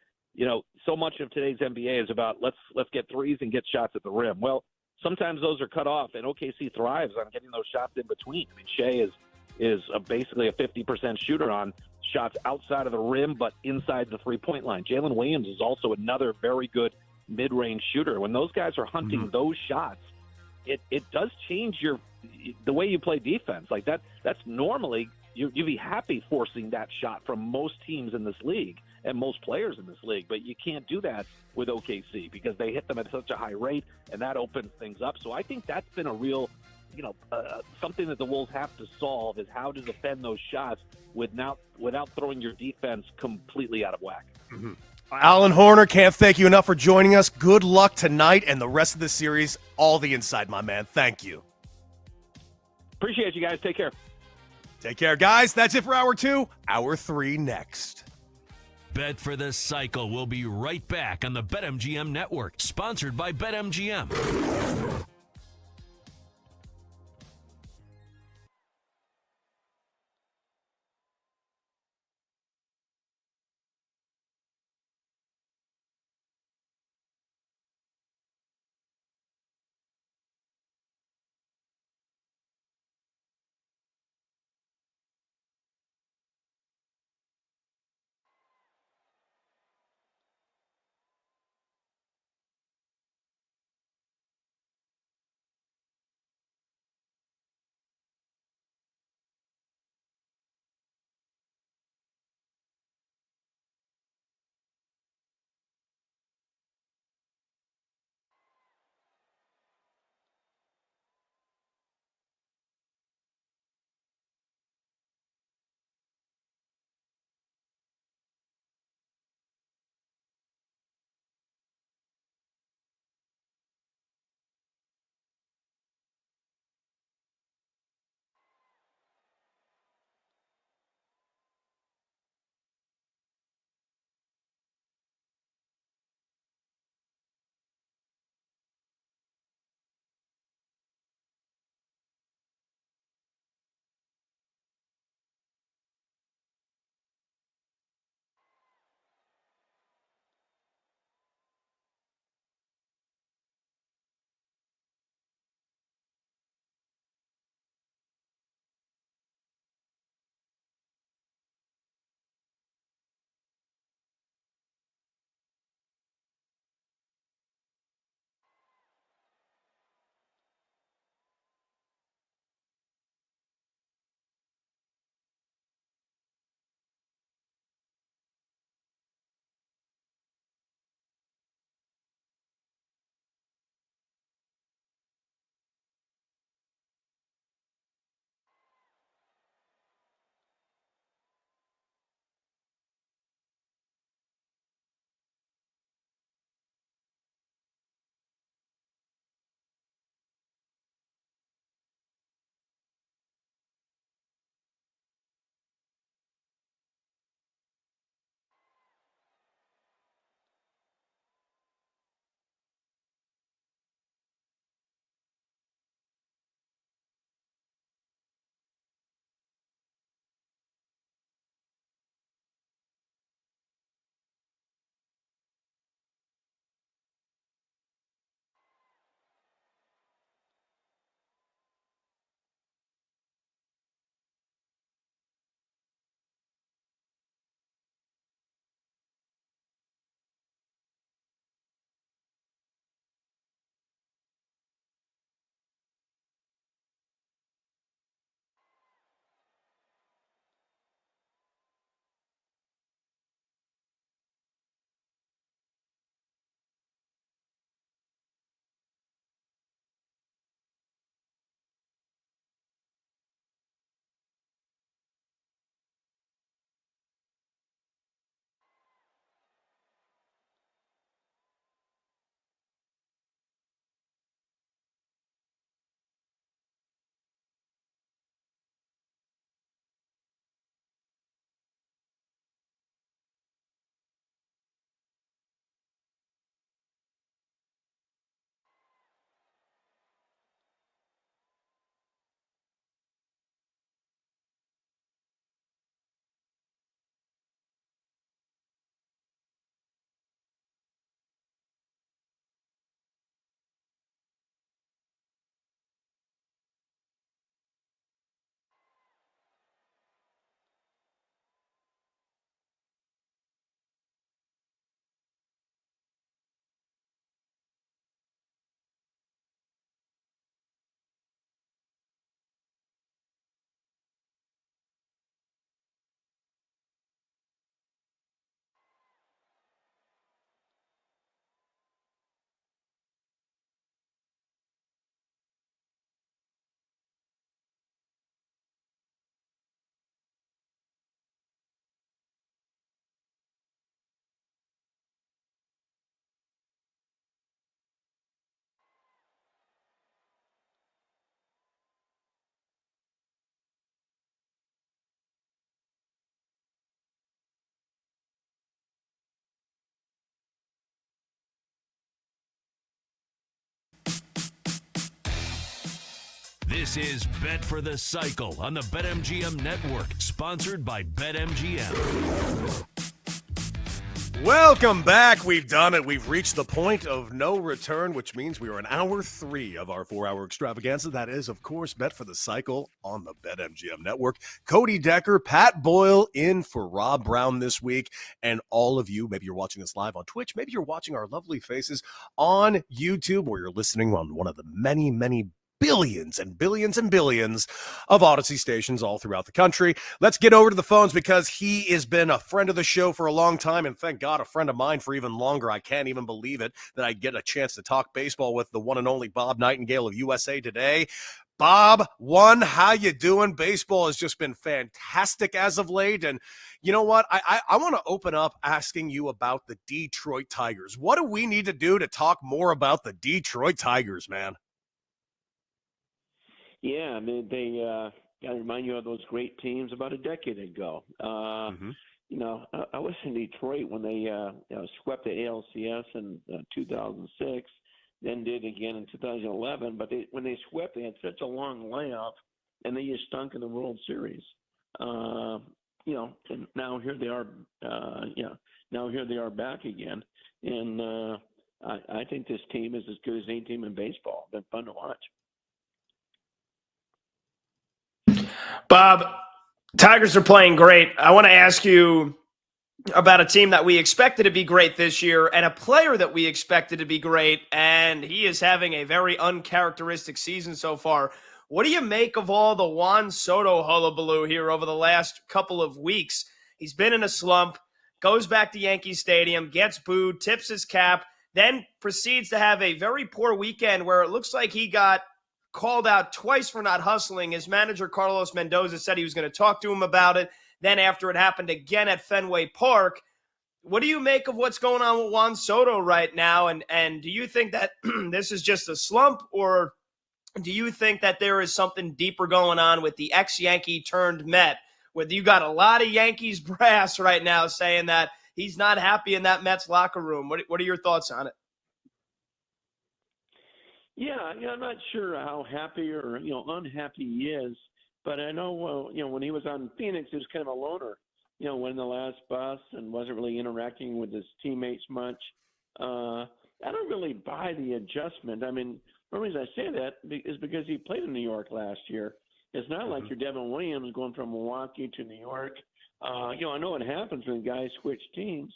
So much of today's NBA is about let's get threes and get shots at the rim. Well, sometimes those are cut off, and OKC thrives on getting those shots in between. I mean, Shea is basically a 50% shooter on shots outside of the rim, but inside the three-point line. Jalen Williams is also another very good mid-range shooter. When those guys are hunting those shots, it does change the way you play defense. Like that's normally you'd be happy forcing that shot from most teams in this league and most players in this league, but you can't do that with OKC because they hit them at such a high rate, and that opens things up. So I think that's been a real something that the Wolves have to solve, is how to defend those shots without throwing your defense completely out of whack. Alan Horner, can't thank you enough for joining us. Good luck tonight and the rest of the series. All the inside, my man. Thank you. Appreciate you guys. Take care. Take care, guys. That's it for Hour 2. Hour 3 next. Bet for the Cycle will be right back on the BetMGM Network, sponsored by BetMGM. This is Bet for the Cycle on the BetMGM Network, sponsored by BetMGM. Welcome back. We've done it. We've reached the point of no return, which means we are in hour 3 of our 4-hour extravaganza. That is, of course, Bet for the Cycle on the BetMGM Network. Cody Decker, Pat Boyle in for Rob Brown this week. And all of you, maybe you're watching this live on Twitch, maybe you're watching our lovely faces on YouTube, or you're listening on one of the many, many billions and billions and billions of Odyssey stations all throughout the country. Let's get over to the phones because he has been a friend of the show for a long time, and thank God a friend of mine for even longer. I can't even believe it that I get a chance to talk baseball with the one and only Bob Nightingale of USA Today. Bob, how you doing? Baseball has just been fantastic as of late, and you know what? I want to open up asking you about the Detroit Tigers. What do we need to do to talk more about the Detroit Tigers, man? Yeah, I mean, they got to remind you of those great teams about a decade ago. You know, I was in Detroit when they swept the ALCS in 2006, then did again in 2011. But when they swept, they had such a long layoff, and they just stunk in the World Series. You know, and now here they are. Now here they are back again, and I think this team is as good as any team in baseball. Been fun to watch. Bob, Tigers are playing great. I want to ask you about a team that we expected to be great this year and a player that we expected to be great, and he is having a very uncharacteristic season so far. What do you make of all the Juan Soto hullabaloo here over the last couple of weeks? He's been in a slump, goes back to Yankee Stadium, gets booed, tips his cap, then proceeds to have a very poor weekend where it looks like he got called out twice for not hustling. His manager, Carlos Mendoza, said he was going to talk to him about it. Then after it happened again at Fenway Park, what do you make of what's going on with Juan Soto right now? And do you think that this is just a slump, or do you think that there is something deeper going on with the ex-Yankee turned Met, where you got a lot of Yankees brass right now saying that he's not happy in that Mets locker room? What are your thoughts on it? Yeah, I'm not sure how happy or unhappy he is, but I know when he was on Phoenix, he was kind of a loner. Winning the last bus and wasn't really interacting with his teammates much. I don't really buy the adjustment. I mean, the reason I say that is because he played in New York last year. It's not like your Devin Williams going from Milwaukee to New York. I know it happens when guys switch teams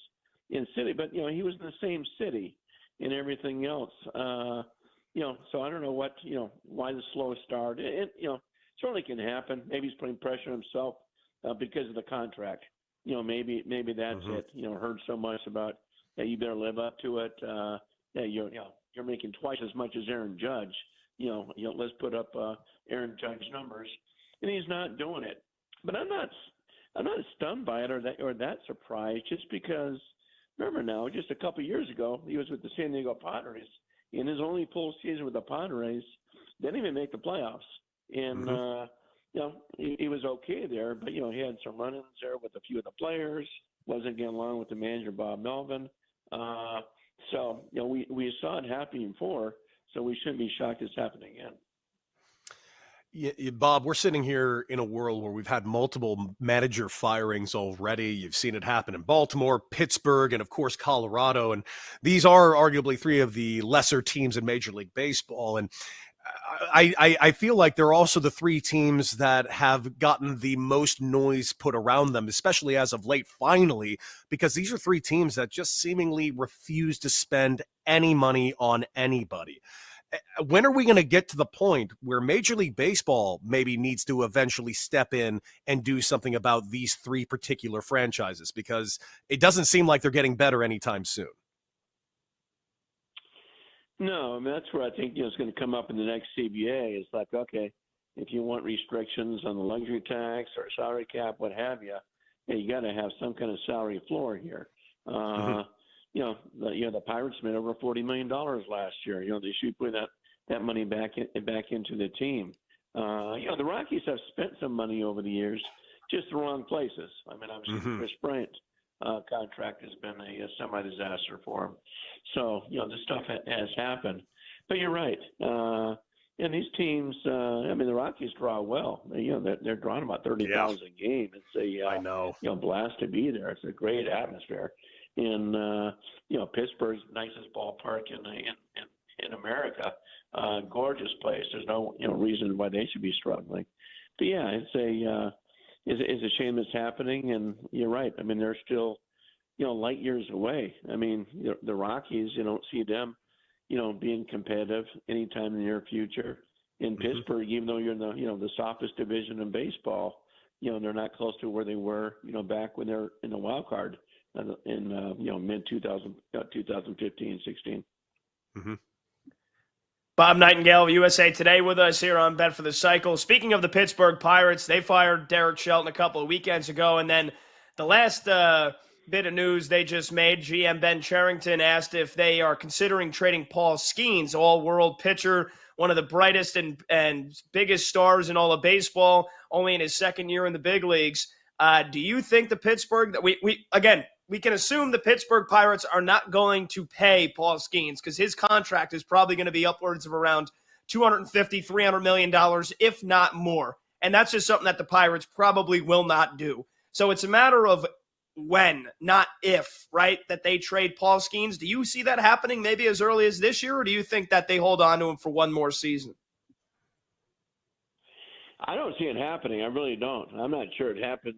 in city, but he was in the same city and everything else. So I don't know why the slow start. It certainly can happen. Maybe he's putting pressure on himself because of the contract. Maybe that's it. Heard so much about that you better live up to it. You're making twice as much as Aaron Judge. Let's put up Aaron Judge numbers, and he's not doing it. But I'm not stunned by it or that surprised, just because remember now, just a couple of years ago, he was with the San Diego Padres. In his only full season with the Padres, didn't even make the playoffs. And, he was okay there, but, he had some run-ins there with a few of the players, wasn't getting along with the manager, Bob Melvin. So, we saw it happening before, so we shouldn't be shocked it's happening again. Yeah, Bob, we're sitting here in a world where we've had multiple manager firings already. You've seen it happen in Baltimore, Pittsburgh, and of course, Colorado. And these are arguably three of the lesser teams in Major League Baseball. And I feel like they're also the three teams that have gotten the most noise put around them, especially as of late, finally, because these are three teams that just seemingly refuse to spend any money on anybody. When are we going to get to the point where Major League Baseball maybe needs to eventually step in and do something about these three particular franchises? Because it doesn't seem like they're getting better anytime soon. No, I mean, that's where I think it's going to come up in the next CBA. It's like, okay, if you want restrictions on the luxury tax or salary cap, what have you, you got to have some kind of salary floor here. The Pirates made over $40 million last year. They should put that money back into the team. The Rockies have spent some money over the years, just the wrong places. I mean, obviously, Chris Bryant contract has been a semi-disaster for him. So, this stuff has happened. But you're right. And these teams, I mean, the Rockies draw well. They're drawing about 30,000 a game. It's a I know. Blast to be there. It's a great atmosphere. And Pittsburgh's nicest ballpark in America. Gorgeous place. There's no reason why they should be struggling. But yeah, it's a shame it's happening. And you're right. I mean, they're still light years away. I mean, the Rockies, you don't see them being competitive anytime in the near future. In Pittsburgh, even though you're in the softest division in baseball, they're not close to where they were, back when they're in the wild card in mid 2015, 16. Mm-hmm. Bob Nightingale of USA Today with us here on Bet for the Cycle. Speaking of the Pittsburgh Pirates, they fired Derek Shelton a couple of weekends ago, and then the last bit of news they just made, GM Ben Cherington asked if they are considering trading Paul Skeens, all-world pitcher, one of the brightest and biggest stars in all of baseball, only in his second year in the big leagues. Do you think the Pittsburgh – we can assume the Pittsburgh Pirates are not going to pay Paul Skeens because his contract is probably going to be upwards of around $250, $300 million, if not more. And that's just something that the Pirates probably will not do. So it's a matter of when, not if, right, that they trade Paul Skeens. Do you see that happening maybe as early as this year, or do you think that they hold on to him for one more season? I don't see it happening. I really don't. I'm not sure it happens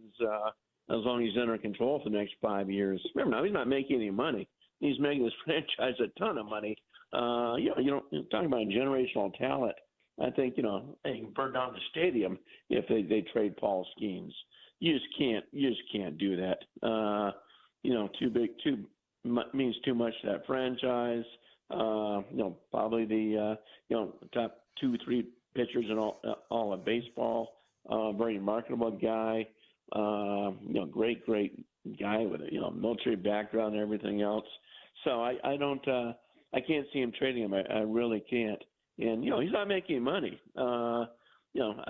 as long as he's under control for the next 5 years. Remember, now he's not making any money. He's making this franchise a ton of money. Talking about generational talent. I think they can burn down the stadium if they trade Paul Skeens. You just can't do that. Too big, means too much to that franchise. Probably the top 2-3 pitchers in all of baseball. Very marketable guy. Great guy with a military background and everything else. So I can't see him trading him. I really can't. And he's not making money. I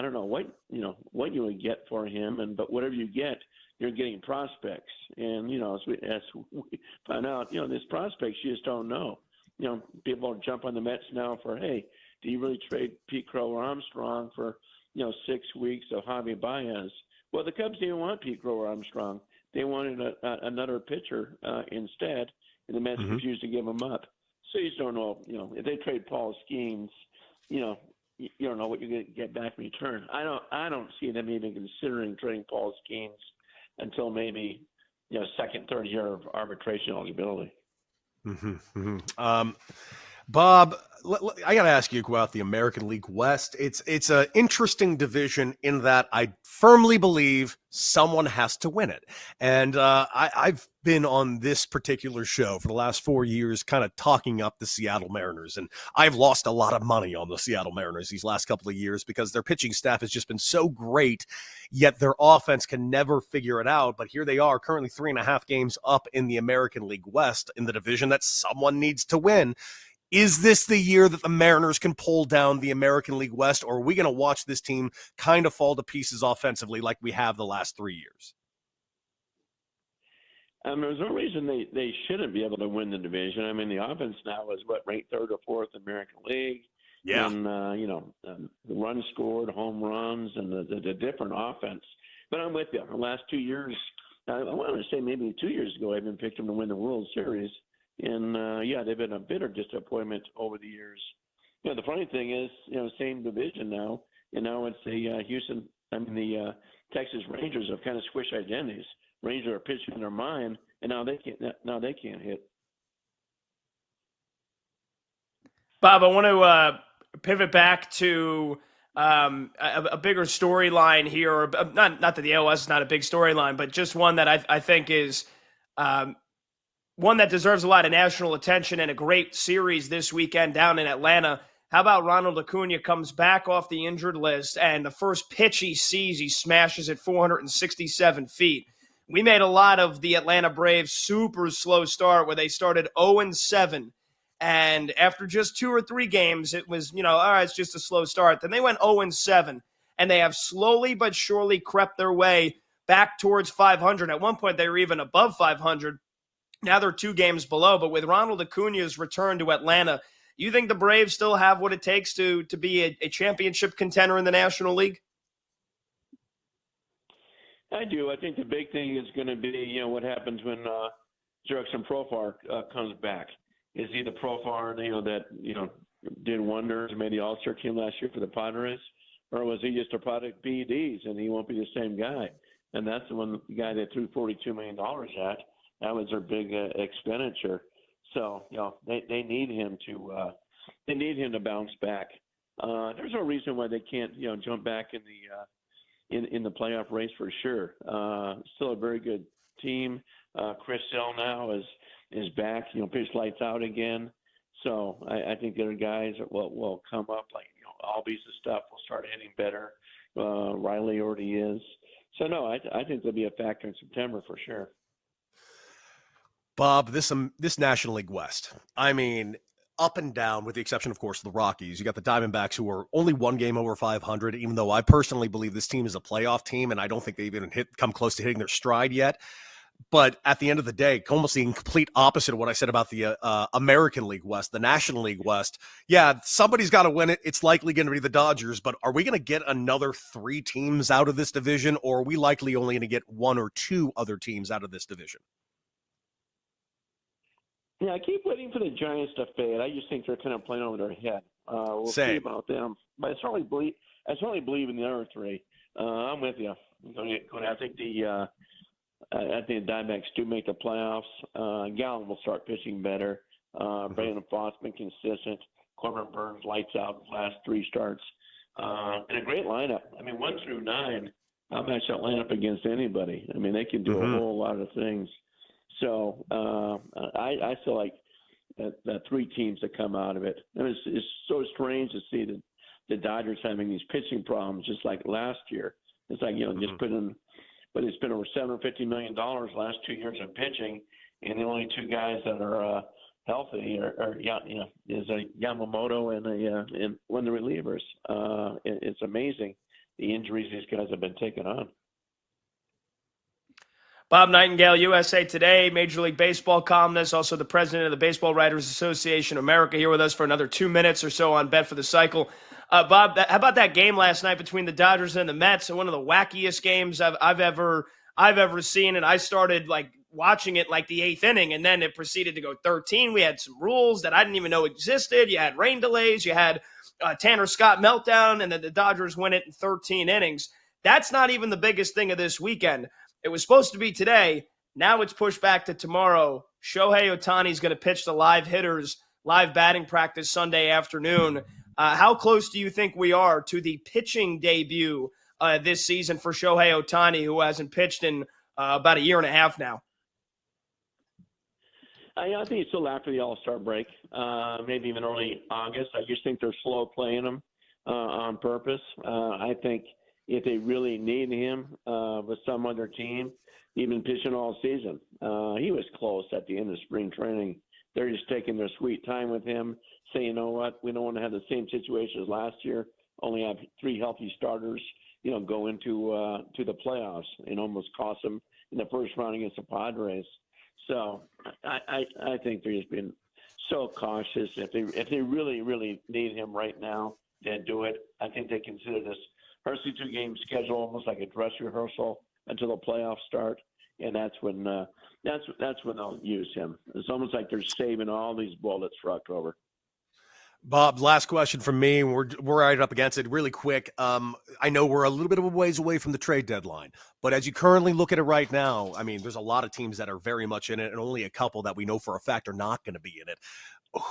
don't know what you would get for him, but whatever you get, you're getting prospects. And as we find out, these prospects you just don't know. People jump on the Mets now for, hey, do you really trade Pete Crow or Armstrong for 6 weeks of Javi Baez? Well, the Cubs didn't want Pete Crow or Armstrong. They wanted another pitcher instead, and the Mets refused to give him up. So you just don't know. If they trade Paul Skeens, you don't know what you're going to get back in return. I don't see them even considering trading Paul Skeens until maybe second, third year of arbitration eligibility. Bob, I got to ask you about the American League West. It's an interesting division in that I firmly believe someone has to win it. And I've been on this particular show for the last 4 years kind of talking up the Seattle Mariners. And I've lost a lot of money on the Seattle Mariners these last couple of years because their pitching staff has just been so great, yet their offense can never figure it out. But here they are currently 3.5 games up in the American League West in the division that someone needs to win. Is this the year that the Mariners can pull down the American League West, or are we going to watch this team kind of fall to pieces offensively like we have the last 3 years? There's no reason they shouldn't be able to win the division. I mean, the offense now is ranked third or fourth in the American League. Yeah. And, the runs scored, home runs, and the different offense. But I'm with you. The last 2 years, I want to say maybe 2 years ago, I even picked them to win the World Series. And, they've been a bitter disappointment over the years. The funny thing is, same division now, and now it's the Texas Rangers have kind of squished identities. Rangers are pitching their mind, and now they can't hit. Bob, I want to pivot back to a bigger storyline here. Or not that the ALS is not a big storyline, but just one that I think is one that deserves a lot of national attention and a great series this weekend down in Atlanta. How about Ronald Acuna comes back off the injured list, and the first pitch he sees, he smashes at 467 feet. We made a lot of the Atlanta Braves super slow start where they started 0-7. And after just 2 or 3 games, it was, all right, it's just a slow start. Then they went 0-7, and they have slowly but surely crept their way back towards 500. At one point, they were even above 500. Now they're 2 games below, but with Ronald Acuna's return to Atlanta, You think the Braves still have what it takes to be a championship contender in the National League? I do. I think the big thing is going to be, what happens when Jurickson Profar comes back. Is he the Profar, that did wonders, made the All-Star team last year for the Padres, or was he just a product of PEDs and he won't be the same guy? And that's the guy they threw $42 million at. That was their big expenditure. So they need him to bounce back. There's no reason why they can't jump back in the playoff race for sure. Still a very good team. Chris Hill now is back, pitched lights out again. So I think the other guys will come up, like Albies and stuff will start hitting better. Riley already is. So no, I think they'll be a factor in September for sure. Bob, this National League West, I mean, up and down, with the exception, of course, of the Rockies. You got the Diamondbacks, who are only one game over 500, even though I personally believe this team is a playoff team, and I don't think they've even come close to hitting their stride yet. But at the end of the day, almost the complete opposite of what I said about the American League West, the National League West. Yeah, somebody's got to win it. It's likely going to be the Dodgers, but are we going to get another 3 teams out of this division, or are we likely only going to get 1 or 2 other teams out of this division? Yeah, I keep waiting for the Giants to fade. I just think they're kind of playing over their head. We'll Same. see about them. But I certainly believe in the other 3. I'm with you. I think the Diamondbacks do make the playoffs. Gallen will start pitching better. Brandon Foss been consistent. Corbin Burns lights out the last 3 starts. And a great lineup. I mean, 1 through 9, I'll match that lineup against anybody. I mean, they can do a whole lot of things. So I feel like the 3 teams that come out of it. And it's so strange to see the Dodgers having these pitching problems just like last year. It's like, just put in – but it's been over $750 million last 2 years of pitching, and the only 2 guys that are healthy is Yamamoto and one of the relievers. It's amazing the injuries these guys have been taking on. Bob Nightingale, USA Today, Major League Baseball columnist, also the president of the Baseball Writers Association of America, here with us for another 2 minutes or so on Bet for the Cycle. Bob, how about that game last night between the Dodgers and the Mets? One of the wackiest games I've ever seen, and I started watching it the 8th inning, and then it proceeded to go 13. We had some rules that I didn't even know existed. You had rain delays, you had Tanner Scott meltdown, and then the Dodgers win it in 13 innings. That's not even the biggest thing of this weekend. It was supposed to be today. Now it's pushed back to tomorrow. Shohei Ohtani is going to pitch the live hitters, live batting practice Sunday afternoon. How close do you think we are to the pitching debut this season for Shohei Ohtani, who hasn't pitched in about a year and a half now? I think it's still after the All-Star break, maybe even early August. I just think they're slow playing him on purpose. I think if they really need him with some other team, even pitching all season. He was close at the end of spring training. They're just taking their sweet time with him, saying, you know what, we don't want to have the same situation as last year, only have 3 healthy starters, go into to the playoffs and almost cost them in the first round against the Padres. So I think they're just being so cautious. If they really, really need him right now, then do it. I think they consider this first 2-game schedule almost like a dress rehearsal until the playoffs start, and that's when they'll use him. It's almost like they're saving all these bullets for October. Bob, last question from me. We're right up against it really quick. I know we're a little bit of a ways away from the trade deadline, but as you currently look at it right now, I mean, there's a lot of teams that are very much in it and only a couple that we know for a fact are not going to be in it.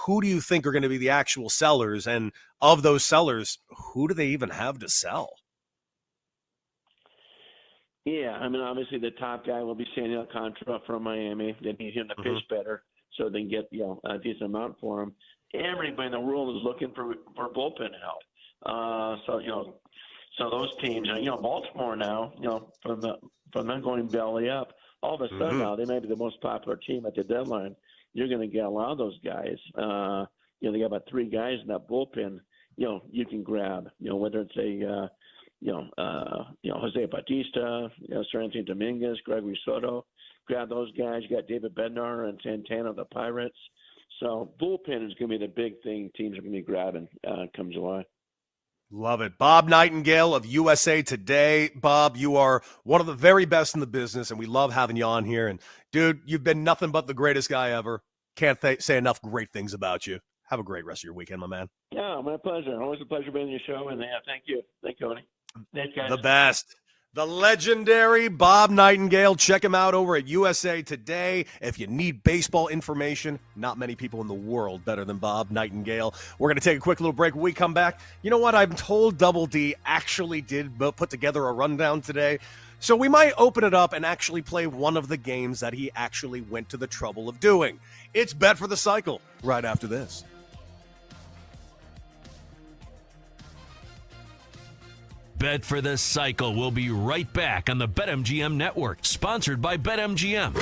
Who do you think are going to be the actual sellers? And of those sellers, who do they even have to sell? Yeah, I mean, obviously the top guy will be Sandy Alcantara from Miami. They need him to pitch better so they can get a decent amount for him. Everybody in the world is looking for bullpen help. So those teams, Baltimore now, from them going belly up, all of a sudden now they may be the most popular team at the deadline. You're going to get a lot of those guys. They got about 3 guys in that bullpen. You can grab. Whether it's a Jose Bautista, Sir Anthony Dominguez, Gregory Soto. Grab those guys. You got David Bednar and Santana of the Pirates. So bullpen is going to be the big thing teams are going to be grabbing come July. Love it. Bob Nightingale of USA Today. Bob, you are one of the very best in the business, and we love having you on here. And, dude, you've been nothing but the greatest guy ever. Can't say enough great things about you. Have a great rest of your weekend, my man. Yeah, my pleasure. Always a pleasure being on your show. And, thank you. Thank you, Cody. Thanks, guys. The best. The legendary Bob Nightingale. Check him out over at USA Today. If you need baseball information, not many people in the world better than Bob Nightingale. We're going to take a quick little break. When we come back, you know what? I'm told Double D actually did put together a rundown today. So we might open it up and actually play one of the games that he actually went to the trouble of doing. It's Bet for the Cycle right after this. Bet for the Cycle will be right back on the BetMGM Network, sponsored by BetMGM.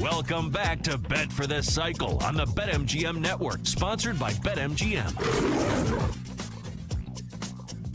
Welcome back to Bet for the Cycle on the BetMGM Network, sponsored by BetMGM.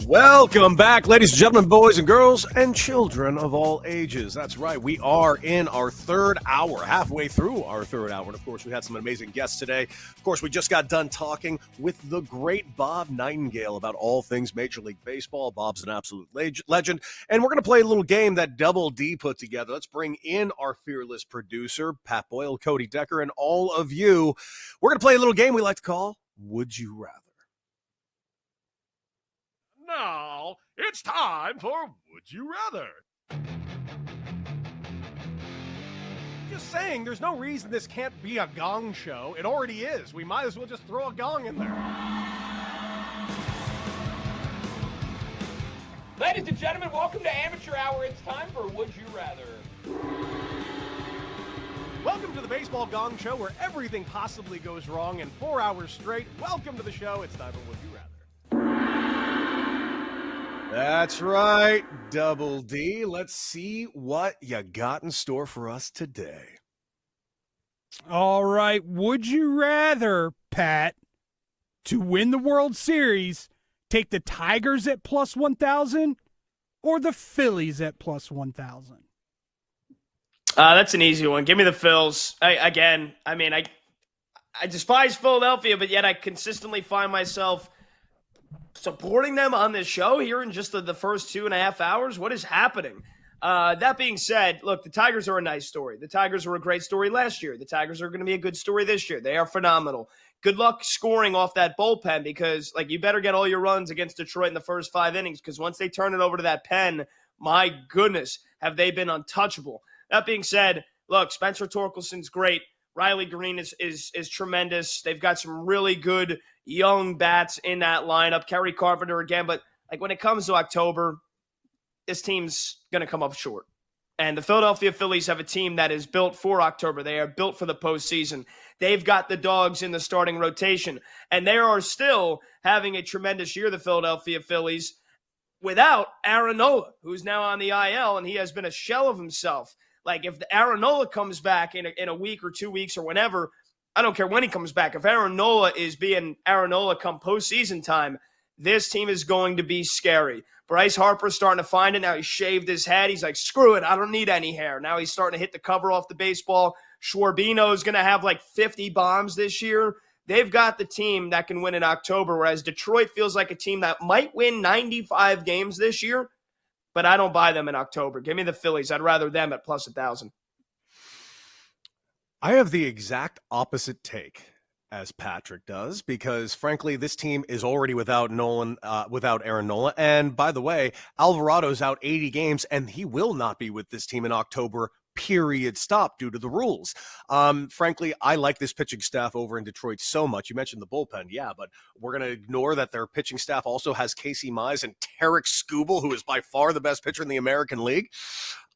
Welcome back, ladies and gentlemen, boys and girls, and children of all ages. That's right. We are in our third hour, halfway through our third hour. And, of course, we had some amazing guests today. Of course, we just got done talking with the great Bob Nightingale about all things Major League Baseball. Bob's an absolute legend. And we're going to play a little game that Double D put together. Let's bring in our fearless producer, Pat Boyle, Cody Decker, and all of you. We're going to play a little game we like to call Would You Rather. Now, it's time for Would You Rather. Just saying, there's no reason this can't be a gong show. It already is. We might as well just throw a gong in there. Ladies and gentlemen, welcome to Amateur Hour. It's time for Would You Rather. Welcome to the Baseball Gong Show, where everything possibly goes wrong in 4 hours straight. Welcome to the show. It's time for Would You Rather. That's right, Double D. Let's see what you got in store for us today. All right. Would you rather, Pat, to win the World Series, take the Tigers at plus 1,000 or the Phillies at plus 1,000? That's an easy one. Give me the Phils. I despise Philadelphia, but yet I consistently find myself supporting them on this show here in just the first 2.5 hours. What is happening? That being said, look, the Tigers are a nice story. The Tigers were a great story last year. The Tigers are going to be a good story this year. They are phenomenal. Good luck scoring off that bullpen because, you better get all your runs against Detroit in the first 5 innings because once they turn it over to that pen, my goodness, have they been untouchable. That being said, look, Spencer Torkelson's great. Riley Green is tremendous. They've got some really good young bats in that lineup. Kerry Carpenter again. But when it comes to October, this team's going to come up short. And the Philadelphia Phillies have a team that is built for October. They are built for the postseason. They've got the dogs in the starting rotation. And they are still having a tremendous year, the Philadelphia Phillies, without Aaron Nola, who's now on the IL, and he has been a shell of himself. If Aaron Nola comes back in a week or 2 weeks or whenever, I don't care when he comes back. If Aaron Nola is being Aaron Nola come postseason time, this team is going to be scary. Bryce Harper's starting to find it. Now he's shaved his head. He's like, screw it, I don't need any hair. Now he's starting to hit the cover off the baseball. Schwarbino is going to have 50 bombs this year. They've got the team that can win in October, whereas Detroit feels like a team that might win 95 games this year, but I don't buy them in October. Give me the Phillies. I'd rather them at plus 1,000. I have the exact opposite take as Patrick does because, frankly, this team is already without Aaron Nola. And by the way, Alvarado's out 80 games, and he will not be with this team in October. Period. Stop due to the rules. Frankly, I like this pitching staff over in Detroit so much. You mentioned the bullpen, yeah, but we're going to ignore that their pitching staff also has Casey Mize and Tarek Skubal, who is by far the best pitcher in the American League.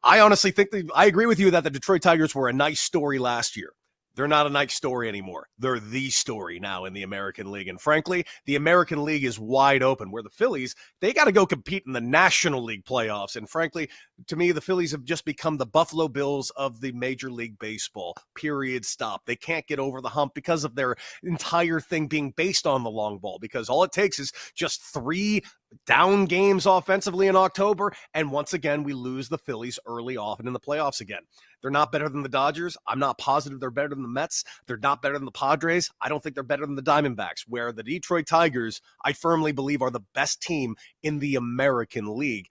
I honestly think I agree with you that the Detroit Tigers were a nice story last year. They're not a nice story anymore. They're the story now in the American League. And frankly, the American League is wide open, where the Phillies, they got to go compete in the National League playoffs. And frankly, to me, the Phillies have just become the Buffalo Bills of the Major League Baseball. Period. Stop. They can't get over the hump because of their entire thing being based on the long ball, because all it takes is just 3 down games offensively in October, and once again, we lose the Phillies early off and in the playoffs again. They're not better than the Dodgers. I'm not positive they're better than the Mets. They're not better than the Padres. I don't think they're better than the Diamondbacks, where the Detroit Tigers, I firmly believe, are the best team in the American League.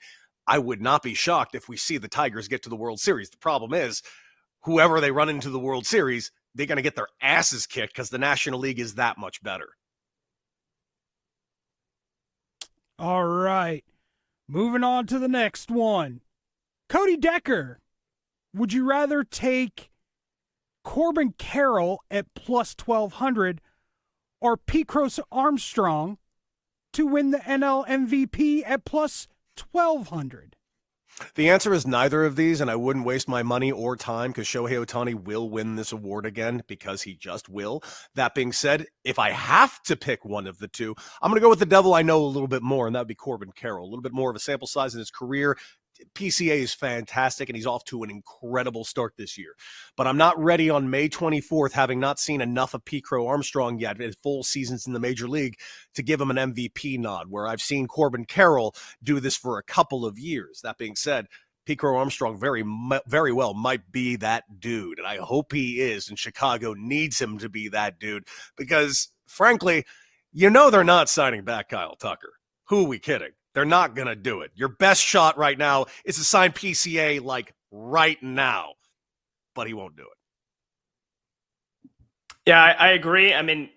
I would not be shocked if we see the Tigers get to the World Series. The problem is, whoever they run into the World Series, they're going to get their asses kicked because the National League is that much better. All right. Moving on to the next one. Cody Decker, would you rather take Corbin Carroll at plus 1,200 or Pecros Armstrong to win the NL MVP at plus 1,200? The answer is neither of these, and I wouldn't waste my money or time because Shohei Ohtani will win this award again because he just will. That being said, if I have to pick one of the two, I'm going to go with the devil I know a little bit more, and that would be Corbin Carroll. A little bit more of a sample size in his career. PCA is fantastic, and he's off to an incredible start this year. But I'm not ready on May 24th, having not seen enough of P. Crow Armstrong yet in full seasons in the major league, to give him an MVP nod, where I've seen Corbin Carroll do this for a couple of years. That being said, P. Crow Armstrong very well might be that dude, and I hope he is, and Chicago needs him to be that dude, because, frankly, they're not signing back Kyle Tucker. Who are we kidding? They're not going to do it. Your best shot right now is to sign PCA right now, but he won't do it. Yeah, I agree. I mean,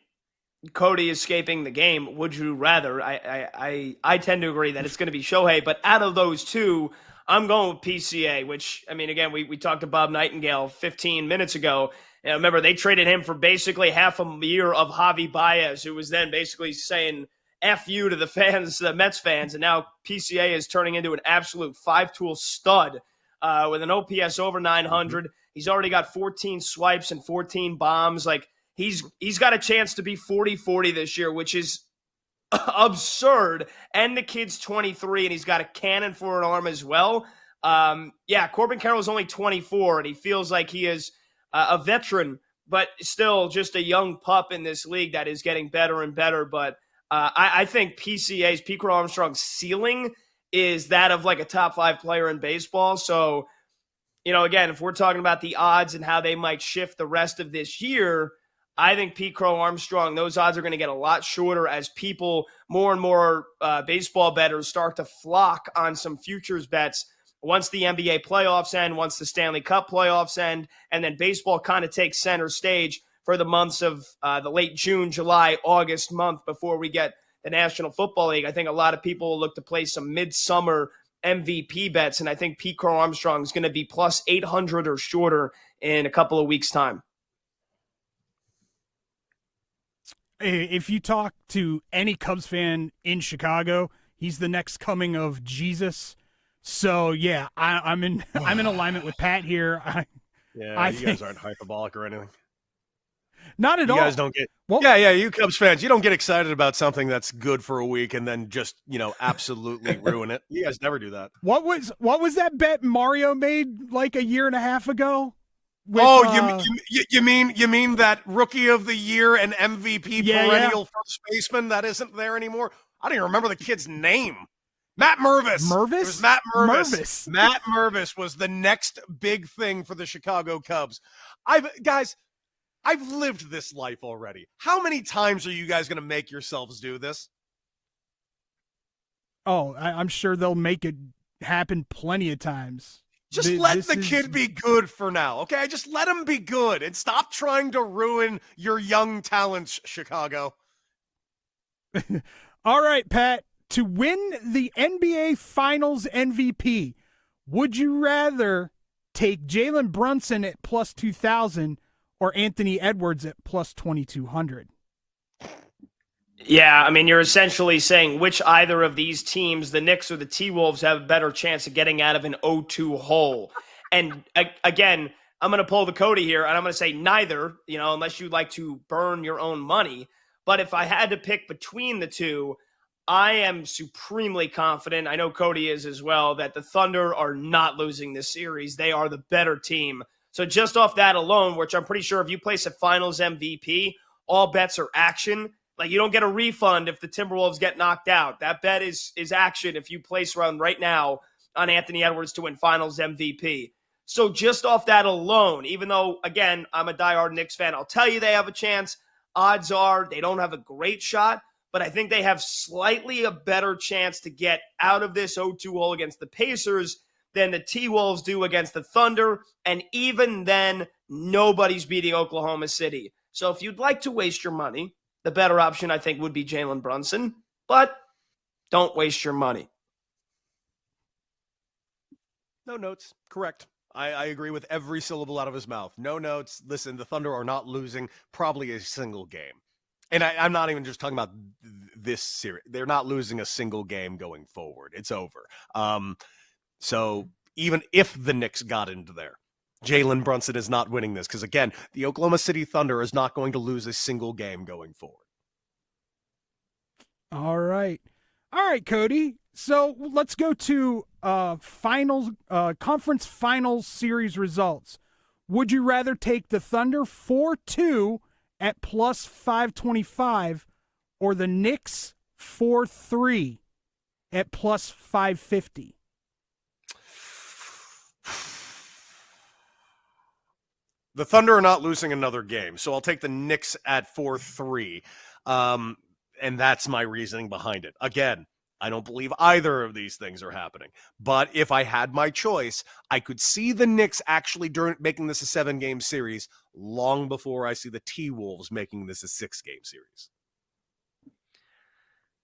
Cody escaping the game. Would you rather? I tend to agree that it's going to be Shohei, but out of those two, I'm going with PCA, which, I mean, again, we talked to Bob Nightingale 15 minutes ago. And remember, they traded him for basically half a year of Javi Baez, who was then basically saying F you to the fans, the Mets fans, and now PCA is turning into an absolute five-tool stud with an OPS over 900. He's already got 14 swipes and 14 bombs. He's got a chance to be 40-40 this year, which is absurd. And the kid's 23, and he's got a cannon for an arm as well. Corbin Carroll's only 24, and he feels like he is a veteran, but still just a young pup in this league that is getting better and better. But I think PCA's, P. Crow Armstrong's ceiling is that of a top 5 player in baseball. So, again, if we're talking about the odds and how they might shift the rest of this year, I think P. Crow Armstrong, those odds are going to get a lot shorter as people, more and more baseball bettors start to flock on some futures bets once the NBA playoffs end, once the Stanley Cup playoffs end, and then baseball kind of takes center stage for the months of the late June, July, August month before we get the National Football League. I think a lot of people will look to play some midsummer MVP bets, and I think Pete Crow Armstrong is going to be plus 800 or shorter in a couple of weeks' time. If you talk to any Cubs fan in Chicago, he's the next coming of Jesus. So yeah, I'm in alignment with Pat here. I think, guys aren't hyperbolic or anything. Not at all. You guys don't get. You Cubs fans, you don't get excited about something that's good for a week and then just absolutely ruin it. You guys never do that. What was that bet Mario made a year and a half ago? You mean that Rookie of the Year and MVP perennial first baseman that isn't there anymore? I don't even remember the kid's name. Matt Mervis. Mervis? It was Matt Mervis. Matt Mervis was the next big thing for the Chicago Cubs. I've lived this life already. How many times are you guys going to make yourselves do this? Oh, I'm sure they'll make it happen plenty of times. Just let the kid be good for now, okay? Just let him be good and stop trying to ruin your young talents, Chicago. All right, Pat. To win the NBA Finals MVP, would you rather take Jalen Brunson at plus 2,000 or Anthony Edwards at plus 2,200? Yeah, I mean, you're essentially saying which either of these teams, the Knicks or the T-Wolves, have a better chance of getting out of an 0-2 hole. And again, I'm going to pull the Cody here, and I'm going to say neither, unless you'd like to burn your own money. But if I had to pick between the two, I am supremely confident, I know Cody is as well, that the Thunder are not losing this series. They are the better team. So just off that alone, which I'm pretty sure if you place a Finals MVP, all bets are action. You don't get a refund if the Timberwolves get knocked out. That bet is action if you place one right now on Anthony Edwards to win Finals MVP. So just off that alone, even though, again, I'm a diehard Knicks fan, I'll tell you they have a chance. Odds are they don't have a great shot, but I think they have slightly a better chance to get out of this 0-2 hole against the Pacers than the T-Wolves do against the Thunder. And even then, nobody's beating Oklahoma City. So if you'd like to waste your money, the better option, I think, would be Jalen Brunson. But don't waste your money. No notes. Correct. I agree with every syllable out of his mouth. No notes. Listen, the Thunder are not losing probably a single game. And I'm not even just talking about this series. They're not losing a single game going forward. It's over. So even if the Knicks got into there, Jalen Brunson is not winning this because, again, the Oklahoma City Thunder is not going to lose a single game going forward. All right, Cody. So let's go to conference finals series results. Would you rather take the Thunder 4-2 at plus 525 or the Knicks 4-3 at plus 550? The Thunder are not losing another game, so I'll take the Knicks at 4-3. And that's my reasoning behind it. Again, I don't believe either of these things are happening. But if I had my choice, I could see the Knicks actually making this a 7-game series long before I see the T-Wolves making this a 6-game series.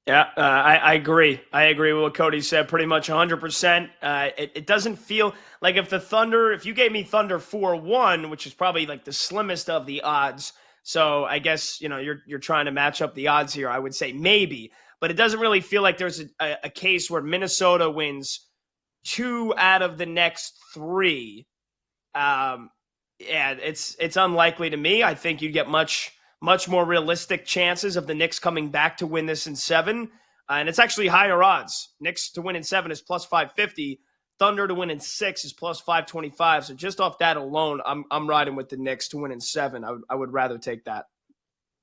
Yeah, I agree. I agree with what Cody said pretty much 100%. It doesn't feel like if you gave me Thunder 4-1, which is probably like the slimmest of the odds. So I guess, you're trying to match up the odds here. I would say maybe, but it doesn't really feel like there's a case where Minnesota wins 2 out of the next 3. It's unlikely to me. I think you'd get much more realistic chances of the Knicks coming back to win this in 7. And it's actually higher odds. Knicks to win in 7 is plus 550. Thunder to win in 6 is plus 525. So just off that alone, I'm riding with the Knicks to win in 7. I would rather take that.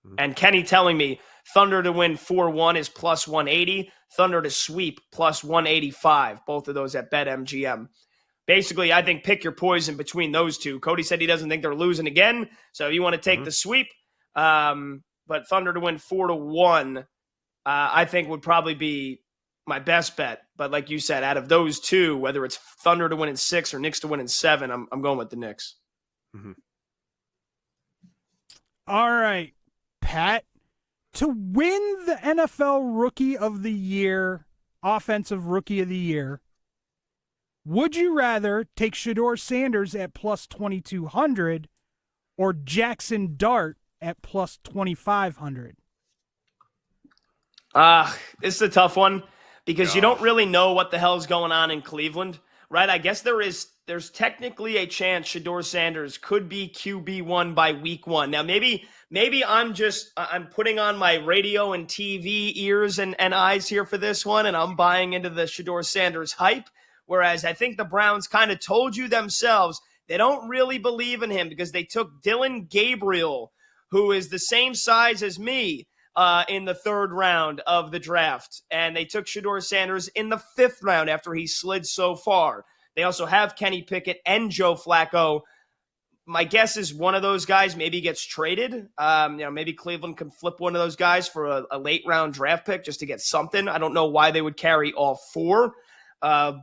Mm-hmm. And Kenny telling me Thunder to win 4-1 is plus 180. Thunder to sweep plus 185. Both of those at BetMGM. Basically, I think pick your poison between those two. Cody said he doesn't think they're losing again. So you want to take the sweep. But Thunder to win 4-1, I think would probably be my best bet. But like you said, out of those two, whether it's Thunder to win in 6 or Knicks to win in 7, I'm going with the Knicks. Mm-hmm. All right, Pat. To win the NFL Rookie of the Year, Offensive Rookie of the Year, would you rather take Shedeur Sanders at plus 2,200 or Jackson Dart at plus 2,500? This is a tough one because you don't really know what the hell's going on in Cleveland, right? I guess there's technically a chance Shedeur Sanders could be QB1 by week 1. Now, maybe I'm putting on my radio and TV ears and eyes here for this one, and I'm buying into the Shedeur Sanders hype, whereas I think the Browns kind of told you themselves they don't really believe in him because they took Dylan Gabriel, who is the same size as me, in the 3rd round of the draft. And they took Shedeur Sanders in the 5th round after he slid so far. They also have Kenny Pickett and Joe Flacco. My guess is one of those guys maybe gets traded. Maybe Cleveland can flip one of those guys for a late round draft pick just to get something. I don't know why they would carry all 4. And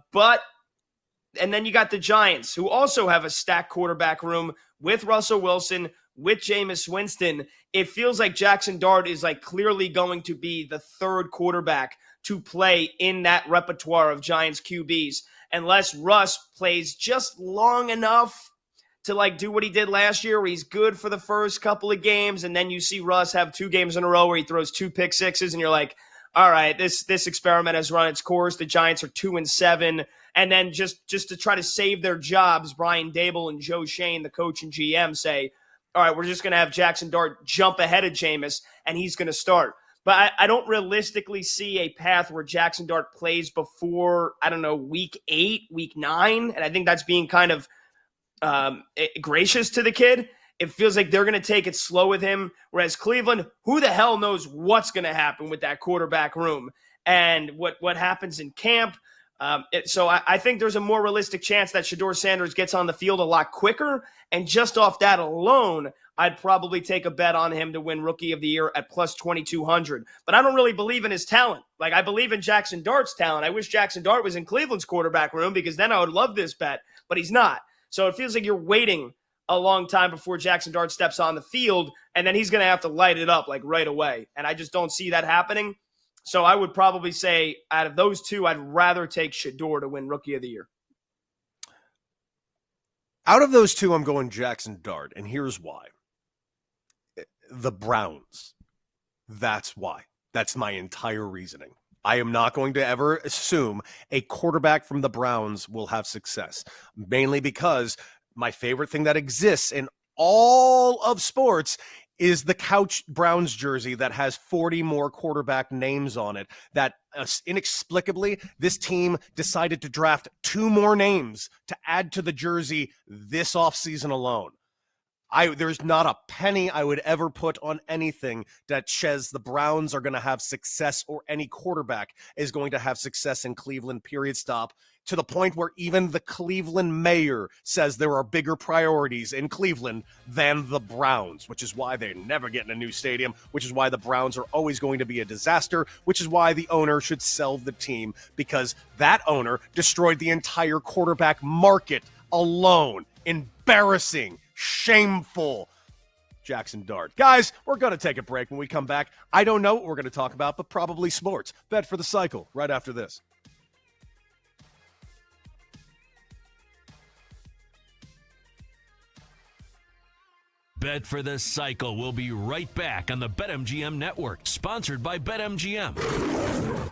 then you got the Giants, who also have a stacked quarterback room with Russell Wilson, with Jameis Winston. It feels like Jackson Dart is like clearly going to be the 3rd quarterback to play in that repertoire of Giants QBs, unless Russ plays just long enough to like do what he did last year, where he's good for the first couple of games, and then you see Russ have 2 games in a row where he throws 2 pick sixes, and you're like, all right, this experiment has run its course. The Giants are 2-7. And then just to try to save their jobs, Brian Dable and Joe Shane, the coach and GM, say, all right, we're just going to have Jackson Dart jump ahead of Jameis, and he's going to start. But I don't realistically see a path where Jackson Dart plays before, week 8, week 9. And I think that's being kind of gracious to the kid. It feels like they're going to take it slow with him. Whereas Cleveland, who the hell knows what's going to happen with that quarterback room and what happens in camp. So I think there's a more realistic chance that Shedeur Sanders gets on the field a lot quicker. And just off that alone, I'd probably take a bet on him to win Rookie of the Year at plus 2,200. But I don't really believe in his talent. Like, I believe in Jackson Dart's talent. I wish Jackson Dart was in Cleveland's quarterback room because then I would love this bet. But he's not. So it feels like you're waiting a long time before Jackson Dart steps on the field, and then he's going to have to light it up like right away. And I just don't see that happening. So I would probably say out of those two, I'd rather take Shedeur to win Rookie of the Year. Out of those two, I'm going Jackson Dart, and here's why. The Browns. That's why. That's my entire reasoning. I am not going to ever assume a quarterback from the Browns will have success, mainly because my favorite thing that exists in all of sports is the Couch Browns jersey that has 40 more quarterback names on it that inexplicably this team decided to draft 2 more names to add to the jersey this offseason alone. There's not a penny I would ever put on anything that says the Browns are going to have success or any quarterback is going to have success in Cleveland, period, stop. To the point where even the Cleveland mayor says there are bigger priorities in Cleveland than the Browns, which is why they're never getting a new stadium, which is why the Browns are always going to be a disaster, which is why the owner should sell the team, because that owner destroyed the entire quarterback market alone. Embarrassing, shameful. Jackson Dart. Guys, we're going to take a break. When we come back, I don't know what we're going to talk about, but probably sports. Bet for the cycle right after this. Bet for the Cycle will be right back on the BetMGM Network, sponsored by BetMGM.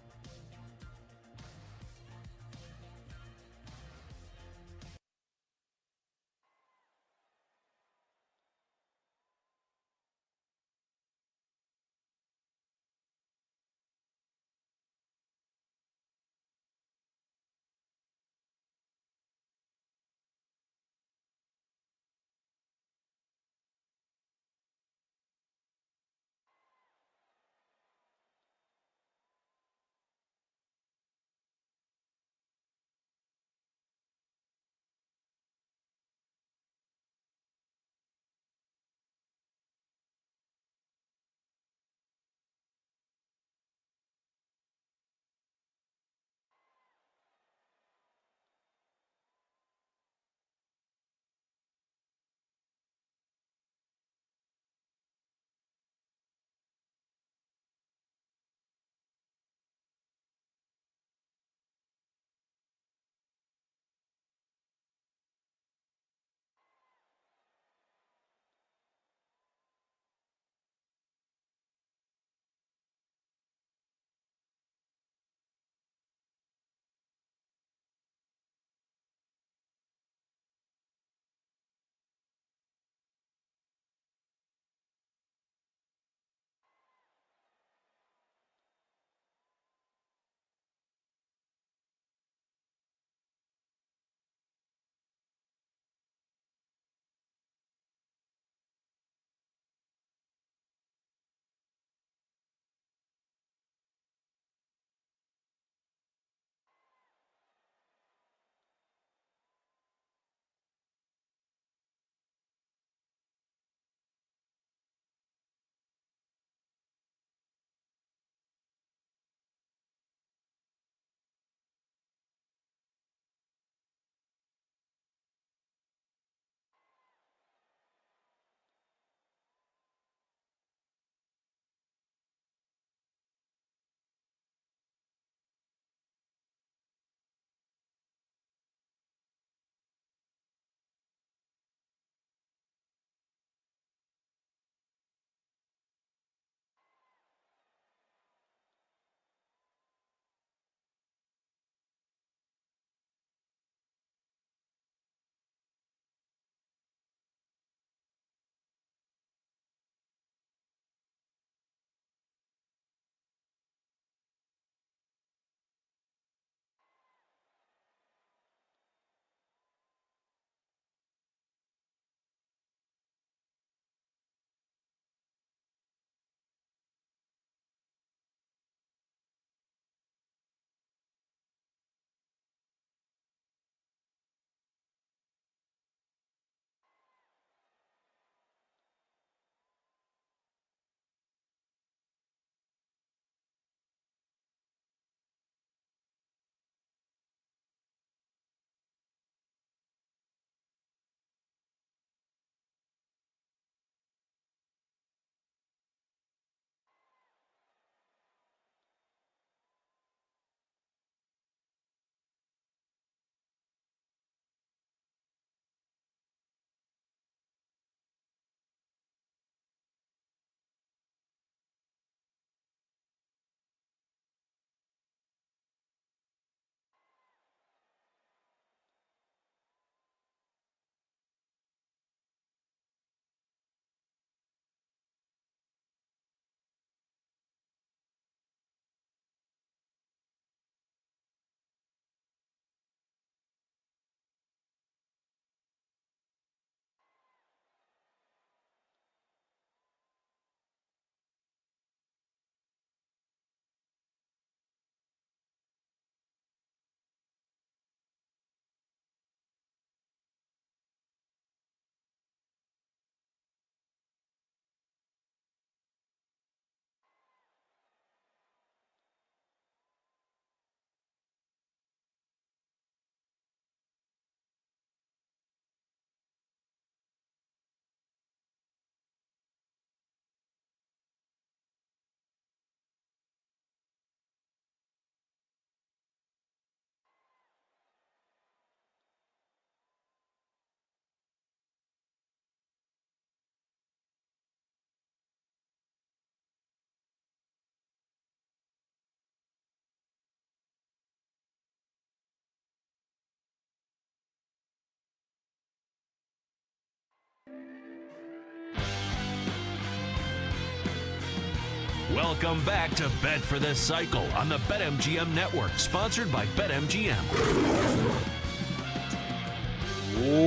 Welcome back to Bet for the Cycle on the BetMGM Network, sponsored by BetMGM.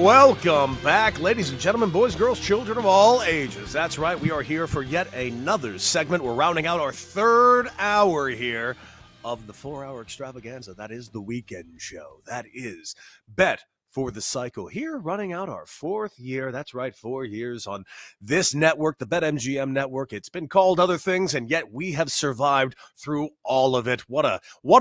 Welcome back, ladies and gentlemen, boys, girls, children of all ages. That's right, we are here for yet another segment. We're rounding out our third hour here of the 4-hour extravaganza. That is the weekend show. That is Bet for the Cycle. Here, running out our fourth year. That's right, 4 years on this network, the BetMGM network. It's been called other things, and yet we have survived through all of it. What a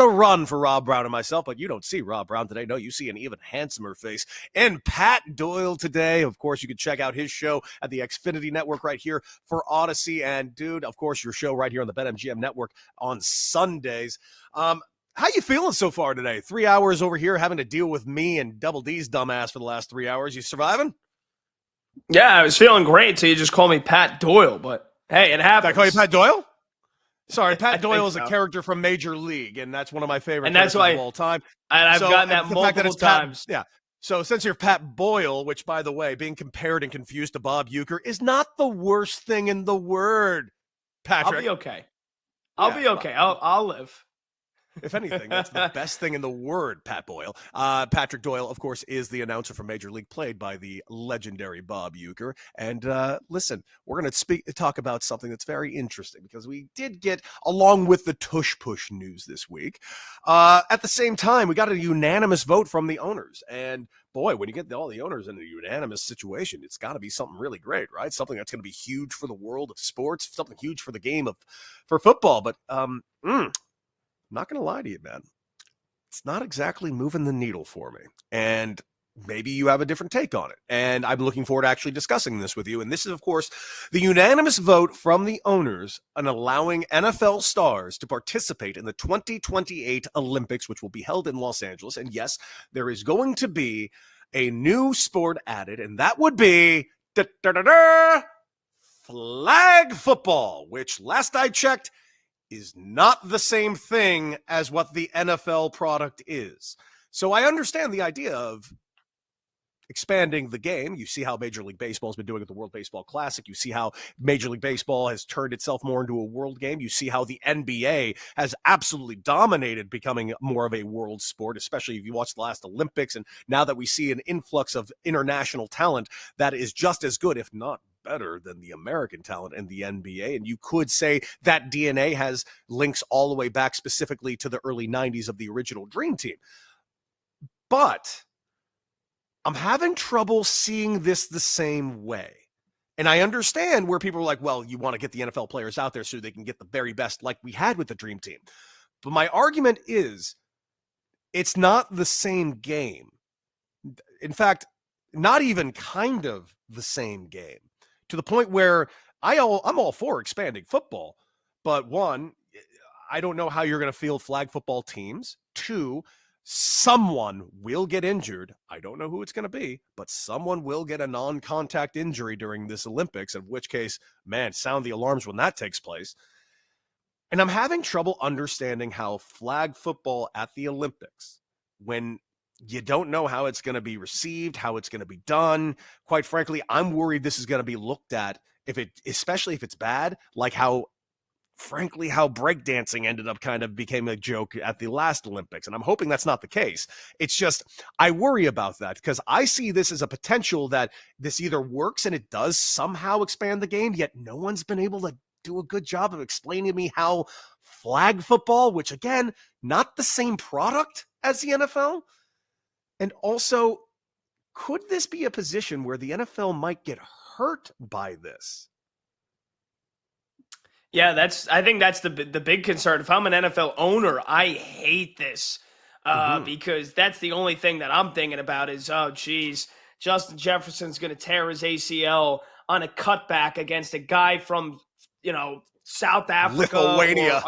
run for Rob Brown and myself. But you don't see Rob Brown today. No, you see an even handsomer face. And Pat Doyle today. Of course, you can check out his show at the Xfinity Network right here for Odyssey. And, dude, of course, your show right here on the BetMGM network on Sundays. How you feeling so far today? 3 hours over here having to deal with me and Double D's dumbass for the last 3 hours. You surviving? Yeah, I was feeling great till you just called me Pat Doyle, but hey, it happens. Did I call you Pat Doyle? Sorry, Pat Doyle is a character from Major League, and that's one of my favorite characters of all time. And I've gotten that multiple times. Yeah. So since you're Pat Boyle, which, by the way, being compared and confused to Bob Uecker is not the worst thing in the world, Patrick. I'll be okay. I'll be okay. I'll live. If anything, that's the best thing in the word, Pat Boyle. Patrick Doyle, of course, is the announcer for Major League, played by the legendary Bob Uecker. And listen, we're going to talk about something that's very interesting, because we did get, along with the tush-push news this week, at the same time, we got a unanimous vote from the owners. And boy, when you get all the owners in a unanimous situation, it's got to be something really great, right? Something that's going to be huge for the world of sports, something huge for the game for football. But not going to lie to you, man. It's not exactly moving the needle for me. And maybe you have a different take on it. And I'm looking forward to actually discussing this with you. And this is, of course, the unanimous vote from the owners on allowing NFL stars to participate in the 2028 Olympics, which will be held in Los Angeles. And yes, there is going to be a new sport added, and that would be flag football, which last I checked is not the same thing as what the NFL product is. So I understand the idea of expanding the game. You see how Major League Baseball has been doing at the World Baseball Classic. You see how Major League Baseball has turned itself more into a world game. You see how the NBA has absolutely dominated becoming more of a world sport, especially if you watch the last Olympics. And now that we see an influx of international talent that is just as good, if not better, than the American talent in the NBA. And you could say that DNA has links all the way back specifically to the early 90s of the original Dream Team. But I'm having trouble seeing this the same way. And I understand where people are like, well, you want to get the NFL players out there so they can get the very best like we had with the Dream Team. But my argument is it's not the same game. In fact, not even kind of the same game. To the point where I'm all for expanding football. But one, I don't know how you're going to field flag football teams. Two, someone will get injured. I don't know who it's going to be, but someone will get a non-contact injury during this Olympics, in which case, man, sound the alarms when that takes place. And I'm having trouble understanding how flag football at the Olympics, when you don't know how it's going to be received, how it's going to be done. Quite frankly, I'm worried this is going to be looked at, especially if it's bad, like how breakdancing ended up kind of became a joke at the last Olympics. And I'm hoping that's not the case. It's just, I worry about that, because I see this as a potential that this either works and it does somehow expand the game, yet no one's been able to do a good job of explaining to me how flag football, which again, not the same product as the NFL. And also, could this be a position where the NFL might get hurt by this? Yeah, I think that's the big concern. If I'm an NFL owner, I hate this because that's the only thing that I'm thinking about is, oh, geez, Justin Jefferson's going to tear his ACL on a cutback against a guy from, South Africa. Lithuania.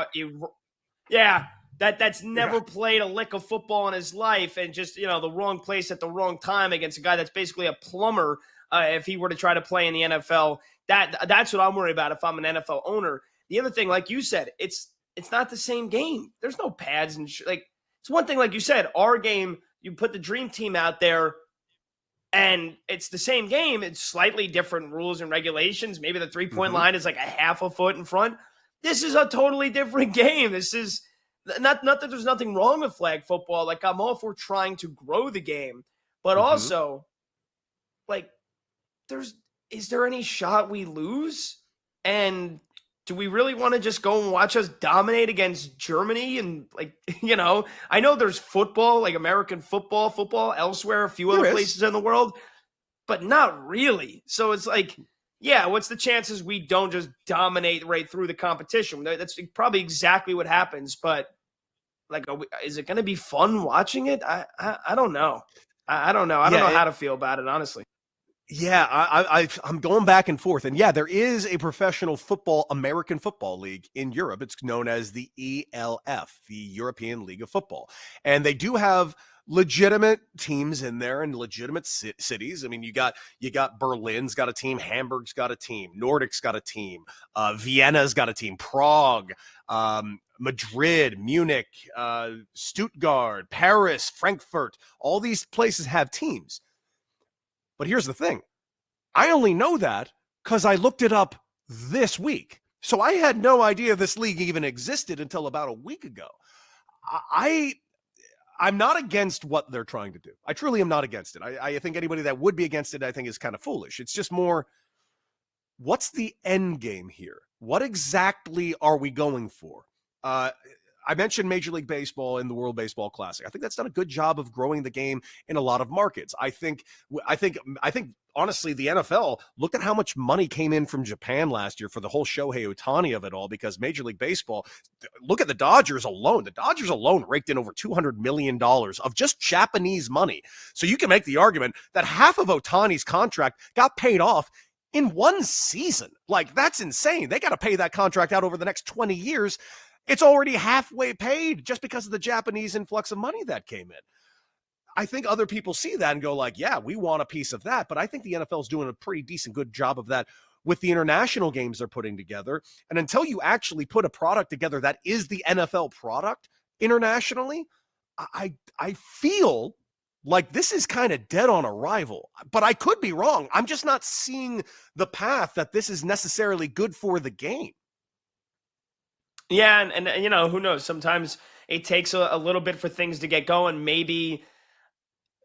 That's never played a lick of football in his life, and just, the wrong place at the wrong time against a guy that's basically a plumber if he were to try to play in the NFL. That's what I'm worried about if I'm an NFL owner. The other thing, like you said, it's not the same game. There's no pads and it's one thing, like you said, our game, you put the Dream Team out there and it's the same game. It's slightly different rules and regulations. Maybe the 3-point line is like a half a foot in front. this is a totally different game. This is not that there's nothing wrong with flag football. Like, I'm all for trying to grow the game, but also, like, is there any shot we lose? And do we really want to just go and watch us dominate against Germany? And, like, I know there's football, like American football elsewhere, a few other places in the world, but not really. So it's like, yeah, what's the chances we don't just dominate right through the competition? That's probably exactly what happens. But, like, is it going to be fun watching it? I don't know. I don't know. I don't know how to feel about it, honestly. Yeah, I'm going back and forth. And yeah, there is a professional football, American Football League in Europe. It's known as the ELF, the European League of Football. And they do have legitimate teams in there and legitimate cities. I mean, you got Berlin's got a team, Hamburg's got a team, Nordic's got a team, Vienna's got a team, Prague, Madrid, Munich, Stuttgart, Paris, Frankfurt. All these places have teams. But here's the thing. I only know that because I looked it up this week. So I had no idea this league even existed until about a week ago. I'm not against what they're trying to do. I truly am not against it. I think anybody that would be against it, I think, is kind of foolish. It's just more, what's the end game here? What exactly are we going for? I mentioned Major League Baseball in the World Baseball Classic. I think that's done a good job of growing the game in a lot of markets. I think honestly, the NFL, look at how much money came in from Japan last year for the whole Shohei Ohtani of it all, because Major League Baseball, look at the Dodgers alone. The Dodgers alone raked in over $200 million of just Japanese money. So you can make the argument that half of Ohtani's contract got paid off in one season. Like, that's insane. They got to pay that contract out over the next 20 years. It's already halfway paid just because of the Japanese influx of money that came in. I think other people see that and go like, yeah, we want a piece of that. But I think the NFL is doing a pretty decent, good job of that with the international games they're putting together. And until you actually put a product together that is the NFL product internationally, I feel like this is kind of dead on arrival. But I could be wrong. I'm just not seeing the path that this is necessarily good for the game. Yeah, and who knows? Sometimes it takes a little bit for things to get going. Maybe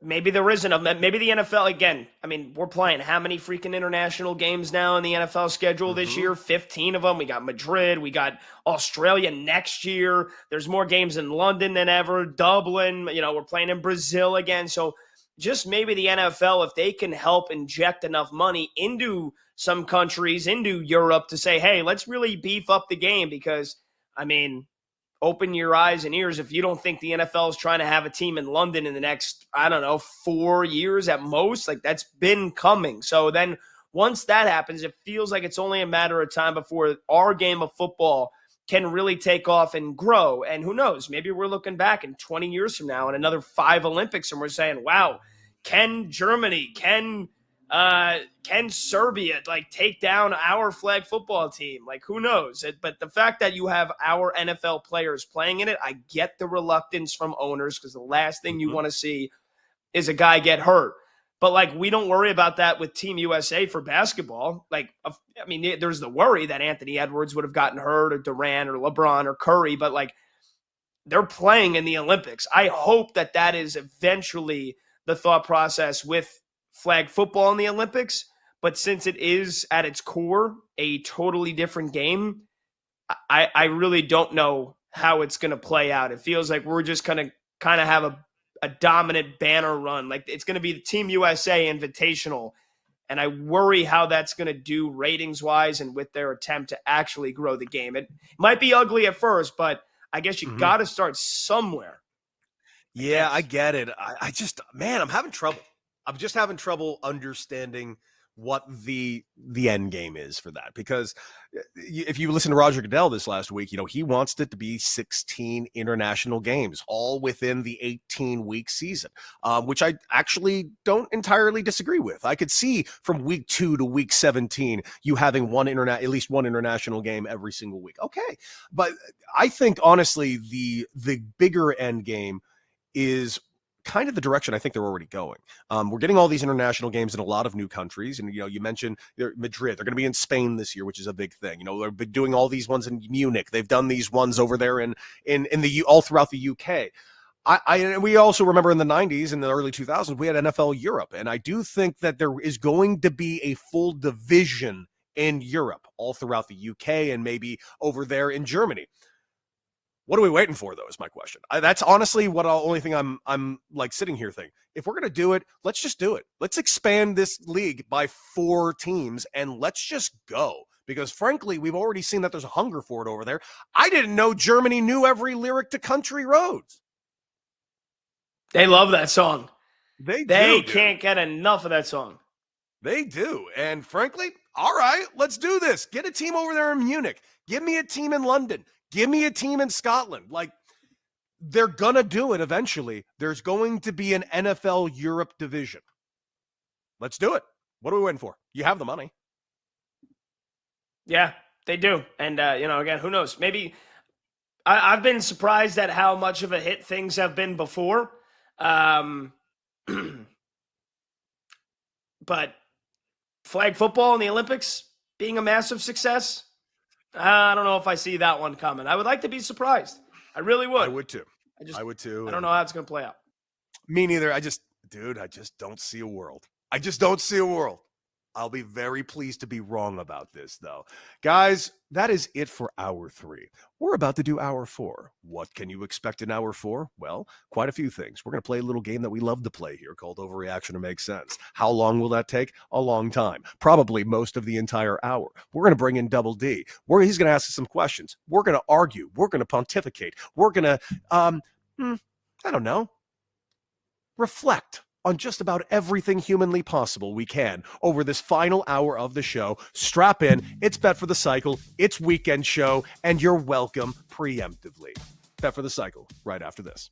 there isn't. Maybe the NFL, again, I mean, we're playing how many freaking international games now in the NFL schedule this year? 15 of them. We got Madrid. We got Australia next year. There's more games in London than ever. Dublin. We're playing in Brazil again. So just maybe the NFL, if they can help inject enough money into some countries, into Europe, to say, hey, let's really beef up the game, because I mean, open your eyes and ears if you don't think the NFL is trying to have a team in London in the next, 4 years at most. Like, that's been coming. So then once that happens, it feels like it's only a matter of time before our game of football can really take off and grow. And who knows, maybe we're looking back in 20 years from now and another 5 Olympics, and we're saying, wow, can Germany, can Serbia take down our flag football team? Like, who knows? But the fact that you have our NFL players playing in it, I get the reluctance from owners, because the last thing you want to see is a guy get hurt. But we don't worry about that with Team USA for basketball. There's the worry that Anthony Edwards would have gotten hurt, or Durant, or LeBron, or Curry, but they're playing in the Olympics. I hope that is eventually the thought process with flag football in the Olympics. But since it is at its core a totally different game, I really don't know how it's going to play out. It feels like we're just going to kind of have a dominant banner run. It's going to be the Team USA Invitational. And I worry how that's going to do ratings wise and with their attempt to actually grow the game. It might be ugly at first, but I guess you got to start somewhere. Yeah, I get it. I just, man, I'm having trouble. I'm just having trouble understanding what the end game is for that, because if you listen to Roger Goodell this last week, he wants it to be 16 international games, all within the 18-week season, which I actually don't entirely disagree with. I could see from week 2 to week 17 you having at least one international game every single week. Okay, but I think honestly the bigger end game is kind of the direction I think they're already going. We're getting all these international games in a lot of new countries, and you mentioned Madrid. They're going to be in Spain this year, which is a big thing. They've been doing all these ones in Munich. They've done these ones over there in the all throughout the UK. We also remember in the 90s and the early 2000s, we had NFL Europe. And I do think that there is going to be a full division in Europe, all throughout the UK and maybe over there in Germany. What are we waiting for, though, is my question. That's honestly what only thing I'm like sitting here thinking. If we're going to do it, let's just do it. Let's expand this league by 4 teams and let's just go. Because frankly, we've already seen that there's a hunger for it over there. I didn't know Germany knew every lyric to Country Roads. They love that song. They can't get enough of that song. They do. And frankly, all right, let's do this. Get a team over there in Munich. Give me a team in London. Give me a team in Scotland. Like, they're going to do it eventually. There's going to be an NFL Europe division. Let's do it. What are we waiting for? You have the money. Yeah, they do. And, again, who knows? Maybe I've been surprised at how much of a hit things have been before. But flag football in the Olympics being a massive success, I don't know if I see that one coming. I would like to be surprised. I really would. I would too. I would too. I don't know how it's going to play out. Me neither. I just don't see a world. I just don't see a world. I'll be very pleased to be wrong about this, though. Guys, that is it for hour 3. We're about to do hour 4. What can you expect in hour 4? Well, quite a few things. We're going to play a little game that we love to play here called Overreaction to Make Sense. How long will that take? A long time. Probably most of the entire hour. We're going to bring in Double D. He's going to ask us some questions. We're going to argue. We're going to pontificate. We're going to, I don't know, reflect on just about everything humanly possible we can over this final hour of the show. Strap in. It's Bet for the Cycle. It's weekend show, and you're welcome preemptively. Bet for the Cycle right after this.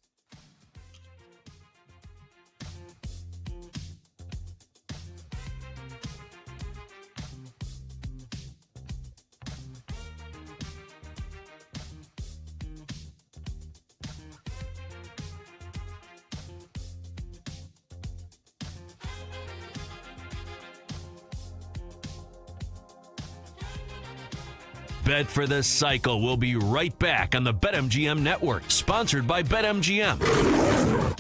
Bet for the Cycle will be right back on the BetMGM Network, sponsored by BetMGM.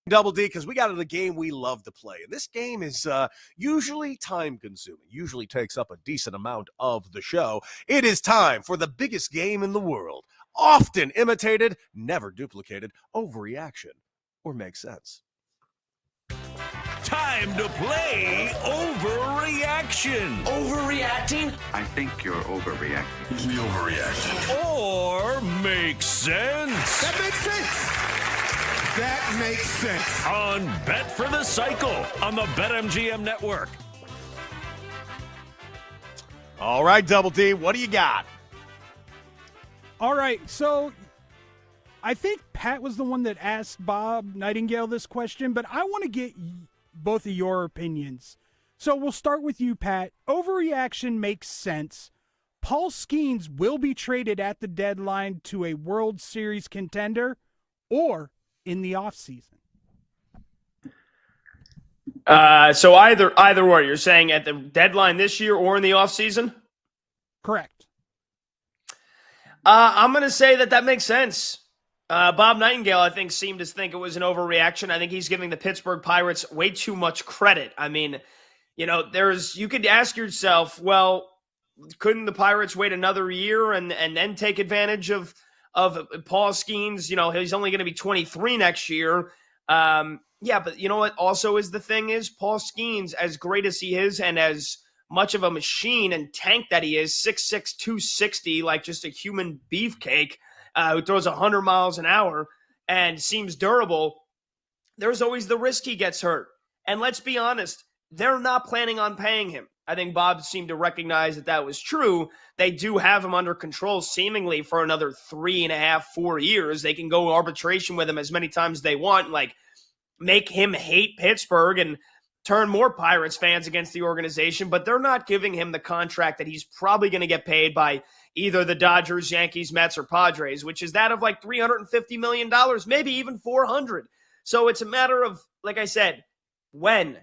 Double D, because we got into the game we love to play. And this game is usually time-consuming, usually takes up a decent amount of the show. It is time for the biggest game in the world. Often imitated, never duplicated, overreaction, or makes sense. Time to play Overreaction. Overreacting? I think you're overreacting. We overreacted. Or Make Sense. That makes sense. That makes sense. On Bet for the Cycle on the BetMGM Network. All right, Double D, what do you got? All right, so I think Pat was the one that asked Bob Nightingale this question, but I want to get both of your opinions. So we'll start with you, Pat. Overreaction makes sense. Paul Skeens will be traded at the deadline to a World Series contender or in the offseason. So either or, you're saying at the deadline this year or in the offseason? Correct. I'm going to say that makes sense. Bob Nightingale, I think, seemed to think it was an overreaction. I think he's giving the Pittsburgh Pirates way too much credit. I mean, you could ask yourself, well, couldn't the Pirates wait another year and then take advantage of Paul Skeens? He's only going to be 23 next year. Yeah, but you know what also is the thing is Paul Skeens, as great as he is and as much of a machine and tank that he is, 6'6", 260, like just a human beefcake, who throws 100 miles an hour and seems durable, there's always the risk he gets hurt. And let's be honest, they're not planning on paying him. I think Bob seemed to recognize that was true. They do have him under control seemingly for another 3.5, 4 years. They can go arbitration with him as many times as they want, like make him hate Pittsburgh and turn more Pirates fans against the organization, but they're not giving him the contract that he's probably going to get paid by either the Dodgers, Yankees, Mets, or Padres, which is that of like $350 million, maybe even $400. So it's a matter of, like I said, when,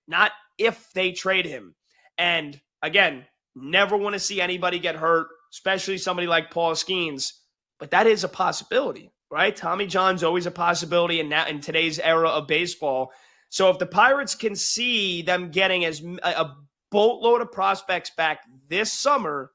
not if they trade him. And again, never want to see anybody get hurt, especially somebody like Paul Skeens, but that is a possibility, right? Tommy John's always a possibility in today's era of baseball. So if the Pirates can see them getting a boatload of prospects back this summer,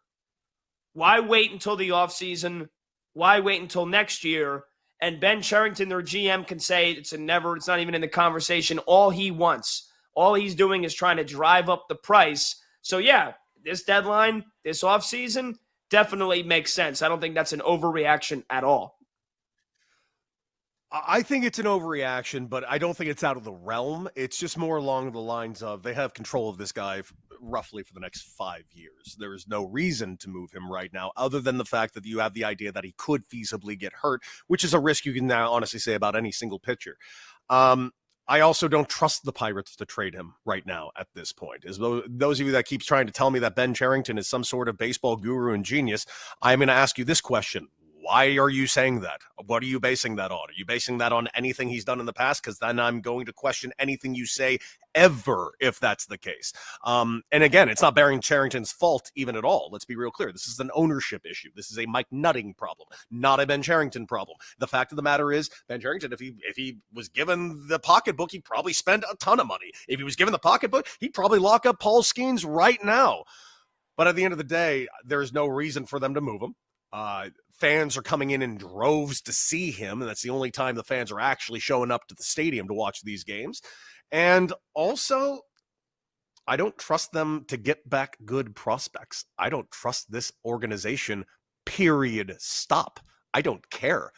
why wait until the offseason? Why wait until next year? And Ben Cherington, their GM, can say it's not even in the conversation. All he wants, all he's doing is trying to drive up the price. So yeah, this deadline, this offseason definitely makes sense. I don't think that's an overreaction at all. I think it's an overreaction, but I don't think it's out of the realm. It's just more along the lines of they have control of this guy roughly for the next 5 years. There is no reason to move him right now other than the fact that you have the idea that he could feasibly get hurt, which is a risk you can now honestly say about any single pitcher. I also don't trust the Pirates to trade him right now at this point. As those of you that keeps trying to tell me that Ben Cherington is some sort of baseball guru and genius, I'm going to ask you this question. Why are you saying that? What are you basing that on? Are you basing that on anything he's done in the past? Because then I'm going to question anything you say ever if that's the case. And again, it's not Ben Cherington's fault even at all. Let's be real clear. This is an ownership issue. This is a Mike Nutting problem, not a Ben Cherington problem. The fact of the matter is, Ben Cherington, if he was given the pocketbook, he'd probably spend a ton of money. If he was given the pocketbook, he'd probably lock up Paul Skeens right now. But at the end of the day, there's no reason for them to move him. Fans are coming in droves to see him, and that's the only time the fans are actually showing up to the stadium to watch these games. And also, I don't trust them to get back good prospects. I don't trust this organization, period, stop. I don't care.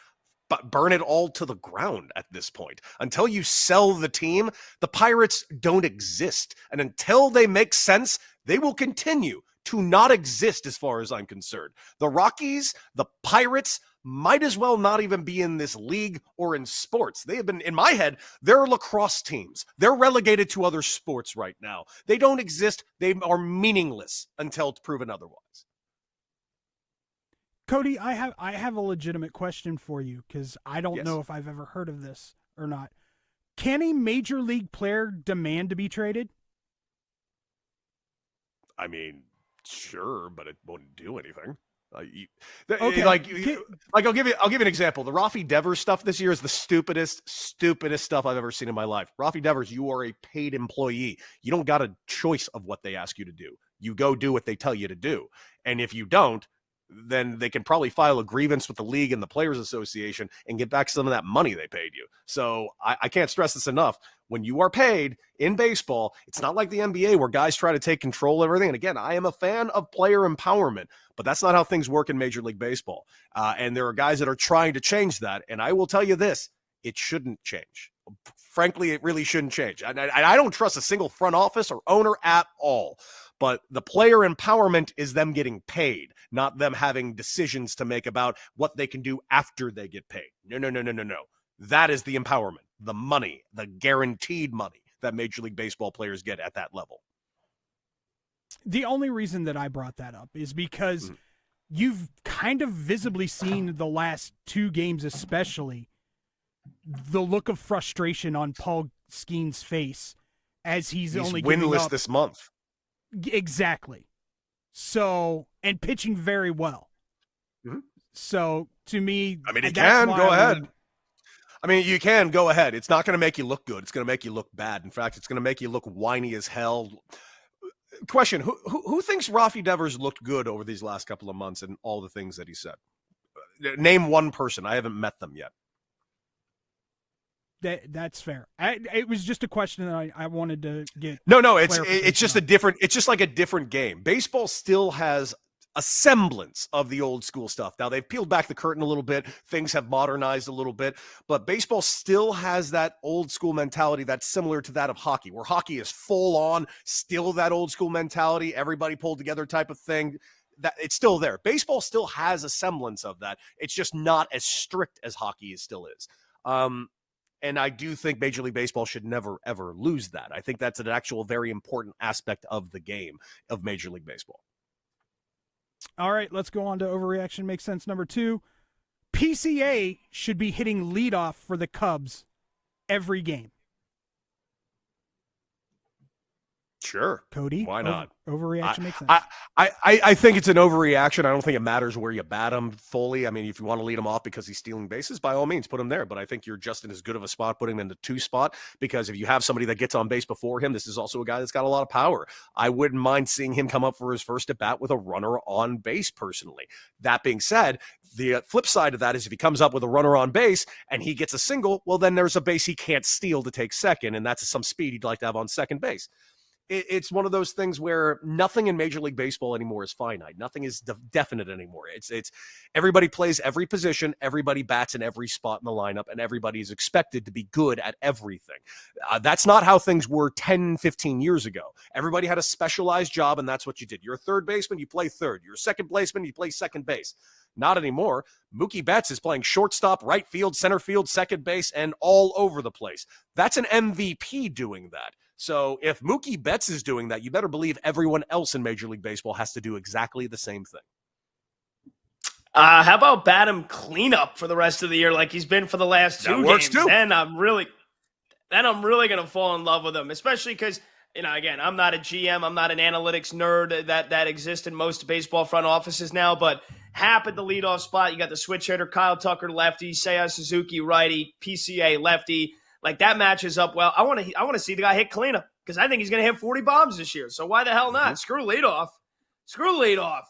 But burn it all to the ground at this point. Until you sell the team, the Pirates don't exist. And until they make sense, they will continue to not exist as far as I'm concerned. The Rockies, the Pirates, might as well not even be in this league or in sports. They have been, in my head, they're lacrosse teams. They're relegated to other sports right now. They don't exist. They are meaningless until proven otherwise. Cody, I have a legitimate question for you because I don't know if I've ever heard of this or not. Can a major league player demand to be traded? I mean, sure, but it wouldn't do anything. Okay. Like I'll give you an example. The Rafi Devers stuff this year is the stupidest stuff I've ever seen in my life. Rafi Devers, you are a paid employee. You don't got a choice of what they ask you to do. You go do what they tell you to do. And if you don't, then they can probably file a grievance with the league and the Players Association and get back some of that money they paid you. So I can't stress this enough. When you are paid in baseball, it's not like the NBA where guys try to take control of everything. And again, I am a fan of player empowerment, but that's not how things work in Major League Baseball. And there are guys that are trying to change that. And I will tell you this, it shouldn't change. Frankly, it really shouldn't change. I don't trust a single front office or owner at all. But the player empowerment is them getting paid, not them having decisions to make about what they can do after they get paid. No. That is the empowerment, the money, the guaranteed money that Major League Baseball players get at that level. The only reason that I brought that up is because you've kind of visibly seen the last 2 games, especially, the look of frustration on Paul Skeen's face as he's only winless this month. Exactly. So, and pitching very well. So, to me, I mean, you can go ahead. You can go ahead. It's not going to make you look good. It's going to make you look bad. In fact, it's going to make you look whiny as hell. Question: Who thinks Rafi Devers looked good over these last couple of months and all the things that he said? Name one person. I haven't met them yet. That's fair. It was just a question that I wanted to get. No. It's just It's just like a different game. Baseball still has a semblance of the old school stuff. Now they've peeled back the curtain a little bit. Things have modernized a little bit, but baseball still has that old school mentality that's similar to that of hockey, where hockey is full on, still that old school mentality, everybody pulled together type of thing. That it's still there. Baseball still has a semblance of that. It's just not as strict as hockey still is. And I do think Major League Baseball should never, ever lose that. I think that's an actual very important aspect of the game of Major League Baseball. All right, let's go on to overreaction makes sense number 2. PCA should be hitting leadoff for the Cubs every game. Sure. Cody, why not? Overreaction makes sense. I think it's an overreaction. I don't think it matters where you bat him fully. I mean, if you want to lead him off because he's stealing bases, by all means, put him there. But I think you're just in as good of a spot putting him in the 2 spot, because if you have somebody that gets on base before him, this is also a guy that's got a lot of power. I wouldn't mind seeing him come up for his first at bat with a runner on base personally. That being said, the flip side of that is if he comes up with a runner on base and he gets a single, well, then there's a base he can't steal to take second, and that's some speed he'd like to have on second base. It's one of those things where nothing in Major League Baseball anymore is finite. Nothing is definite anymore. It's everybody plays every position, everybody bats in every spot in the lineup, and everybody is expected to be good at everything. That's not how things were 10, 15 years ago. Everybody had a specialized job, and that's what you did. You're a third baseman, you play third. You're a second baseman, you play second base. Not anymore. Mookie Betts is playing shortstop, right field, center field, second base, and all over the place. That's an MVP doing that. So if Mookie Betts is doing that, you better believe everyone else in Major League Baseball has to do exactly the same thing. How about bat him cleanup for the rest of the year like he's been for the last 2 games? Too. Then I'm really going to fall in love with him, especially because, again, I'm not a GM. I'm not an analytics nerd that exists in most baseball front offices now, but Happ at the leadoff spot. You got the switch hitter, Kyle Tucker, lefty, Seiya Suzuki, righty, PCA, lefty. Like, that matches up well. I want to see the guy hit cleanup because I think he's going to hit 40 bombs this year. So why the hell not? Screw leadoff.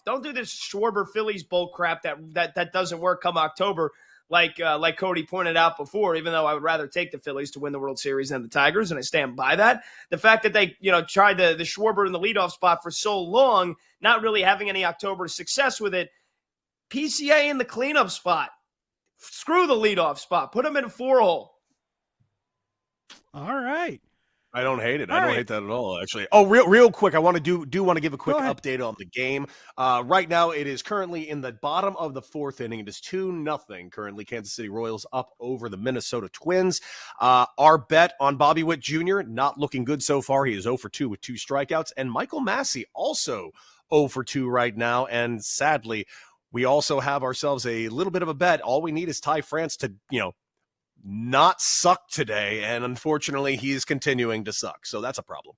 Don't do this Schwarber Phillies bull crap that doesn't work come October, like Cody pointed out before. Even though I would rather take the Phillies to win the World Series than the Tigers, and I stand by that. The fact that they tried the Schwarber in the leadoff spot for so long, not really having any October success with it. PCA in the cleanup spot. Screw the leadoff spot. Put him in a 4-hole. All right. I don't hate it. I don't hate that at all, actually. Oh, real quick, I want to want to give a quick update on the game. Right now, it is currently in the bottom of the 4th inning. It is 2-0 currently. Kansas City Royals up over the Minnesota Twins. Our bet on Bobby Witt Jr. not looking good so far. He is 0 for 2 with 2 strikeouts. And Michael Massey also 0 for 2 right now. And sadly, we also have ourselves a little bit of a bet. All we need is Ty France to, not suck today, and unfortunately he is continuing to suck, so that's a problem.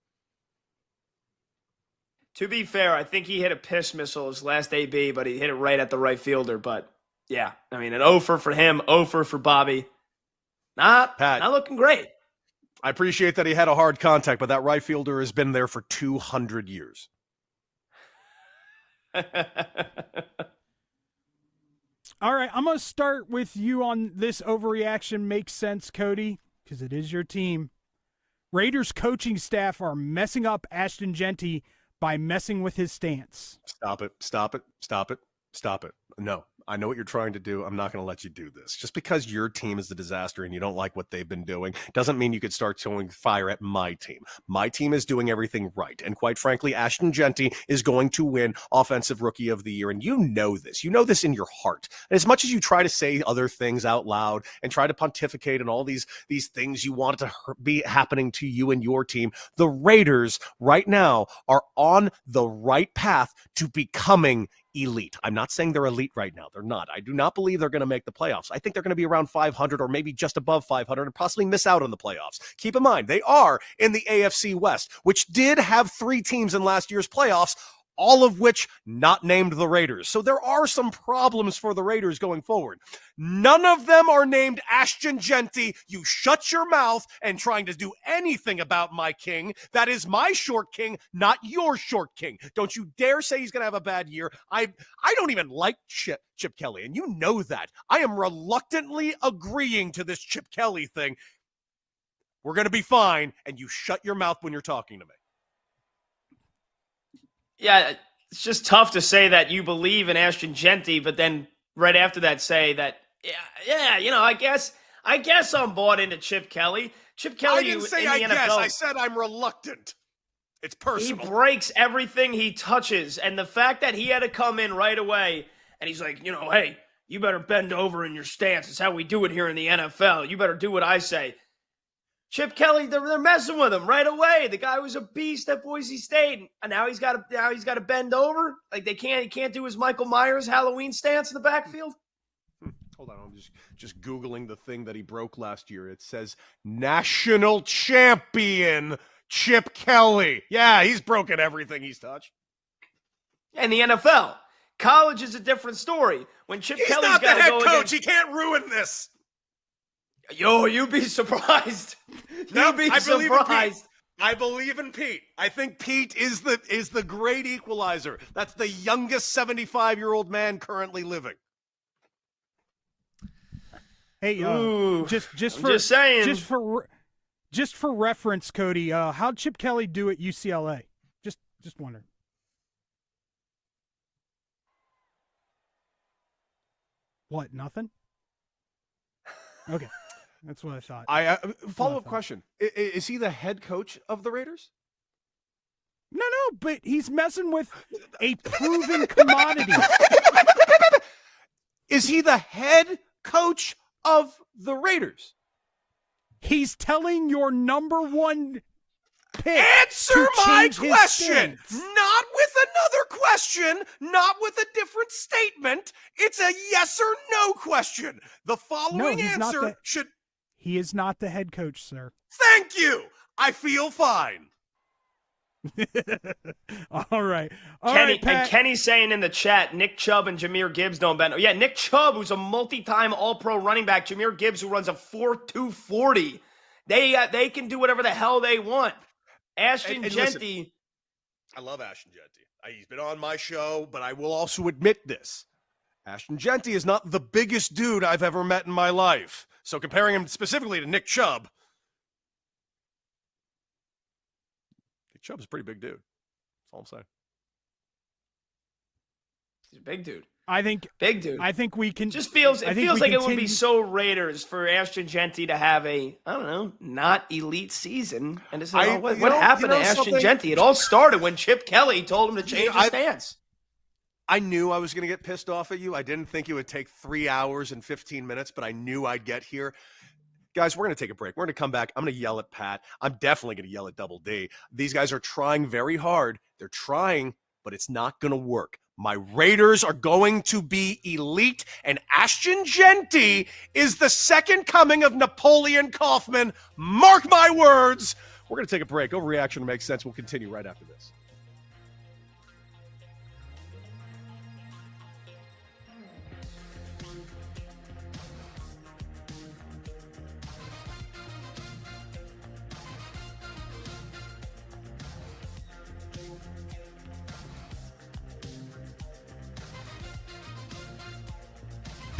To be fair, I think he hit a piss missile his last AB, but he hit it right at the right fielder. But yeah, I mean, an offer for him, offer for Bobby. Not looking great. I appreciate that he had a hard contact, but that right fielder has been there for 200 years. All right, I'm going to start with you on this overreaction makes sense, Cody, because it is your team. Raiders coaching staff are messing up Ashton Genty by messing with his stance. Stop it. No, I know what you're trying to do. I'm not going to let you do this. Just because your team is a disaster and you don't like what they've been doing doesn't mean you could start throwing fire at my team. My team is doing everything right. And quite frankly, Ashton Genty is going to win Offensive Rookie of the Year. And you know this. You know this in your heart. And as much as you try to say other things out loud and try to pontificate and all these things you want to be happening to you and your team, the Raiders right now are on the right path to becoming elite. I'm not saying they're elite right now. They're not. I do not believe they're going to make the playoffs. I think they're going to be around 500 or maybe just above 500 and possibly miss out on the playoffs. Keep in mind, they are in the AFC West, which did have 3 teams in last year's playoffs, all of which not named the Raiders. So there are some problems for the Raiders going forward. None of them are named Ashton Genty. You shut your mouth and trying to do anything about my king. That is my short king, not your short king. Don't you dare say he's going to have a bad year. I don't even like Chip Kelly, and you know that. I am reluctantly agreeing to this Chip Kelly thing. We're going to be fine, and you shut your mouth when you're talking to me. Yeah, it's just tough to say that you believe in Ashton Genty, but then right after that say that, yeah, you know, I guess I'm bought into Chip Kelly. Chip Kelly, I didn't say I guess. I said I'm reluctant. It's personal. He breaks everything he touches, and the fact that he had to come in right away, and he's like, you know, hey, you better bend over in your stance. It's how we do it here in the NFL. You better do what I say. Chip Kelly, they're messing with him right away. The guy was a beast at Boise State, and now he's got to bend over. Like he can't do his Michael Myers Halloween stance in the backfield. Hold on, I'm just Googling the thing that he broke last year. It says national champion Chip Kelly. Yeah, he's broken everything he's touched. And the NFL. College is a different story. When Chip He's Kelly's not the got to head go coach. against... He can't ruin this. Yo, you'd be surprised. You'd be surprised. I believe in Pete. I think Pete is the great equalizer. That's the youngest 75-year-old man currently living. Hey, just for reference, Cody, how'd Chip Kelly do at UCLA? Just wondering. What? Nothing? Okay. That's what I thought. Follow-up question. Is he the head coach of the Raiders? No, but he's messing with a proven commodity. Is he the head coach of the Raiders? He's telling your number one pick. Answer my question! Not with another question, not with a different statement. It's a yes or no question. The following answer should... He is not the head coach, sir. Thank you. I feel fine. All right. And Kenny's saying in the chat, Nick Chubb and Jahmyr Gibbs don't bend. Yeah, Nick Chubb, who's a multi-time All-Pro running back. Jahmyr Gibbs, who runs a 4.2 40. They can do whatever the hell they want. Ashton Genty. Listen, I love Ashton Genty. He's been on my show, but I will also admit this. Ashton Genty is not the biggest dude I've ever met in my life. So comparing him specifically to Nick Chubb, Nick Chubb's a pretty big dude. That's all I'm saying. He's a big dude. Big dude. I think we can. Just feels like it would be so Raiders for Ashton Genty to have a, I don't know, not elite season. And to say, what happened to Ashton Genty? It all started when Chip Kelly told him to change his stance. I knew I was going to get pissed off at you. I didn't think it would take 3 hours and 15 minutes, but I knew I'd get here. Guys, we're going to take a break. We're going to come back. I'm going to yell at Pat. I'm definitely going to yell at Double D. These guys are trying very hard. They're trying, but it's not going to work. My Raiders are going to be elite, and Ashton Genty is the second coming of Napoleon Kaufman. Mark my words. We're going to take a break. Overreaction makes sense. We'll continue right after this.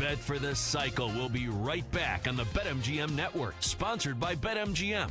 Bet for the Cycle will be right back on the BetMGM Network, sponsored by BetMGM.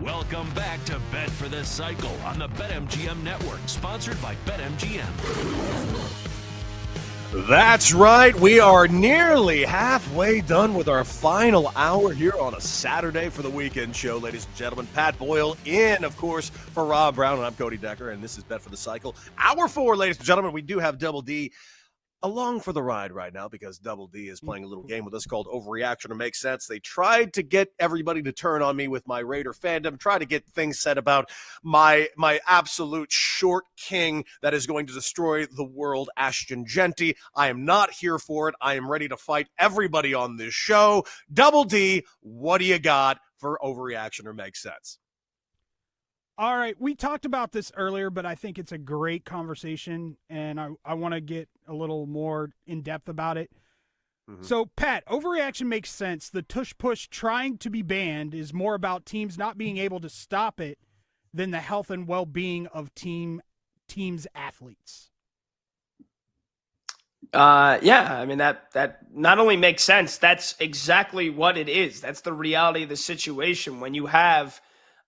Welcome back to Bet for the Cycle on the BetMGM Network, sponsored by BetMGM. That's right. We are nearly halfway done with our final hour here on a Saturday for the weekend show, ladies and gentlemen. Pat Boyle in, of course, for Rob Brown, and I'm Cody Decker, and this is Bet for the Cycle. Hour 4, ladies and gentlemen. We do have Double D along for the ride right now because Double D is playing a little game with us called Overreaction or Make Sense. They tried to get everybody to turn on me with my Raider fandom, try to get things said about my absolute short king that is going to destroy the world, Ashton Genty. I am not here for it. I am ready to fight everybody on this show. Double D, what do you got for Overreaction or Make Sense? All right, we talked about this earlier, but I think it's a great conversation, and I want to get a little more in-depth about it. Mm-hmm. So, Pat, overreaction makes sense. The tush-push trying to be banned is more about teams not being able to stop it than the health and well-being of teams' athletes. Yeah, I mean, that not only makes sense, that's exactly what it is. That's the reality of the situation when you have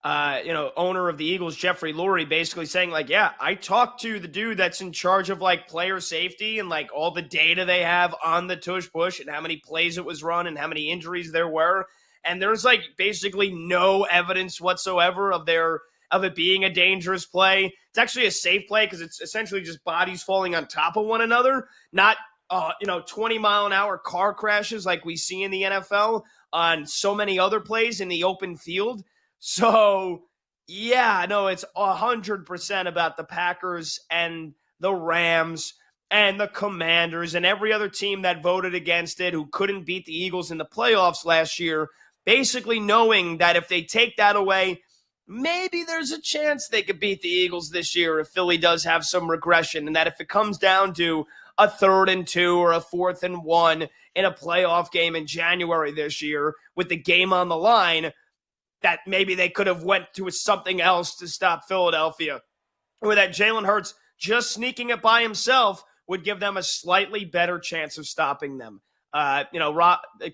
owner of the Eagles, Jeffrey Lurie, basically saying like, yeah, I talked to the dude that's in charge of like player safety and like all the data they have on the tush push and how many plays it was run and how many injuries there were. And there's like basically no evidence whatsoever of it being a dangerous play. It's actually a safe play because it's essentially just bodies falling on top of one another, not 20-mile-an-hour car crashes like we see in the NFL on so many other plays in the open field. So, yeah, no, it's 100% about the Packers and the Rams and the Commanders and every other team that voted against it who couldn't beat the Eagles in the playoffs last year, basically knowing that if they take that away, maybe there's a chance they could beat the Eagles this year if Philly does have some regression, and that if it comes down to a 3rd and 2 or a 4th and 1 in a playoff game in January this year with the game on the line, that maybe they could have went to something else to stop Philadelphia, or that Jalen Hurts just sneaking it by himself would give them a slightly better chance of stopping them.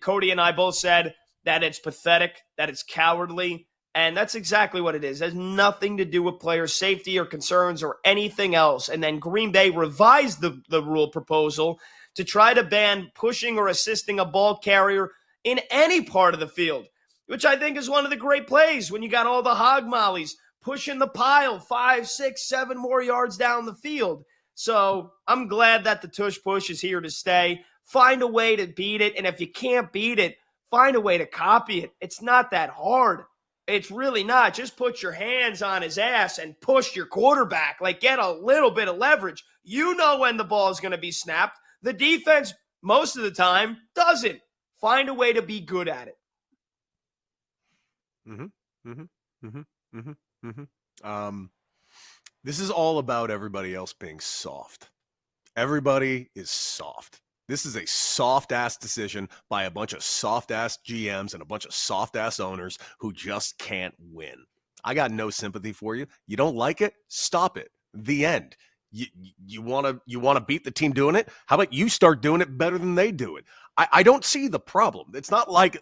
Cody and I both said that it's pathetic, that it's cowardly, and that's exactly what it is. It has nothing to do with player safety or concerns or anything else. And then Green Bay revised the rule proposal to try to ban pushing or assisting a ball carrier in any part of the field, which I think is one of the great plays when you got all the hog mollies pushing the pile 5, 6, 7 more yards down the field. So I'm glad that the tush push is here to stay. Find a way to beat it. And if you can't beat it, find a way to copy it. It's not that hard. It's really not. Just put your hands on his ass and push your quarterback. Like, get a little bit of leverage. You know when the ball is going to be snapped. The defense, most of the time, doesn't. Find a way to be good at it. This is all about everybody else being soft. Everybody is soft. This is a soft-ass decision by a bunch of soft-ass GMs and a bunch of soft-ass owners who just can't win. I got no sympathy for you. You don't like it? Stop it. The end. You want to beat the team doing it? How about you start doing it better than they do it? I don't see the problem. It's not like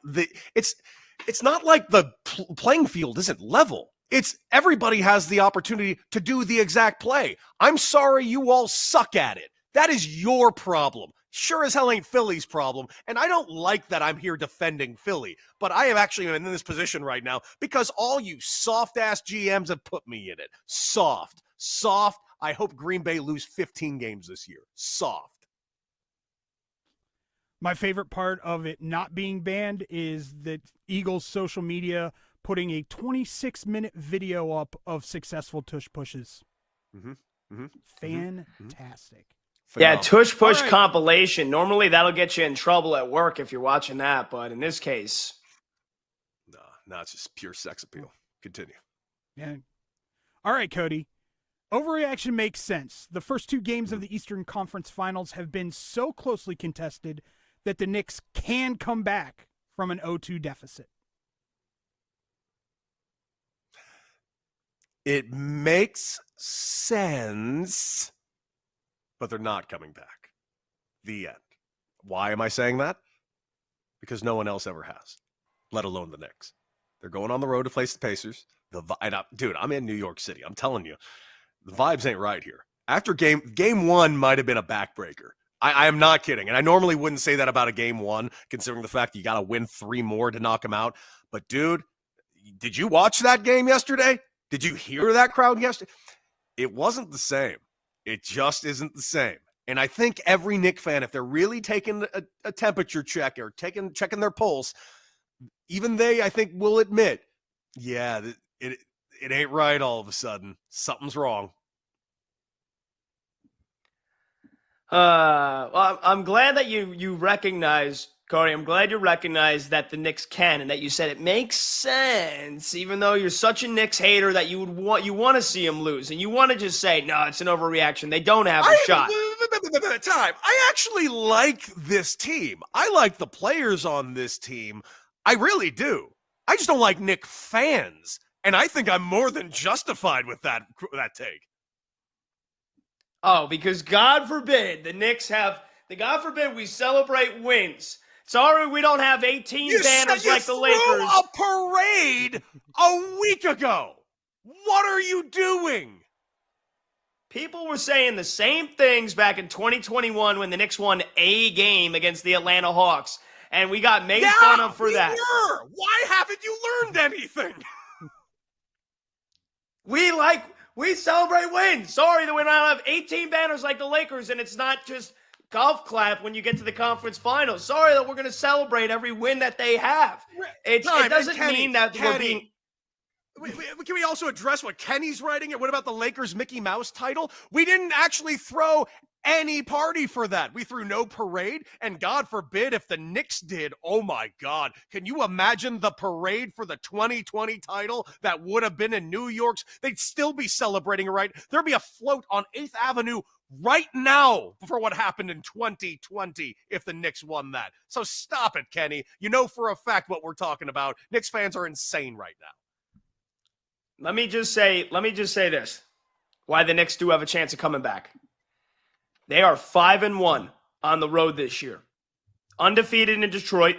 it's not like the playing field isn't level. It's everybody has the opportunity to do the exact play. I'm sorry you all suck at it. That is your problem. Sure as hell ain't Philly's problem. And I don't like that I'm here defending Philly, but I am actually in this position right now because all you soft-ass GMs have put me in it. Soft. I hope Green Bay lose 15 games this year. Soft. My favorite part of it not being banned is that Eagles social media putting a 26-minute video up of successful tush pushes. Fantastic. Yeah, tush push compilation. Normally that'll get you in trouble at work if you're watching that, but in this case, no, it's just pure sex appeal. Continue. Yeah. All right, Cody. Overreaction makes sense. The first 2 games of the Eastern Conference Finals have been so closely contested that the Knicks can come back from an 0-2 deficit. It makes sense, but they're not coming back. The end. Why am I saying that? Because no one else ever has, let alone the Knicks. They're going on the road to face the Pacers. Dude, I'm in New York City. I'm telling you, the vibes ain't right here. After game one might have been a backbreaker. I am not kidding. And I normally wouldn't say that about a game one, considering the fact that you got to win 3 more to knock them out. But, dude, did you watch that game yesterday? Did you hear that crowd yesterday? It wasn't the same. It just isn't the same. And I think every Knick fan, if they're really taking a temperature check or checking their pulse, even they, I think, will admit, yeah, it ain't right all of a sudden. Something's wrong. Well, I'm glad that you recognize, Cody. I'm glad you recognize that the Knicks can, and that you said it makes sense, even though you're such a Knicks hater that you want to see them lose, and you want to just say, no, it's an overreaction. They don't have a shot. Time. I actually like this team. I like the players on this team. I really do. I just don't like Knick fans, and I think I'm more than justified with that take. Oh, because God forbid God forbid we celebrate wins. Sorry we don't have 18 banners like the Lakers. You threw a parade a week ago. What are you doing? People were saying the same things back in 2021 when the Knicks won a game against the Atlanta Hawks, and we got made fun of for that. Were. Why haven't you learned anything? We celebrate wins. Sorry that we don't have 18 banners like the Lakers, and it's not just golf clap when you get to the conference finals. Sorry that we're going to celebrate every win that they have. It doesn't mean that we're being... Can we also address what Kenny's writing? And what about the Lakers Mickey Mouse title? We didn't actually throw any party for that. We threw no parade, and God forbid if the Knicks did, oh my God. Can you imagine the parade for the 2020 title that would have been in New York's? They'd still be celebrating, right? There'd be a float on 8th Avenue right now for what happened in 2020 if the Knicks won that. So stop it, Kenny. You know for a fact what we're talking about. Knicks fans are insane right now. Let me just say this. Why the Knicks do have a chance of coming back. They are 5-1 on the road this year. Undefeated in Detroit,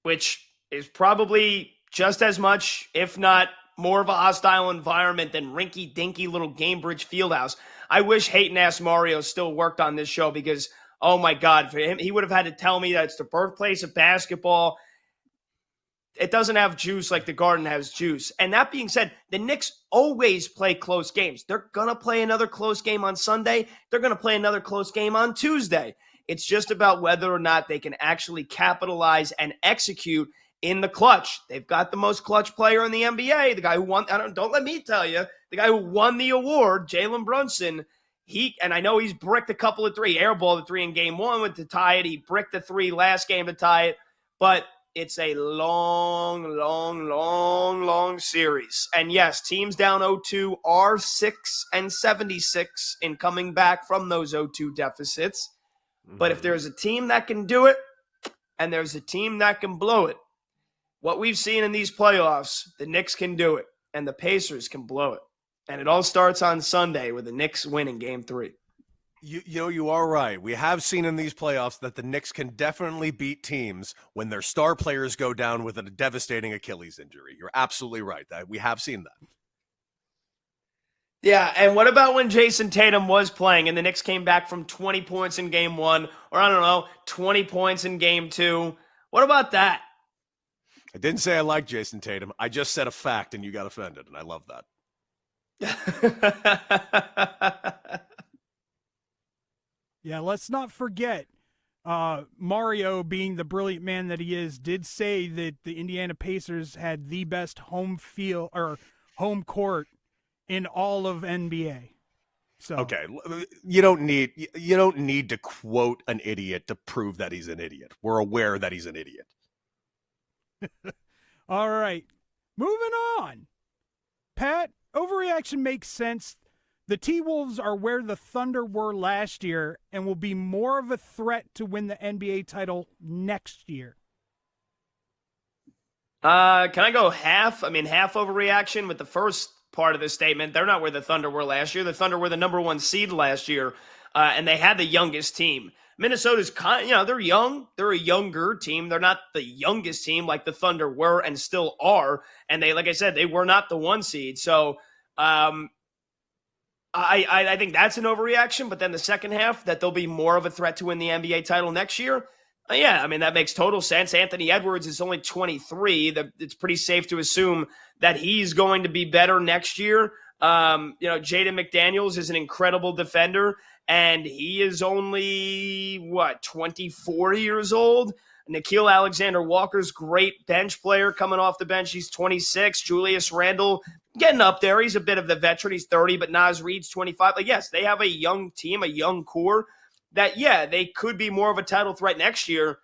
which is probably just as much, if not more of a hostile environment than rinky-dinky little Gamebridge Fieldhouse. I wish Hayton-ass Mario still worked on this show because, oh my God, for him, he would have had to tell me that it's the birthplace of basketball. It doesn't have juice like the Garden has juice. And that being said, the Knicks always play close games. They're going to play another close game on Sunday. They're going to play another close game on Tuesday. It's just about whether or not they can actually capitalize and execute in the clutch. They've got the most clutch player in the NBA, the guy who won, don't let me tell you, the guy who won the award, Jalen Brunson. And I know he's bricked a couple of 3, airballed the 3 in game 1 to tie it. He bricked the 3 last game to tie it. But it's a long series. And yes, teams down 0-2 are 6-76 in coming back from those 0-2 deficits. But if there's a team that can do it, and there's a team that can blow it, what we've seen in these playoffs, the Knicks can do it, and the Pacers can blow it. And it all starts on Sunday with the Knicks winning Game 3. You are right. We have seen in these playoffs that the Knicks can definitely beat teams when their star players go down with a devastating Achilles injury. You're absolutely right. We have seen that. Yeah, and what about when Jason Tatum was playing and the Knicks came back from 20 points in game 1, or 20 points in game 2? What about that? I didn't say I like Jason Tatum. I just said a fact and you got offended, and I love that. Yeah, let's not forget, Mario, being the brilliant man that he is, did say that the Indiana Pacers had the best home court in all of NBA. So okay, you don't need to quote an idiot to prove that he's an idiot. We're aware that he's an idiot. All right, moving on. Pat, overreaction makes sense. The T-Wolves are where the Thunder were last year and will be more of a threat to win the NBA title next year. Can I go half? Half overreaction with the first part of the statement. They're not where the Thunder were last year. The Thunder were the number 1 seed last year, and they had the youngest team. Minnesota's they're young. They're a younger team. They're not the youngest team like the Thunder were and still are. And they, like I said, they were not the 1 seed. So I think that's an overreaction. But then the second half, that they'll be more of a threat to win the NBA title next year. Yeah, I mean, that makes total sense. Anthony Edwards is only 23. It's pretty safe to assume that he's going to be better next year. Jaden McDaniels is an incredible defender, and he is only, 24 years old? Nickeil Alexander-Walker's great bench player coming off the bench. He's 26. Julius Randle getting up there. He's a bit of the veteran. He's 30, but Naz Reid's 25. Yes, they have a young team, a young core that, they could be more of a title threat next year.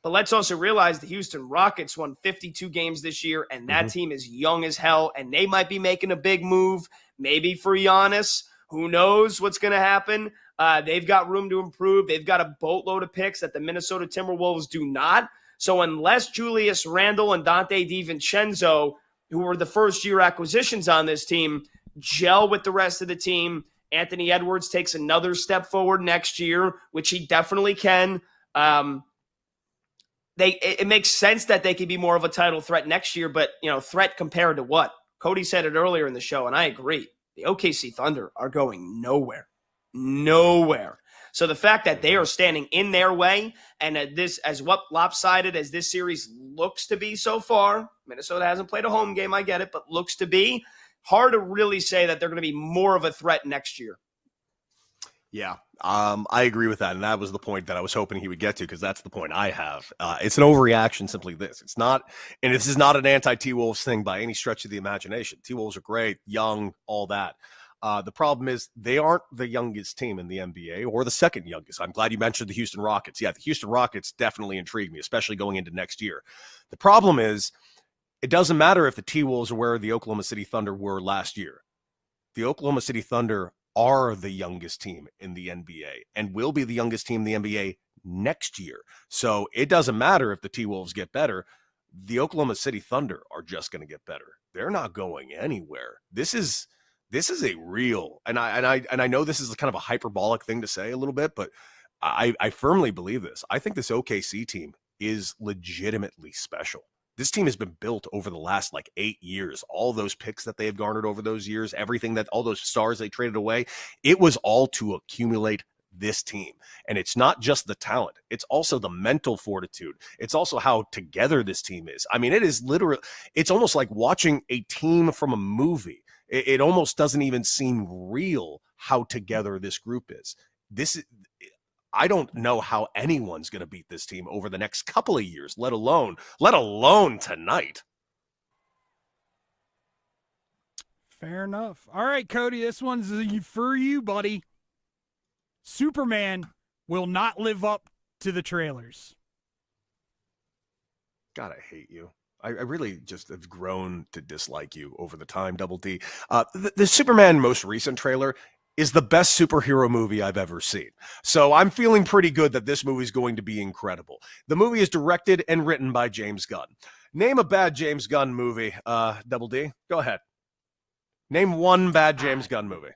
But let's also realize the Houston Rockets won 52 games this year, and that team is young as hell, and they might be making a big move, maybe for Giannis. Who knows what's going to happen? They've got room to improve. They've got a boatload of picks that the Minnesota Timberwolves do not. So unless Julius Randle and Dante DiVincenzo, who were the first-year acquisitions on this team, gel with the rest of the team, Anthony Edwards takes another step forward next year, which he definitely can. It makes sense that they could be more of a title threat next year, but, threat compared to what? Cody said it earlier in the show, and I agree. The OKC Thunder are going nowhere. Nowhere. So the fact that they are standing in their way, and as what lopsided as this series looks to be so far, Minnesota hasn't played a home game, I get it, but looks to be, hard to really say that they're going to be more of a threat next year. Yeah, I agree with that. And that was the point that I was hoping he would get to, because that's the point I have. It's an overreaction, simply this. It's not, and this is not an anti-T-Wolves thing by any stretch of the imagination. T-Wolves are great, young, all that. The problem is they aren't the youngest team in the NBA or the second youngest. I'm glad you mentioned the Houston Rockets. Yeah, the Houston Rockets definitely intrigue me, especially going into next year. The problem is it doesn't matter if the T-Wolves are where the Oklahoma City Thunder were last year. The Oklahoma City Thunder are the youngest team in the NBA and will be the youngest team in the NBA next year. So it doesn't matter if the T-Wolves get better. The Oklahoma City Thunder are just going to get better. They're not going anywhere. This is a real, and I know this is kind of a hyperbolic thing to say a little bit, but I firmly believe this. I think this OKC team is legitimately special. This team has been built over the last 8 years. All those picks that they have garnered over those years, all those stars they traded away, it was all to accumulate this team. And it's not just the talent. It's also the mental fortitude. It's also how together this team is. I mean, it is literally, it's almost like watching a team from a movie. It almost doesn't even seem real how together this group is. I don't know how anyone's going to beat this team over the next couple of years, let alone tonight. Fair enough. All right, Cody, this one's for you, buddy. Superman will not live up to the trailers. God, I hate you. I really just have grown to dislike you over the time, Double D. The Superman most recent trailer is the best superhero movie I've ever seen. So I'm feeling pretty good that this movie is going to be incredible. The movie is directed and written by James Gunn. Name a bad James Gunn movie, Double D. Go ahead. Name one bad James Gunn movie.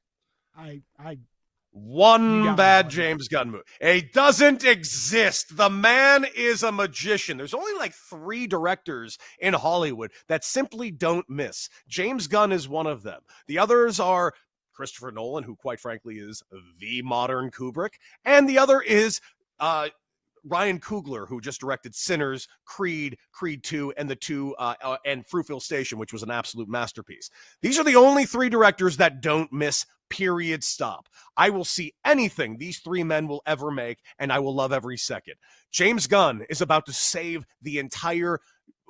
One bad James Gunn movie. It doesn't exist. The man is a magician. There's only 3 directors in Hollywood that simply don't miss. James Gunn is one of them. The others are Christopher Nolan, who quite frankly is the modern Kubrick, and the other is Ryan Coogler, who just directed Sinners, Creed 2, and and Fruitvale Station, which was an absolute masterpiece. These are the only 3 directors that don't miss, period, stop. I will see anything these 3 men will ever make, and I will love every second. James Gunn is about to save the entire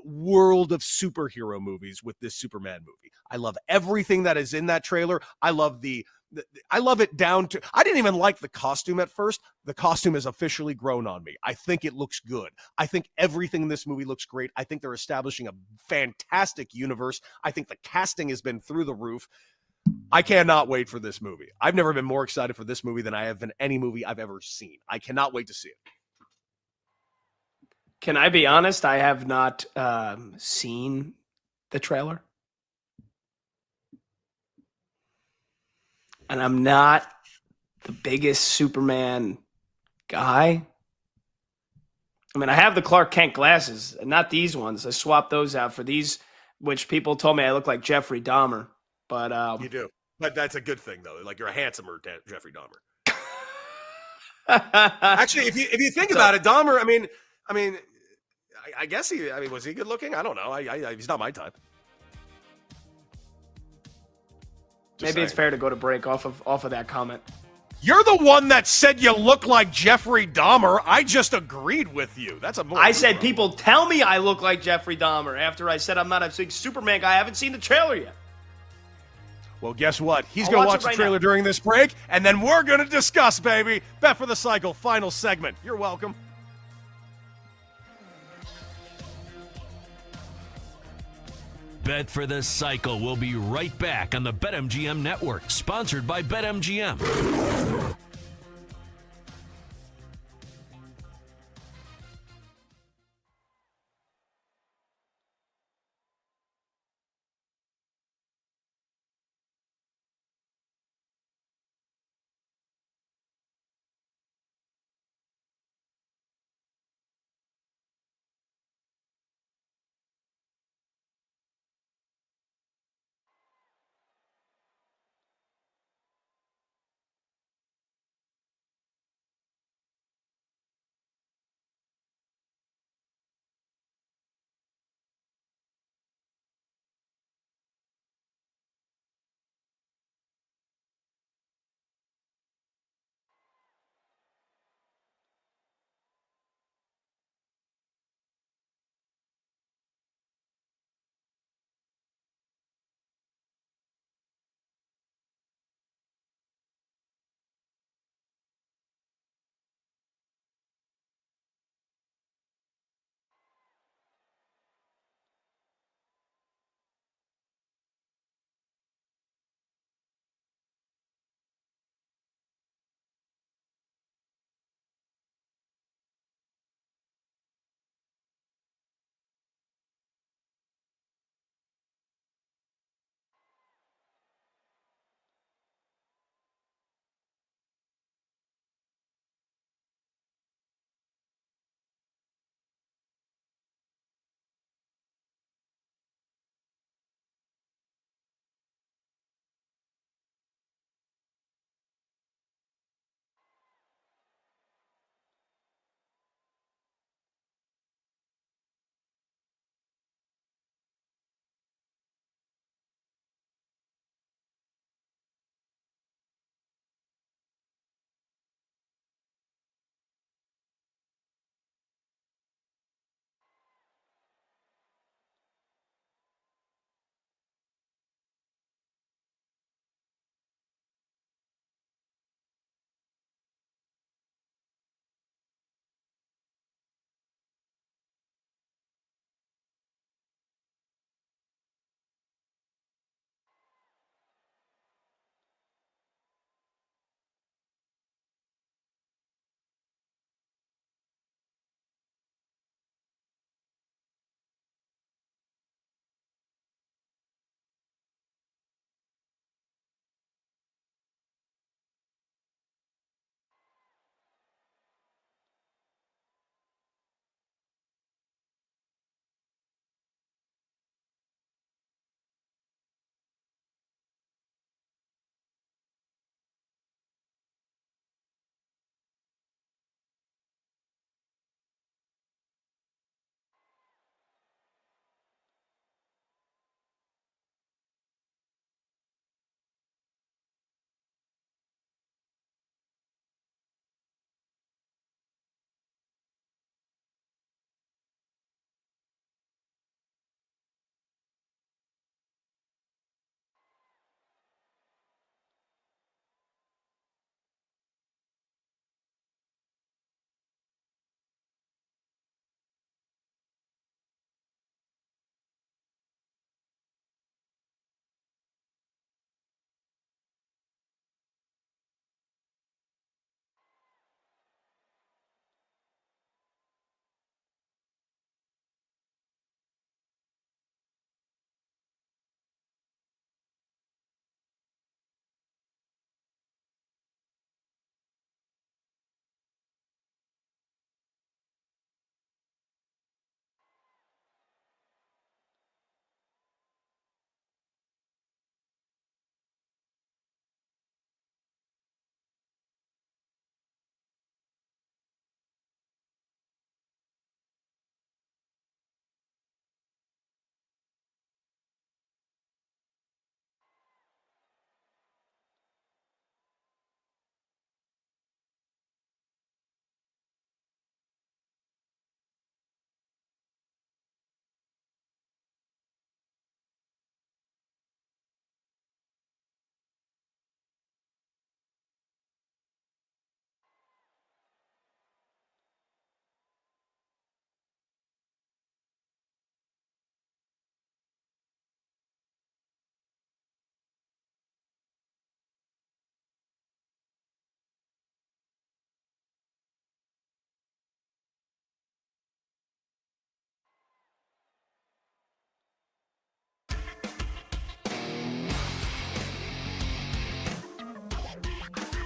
world of superhero movies with this Superman movie. I love everything that is in that trailer. I love it down to, I didn't even like the costume at first. The costume has officially grown on me. I think it looks good. I think everything in this movie looks great. I think they're establishing a fantastic universe. I think the casting has been through the roof. I cannot wait for this movie. I've never been more excited for this movie than I have been any movie I've ever seen. I cannot wait to see it. Can I be honest? I have not seen the trailer. And I'm not the biggest Superman Guy? I mean, I have the Clark Kent glasses, and not these ones. I swapped those out for these, which people told me I look like Jeffrey Dahmer. But You do. But that's a good thing, though. Like, you're a handsomer Jeffrey Dahmer. Actually, if you think about it, Dahmer, I guess was he good looking? I don't know. He's not my type. Maybe it's fair to go to break off of that comment. You're the one that said you look like Jeffrey Dahmer. I just agreed with you. That's a more. I said people tell me I look like Jeffrey Dahmer after I said I'm not a big Superman guy. I haven't seen the trailer yet. Well, guess what? He's going to watch the trailer during this break, and then we're going to discuss, baby. Bet for the Cycle, final segment. You're welcome. Bet for the Cycle will be right back on the BetMGM Network, sponsored by BetMGM.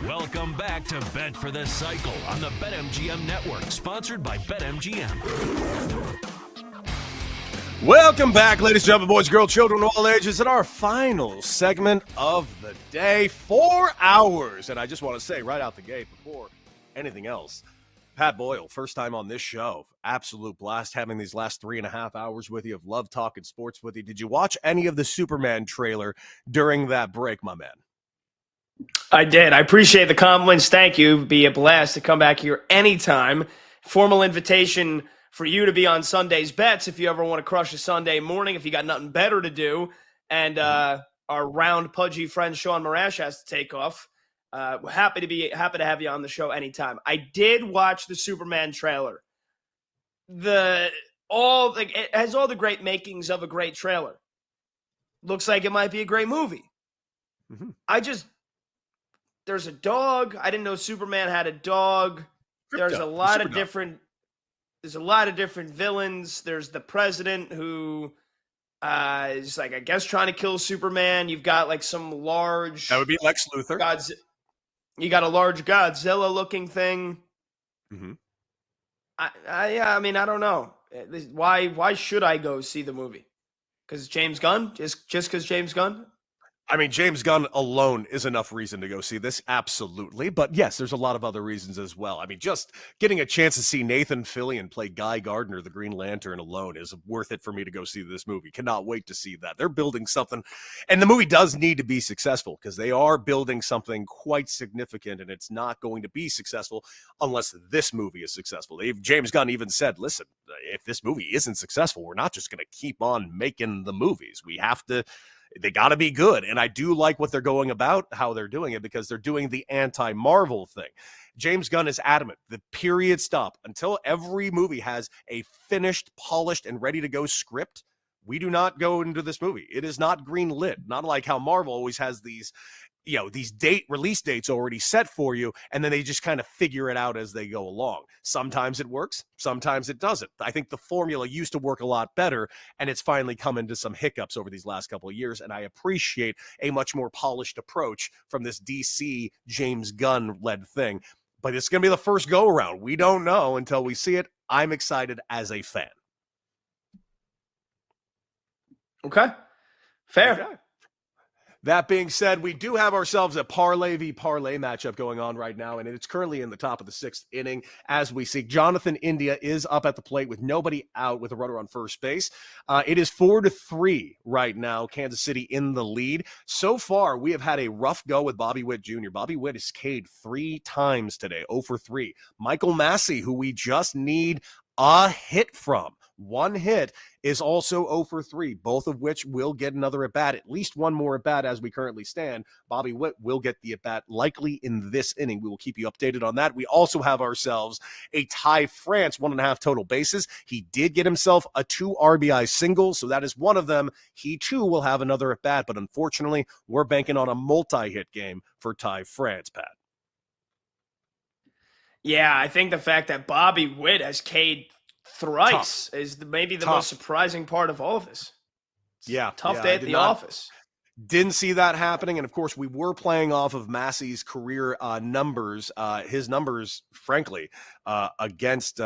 Welcome back to Bet for the Cycle on the BetMGM Network, sponsored by BetMGM. Welcome back, ladies and gentlemen, boys, girls, children of all ages, in our final segment of the day. 4 hours. And I just want to say right out the gate, before anything else, Pat Boyle, first time on this show. Absolute blast having these last 3.5 hours with you. I've loved talking sports with you. Did you watch any of the Superman trailer during that break, my man? I did. I appreciate the compliments. Thank you. It'd be a blast to come back here anytime. Formal invitation for you to be on Sunday's Bets if you ever want to crush a Sunday morning, if you got nothing better to do. And our round pudgy friend Sean Marash has to take off. Happy to have you on the show anytime. I did watch the Superman trailer. It has all the great makings of a great trailer. Looks like it might be a great movie. Mm-hmm. There's a dog. I didn't know Superman had a dog. There's a lot of different villains. There's the president who is like, I guess, trying to kill Superman. You've got like some large. That would be Lex Luthor. You got a large Godzilla looking thing. Mm-hmm. I mean, I don't know. Why should I go see the movie? Because James Gunn? Just because James Gunn? I mean, James Gunn alone is enough reason to go see this, absolutely. But yes, there's a lot of other reasons as well. I mean, just getting a chance to see Nathan Fillion play Guy Gardner, the Green Lantern, alone is worth it for me to go see this movie. Cannot wait to see that. They're building something, and the movie does need to be successful because they are building something quite significant, and it's not going to be successful unless this movie is successful. James Gunn even said, listen, if this movie isn't successful, we're not just going to keep on making the movies. They got to be good. And I do like what they're going about, how they're doing it, because they're doing the anti-Marvel thing. James Gunn is adamant. The period stop until every movie has a finished, polished, and ready to go script. We do not go into this movie. It is not green lit. Not like how Marvel always has these release dates already set for you, and then they just kind of figure it out as they go along. Sometimes it works, sometimes it doesn't. I think the formula used to work a lot better, and it's finally come into some hiccups over these last couple of years, and I appreciate a much more polished approach from this DC James Gunn-led thing. But it's going to be the first go-around. We don't know until we see it. I'm excited as a fan. Okay. Fair. Okay. That being said, we do have ourselves a parlay v. parlay matchup going on right now, and it's currently in the top of the 6th inning as we see. Jonathan India is up at the plate with nobody out with a runner on first base. It is 4-3 right now, Kansas City in the lead. So far, we have had a rough go with Bobby Witt Jr. Bobby Witt is K'd 3 times today, 0 for 3. Michael Massey, who we just need a hit from. One hit is also 0 for 3, both of which will get another at-bat, at least one more at-bat as we currently stand. Bobby Witt will get the at-bat likely in this inning. We will keep you updated on that. We also have ourselves a Ty France, 1.5 total bases. He did get himself a 2 RBI single, so that is one of them. He too will have another at-bat, but unfortunately, we're banking on a multi-hit game for Ty France, Pat. Yeah, I think the fact that Bobby Witt has K'd thrice is maybe the most surprising part of all of this. Tough day at the office. Didn't see that happening, and of course, we were playing off of Massey's career numbers. His numbers, frankly, against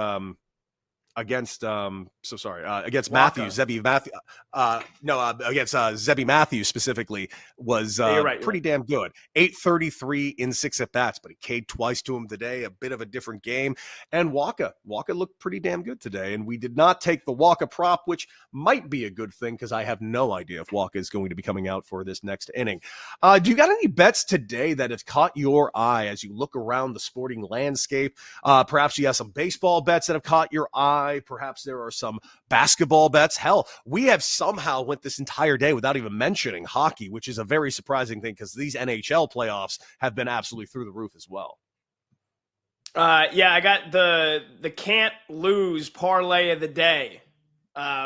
against Matthews, Zebby Matthews. Against Zebby Matthews specifically was pretty damn good. 833 in 6 at bats, but he K'd twice to him today. A bit of a different game. And Waka looked pretty damn good today. And we did not take the Waka prop, which might be a good thing because I have no idea if Waka is going to be coming out for this next inning. Do you got any bets today that have caught your eye as you look around the sporting landscape? Perhaps you have some baseball bets that have caught your eye. Perhaps there are some basketball bets. Hell, we have somehow went this entire day without even mentioning hockey, which is a very surprising thing because these NHL playoffs have been absolutely through the roof as well. I got the can't lose parlay of the day,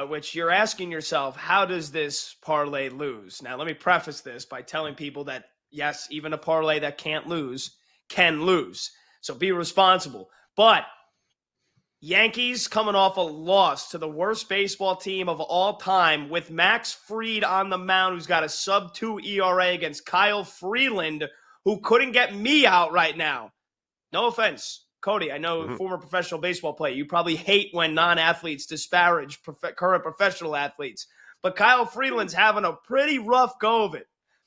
which you're asking yourself, how does this parlay lose? Now, let me preface this by telling people that, yes, even a parlay that can't lose can lose. So be responsible. But Yankees coming off a loss to the worst baseball team of all time with Max Fried on the mound, who's got a sub-2 ERA against Kyle Freeland, who couldn't get me out right now. No offense, Cody. I know former professional baseball player. You probably hate when non-athletes disparage current professional athletes. But Kyle Freeland's having a pretty rough go of it.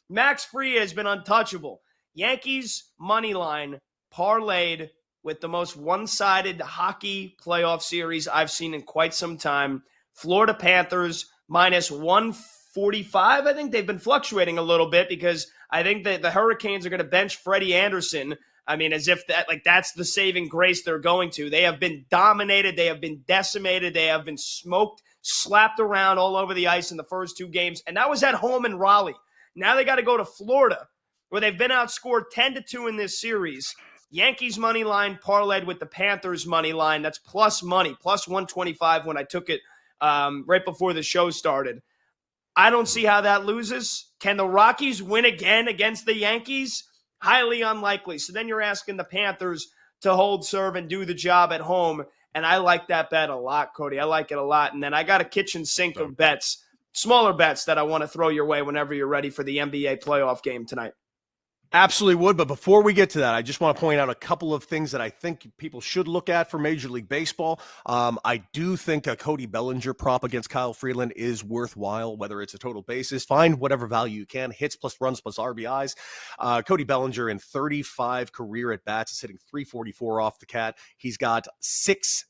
Max Fried has been untouchable. Yankees money line parlayed with the most one-sided hockey playoff series I've seen in quite some time. Florida Panthers minus 145. I think they've been fluctuating a little bit because I think that the Hurricanes are going to bench Freddie Anderson. I mean, as if that's the saving grace they're going to. They have been dominated. They have been decimated. They have been smoked, slapped around all over the ice in the first 2 games. And that was at home in Raleigh. Now they got to go to Florida, where they've been outscored 10-2 in this series. Yankees money line parlayed with the Panthers money line. That's plus money, plus 125 when I took it right before the show started. I don't see how that loses. Can the Rockies win again against the Yankees? Highly unlikely. So then you're asking the Panthers to hold serve and do the job at home. And I like that bet a lot, Cody. I like it a lot. And then I got a kitchen sink of bets, smaller bets that I want to throw your way whenever you're ready for the NBA playoff game tonight. Absolutely would. But before we get to that, I just want to point out a couple of things that I think people should look at for Major League Baseball. I do think a Cody Bellinger prop against Kyle Freeland is worthwhile, whether it's a total basis. Find whatever value you can. Hits plus runs plus RBIs. Cody Bellinger in 35 career at-bats is hitting .344 off the cat. He's got 6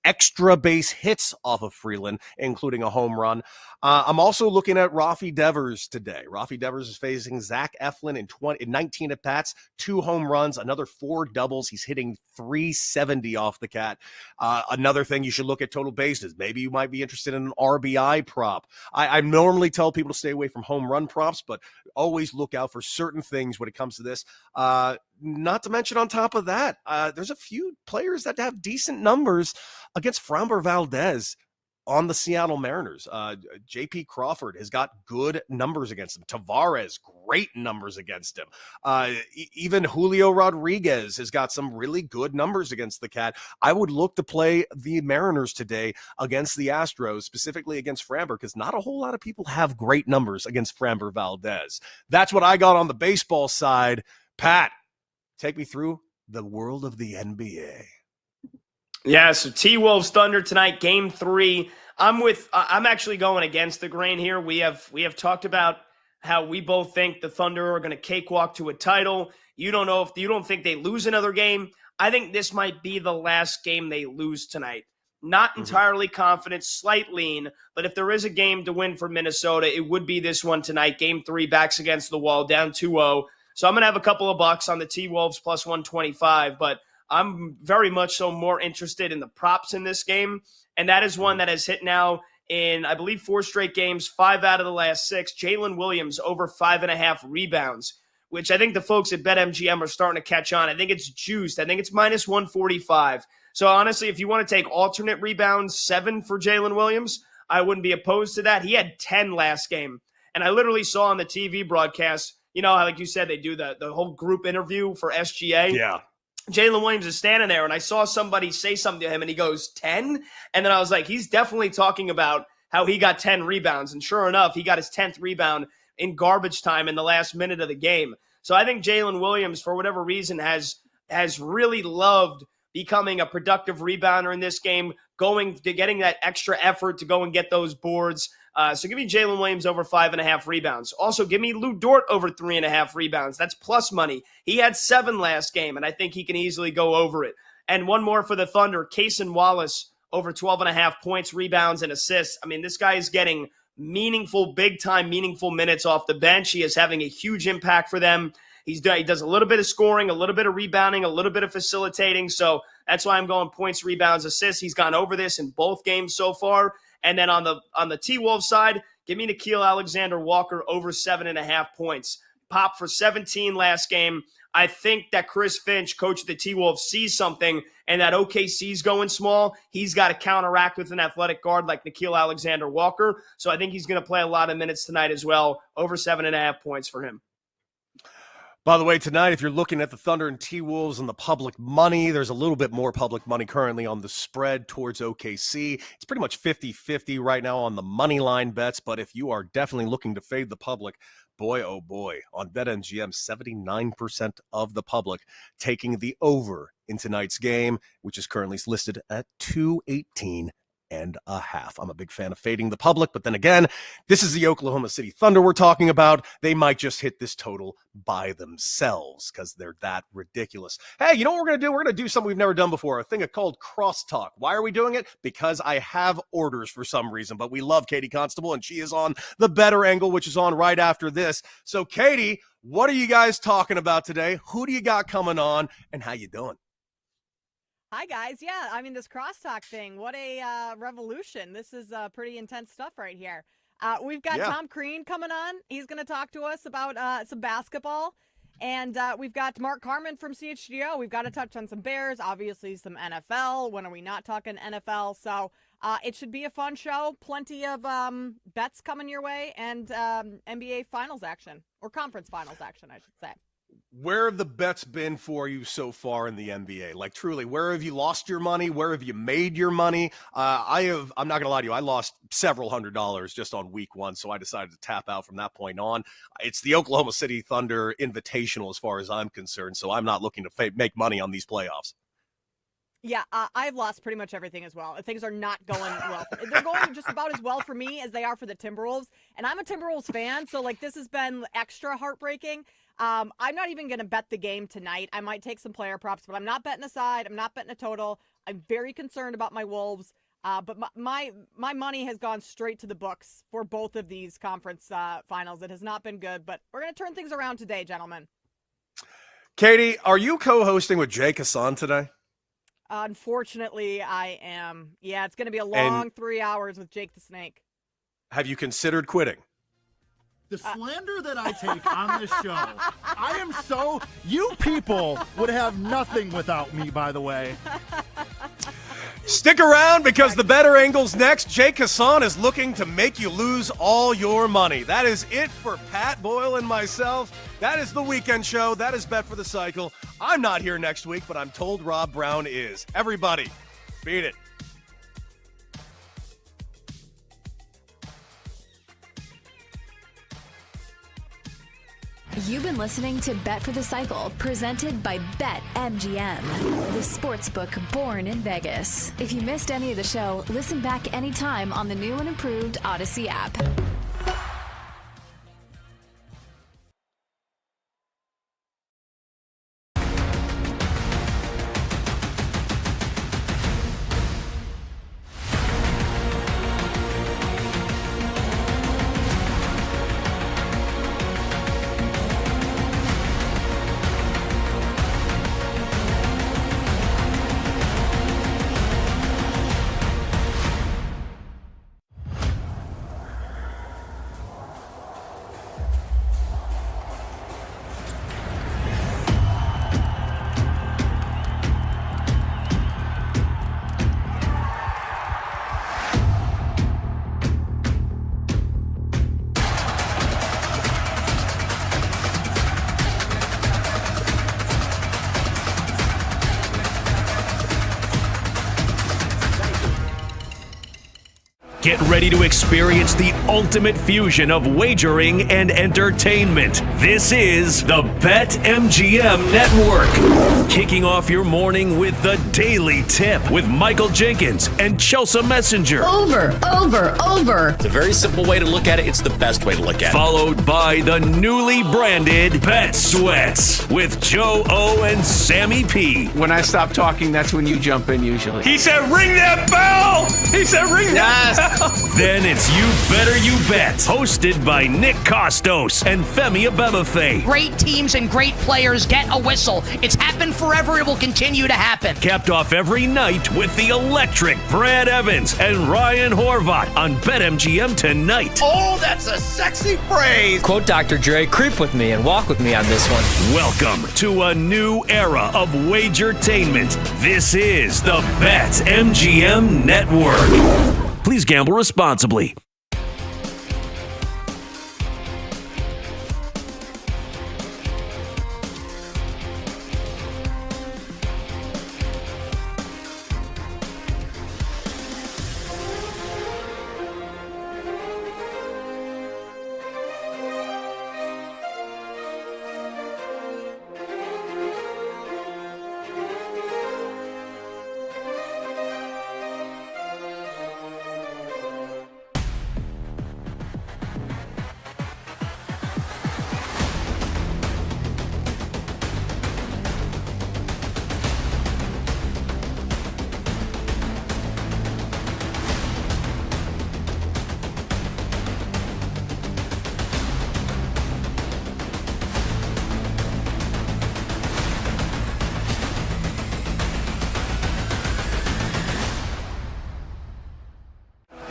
extra base hits off of Freeland, including a home run. I'm also looking at Rafi Devers today. Rafi Devers is facing Zach Eflin in 19 at-bats, 2 home runs, another 4 doubles. He's hitting .370 off the cat. Another thing you should look at total bases. Maybe you might be interested in an RBI prop. I normally tell people to stay away from home run props, but always look out for certain things when it comes to this. Not to mention on top of that, there's a few players that have decent numbers against Framber Valdez on the Seattle Mariners. J.P. Crawford has got good numbers against him. Tavares, great numbers against him. Even Julio Rodriguez has got some really good numbers against the cat. I would look to play the Mariners today against the Astros, specifically against Framber, because not a whole lot of people have great numbers against Framber Valdez. That's what I got on the baseball side. Pat, take me through the world of the NBA. Yeah, so T-Wolves Thunder tonight, Game 3. I'm actually going against the grain here. We have talked about how we both think the Thunder are going to cakewalk to a title. You don't think they lose another game. I think this might be the last game they lose tonight. Not entirely confident, slight lean, but if there is a game to win for Minnesota, it would be this one tonight. Game 3, backs against the wall, down 2-0. So I'm going to have a couple of bucks on the T-Wolves plus 125, but I'm very much so more interested in the props in this game, and that is one that has hit now in, I believe, 4 straight games, 5 out of the last 6. Jalen Williams over 5.5 rebounds, which I think the folks at BetMGM are starting to catch on. I think it's juiced. I think it's minus 145. So honestly, if you want to take alternate rebounds, 7 for Jalen Williams, I wouldn't be opposed to that. He had 10 last game, and I literally saw on the TV broadcast, you know, like you said, they do the whole group interview for SGA. Yeah. Jalen Williams is standing there, and I saw somebody say something to him, and he goes, 10? And then I was like, he's definitely talking about how he got 10 rebounds. And sure enough, he got his 10th rebound in garbage time in the last minute of the game. So I think Jalen Williams, for whatever reason, has really loved becoming a productive rebounder in this game, getting that extra effort to go and get those boards. So give me Jalen Williams over 5.5 rebounds. Also, give me Lou Dort over 3.5 rebounds. That's plus money. He had 7 last game, and I think he can easily go over it. And one more for the Thunder, Cason Wallace over 12.5 points, rebounds, and assists. I mean, this guy is getting big-time, meaningful minutes off the bench. He is having a huge impact for them. He does a little bit of scoring, a little bit of rebounding, a little bit of facilitating. So that's why I'm going points, rebounds, assists. He's gone over this in both games so far. And then on the T-Wolves side, give me Nickeil Alexander-Walker over 7.5 points. Pop for 17 last game. I think that Chris Finch, coach of the T-Wolves, sees something, and that OKC's going small. He's got to counteract with an athletic guard like Nickeil Alexander-Walker. So I think he's going to play a lot of minutes tonight as well. Over 7.5 points for him. By the way, tonight, if you're looking at the Thunder and T-Wolves and the public money, there's a little bit more public money currently on the spread towards OKC. It's pretty much 50-50 right now on the money line bets, but if you are definitely looking to fade the public, boy, oh boy, on BetMGM, 79% of the public taking the over in tonight's game, which is currently listed at 218.5. I'm a big fan of fading the public, but then again, this is the Oklahoma City Thunder we're talking about. They might just hit this total by themselves because they're that ridiculous. Hey, you know what we're going to do? We're going to do something we've never done before, a thing called crosstalk. Why are we doing it? Because I have orders for some reason, but we love Katie Constable, and she is on the better angle, which is on right after this. So, Katie, what are you guys talking about today? Who do you got coming on, and how you doing? Hi, guys. Yeah, I mean, this crosstalk thing, what a revolution. This is pretty intense stuff right here. We've got Tom Crean coming on. He's going to talk to us about some basketball. And we've got Mark Carman from CHGO. We've got to touch on some Bears, obviously some NFL. When are we not talking NFL? So it should be a fun show. Plenty of bets coming your way, and NBA finals action, or conference finals action, I should say. Where have the bets been for you so far in the NBA? Like, truly, where have you lost your money? Where have you made your money? I'm not going to lie to you. I lost several $100s just on week one, so I decided to tap out from that point on. It's the Oklahoma City Thunder Invitational as far as I'm concerned, so I'm not looking to make money on these playoffs. Yeah, I've lost pretty much everything as well. Things are not going well. They're going just about as well for me as they are for the Timberwolves, and I'm a Timberwolves fan, so like this has been extra heartbreaking. I'm not even going to bet the game tonight. I might take some player props, but I'm not betting a side. I'm not betting a total. I'm very concerned about my Wolves. But my money has gone straight to the books for both of these conference finals. It has not been good, but we're going to turn things around today, gentlemen. Katie, are you co-hosting with Jay Kassan today? Unfortunately, I am. Yeah, it's going to be a long 3 hours with Jake the Snake. Have you considered quitting? The slander that I take on this show, I am so... You people would have nothing without me, by the way. Stick around because the better angle's next. Jay Kassan is looking to make you lose all your money. That is it for Pat Boyle and myself. That is the weekend show. That is Bet for the Cycle. I'm not here next week, but I'm told Rob Brown is. Everybody, beat it. You've been listening to Bet for the Cycle, presented by BetMGM, the sportsbook born in Vegas. If you missed any of the show, listen back anytime on the new and improved Odyssey app. Get ready to experience the ultimate fusion of wagering and entertainment. This is the BetMGM Network. Kicking off your morning with the Daily Tip with Michael Jenkins and Chelsea Messenger. Over. It's a very simple way to look at it. It's the best way to look at it. Followed by the newly branded Bet Sweats with Joe O and Sammy P. When I stop talking, that's when you jump in usually. He said, ring that bell! He said, ring that bell! Then it's You Better You Bet, hosted by Nick Costos and Femi Abebefe. Great teams and great players get a whistle. It's happened forever. It will continue to happen. Capped off every night with the electric Brad Evans and Ryan Horvat on BetMGM tonight. Oh, that's a sexy phrase. Quote Dr. Dre, creep with me and walk with me on this one. Welcome to a new era of Wagertainment. This is the BetMGM Network. Please gamble responsibly.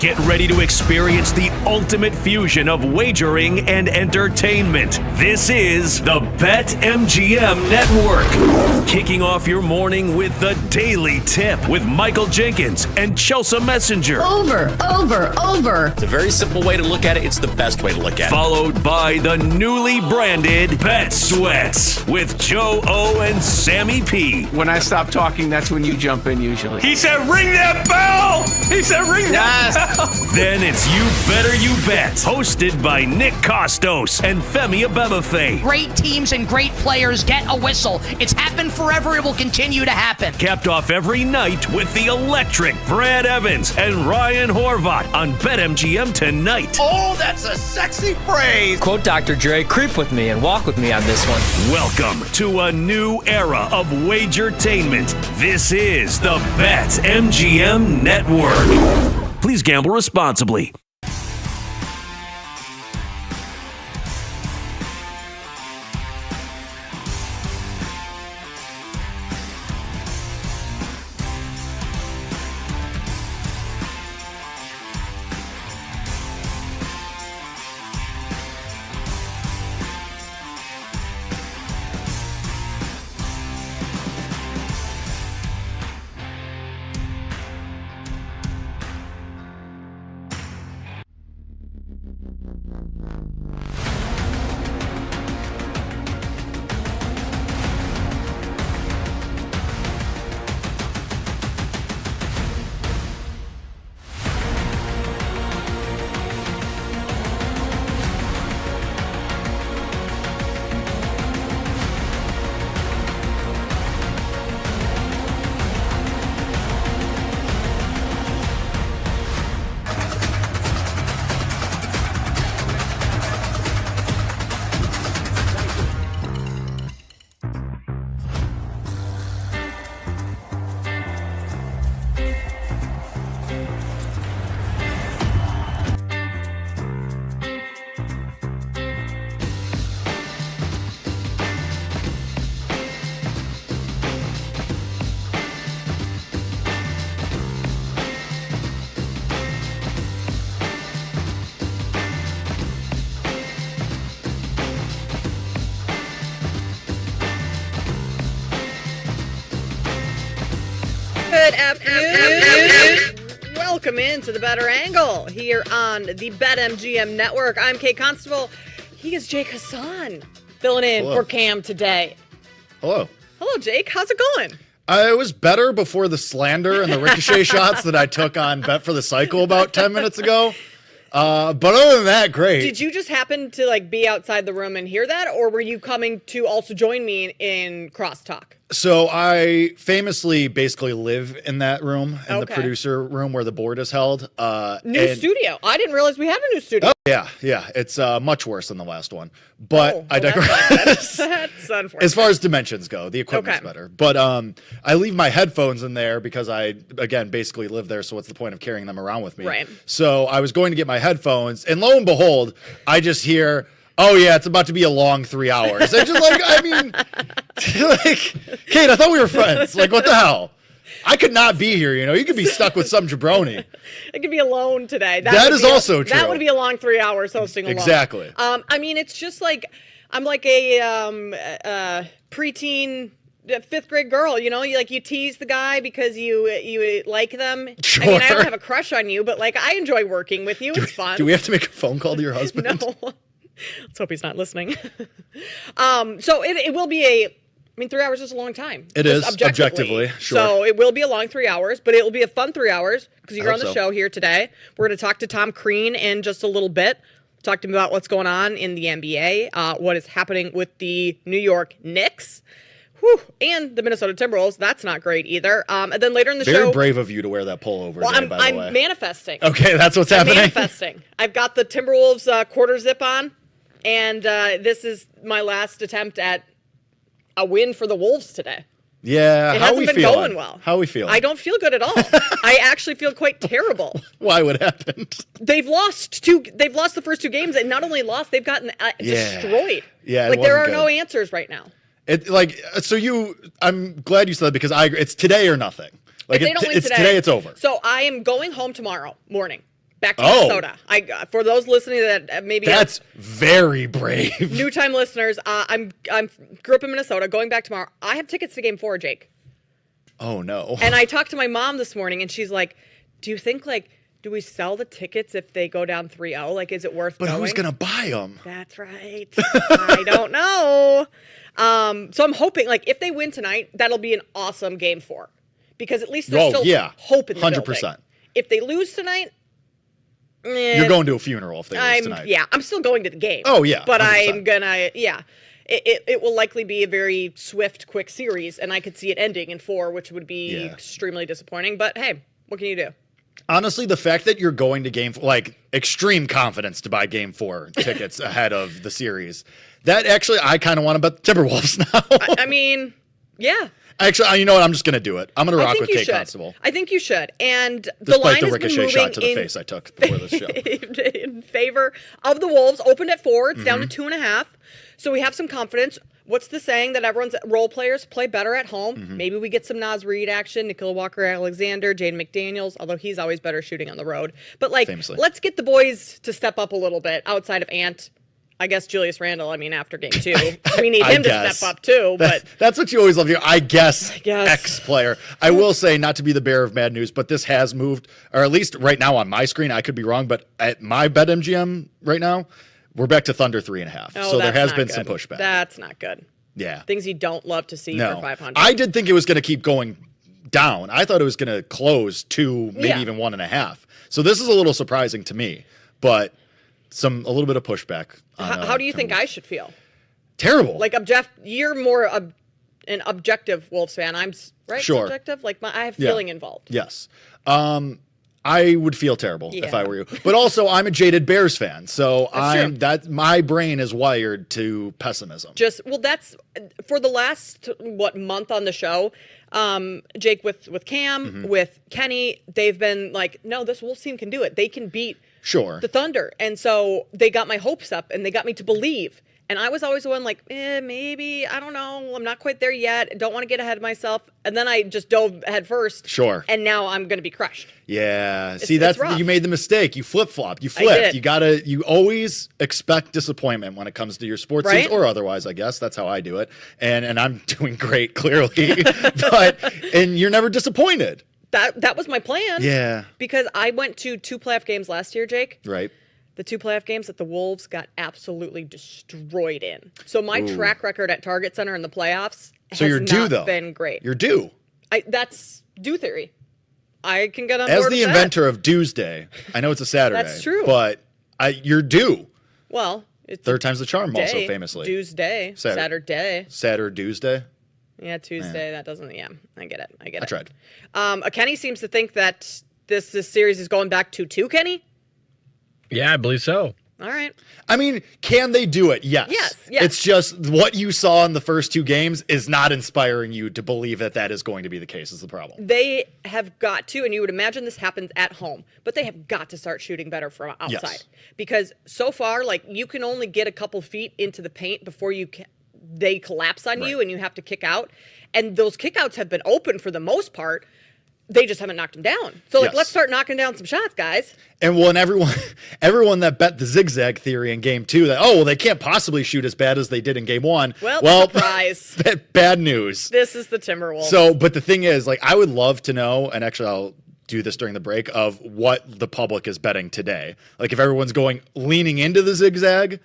Get ready to experience the ultimate fusion of wagering and entertainment. This is the BetMGM Network. Kicking off your morning with the Daily Tip with Michael Jenkins and Chelsea Messenger. Over. It's a very simple way to look at it. It's the best way to look at it. Followed by the newly branded Bet Sweats with Joe O and Sammy P. When I stop talking, that's when you jump in usually. He said, ring that bell! He said, ring that bell! Then it's You Better You Bet, hosted by Nick Costos and Femi Abebefe. Great teams and great players get a whistle. It's happened forever. It will continue to happen. Capped off every night with the electric Brad Evans and Ryan Horvat on BetMGM tonight. Oh, that's a sexy phrase. Quote Dr. Dre, creep with me and walk with me on this one. Welcome to a new era of Wagertainment. This is the BetMGM Network. Please gamble responsibly. Good afternoon. Welcome into the Better Angle here on the BetMGM Network. I'm Kate Constable. He is Jake Hassan filling in for Cam today. Hello. Hello, Jake. How's it going? It was better before the slander and the ricochet shots that I took on Bet for the Cycle about 10 minutes ago. But other than that, great. Did you just happen to be outside the room and hear that, or were you coming to also join me in crosstalk? So I famously basically live in that room, in the producer room where the board is held. New studio. I didn't realize we had a new studio. Oh, yeah. It's much worse than the last one. But I digress. That's unfortunate. As far as dimensions go, the equipment's better. But I leave my headphones in there because I, again, basically live there. So what's the point of carrying them around with me? Right. So I was going to get my headphones, and lo and behold, I just hear, oh, yeah, it's about to be a long 3 hours. And just Kate, I thought we were friends. What the hell? I could not be here, You could be stuck with some jabroni. I could be alone today. That is also true. That would be a long 3 hours hosting alone. Exactly. It's just I'm like a preteen fifth grade girl, you tease the guy because you like them. Sure. I don't have a crush on you, but I enjoy working with you. It's fun. Do we have to make a phone call to your husband? No. Let's hope he's not listening. So it will be 3 hours is a long time. It is, objectively, sure. So it will be a long 3 hours, but it will be a fun 3 hours because you're on the show here today. We're going to talk to Tom Crean in just a little bit. Talk to him about what's going on in the NBA, what is happening with the New York Knicks. And the Minnesota Timberwolves. That's not great either. And then later in the show... Very brave of you to wear that pullover, by the way. I'm manifesting. Okay, that's what's happening? Manifesting. I've got the Timberwolves quarter zip on, and this is my last attempt at a win for the Wolves today. Yeah, how are we feeling? It hasn't been going well. How are we feeling? I don't feel good at all. I actually feel quite terrible. Why? What happened? They've lost the first two games, and not only lost, they've gotten destroyed. Yeah, there are no answers right now. I'm glad you said that because it's today or nothing. If they don't win today, it's over. So I am going home tomorrow morning, Back to Minnesota. For those listening that maybe that's very brave. New time listeners, I'm grew up in Minnesota. Going back tomorrow, I have tickets to Game 4, Jake. Oh no! And I talked to my mom this morning, and she's like, "Do you think do we sell the tickets if they go down 3-0? Like, is it worth But going?" who's gonna buy them? That's right. I don't know. So I'm hoping, if they win tonight, that'll be an awesome Game 4, because at least there's still hope in the 100%. Building. If they lose tonight. You're going to a funeral if they lose tonight. Yeah, I'm still going to the game. Oh, yeah. But 100%. I'm going to, It will likely be a very swift, quick series, and I could see it ending in 4, which would be extremely disappointing. But hey, what can you do? Honestly, the fact that you're going to Game 4, extreme confidence to buy Game 4 tickets ahead of the series, that actually, I kind of want to bet the Timberwolves now. I mean, yeah. Actually, you know what? I'm just going to do it. I'm going to rock with Kate Constable. I think you should. And the line has ricochet been moving shot to the face I took before this show. in favor of the Wolves. Opened at 4. It's down to 2.5. So we have some confidence. What's the saying that everyone's role players play better at home? Maybe we get some Naz Reid action, Nikhil Walker-Alexander, Jaden McDaniels, although he's always better shooting on the road. But famously. Let's get the boys to step up a little bit outside of Ant. I guess Julius Randle, after Game 2. We need him to step up too. But that's what you always love to hear. I guess X player. I will say, not to be the bearer of bad news, but this has moved, or at least right now on my screen, I could be wrong, but at my BetMGM right now, we're back to Thunder 3.5. Oh, so there has been good. some pushback. That's not good. Yeah. Things you don't love to see for 500. I did think it was going to keep going down. I thought it was going to close 2, maybe even 1.5. So this is a little surprising to me, but a little bit of pushback. How do you think I should feel? Terrible. You're more an objective Wolves fan. I'm right. Sure. Subjective. I have feeling involved. Yes. I would feel terrible if I were you. But also, I'm a jaded Bears fan, so my brain is wired to pessimism. That's for the last month on the show. Jake with Cam, with Kenny, they've been like, no, this Wolves team can do it. They can beat the Thunder, and so they got my hopes up, and they got me to believe. And I was always the one maybe, I don't know, I'm not quite there yet. Don't want to get ahead of myself. And then I just dove head first. Sure. And now I'm going to be crushed. Yeah. See, that's you made the mistake. You flip-flopped. You flipped. You always expect disappointment when it comes to your sports teams or otherwise, I guess. That's how I do it. And I'm doing great, clearly. and you're never disappointed. That was my plan. Yeah. Because I went to 2 playoff games last year, Jake. Right. The 2 playoff games that the Wolves got absolutely destroyed in. So my track record at Target Center in the playoffs has been great. You're due. That's due theory. I can get on As board the with inventor of Tuesday, I know it's a Saturday. That's true. But you're due. Well, it's third time's the charm, also famously. Tuesday. Saturday. Tuesday. Yeah, Tuesday. That doesn't. Yeah, I get it. I tried. Kenny seems to think that this series is going back to 2. Kenny. Yeah, I believe so. All right. I mean, can they do it? Yes. Yes. It's just what you saw in the first 2 games is not inspiring you to believe that is going to be the case is the problem. They have got to, and you would imagine this happens at home, but they have got to start shooting better from outside. Yes. Because so far, you can only get a couple feet into the paint before they collapse on you and you have to kick out. And those kickouts have been open for the most part. They just haven't knocked them down. So let's start knocking down some shots, guys. And everyone that bet the zigzag theory in Game 2 that they can't possibly shoot as bad as they did in Game 1. Well, surprise. Bad news. This is the Timberwolves. So, but the thing is, I would love to know, and actually I'll do this during the break, of what the public is betting today. If everyone's leaning into the zigzag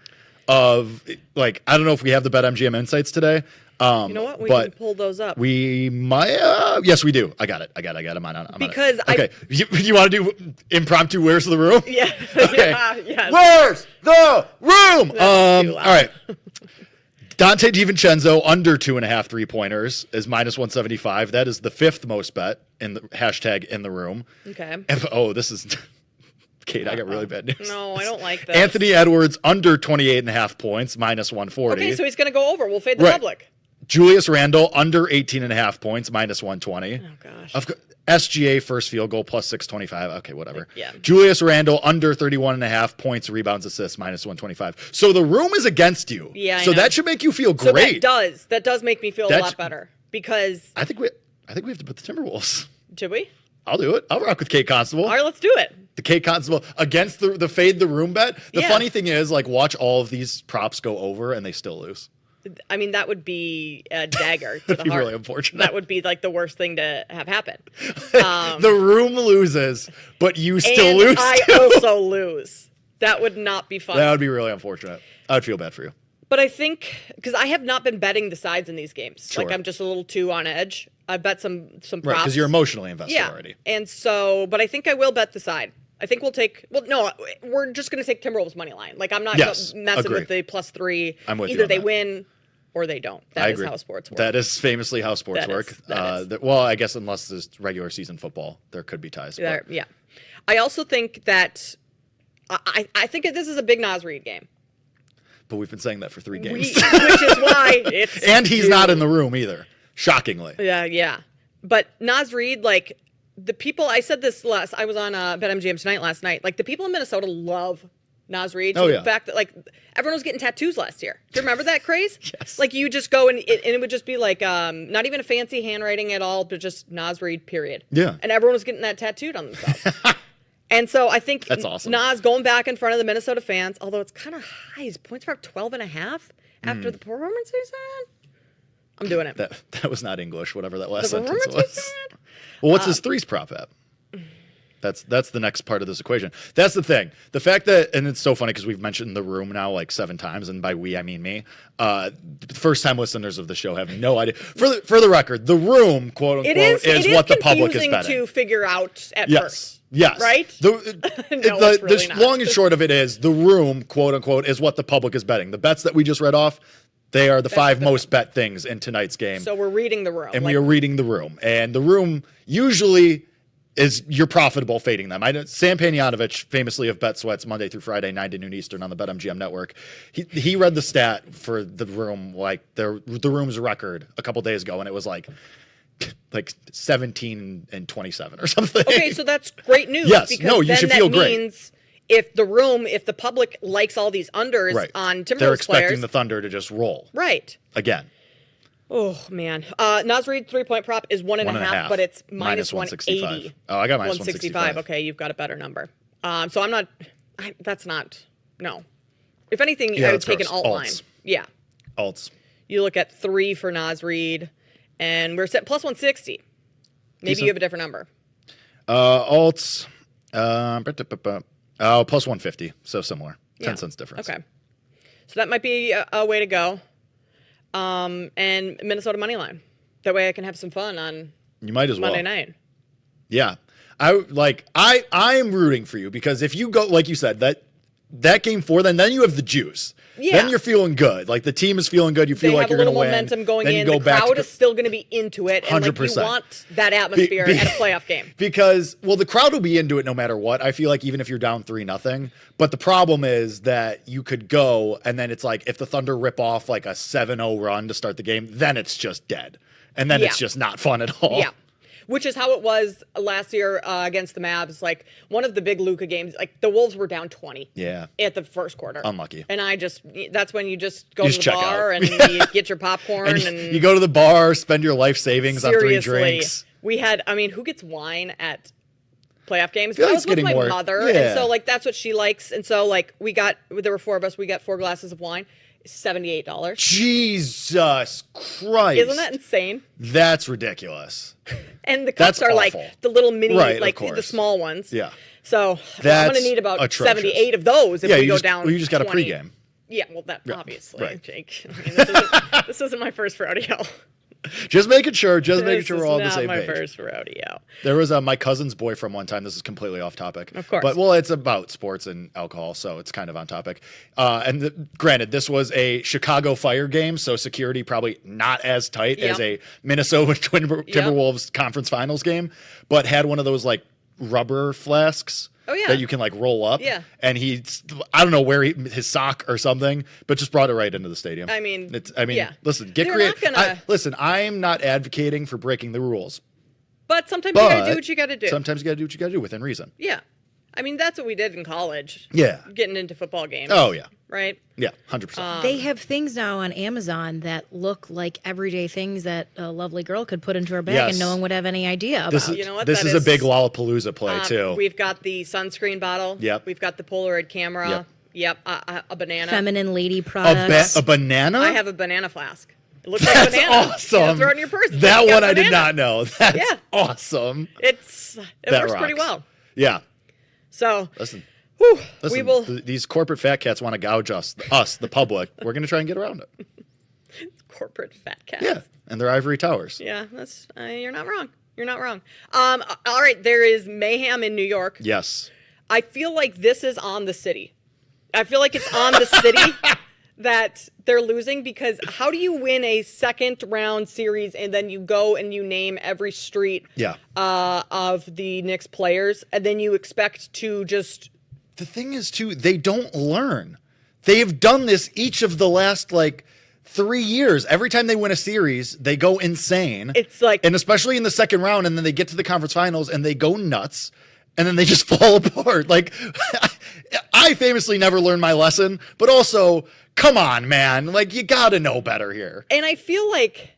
of I don't know if we have the BetMGM insights today. You know what? We can pull those up. We might. Yes, we do. I got it. I'm on it. Because okay. You want to do impromptu? Where's the room? Yeah. Okay. Yes. Where's the room? All right. Dante DiVincenzo under 2.5 3-pointers is -175. That is the 5th most bet in the hashtag in the room. Okay. This is. Kate, I got really bad news. No, I don't like this. Anthony Edwards under 28.5 points, -140. Okay, so he's going to go over. We'll fade the public. Julius Randle under 18.5 points, -120. Oh, gosh. SGA first field goal +625. Okay, whatever. Yeah. Julius Randle under 31.5 points, rebounds, assists, -125. So the room is against you. Yeah, so that should make you feel great. So that does make me feel a lot better because I think we have to put the Timberwolves. Should we? I'll do it. I'll rock with Kate Constable. All right, let's do it. The Kate Constable against the fade the room bet. The Yeah. funny thing is, like, watch all of these props go over and they still lose. I mean, that would be a dagger to That'd the be heart. really unfortunate. That would be like the worst thing to have happen. The room loses, but you still and lose. I too. also lose. That would not be fun. That would be really unfortunate. I would feel bad for you. But I think because I have not been betting the sides in these games. Sure. Like I'm just a little too on edge. I've bet some props. Right, because you're emotionally invested already. And so, but I think I will bet the side. I think we'll take. Well, no, we're just going to take Timberwolves money line. Like I'm not messing agree. with the +3. I'm with you Either on they that. win or they don't. I That is agree. how sports work. That is famously how sports That work. is. That is. Well, I guess unless there's regular season football, there could be ties. But Yeah. I also think that I think this is a big Nas Reed game. But we've been saying that for 3 games. Which is why it's and he's due. not in the room either, shockingly. Yeah. But Nas Reed, like the people, I said this I was on BetMGM Tonight last night. Like the people in Minnesota love Nas Reed. Oh, to yeah. The fact that like everyone was getting tattoos last year. Do you remember that craze? Yes. Like you just go and it would just be like not even a fancy handwriting at all, but just Nas Reed, period. Yeah. And everyone was getting that tattooed on themselves. And so I think That's awesome. Nas going back in front of the Minnesota fans, although it's kind of high. His points were up 12.5 after the performance season. I'm doing it. That was not English, whatever that last The sentence performance was. Well, what's his threes prop at? That's the next part of this equation. That's the thing. The fact that, and it's so funny because we've mentioned the room now like 7 times, and by we I mean me. First-time listeners of the show have no idea. For the record, the room, quote unquote, is what the public is betting. To figure out at Yes. first. Yes. Right? No, it's really not. long and short of it is the room, quote unquote, is what the public is betting. The bets that we just read off, they are the 5 most bet things in tonight's game. So we're reading the room. And we are reading the room. And the room usually is you're profitable fading them. I know Sam Panayotovich, famously of Bet Sweats, Monday through Friday, 9 to noon Eastern on the BetMGM network. He read the stat for the room, like the room's record a couple days ago, and it was like 17 and 27 or something. Okay, so that's great news. Yes, because no, you then should that feel great. means if the public likes all these unders Right. on Timberwolves They're expecting players, the Thunder to just roll. right? Again. Oh man, Nas Reed 3-point prop is 1.5, but it's minus 180. Oh, I got minus 165. Okay, you've got a better number. So I'm not. That's not. No. If anything, Yeah, I would that's take an gross. alt line. Alts. Yeah. Alts. You look at 3 for Nas Reed, and we're set plus 160. Maybe Decent. you have a different number. Alts. Plus 150. So similar. 10 cents difference. Okay. So that might be a way to go. And Minnesota money line. That way I can have some fun on You might as well. Monday night. Yeah. I'm rooting for you because if you go, like you said, that game 4, then you have the juice. Yeah. Then you're feeling good. Like the team is feeling good. You feel They like have you're a going to little win. momentum going then in. You go The back crowd to, is still going to be into it. And like 100%. you want that atmosphere at a playoff game. Because, well, the crowd will be into it no matter what. I feel like even if you're down 3-0. But the problem is that you could go and then it's like if the Thunder rip off like a 7-0 run to start the game, then it's just dead. And then it's just not fun at all. Yeah. Which is how it was last year against the Mavs. Like one of the big Luka games, like the Wolves were down 20 Yeah. at the first quarter. Unlucky. And that's when you just go You to just the check bar out. and you get your popcorn. And you go to the bar, spend your life savings on 3 seriously, drinks. we had, who gets wine at playoff games? feel I like was it's with getting my more- mother. yeah. And so like that's what she likes. And so like there were 4 of us, we got 4 glasses of wine. $78. Jesus Christ. Isn't that insane? That's ridiculous. And the cups That's are like awful. the little mini, Right, of like the course. small ones. Yeah. So I'm That's going to need about atrocious. 78 of those if Yeah, we you go just- down. well, you just got a 20. pregame. Yeah, well, that Yeah, obviously, right. Jake. This isn't my first rodeo. Just making sure This we're all on the is same not my page. first rodeo. There was my cousin's boyfriend one time. This is completely off topic. Of course. But, well, it's about sports and alcohol, so it's kind of on topic. Granted, this was a Chicago Fire game, so security probably not as tight as a Minnesota Timberwolves conference finals game, but had one of those, like, rubber flasks. Oh, yeah. That you can like roll up. Yeah. And I don't know where his sock or something, but just brought it right into the stadium. Yeah. Listen, get They're creative. not gonna- Listen, I'm not advocating for breaking the rules. But sometimes you got to do what you got to do. Sometimes you got to do what you got to do within reason. Yeah. That's what we did in college. Yeah. Getting into football games. Oh, yeah. right? Yeah, 100%. They have things now on Amazon that look like everyday things that a lovely girl could put into her bag and no one would have any idea about. This is a big Lollapalooza play, too. We've got the sunscreen bottle. Yep. We've got the Polaroid camera. Yep. A banana. Feminine lady products. A banana? I have a banana flask. It looks like a banana. Awesome. You throw it in your purse. That one I did not know. That's awesome. It That works pretty rocks. well. Yeah. So Listen, we will. These corporate fat cats want to gouge us, the public. We're going to try and get around it. Corporate fat cats. Yeah, and their ivory towers. Yeah, that's you're not wrong. You're not wrong. All right, there is mayhem in New York. Yes. I feel like this is on the city. I feel like it's on the city that they're losing, because how do you win a second round series and then you go and you name every street of the Knicks players and then you expect to just... The thing is, too, they don't learn. They have done this each of the last, 3 years. Every time they win a series, they go insane. It's like... And especially in the second round, and then they get to the conference finals and they go nuts. And then they just fall apart. I famously never learned my lesson, but also, come on, man. You got to know better here. And I feel like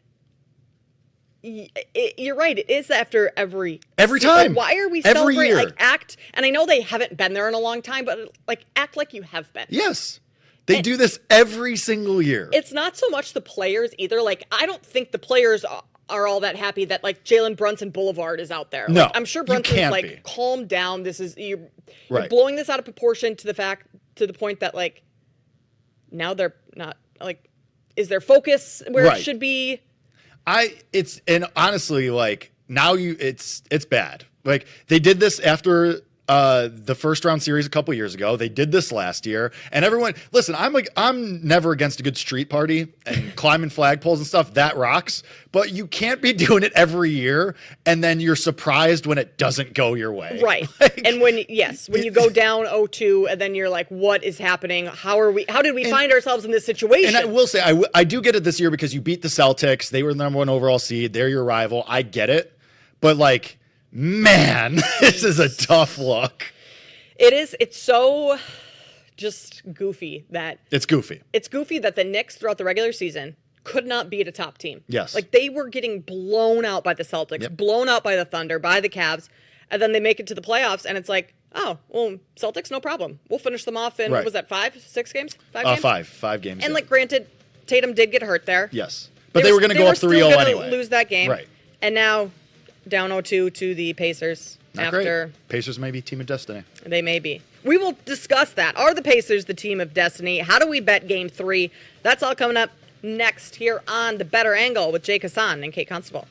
you're right. It is after every time. Why are we Every celebrating? year. Act, and I know they haven't been there in a long time, but act like you have been. Yes. They do this every single year. It's not so much the players either. I don't think the players are all that happy that Jalen Brunson Boulevard is out there. No, I'm sure you Brunson's can't be. calm down. This is you're Right. blowing this out of proportion to the point that now they're not is their focus where it should be? And honestly, now it's bad. They did this after the first round series a couple years ago. They did this last year, and everyone listen. I'm never against a good street party and climbing flagpoles and stuff. That rocks. But you can't be doing it every year, and then you're surprised when it doesn't go your way. Right. And when you go down 0-2, and then you're like, what is happening? How did we find ourselves in this situation? And I will say, I do get it this year because you beat the Celtics. They were the number 1 overall seed. They're your rival. I get it. But man, this is a tough look. It is. It's so just goofy that... It's goofy. It's goofy that the Knicks throughout the regular season could not beat a top team. Yes. They were getting blown out by the Celtics, blown out by the Thunder, by the Cavs, and then they make it to the playoffs, and it's oh, well, Celtics, no problem. We'll finish them off in, what was that, 5, 6 games? 5 games? 5 games. And, granted, Tatum did get hurt there. Yes. But they were going to go up 3-0 anyway. Lose that game. Right. And now, down 0-2 to the Pacers. Not great. Pacers may be team of destiny. They may be. We will discuss that. Are the Pacers the team of destiny? How do we bet game 3? That's all coming up next here on The Better Angle with Jake Hassan and Kate Constable.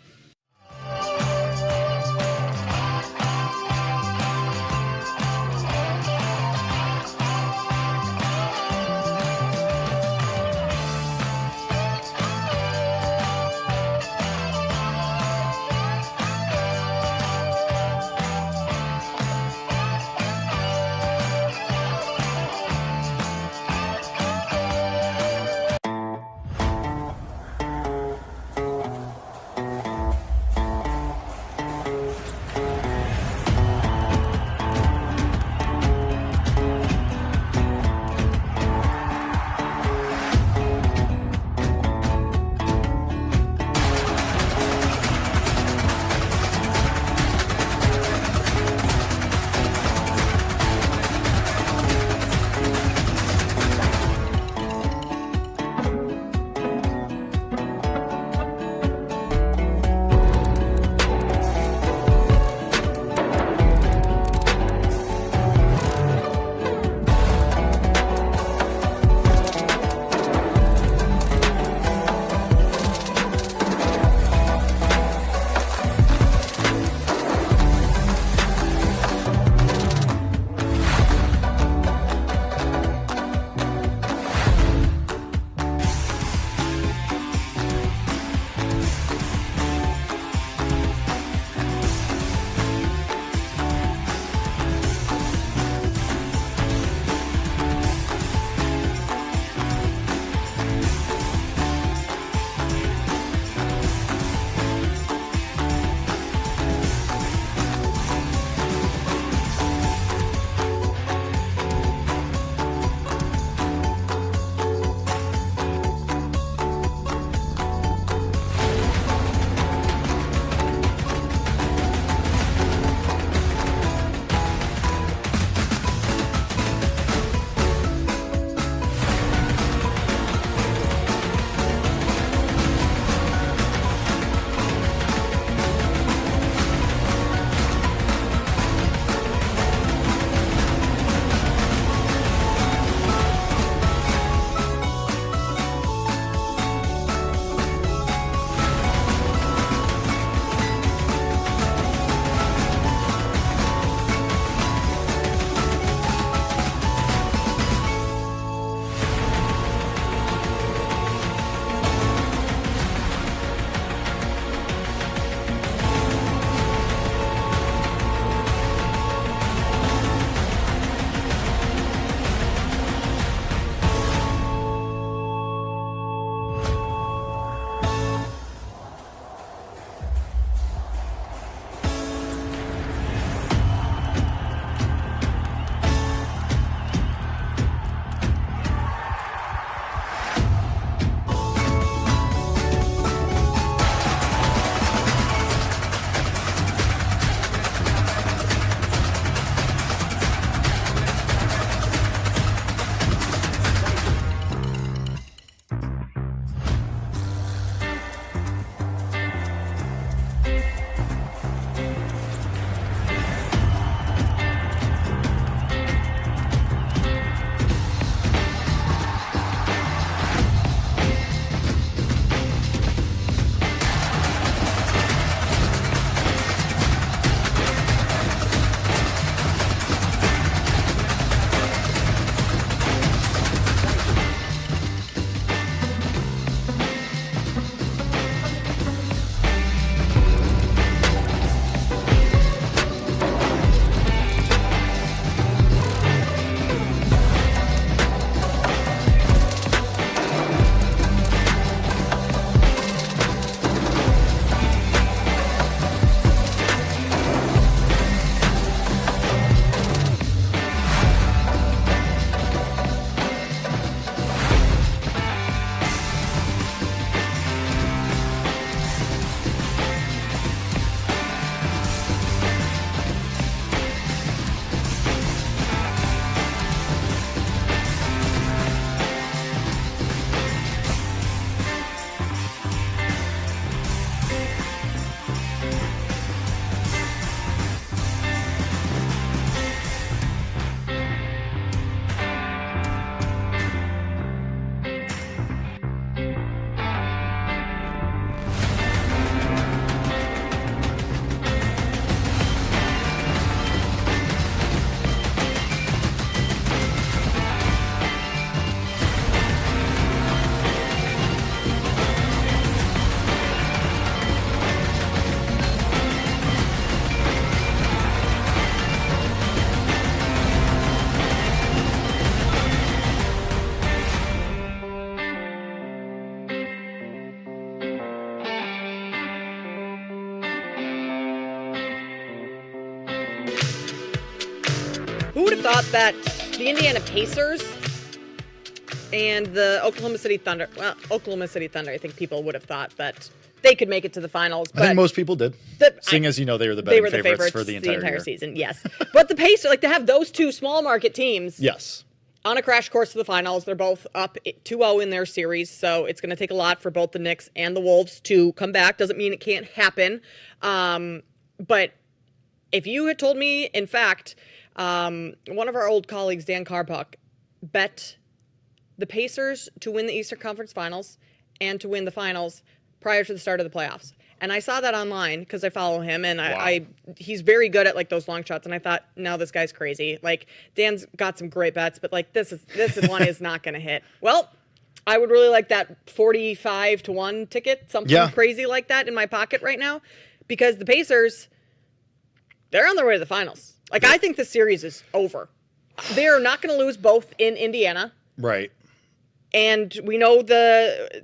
Who would have thought that the Indiana Pacers and the Oklahoma City Thunder, I think people would have thought that they could make it to the finals. But I think most people did. Seeing as you know they were the betting favorites for the entire year. Season, yes. But the Pacers, to have those two small market teams. Yes. On a crash course to the finals. They're both up 2-0 in their series, so it's going to take a lot for both the Knicks and the Wolves to come back. Doesn't mean it can't happen. But if you had told me, in fact, one of our old colleagues, Dan Carpuck, bet the Pacers to win the Eastern Conference Finals and to win the finals prior to the start of the playoffs. And I saw that online because I follow him, and he's very good at those long shots. And I thought, no, this guy's crazy. Dan's got some great bets, but this one is not going to hit. Well, I would really like that 45-1 ticket, something crazy like that in my pocket right now, because the Pacers, they're on their way to the finals. I think the series is over. They're not going to lose both in Indiana, right? And we know the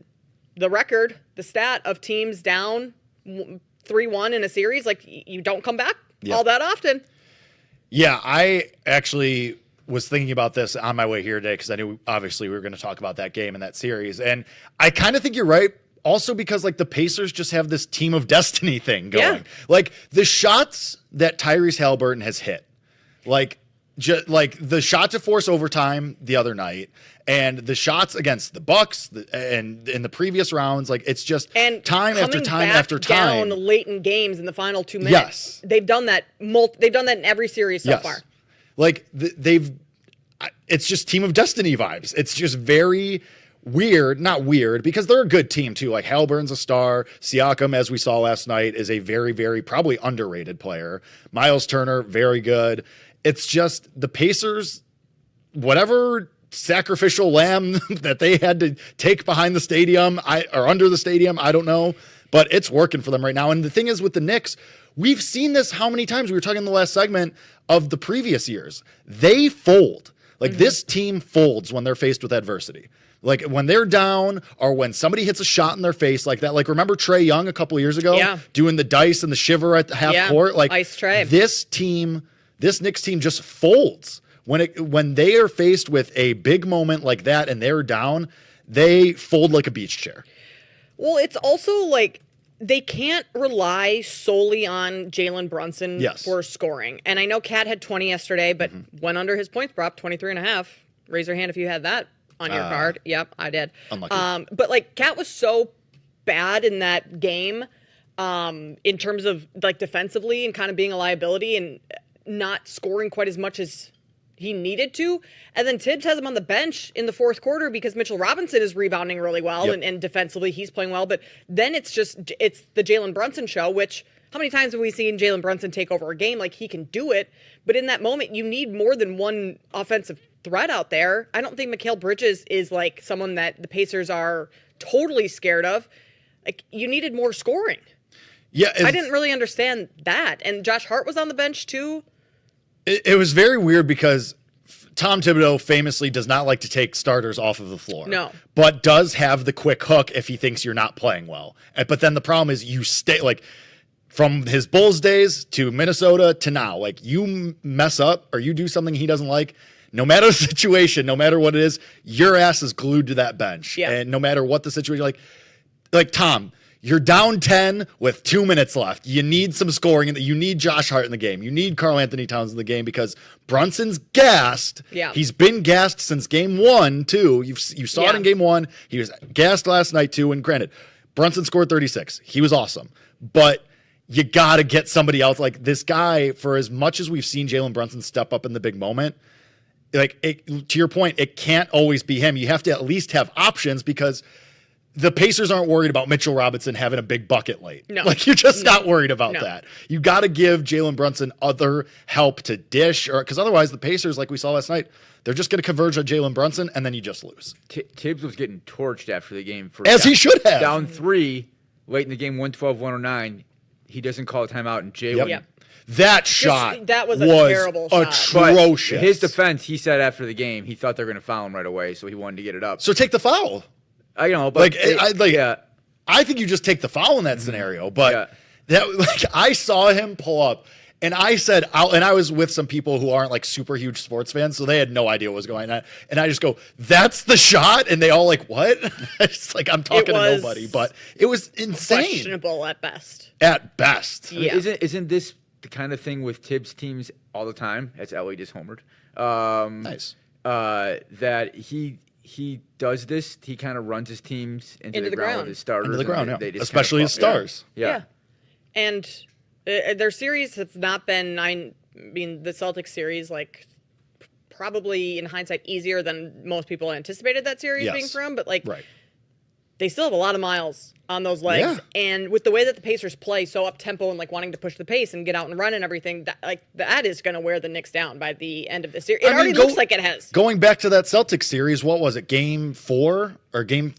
record, the stat of teams down 3-1 in a series, you don't come back all that often. Yeah, I actually was thinking about this on my way here today because I knew obviously we were going to talk about that game and that series. And I kind of think you're right. Also because the Pacers just have this team of destiny thing going. Yeah. The shots that Tyrese Halliburton has hit, the shot to force overtime the other night, and the shots against the Bucks and in the previous rounds, it's just time after time after time. Down late in games in the final 2 minutes. Yes, they've done that. They've done that in every series so far. It's just team of destiny vibes. It's just very weird, not weird, because they're a good team too. Halliburton's a star. Siakam, as we saw last night, is a very, very probably underrated player. Miles Turner, very good. It's just the Pacers, whatever sacrificial lamb that they had to take behind the stadium or under the stadium, I don't know, but it's working for them right now. And the thing is with the Knicks, we've seen this how many times? We were talking in the last segment of the previous years. They fold. This team folds when they're faced with adversity. When they're down or when somebody hits a shot in their face like that. Remember Trae Young a couple of years ago doing the dice and the shiver at the half court? Ice Trae. This Knicks team just folds. When they are faced with a big moment like that and they're down, they fold like a beach chair. Well, it's also they can't rely solely on Jalen Brunson for scoring. And I know Cat had 20 yesterday, but went under his points prop, 23.5. Raise your hand if you had that on your card. Yep, I did. Unlucky. But Cat was so bad in that game in terms of defensively and kind of being a liability and not scoring quite as much as he needed to. And then Tibbs has him on the bench in the fourth quarter because Mitchell Robinson is rebounding really well and defensively he's playing well. But then it's the Jalen Brunson show, which how many times have we seen Jalen Brunson take over a game? He can do it. But in that moment, you need more than one offensive threat out there. I don't think Mikal Bridges is someone that the Pacers are totally scared of. You needed more scoring. Yeah, I didn't really understand that. And Josh Hart was on the bench too. It was very weird because Tom Thibodeau famously does not like to take starters off of the floor. No. But does have the quick hook if he thinks you're not playing well. But then the problem is you stay from his Bulls days to Minnesota to now, you mess up or you do something he doesn't like, no matter the situation, no matter what it is, your ass is glued to that bench. Yeah. And no matter what the situation, Tom, you're down 10 with 2 minutes left. You need some scoring. You need Josh Hart in the game. You need Karl Anthony Towns in the game because Brunson's gassed. Yeah. He's been gassed since game 1, too. You saw it in game 1. He was gassed last night, too. And granted, Brunson scored 36. He was awesome. But you got to get somebody else. This guy, for as much as we've seen Jalen Brunson step up in the big moment, to your point, it can't always be him. You have to at least have options because the Pacers aren't worried about Mitchell Robinson having a big bucket late. No. You're just not worried about that. You got to give Jalen Brunson other help to dish, because otherwise the Pacers, like we saw last night, they're just going to converge on Jalen Brunson, and then you just lose. Tibbs was getting torched after the game. He should have. Down 3, late in the game, 112-109. He doesn't call a timeout, and Jalen That shot that was a terrible shot. Atrocious. But his defense, he said after the game, he thought they were going to foul him right away, so he wanted to get it up. So take the foul. I know, but I think you just take the foul in that scenario. But that, I saw him pull up, And I said, and I was with some people who aren't like super huge sports fans, so they had no idea what was going on. And I just go, "That's the shot," and they all like, "What?" It's like I'm talking to nobody, but it was insane. Questionable at best. At best, I mean, isn't this the kind of thing with Tibbs teams all the time? As Ellie just homered. Nice. That he does this. He kind of runs his teams into the ground with his starters. Into the ground, they just especially his stars. Yeah. And their series has not been. I mean, the Celtics series, like, probably in hindsight easier than most people anticipated that series being from. But like, they still have a lot of miles on those legs, and with the way that the Pacers play so up tempo and like wanting to push the pace and get out and run and everything, that is going to wear the Knicks down by the end of the series. It already looks like it has. Going back to that Celtics series, what was it? Game 4 or game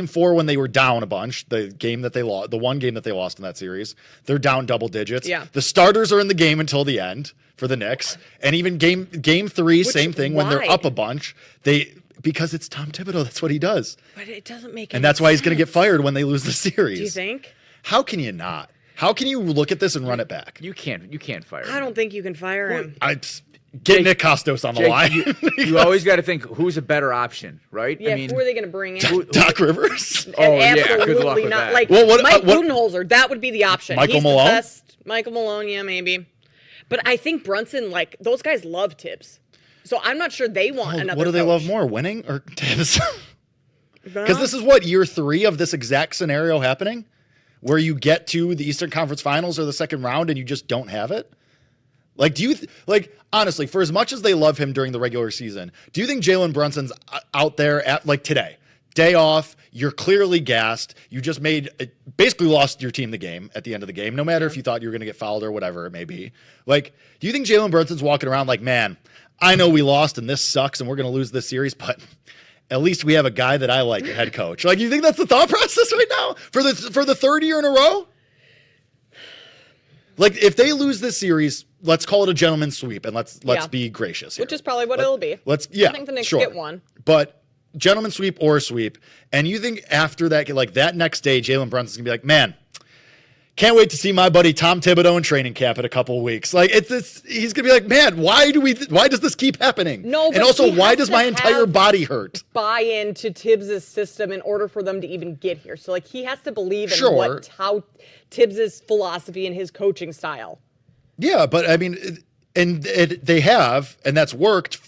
4 when they were down a bunch. The game that they lost, the one game that they lost in that series, they're down double digits. Yeah. The starters are in the game until the end for the Knicks, and even game 3, same thing. When they're up a bunch, because it's Tom Thibodeau, that's what he does. But it doesn't make and that's why he's going to get fired when they lose the series. Do you think? How can you not? How can you look at this and run it back? You can't fire him. I don't think you can fire him. Get Nick Kostos on the line. You always got to think who's a better option, right? Yeah, I mean, who are they going to bring in? Doc Rivers. Absolutely good luck with not. that. Like Mike Budenholzer, that would be the option. Michael He's Malone? The best. Michael Malone, yeah, maybe. But I think Brunson, like, those guys love Tibbs. So I'm not sure they want another What do they coach. love more, winning or Tibbs? Because this is what, year 3 of this exact scenario happening, where you get to the Eastern Conference Finals or the second round and you just don't have it. Like, do you honestly, for as much as they love him during the regular season, do you think Jalen Brunson's out there at like today, day off? You're clearly gassed. You just basically lost your team the game at the end of the game, no matter if you thought you were going to get fouled or whatever it may be. Like, do you think Jalen Brunson's walking around like, man, I know we lost and this sucks and we're going to lose this series, but at least we have a guy that I like at head coach. Like, you think that's the thought process right now for the third year in a row? Like, if they lose this series, let's call it a gentleman's sweep and let's be gracious here. Which is probably what it'll be. I think the Knicks get one. But gentleman's sweep or sweep, and you think after that, like that next day, Jalen Brunson's gonna be like, man, can't wait to see my buddy Tom Thibodeau in training camp in a couple of weeks. Like he's gonna be like, man, why does this keep happening? No, and also why does my entire body hurt? Buy into Tibbs' system in order for them to even get here. So like he has to believe in how Tibbs' philosophy and his coaching style. Yeah, but I mean, they have, and that's worked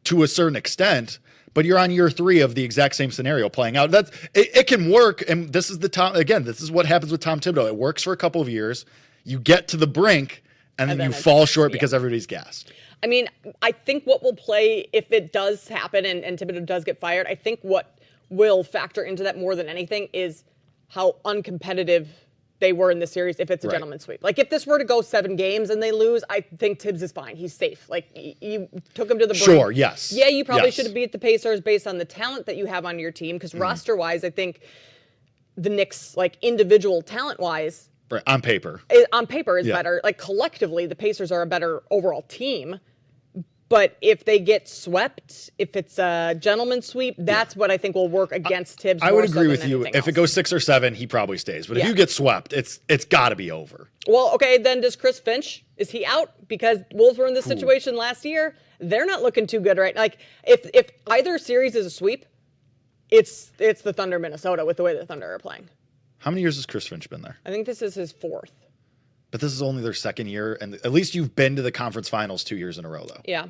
to a certain extent. But you're on year 3 of the exact same scenario playing out. It can work, and this is this is what happens with Tom Thibodeau. It works for a couple of years. You get to the brink, and then you fall short because everybody's gassed. I mean, I think what will play if it does happen and Thibodeau does get fired, I think what will factor into that more than anything is how uncompetitive they were in the series if it's a gentleman's sweep. Like, if this were to go 7 games and they lose, I think Tibbs is fine. He's safe. Like, you took him to the brink. Sure, yes. Yeah, you probably should have beat the Pacers based on the talent that you have on your team, because roster-wise, I think the Knicks, like, individual talent-wise, on paper is better. Like, collectively, the Pacers are a better overall team. But if they get swept, if it's a gentleman's sweep, that's what I think will work against Tibbs. I would agree with you. If it goes 6 or 7, he probably stays. But if you get swept, it's got to be over. Well, okay, then does Chris Finch, is he out? Because Wolves were in this situation last year. They're not looking too good right now. Like, if either series is a sweep, it's the Thunder Minnesota with the way the Thunder are playing. How many years has Chris Finch been there? I think this is his 4th. But this is only their 2nd year, and at least you've been to the conference finals 2 years in a row, though. Yeah.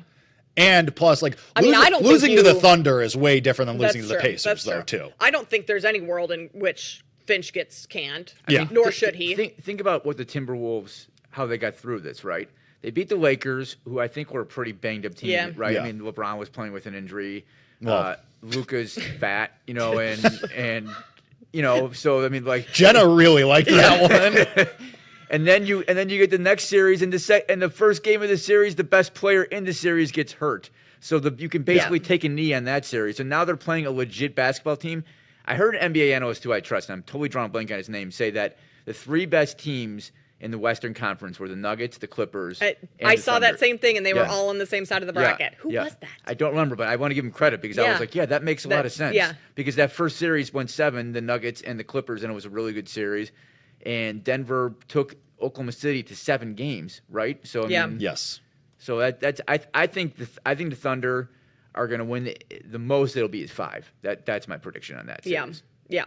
And plus, like, losing to the Thunder is way different than losing to the Pacers, though, too. I don't think there's any world in which Finch gets canned. Nor should he. Think about what the Timberwolves, how they got through this, right? They beat the Lakers, who I think were a pretty banged-up team, right? Yeah. I mean, LeBron was playing with an injury. Well. Luka's fat, and so, I mean, like... Jenna really liked that one. And then you get the next series, and the first game of the series, the best player in the series gets hurt. So you can basically take a knee on that series. So now they're playing a legit basketball team. I heard an NBA analyst who I trust, and I'm totally drawing a blank on his name, say that the 3 best teams in the Western Conference were the Nuggets, the Clippers, and I the saw Thunder. that same thing, and they were all on the same side of the bracket. Who was that? I don't remember, but I want to give him credit because I was like, that makes a lot of sense. Yeah. Because that first series went 7, the Nuggets and the Clippers, and it was a really good series. And Denver took Oklahoma City to 7 games, right? So I mean, yes. So I think the Thunder are going to win the most. It'll be is 5. That's my prediction on that series. Yeah.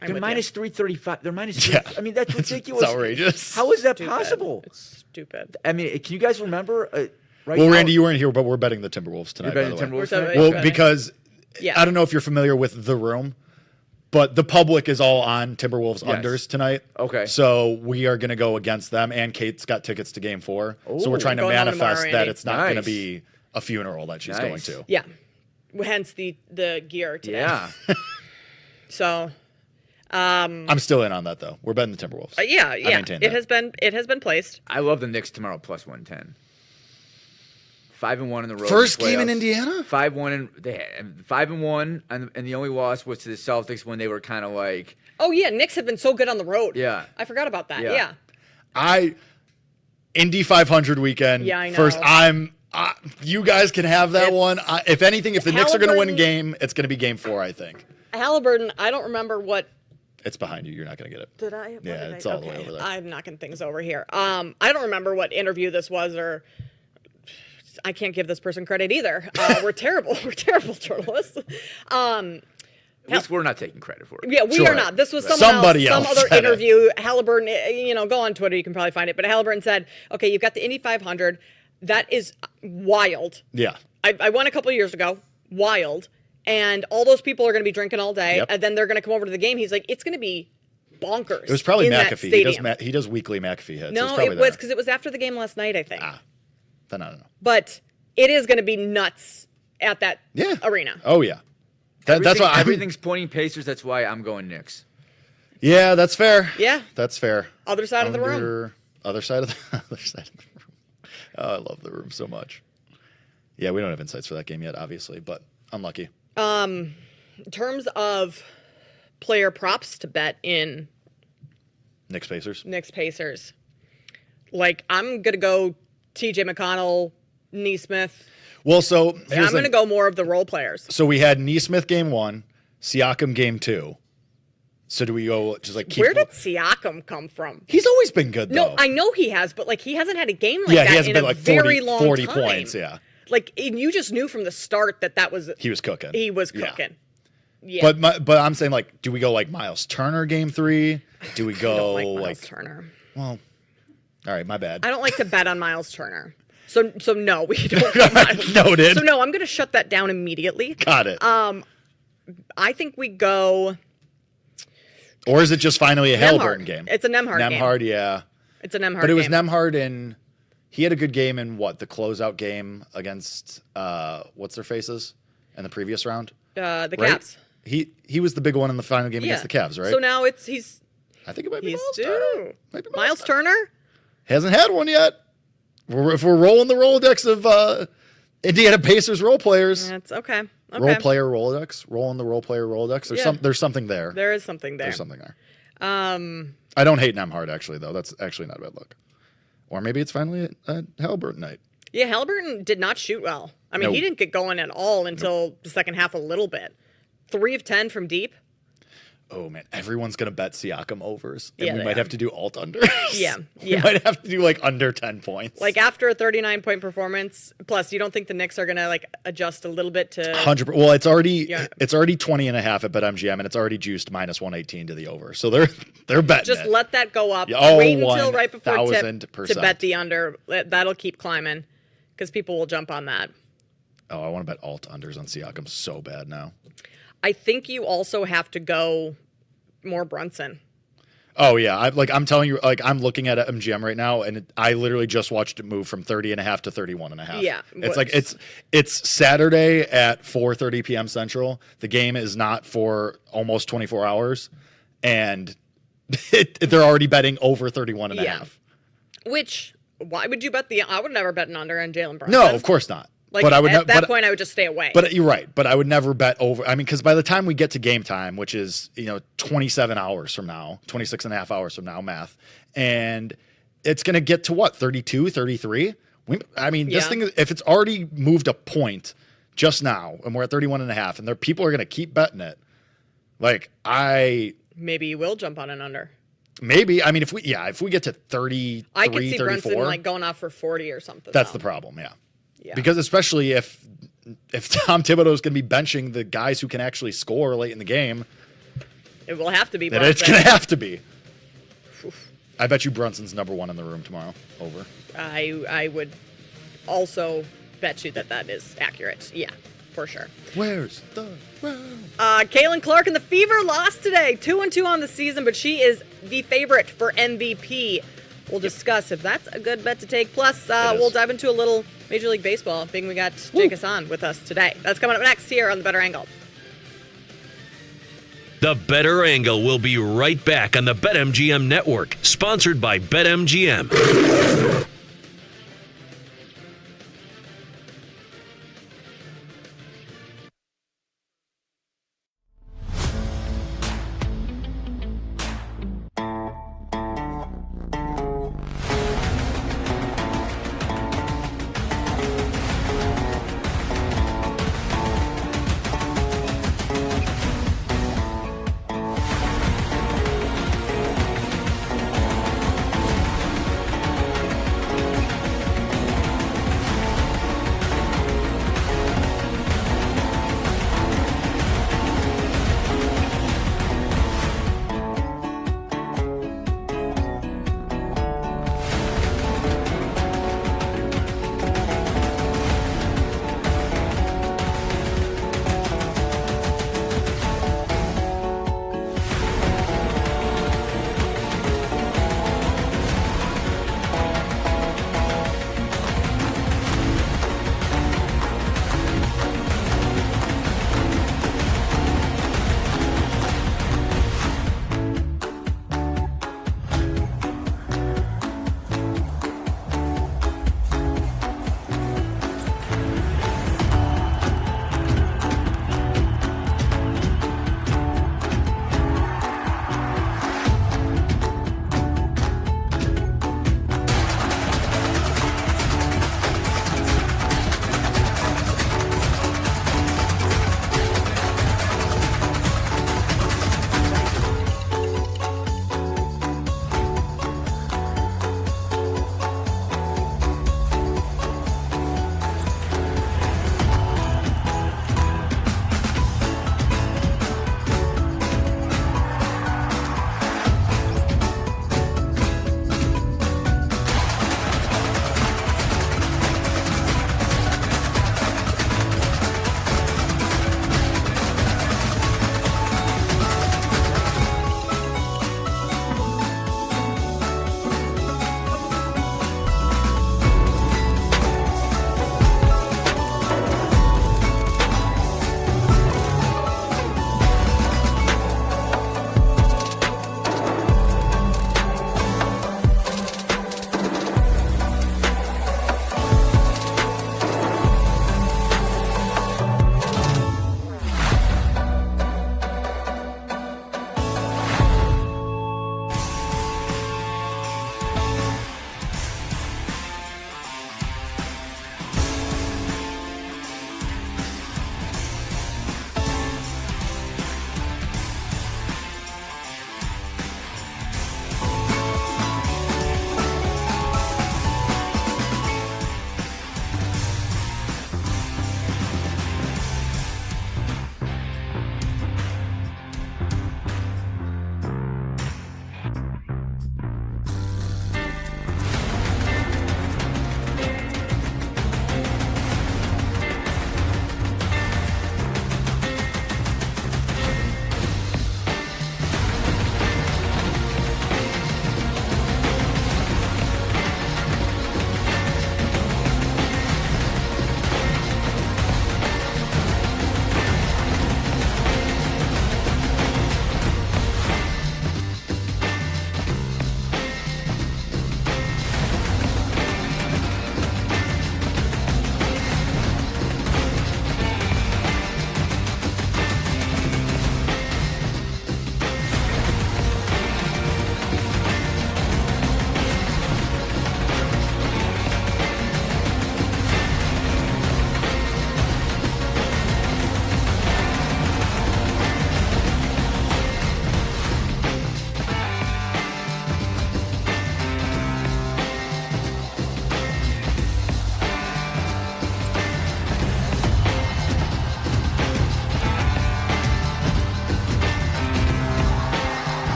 They're minus 335. They're minus 3. Yeah. I mean, that's ridiculous. It's outrageous. How is that Stupid. possible? It's stupid. I mean, can you guys remember? Right Well, now, Randy, you weren't here, but we're betting the Timberwolves tonight. You're betting by the way. Timberwolves tonight? Well, because I don't know if you're familiar with the room, but the public is all on Timberwolves unders tonight. Okay. So we are going to go against them, and Kate's got tickets to Game 4. So we're trying to Going on manifest tomorrow, that Randy. it's not going to be a funeral that she's going to. Yeah. Hence the gear today. Yeah. So. I'm still in on that though. We're betting the Timberwolves. Yeah. I maintain It that. has been placed. I love the Knicks tomorrow plus 110. 5-1 in the road. First in the game in playoffs. Indiana? 5-1, and the only loss was to the Celtics when they were kind of like. Oh yeah, Knicks have been so good on the road. Yeah. I forgot about that. Yeah. Yeah. Indy 500 weekend. Yeah, I know. First, you guys can have that one. If anything, if the Knicks are going to win a game, it's going to be Game 4, I think. Halliburton, I don't remember what. It's behind you. You're not going to get it. Did I? Yeah, it's all the way over there. I'm knocking things over here. I don't remember what interview this was, or I can't give this person credit either. We're terrible. We're terrible journalists. At least we're not taking credit for it. Yeah, we are not. This was Somebody some else other said it. interview. Halliburton, go on Twitter. You can probably find it. But Halliburton said, okay, you've got the Indy 500. That is wild. Yeah. I won a couple of years ago. Wild. And all those people are going to be drinking all day. Yep. And then they're going to come over to the game. He's like, it's going to be bonkers. It was probably in that McAfee. stadium. He does weekly McAfee hits. No, it it was because it was after the game last night, I think. Then I don't know. But it is going to be nuts at that arena. Oh, yeah. That's why everything's pointing Pacers. That's why I'm going Knicks. Yeah, that's fair. Yeah. That's fair. Other side of the room. Other side of the room. Oh, I love the room so much. Yeah, we don't have insights for that game yet, obviously, but unlucky. In terms of player props to bet in Knicks Pacers, like I'm going to go TJ McConnell, Nesmith. Well, so I'm going to go more of the role players. So we had Nesmith game 1, Siakam game 2. So do we go just like keep? Where did Siakam come from? He's always been good though. No, I know he has, but like he hasn't had a game like that he hasn't in been a like very long 40 time. points. Yeah, like you just knew from the start that was he was cooking. He was cooking. Yeah. But I'm saying like, do we go like Miles Turner game 3? Do we go I don't like Miles Turner? Well, all right, my bad. I don't like to bet on Miles Turner. So no, we don't. Go Miles. Noted. So no, I'm going to shut that down immediately. Got it. I think we go. Or is it just finally a Halliburton game? It's a Nembhard game. Nembhard, yeah. It's a Nembhard game. But it was Nembhard in. He had a good game in what? The closeout game against what's their faces in the previous round? The right? Cavs. He was the big one in the final game against the Cavs, right? So now he's. I think it might be He's Miles due. Turner. Might be Miles Turner. Hasn't had one yet. If we're rolling the Rolodex of Indiana Pacers role players. That's okay. Role player Rolodex. Rolling the role player Rolodex. There's something there. There is something there. There's something there. I don't hate Nembhard, actually, though. That's actually not a bad look. Or maybe it's finally a Halliburton night. Yeah, Halliburton did not shoot well. I mean, he didn't get going at all until the second half a little bit. 3 of 10 from deep. Oh, man. Everyone's going to bet Siakam overs. And Yeah, we they might are. have to do alt unders. Yeah. We might have to do like under 10 points. Like after a 39-point performance, you don't think the Knicks are going to like adjust a little bit to 100%. Well, it's already 20.5 at BetMGM, and it's already juiced minus 118 to the over. So they're betting just it. let that go up. Oh, Wait until right before tip 1000%. to bet the under. That'll keep climbing because people will jump on that. Oh, I want to bet alt unders on Siakam so bad now. I think you also have to go more Brunson. Oh yeah, I'm telling you, like I'm looking at MGM right now, and I literally just watched it move from 30.5 to 31.5. Yeah, it's like it's Saturday at 4:30 p.m. Central. The game is not for almost 24 hours, and they're already betting over 31.5. Yeah. Which why would you bet I would never bet an under on Jalen Brunson. No, of course not. Like but I would at that point, I would just stay away. But you're right. But I would never bet over. I mean, because by the time we get to game time, which is 27 hours from now, 26 and a half hours from now, math, and it's going to get to what 32, 33. This thing, if it's already moved a point just now, and we're at 31.5, and people are going to keep betting it. Like maybe you will jump on an under. Maybe. I mean, if we get to 33, I could see 34, Brunson like going off for 40 or something. that's though. the problem. Yeah. Yeah. Because especially if Tom Thibodeau is going to be benching the guys who can actually score late in the game, it will have to be. then it's going to have to be. I bet you Brunson's number one in the room tomorrow. Over. I would also bet you that is accurate. Yeah, for sure. Where's the round? Caitlin Clark and the Fever lost today, 2-2 on the season, but she is the favorite for MVP. We'll discuss if that's a good bet to take. Plus, we'll dive into a little Major League Baseball, being we got Jake Hassan with us today. That's coming up next here on The Better Angle. The Better Angle will be right back on the BetMGM Network, sponsored by BetMGM.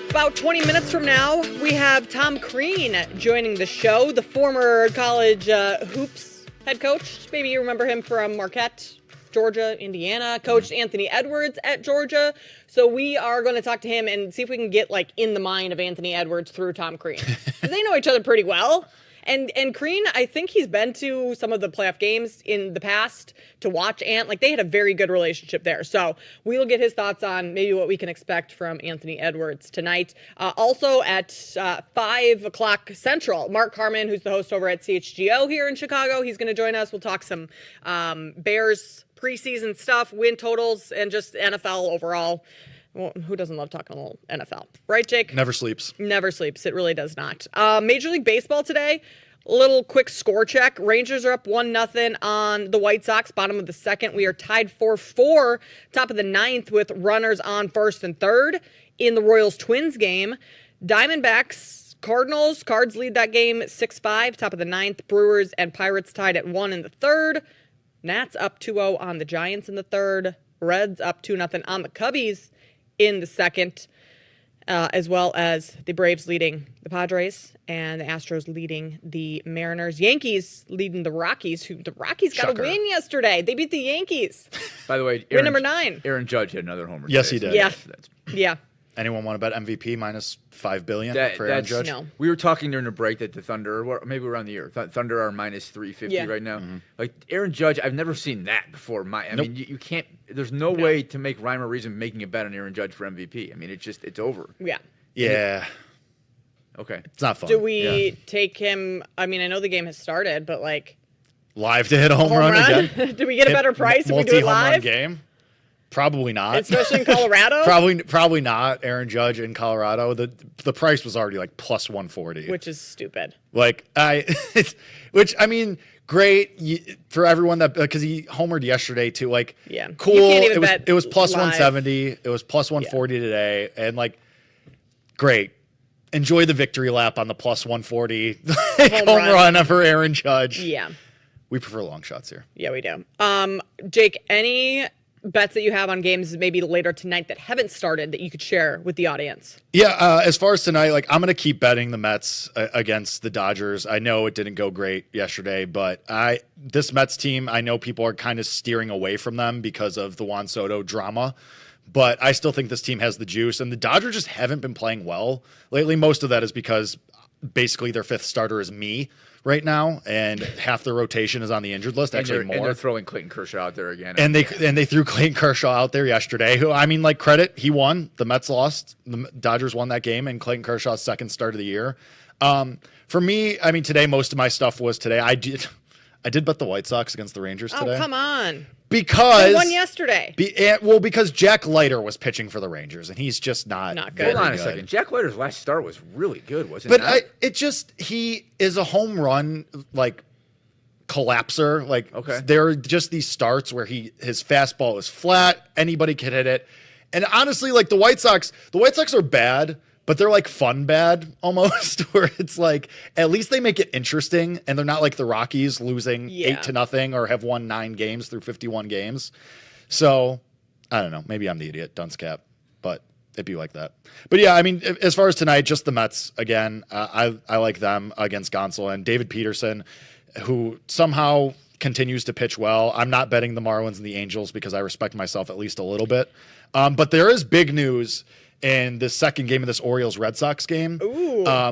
About 20 minutes from now, we have Tom Crean joining the show, the former college hoops head coach. Maybe you remember him from Marquette, Georgia, Indiana. Coached Anthony Edwards at Georgia. So we are going to talk to him and see if we can get in the mind of Anthony Edwards through Tom Crean. Because they know each other pretty well. And Crean, I think he's been to some of the playoff games in the past to watch Ant. They had a very good relationship there. So we will get his thoughts on maybe what we can expect from Anthony Edwards tonight. Also at 5 o'clock Central, Mark Carman, who's the host over at CHGO here in Chicago, he's going to join us. We'll talk some Bears preseason stuff, win totals, and just NFL overall. Well, who doesn't love talking a little NFL? Right, Jake? Never sleeps. Never sleeps. It really does not. Major League Baseball today, a little quick score check. Rangers are up 1-0 on the White Sox, bottom of the second. We are tied 4-4, top of the ninth with runners on first and third in the Royals-Twins game. Diamondbacks, Cardinals. Cards lead that game 6-5, top of the ninth. Brewers and Pirates tied at 1 in the third. Nats up 2-0 on the Giants in the third. Reds up 2-0 on the Cubbies in the second, as well as the Braves leading the Padres and the Astros leading the Mariners. Yankees leading the Rockies, who the Rockies got a win yesterday. They beat the Yankees. By the way, win number 9. Aaron Judge had another homer. Yes, today, he did. Yeah. Anyone want to bet MVP minus $5 billion for Aaron Judge? No. We were talking during the break that the Thunder, or maybe we're on the year, Thunder are minus 350 right now. Aaron Judge, I've never seen that before. I mean, you can't. There's no way to make rhyme or reason making a bet on Aaron Judge for MVP. I mean, it's over. Yeah. Yeah. Okay. It's not fun. Do we take him? I mean, I know the game has started, but live to hit a home run again? Do we get a better price if we do it live? Multi-home run game? Probably not. Especially in Colorado? Probably not. Aaron Judge in Colorado. The price was already plus 140. Which is stupid. Which I mean, great for everyone that because he homered yesterday too. Cool. It was plus live. 170. It was plus 140 today, and great. Enjoy the victory lap on the plus 140 home run for Aaron Judge. Yeah. We prefer long shots here. Yeah, we do. Jake, any bets that you have on games maybe later tonight that haven't started that you could share with the audience? Yeah, as far as tonight, I'm going to keep betting the Mets against the Dodgers. I know it didn't go great yesterday, but this Mets team, I know people are kind of steering away from them because of the Juan Soto drama, but I still think this team has the juice, and the Dodgers just haven't been playing well lately. Most of that is because basically their fifth starter is me right now, and half the rotation is on the injured list. Actually, more. And they're throwing Clayton Kershaw out there again. And they threw Clayton Kershaw out there yesterday. Who, I mean, credit, he won. The Mets lost. The Dodgers won that game, and Clayton Kershaw's second start of the year. For me, I mean, today most of my stuff was today. I did bet the White Sox against the Rangers today. Oh, come on. Because they won yesterday. Because Jack Leiter was pitching for the Rangers, and he's just not good. Hold on a second. Jack Leiter's last start was really good, wasn't it? But he is a home run collapser. Okay. There are just these starts where his fastball is flat, anybody can hit it, and honestly, the White Sox are bad. But they're fun bad almost, where it's at least they make it interesting, and they're not like the Rockies losing 8-0 or have won 9 games through 51 games. So I don't know. Maybe I'm the idiot, dunce cap, but it'd be like that. But yeah, I mean, as far as tonight, just the Mets again. I like them against Gonsolin and David Peterson, who somehow continues to pitch well. I'm not betting the Marlins and the Angels because I respect myself at least a little bit. But there is big news in the second game of this Orioles-Red Sox game.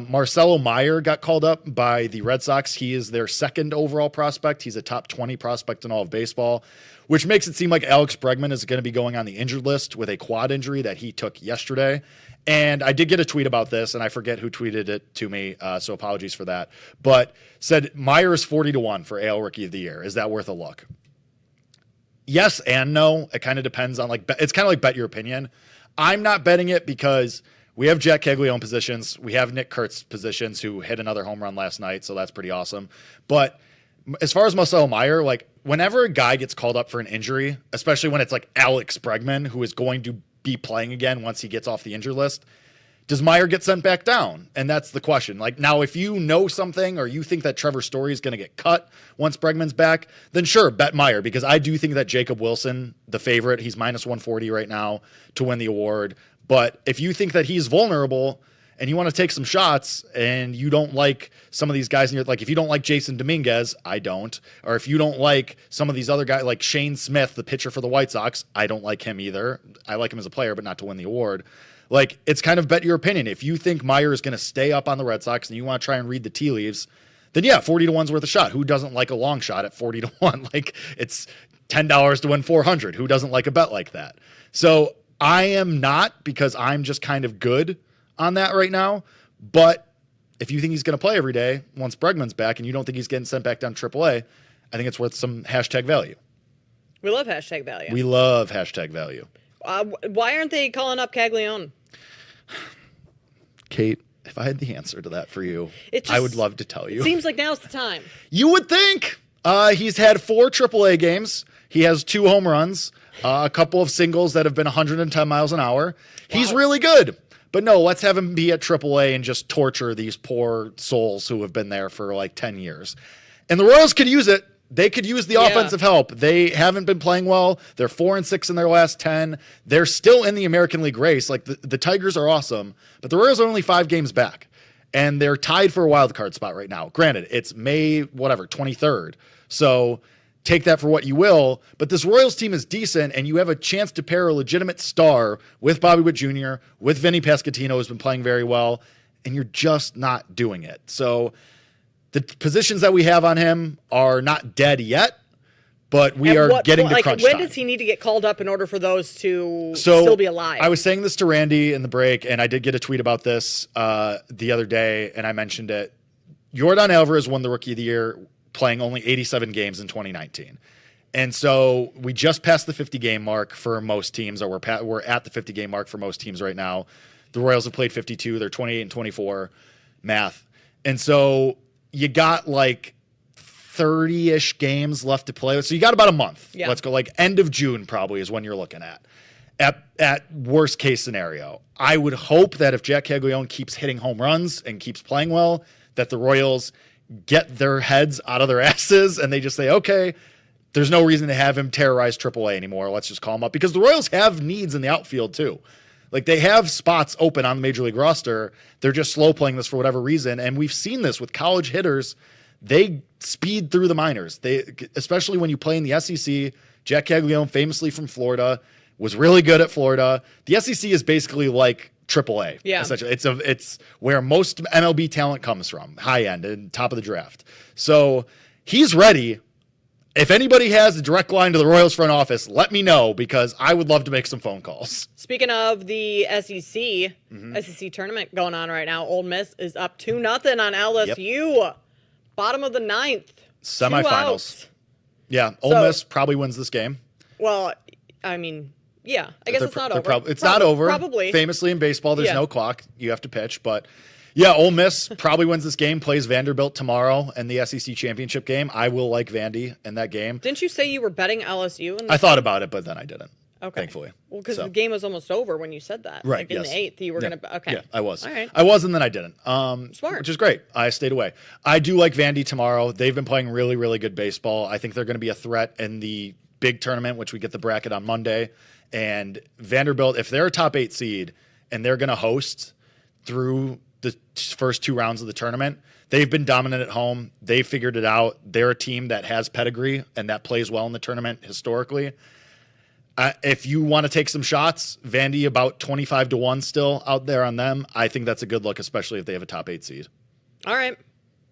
Marcelo Meyer got called up by the Red Sox. He is their second overall prospect. He's a top 20 prospect in all of baseball, which makes it seem like Alex Bregman is going to be going on the injured list with a quad injury that he took yesterday. And I did get a tweet about this, and I forget who tweeted it to me, so apologies for that. But said Meyer is 40-1 for AL Rookie of the Year. Is that worth a look? Yes and no. It kind of depends on it's kind of like bet your opinion. I'm not betting it because we have Jack Caglione positions. We have Nick Kurtz positions, who hit another home run last night, so that's pretty awesome. But as far as Marcelo Meyer, whenever a guy gets called up for an injury, especially when it's Alex Bregman, who is going to be playing again once he gets off the injured list, does Meyer get sent back down? And that's the question. Now, if you know something or you think that Trevor Story is going to get cut once Bregman's back, then sure, bet Meyer, because I do think that Jacob Wilson, the favorite, he's minus 140 right now to win the award. But if you think that he's vulnerable and you want to take some shots and you don't like some of these guys, and you're like, if you don't like Jason Dominguez, I don't. Or if you don't like some of these other guys, like Shane Smith, the pitcher for the White Sox, I don't like him either. I like him as a player, but not to win the award. Like, it's kind of bet your opinion. If you think Meyer is going to stay up on the Red Sox and you want to try and read the tea leaves, then yeah, 40 to 1's worth a shot. Who doesn't like a long shot at 40 to 1? Like, it's $10 to win 400. Who doesn't like a bet like that? So I am not, because I'm just kind of good on that right now. But if you think he's going to play every day once Bregman's back and you don't think he's getting sent back down to AAA, I think it's worth some hashtag value. We love hashtag value. We love hashtag value. Why aren't they calling up Caglione? Kate, if I had the answer to that for you, I would love to tell you. It seems like now's the time. You would think. He's had 4 AAA games. He has 2 home runs, a couple of singles that have been 110 miles an hour. Wow. He's really good. But no, let's have him be at AAA and just torture these poor souls who have been there for like 10 years. And the Royals could use it. They could use the offensive help. They haven't been playing well. They're 4-6 in their last 10. They're still in the American League race. Like the Tigers are awesome, but the Royals are only 5 games back. And they're tied for a wild card spot right now. Granted, it's May, 23rd. So take that for what you will, but this Royals team is decent, and you have a chance to pair a legitimate star with Bobby Witt Jr., with Vinny Pasquantino, who's been playing very well, and you're just not doing it. So the positions that we have on him are not dead yet, but we are getting to crunch when time. does he need to get called up in order for those to still be alive? I was saying this to Randy in the break, and I did get a tweet about this the other day, and I mentioned it. Yordan Alvarez won the Rookie of the Year playing only 87 games in 2019. And so we just passed the 50-game mark for most teams, or we're at the 50-game mark for most teams right now. The Royals have played 52. They're 28-24 math. And so you got like 30-ish games left to play. So you got about a month. Yeah. Let's go like end of June probably is when you're looking at worst case scenario. I would hope that if Jack Caglione keeps hitting home runs and keeps playing well, that the Royals get their heads out of their asses and they just say, okay, there's no reason to have him terrorize AAA anymore. Let's just call him up, because the Royals have needs in the outfield too. Like, they have spots open on the Major League roster. They're just slow playing this for whatever reason. And we've seen this with college hitters. They speed through the minors. Especially when you play in the SEC. Jack Caglione, famously from Florida, was really good at Florida. The SEC is basically like AAA. Yeah. Essentially. It's where most MLB talent comes from, high end and top of the draft. So he's ready. If anybody has a direct line to the Royals front office, let me know, because I would love to make some phone calls. Speaking of the SEC, SEC tournament going on right now, Ole Miss is up 2-0 on LSU. Yep. Bottom of the 9th. Semifinals. Yeah, Ole Miss probably wins this game. Well, I mean, yeah, I guess it's not over. It's not over. Probably. Famously in baseball, there's no clock. You have to pitch, but yeah, Ole Miss probably wins this game, plays Vanderbilt tomorrow in the SEC championship game. I will like Vandy in that game. Didn't you say you were betting LSU? I thought about it, but then I didn't. Okay. Thankfully. Well, because the game was almost over when you said that. Right. Like in the 8th, you were going to. Okay. Yeah, I was. All right. I was, and then I didn't. Smart. Which is great. I stayed away. I do like Vandy tomorrow. They've been playing really, really good baseball. I think they're going to be a threat in the big tournament, which we get the bracket on Monday. And Vanderbilt, if they're a top 8 seed and they're going to host through the first 2 rounds of the tournament, they've been dominant at home. They figured it out. They're a team that has pedigree and that plays well in the tournament historically. If you want to take some shots, Vandy about 25 to 1 still out there on them. I think that's a good look, especially if they have a top 8 seed. All right.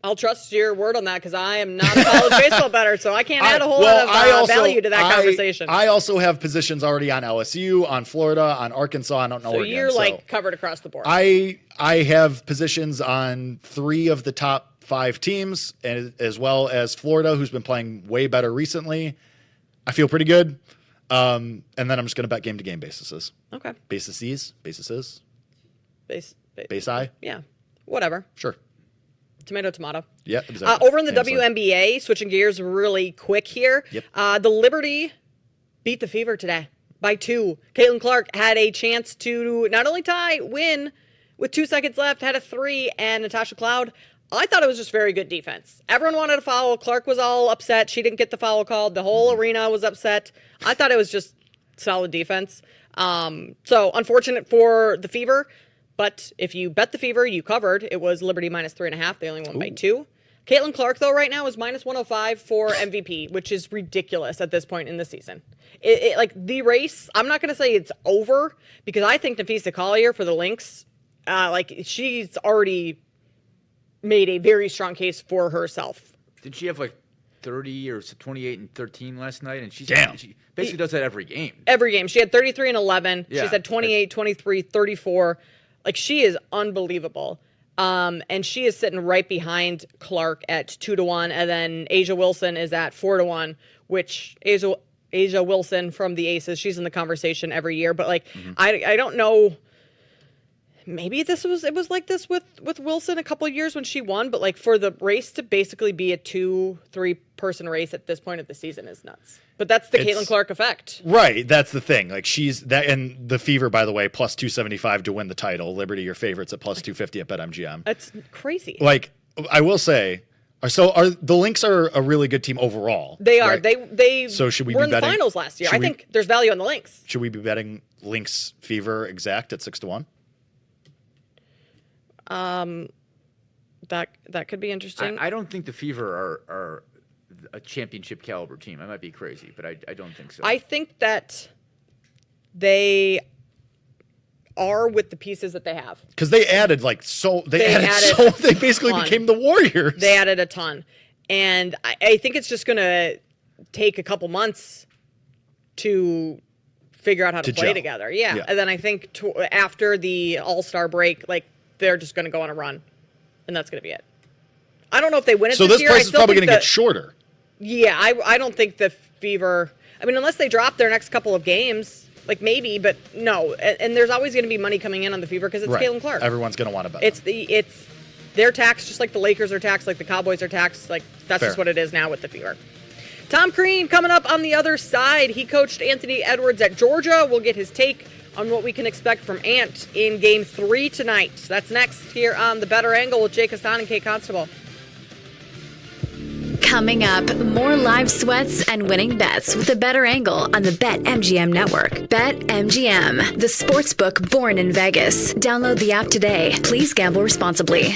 I'll trust your word on that, because I am not a college baseball bettor, so I can't add a whole lot of value to that conversation. I also have positions already on LSU, on Florida, on Arkansas, and on Oregon. So you're like covered across the board. I have positions on 3 of the top 5 teams, and as well as Florida, who's been playing way better recently. I feel pretty good. And then I'm just going to bet game-to-game basis. Okay. Basis. Base I? Yeah. Whatever. Sure. Tomato. Yeah, exactly. Over in the WNBA, switching gears really quick here. Yep. The Liberty beat the Fever today by 2. Caitlin Clark had a chance to not only win with 2 seconds left, had a 3, and Natasha Cloud, I thought it was just very good defense. Everyone wanted a foul. Clark was all upset. She didn't get the foul called. The whole arena was upset. I thought it was just solid defense. So unfortunate for the Fever, but if you bet the Fever, you covered. It was Liberty minus 3.5. They only won by 2. Caitlin Clark, though, right now is minus 105 for MVP, which is ridiculous at this point in the season. Like the race, I'm not going to say it's over because I think Nafisa Collier for the Lynx, like she's already made a very strong case for herself. Did she have like 30 or 28 and 13 last night? And she basically does that every game. Every game. She had 33 and 11. Yeah. She's had 28, 23, 34. Like she is unbelievable. And she is sitting right behind Clark at 2-1. And then Asia Wilson is at 4-1, which Asia Wilson from the Aces, she's in the conversation every year. But like, I don't know. Maybe it was like this with Wilson a couple of years when she won, but like for the race to basically be a 2-3 person race at this point of the season is nuts. But that's the Caitlin Clark effect. Right. That's the thing. Like she's that, and the Fever, by the way, plus 275 to win the title. Liberty, your favorites at plus 250 at BetMGM. That's crazy. Like I will say, the Lynx are a really good team overall. They are. Right? They so should we were be in betting, the finals last year. I think there's value on the Lynx. Should we be betting Lynx Fever exact at 6-1? That could be interesting. I don't think the Fever are a championship caliber team. I might be crazy, but I don't think so. I think that they are with the pieces that they have. Because they added they basically became the Warriors. They added a ton. And I think it's just going to take a couple months to figure out how to play gel together. Yeah. And then I think after the All-Star break, like they're just going to go on a run. And that's going to be it. I don't know if they win it so this year. So this price is probably going to get shorter. Yeah, I don't think the Fever... I mean, unless they drop their next couple of games, like maybe, but no. And there's always going to be money coming in on the Fever because it's Caitlin Clark. Everyone's going to want to bet. It's their tax, just like the Lakers are taxed, like the Cowboys are taxed. Like that's just what it is now with the Fever. Tom Crean coming up on the other side. He coached Anthony Edwards at Georgia. We'll get his take on what we can expect from Ant in Game 3 tonight. That's next here on The Better Angle with Jake Hassan and Kate Constable. Coming up, more live sweats and winning bets with a better angle on the BetMGM network. BetMGM, the sportsbook born in Vegas. Download the app today. Please gamble responsibly.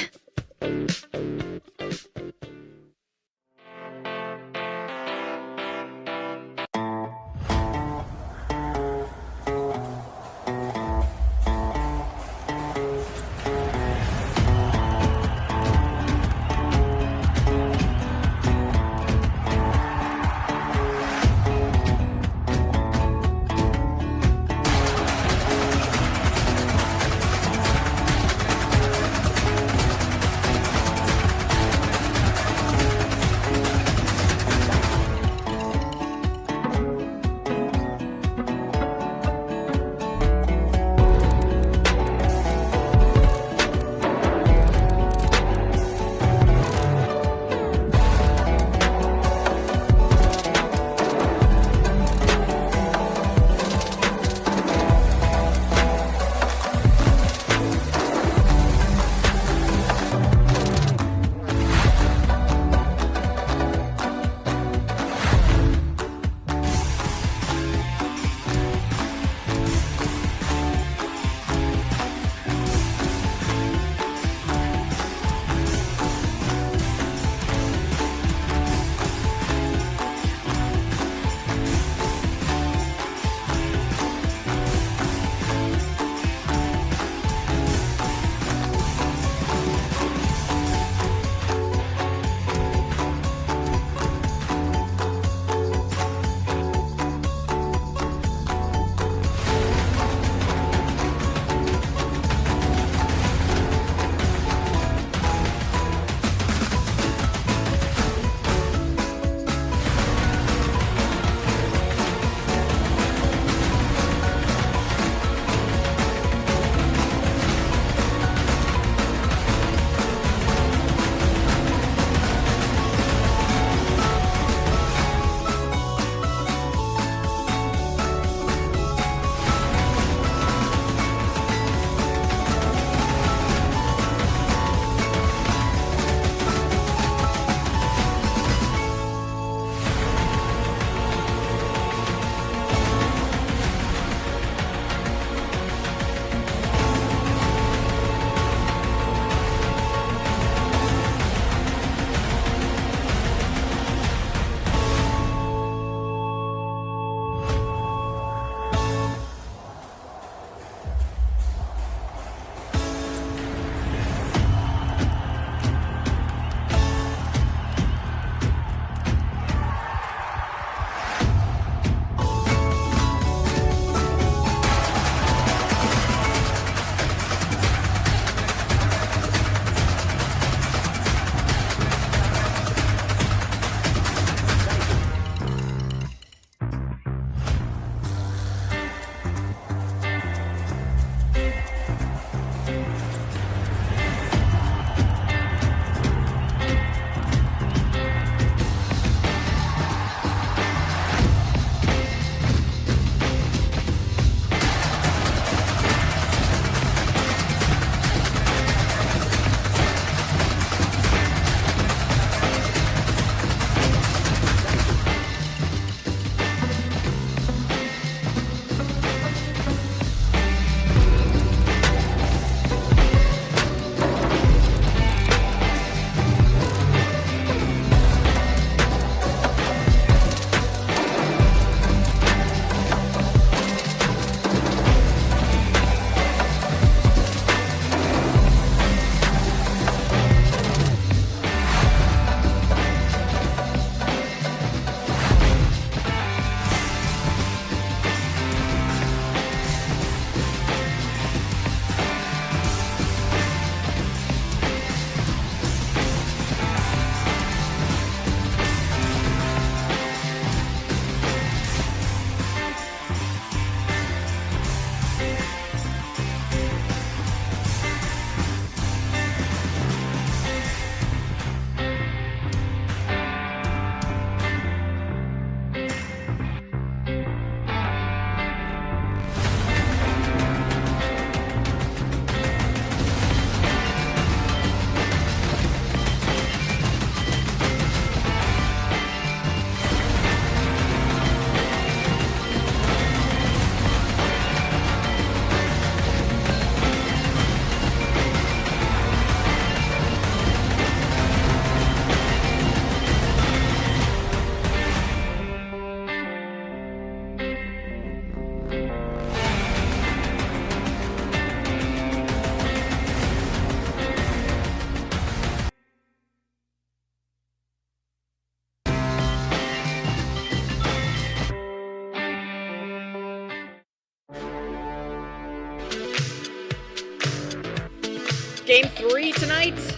Game 3 tonight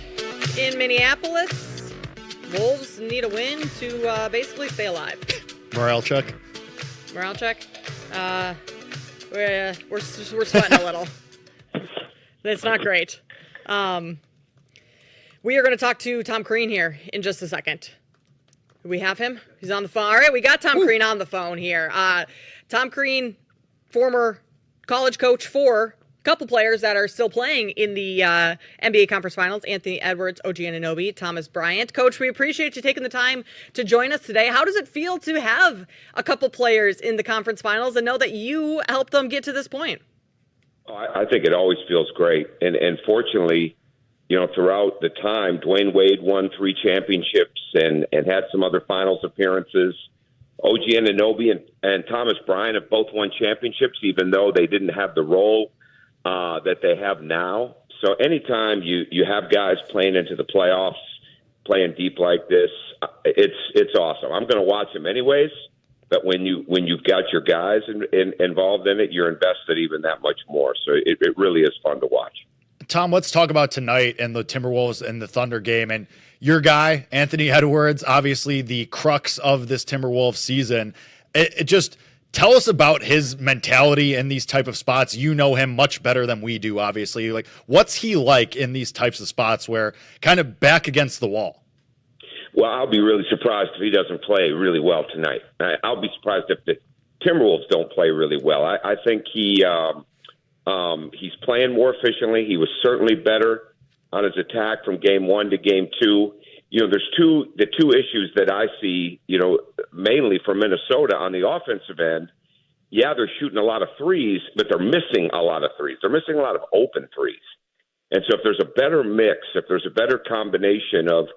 in Minneapolis. Wolves need a win to basically stay alive. Morale check. Morale check. We're sweating a little. It's not great. We are going to talk to Tom Crean here in just a second. Do we have him? He's on the phone. All right, we got Tom Crean on the phone here. Tom Crean, former college coach for a couple players that are still playing in the NBA Conference Finals, Anthony Edwards, OG Anunoby, Thomas Bryant. Coach, we appreciate you taking the time to join us today. How does it feel to have a couple players in the conference finals and know that you helped them get to this point? I think it always feels great. And fortunately, throughout the time, Dwayne Wade won 3 championships and had some other finals appearances. OG Anunoby and Thomas Bryant have both won championships, even though they didn't have the role that they have now. So anytime you have guys playing into the playoffs, playing deep like this, it's awesome. I'm going to watch them anyways. But when you've got your guys involved in it, you're invested even that much more. So it really is fun to watch. Tom, let's talk about tonight and the Timberwolves and the Thunder game. And your guy, Anthony Edwards, obviously the crux of this Timberwolves season. It just tell us about his mentality in these type of spots. You know him much better than we do, obviously. Like, what's he like in these types of spots where kind of back against the wall? Well, I'll be really surprised if he doesn't play really well tonight. I'll be surprised if the Timberwolves don't play really well. I think he's playing more efficiently. He was certainly better on his attack from game 1 to game 2. There's the two issues that I see, mainly for Minnesota on the offensive end. Yeah, they're shooting a lot of threes, but they're missing a lot of threes. They're missing a lot of open threes. And so if there's a better mix, if there's a better combination of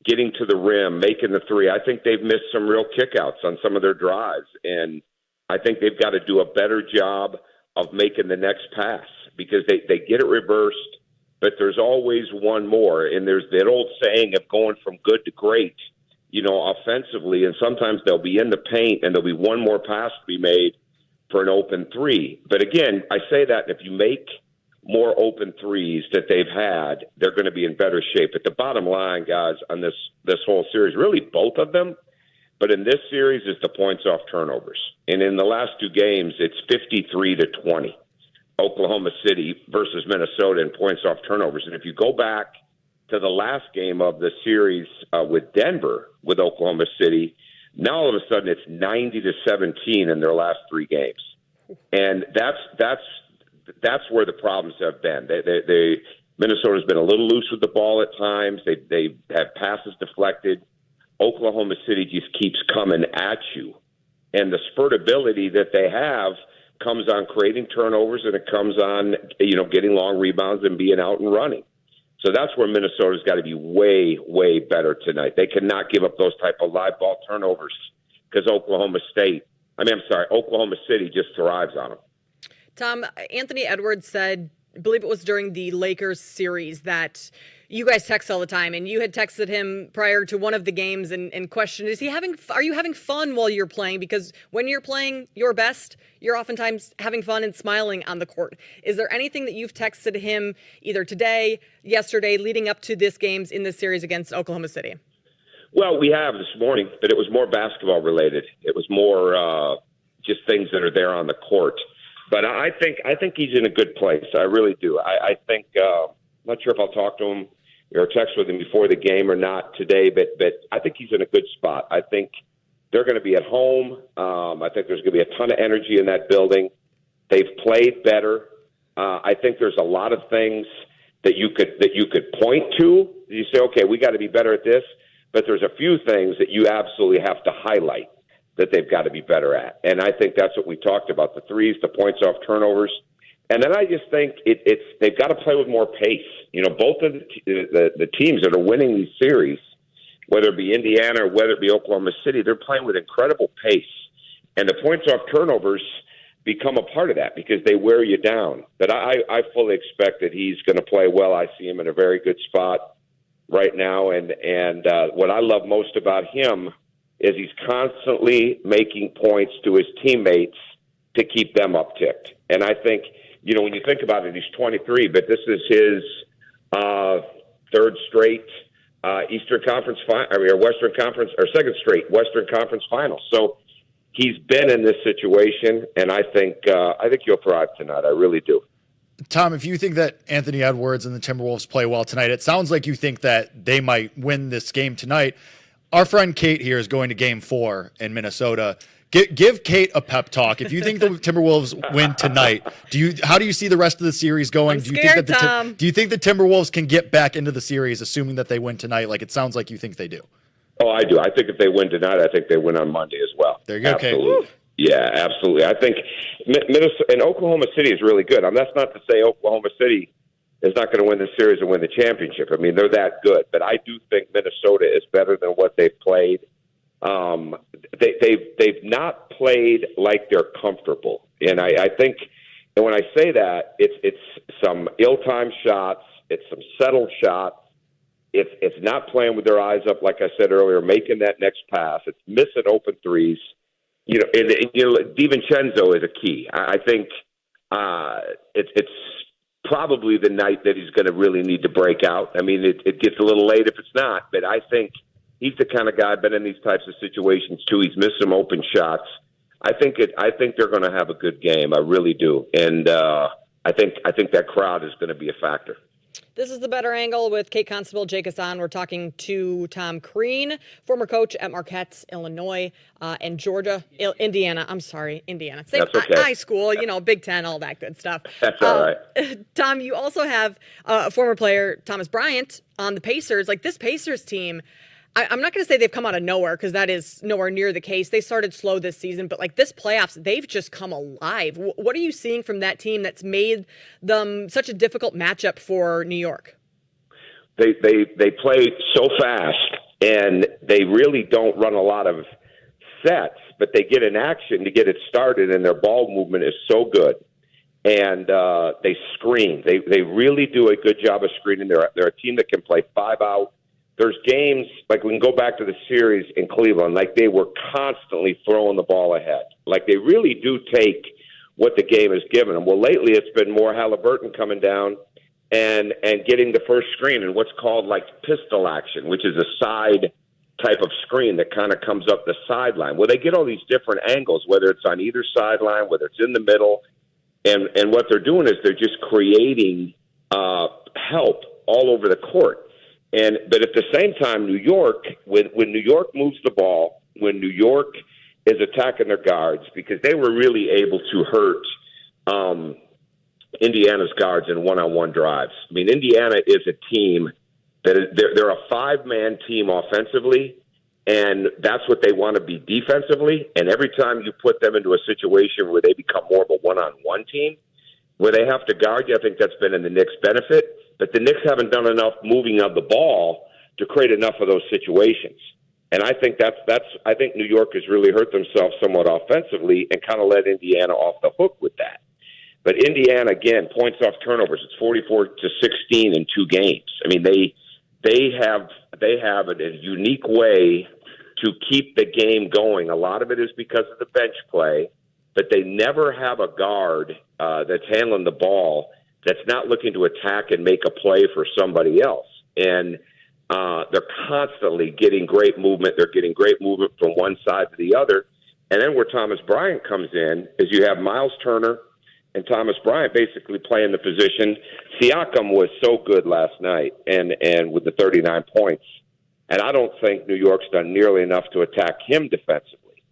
getting to the rim, making the three, I think they've missed some real kickouts on some of their drives. And I think they've got to do a better job of making the next pass because they get it reversed, but there's always one more. And there's that old saying of going from good to great, offensively. And sometimes they'll be in the paint and there'll be one more pass to be made for an open three. But again, I say that if you make more open threes that they've had, they're going to be in better shape. But the bottom line, guys, on this whole series, really both of them, but in this series is the points off turnovers. And in the last 2 games, it's 53-20, Oklahoma City versus Minnesota in points off turnovers. And if you go back to the last game of the series with Denver, with Oklahoma City, now all of a sudden it's 90-17 in their last 3 games. And that's where the problems have been. Minnesota's been a little loose with the ball at times. They have passes deflected. Oklahoma City just keeps coming at you. And the spurtability that they have comes on creating turnovers, and it comes on, getting long rebounds and being out and running. So that's where Minnesota's got to be way, way better tonight. They cannot give up those type of live ball turnovers because Oklahoma City just thrives on them. Tom, Anthony Edwards said, I believe it was during the Lakers series, that you guys text all the time, and you had texted him prior to one of the games and questioned, are you having fun while you're playing? Because when you're playing your best, you're oftentimes having fun and smiling on the court. Is there anything that you've texted him either today, yesterday, leading up to this games in this series against Oklahoma City? Well, we have this morning, but it was more basketball related. It was more just things that are there on the court. But I think he's in a good place. I really do. I think I'm not sure if I'll talk to him or text with him before the game or not today, but I think he's in a good spot. I think they're going to be at home. I think there's going to be a ton of energy in that building. They've played better. I think there's a lot of things that you could point to. You say, okay, we got to be better at this. But there's a few things that you absolutely have to highlight that they've got to be better at. And I think that's what we talked about, the threes, the points off turnovers. And then I just think they've got to play with more pace. Both of the teams that are winning these series, whether it be Indiana or whether it be Oklahoma City, they're playing with incredible pace. And the points off turnovers become a part of that because they wear you down. But I fully expect that he's going to play well. I see him in a very good spot right now. And what I love most about him is he's constantly making points to his teammates to keep them upticked. And I think, when you think about it, he's 23, but this is his third straight Eastern Conference or Western Conference, or second straight Western Conference Finals. So he's been in this situation, and I think he'll thrive tonight. I really do. Tom, if you think that Anthony Edwards and the Timberwolves play well tonight, it sounds like you think that they might win this game tonight. Our friend Kate here is going to Game 4 in Minnesota. Give Kate a pep talk. If you think the Timberwolves win tonight, how do you see the rest of the series going? I'm scared, Tom. Do you think the Timberwolves can get back into the series, assuming that they win tonight? Like it sounds like you think they do. Oh, I do. I think if they win tonight, I think they win on Monday as well. There you go, absolutely. Kate. Yeah, absolutely. I think Minnesota and Oklahoma City is really good. That's not to say Oklahoma City is not going to win the series and win the championship. I mean, they're that good. But I do think Minnesota is better than what they've played. They've not played like they're comfortable, and I think, and when I say that, it's some ill-timed shots, it's some settled shots. It's not playing with their eyes up, like I said earlier, making that next pass. It's missing open threes. DiVincenzo is a key. I think it's probably the night that he's going to really need to break out. I mean, it gets a little late if it's not, but I think he's the kind of guy been in these types of situations too. He's missed some open shots. I think they're going to have a good game. I really do, and I think that crowd is going to be a factor. This is The Better Angle with Kate Constable, Jake Hassan. We're talking to Tom Crean, former coach at Marquette, Illinois, and Indiana. I'm sorry, Indiana. Same high school, Big Ten, all that good stuff. That's all right. Tom, you also have a former player, Thomas Bryant, on the Pacers. Like this Pacers team, I'm not going to say they've come out of nowhere because that is nowhere near the case. They started slow this season, but like this playoffs, they've just come alive. What are you seeing from that team that's made them such a difficult matchup for New York? They play so fast, and they really don't run a lot of sets, but they get in action to get it started, and their ball movement is so good. And they screen. They really do a good job of screening. They're a team that can play 5 out. There's games, like we can go back to the series in Cleveland, like they were constantly throwing the ball ahead. Like they really do take what the game has given them. Well, lately it's been more Halliburton coming down and getting the first screen and what's called like pistol action, which is a side type of screen that kind of comes up the sideline. Well, they get all these different angles, whether it's on either sideline, whether it's in the middle. And what they're doing is they're just creating help all over the court. But at the same time, New York, when New York moves the ball, when New York is attacking their guards, because they were really able to hurt Indiana's guards in one-on-one drives. I mean, Indiana is a team that they're a 5-man team offensively, and that's what they want to be defensively. And every time you put them into a situation where they become more of a one-on-one team, where they have to guard you, I think that's been in the Knicks' benefit. But the Knicks haven't done enough moving of the ball to create enough of those situations. And I think I think New York has really hurt themselves somewhat offensively and kind of let Indiana off the hook with that. But Indiana, again, points off turnovers. It's 44-16 in 2 games. I mean, they have a unique way to keep the game going. A lot of it is because of the bench play, but they never have a guard that's handling the ball that's not looking to attack and make a play for somebody else. And they're constantly getting great movement. They're getting great movement from one side to the other. And then where Thomas Bryant comes in is you have Miles Turner and Thomas Bryant basically playing the position. Siakam was so good last night and with the 39 points. And I don't think New York's done nearly enough to attack him defensively.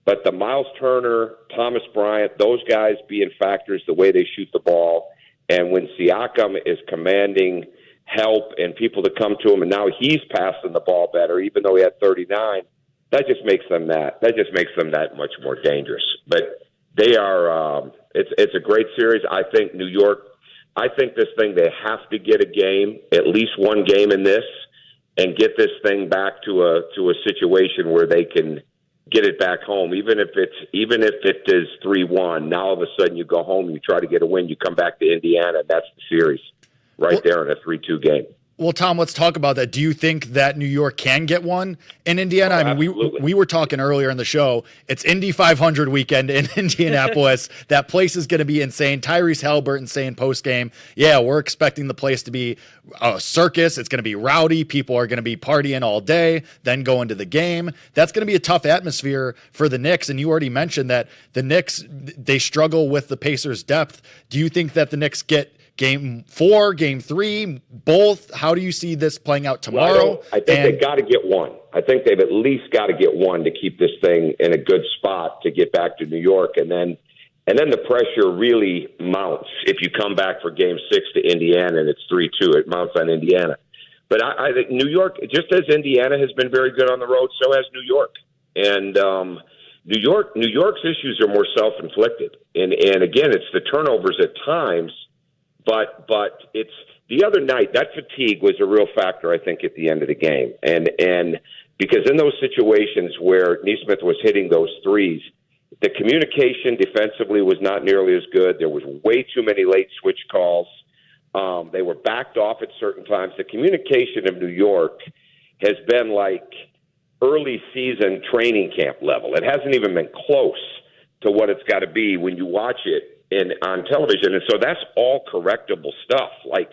But the Miles Turner, Thomas Bryant, those guys being factors, the way they shoot the ball, and when Siakam is commanding help and people to come to him, and now he's passing the ball better, even though he had 39, that just makes them that much more dangerous. But they are it's a great series. I think New York, I think this thing, they have to get a game, at least one game in this, and get this thing back to a situation where they can get it back home, even if it is 3-1. Now all of a sudden you go home, you try to get a win, you come back to Indiana, that's the series right there in a 3-2 game. Well, Tom, let's talk about that. Do you think that New York can get one in Indiana? I mean, we were talking earlier in the show. It's Indy 500 weekend in Indianapolis. That place is going to be insane. Tyrese Halliburton saying post-game, yeah, we're expecting the place to be a circus. It's going to be rowdy. People are going to be partying all day, then go into the game. That's going to be a tough atmosphere for the Knicks. And you already mentioned that the Knicks, they struggle with the Pacers' depth. Do you think that the Knicks get Game 4, Game 3, both? How do you see this playing out tomorrow? Well, I think they got to get one. I think they've at least got to get one to keep this thing in a good spot to get back to New York, and then the pressure really mounts if you come back for Game 6 to Indiana and it's 3-2. It mounts on Indiana. But I think New York, just as Indiana has been very good on the road, so has New York. And New York's issues are more self-inflicted, and again, it's the turnovers at times. But it's the other night, that fatigue was a real factor, I think, at the end of the game. And because in those situations where Nesmith was hitting those threes, the communication defensively was not nearly as good. There was way too many late switch calls. They were backed off at certain times. The communication of New York has been like early season training camp level. It hasn't even been close to what it's got to be when you watch it on television. And so that's all correctable stuff. Like,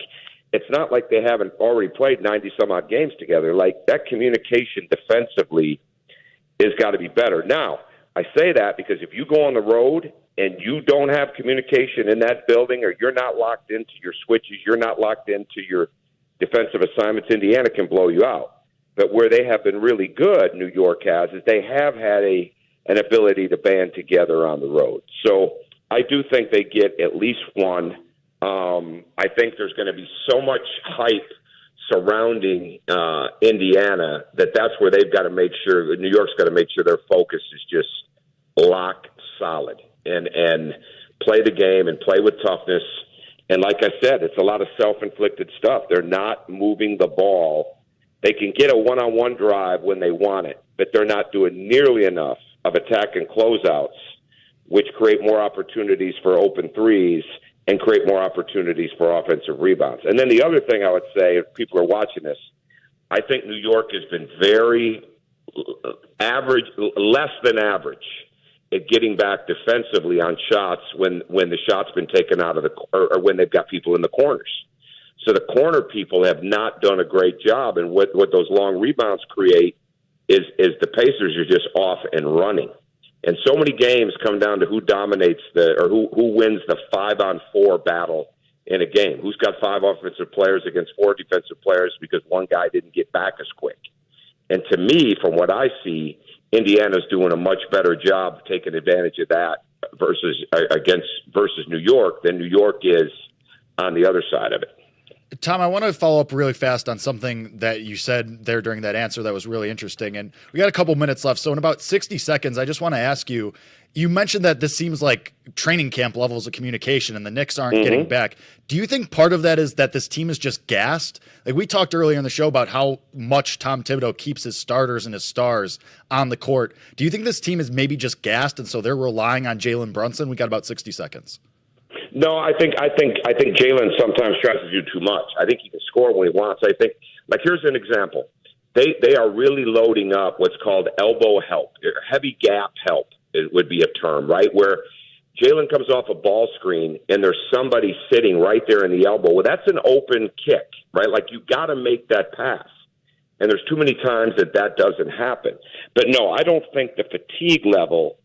it's not like they haven't already played 90 some odd games together. Like, that communication defensively has got to be better. Now, I say that because if you go on the road and you don't have communication in that building, or you're not locked into your switches, you're not locked into your defensive assignments, Indiana can blow you out. But where they have been really good, New York has, is they have had an ability to band together on the road. So I do think they get at least one. I think there's going to be so much hype surrounding Indiana that's where they've got to make sure, New York's got to make sure their focus is just lock solid and play the game and play with toughness. And like I said, it's a lot of self-inflicted stuff. They're not moving the ball. They can get a one-on-one drive when they want it, but they're not doing nearly enough of attack and closeouts, which create more opportunities for open threes and create more opportunities for offensive rebounds. And then the other thing I would say, if people are watching this, I think New York has been very average, less than average, at getting back defensively on shots when the shot's been taken out of or when they've got people in the corners. So the corner people have not done a great job, and what those long rebounds create is the Pacers are just off and running. And so many games come down to who dominates who wins the 5-on-4 battle in a game. Who's got 5 offensive players against 4 defensive players because one guy didn't get back as quick. And to me, from what I see, Indiana's doing a much better job of taking advantage of that versus New York than New York is on the other side of it. Tom, I want to follow up really fast on something that you said there during that answer that was really interesting. And we got a couple minutes left. So in about 60 seconds, I just want to ask you, you mentioned that this seems like training camp levels of communication and the Knicks aren't getting back. Do you think part of that is that this team is just gassed? Like, we talked earlier in the show about how much Tom Thibodeau keeps his starters and his stars on the court. Do you think this team is maybe just gassed and so they're relying on Jalen Brunson? We got about 60 seconds. No, I think Jalen sometimes tries to do too much. I think he can score when he wants. I think, like, here's an example. They are really loading up what's called elbow help, heavy gap help. It would be a term, right? Where Jalen comes off a ball screen and there's somebody sitting right there in the elbow. Well, that's an open kick, right? Like, you got to make that pass. And there's too many times that doesn't happen. But no, I don't think the fatigue level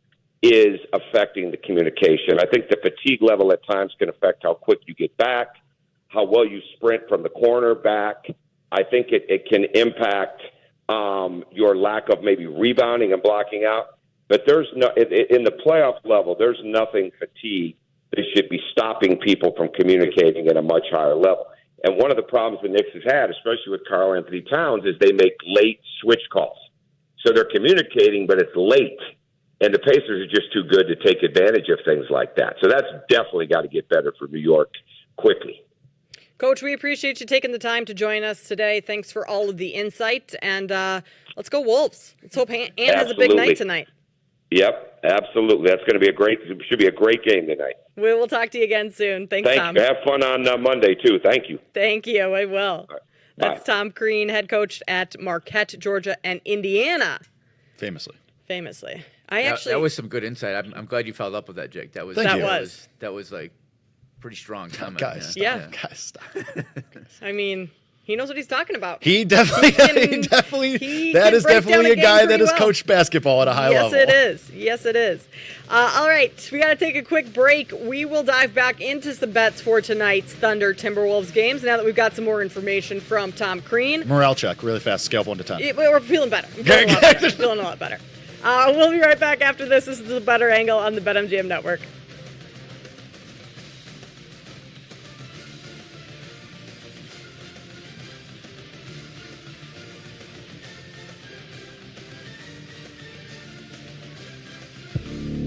is affecting the communication. I think the fatigue level at times can affect how quick you get back, how well you sprint from the corner back. I think it can impact your lack of maybe rebounding and blocking out. But there's no in the playoff level, there's nothing fatigue that should be stopping people from communicating at a much higher level. And one of the problems the Knicks has had, especially with Karl Anthony Towns, is they make late switch calls. So they're communicating, but it's late. And the Pacers are just too good to take advantage of things like that. So that's definitely got to get better for New York quickly. Coach, we appreciate you taking the time to join us today. Thanks for all of the insight. And let's go Wolves. Let's hope Ant has a big night tonight. Yep, absolutely. That's going to be should be a great game tonight. We will talk to you again soon. Thanks, Tom. Have fun on Monday, too. Thank you. Thank you. I will. That's Bye. Tom Crean, head coach at Marquette, Georgia, and Indiana. Famously. That was some good insight. I'm glad you followed up with that, Jake. That was like pretty strong comment. Guys, yeah. Guys, stop. I mean, he knows what he's talking about. He definitely, that is definitely a guy that has coached basketball at a high level. Yes, it is. All right, we got to take a quick break. We will dive back into some bets for tonight's Thunder Timberwolves games now that we've got some more information from Tom Crean. Morale check, really fast, scale of 1 to 10. We're feeling better. Feeling a lot better. We'll be right back after this. This is The Better Angle on the BetMGM Network.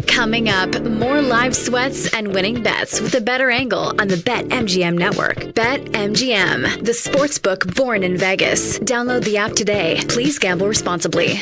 Coming up, more live sweats and winning bets with a better angle on the BetMGM network. BetMGM, the sportsbook born in Vegas. Download the app today. Please gamble responsibly.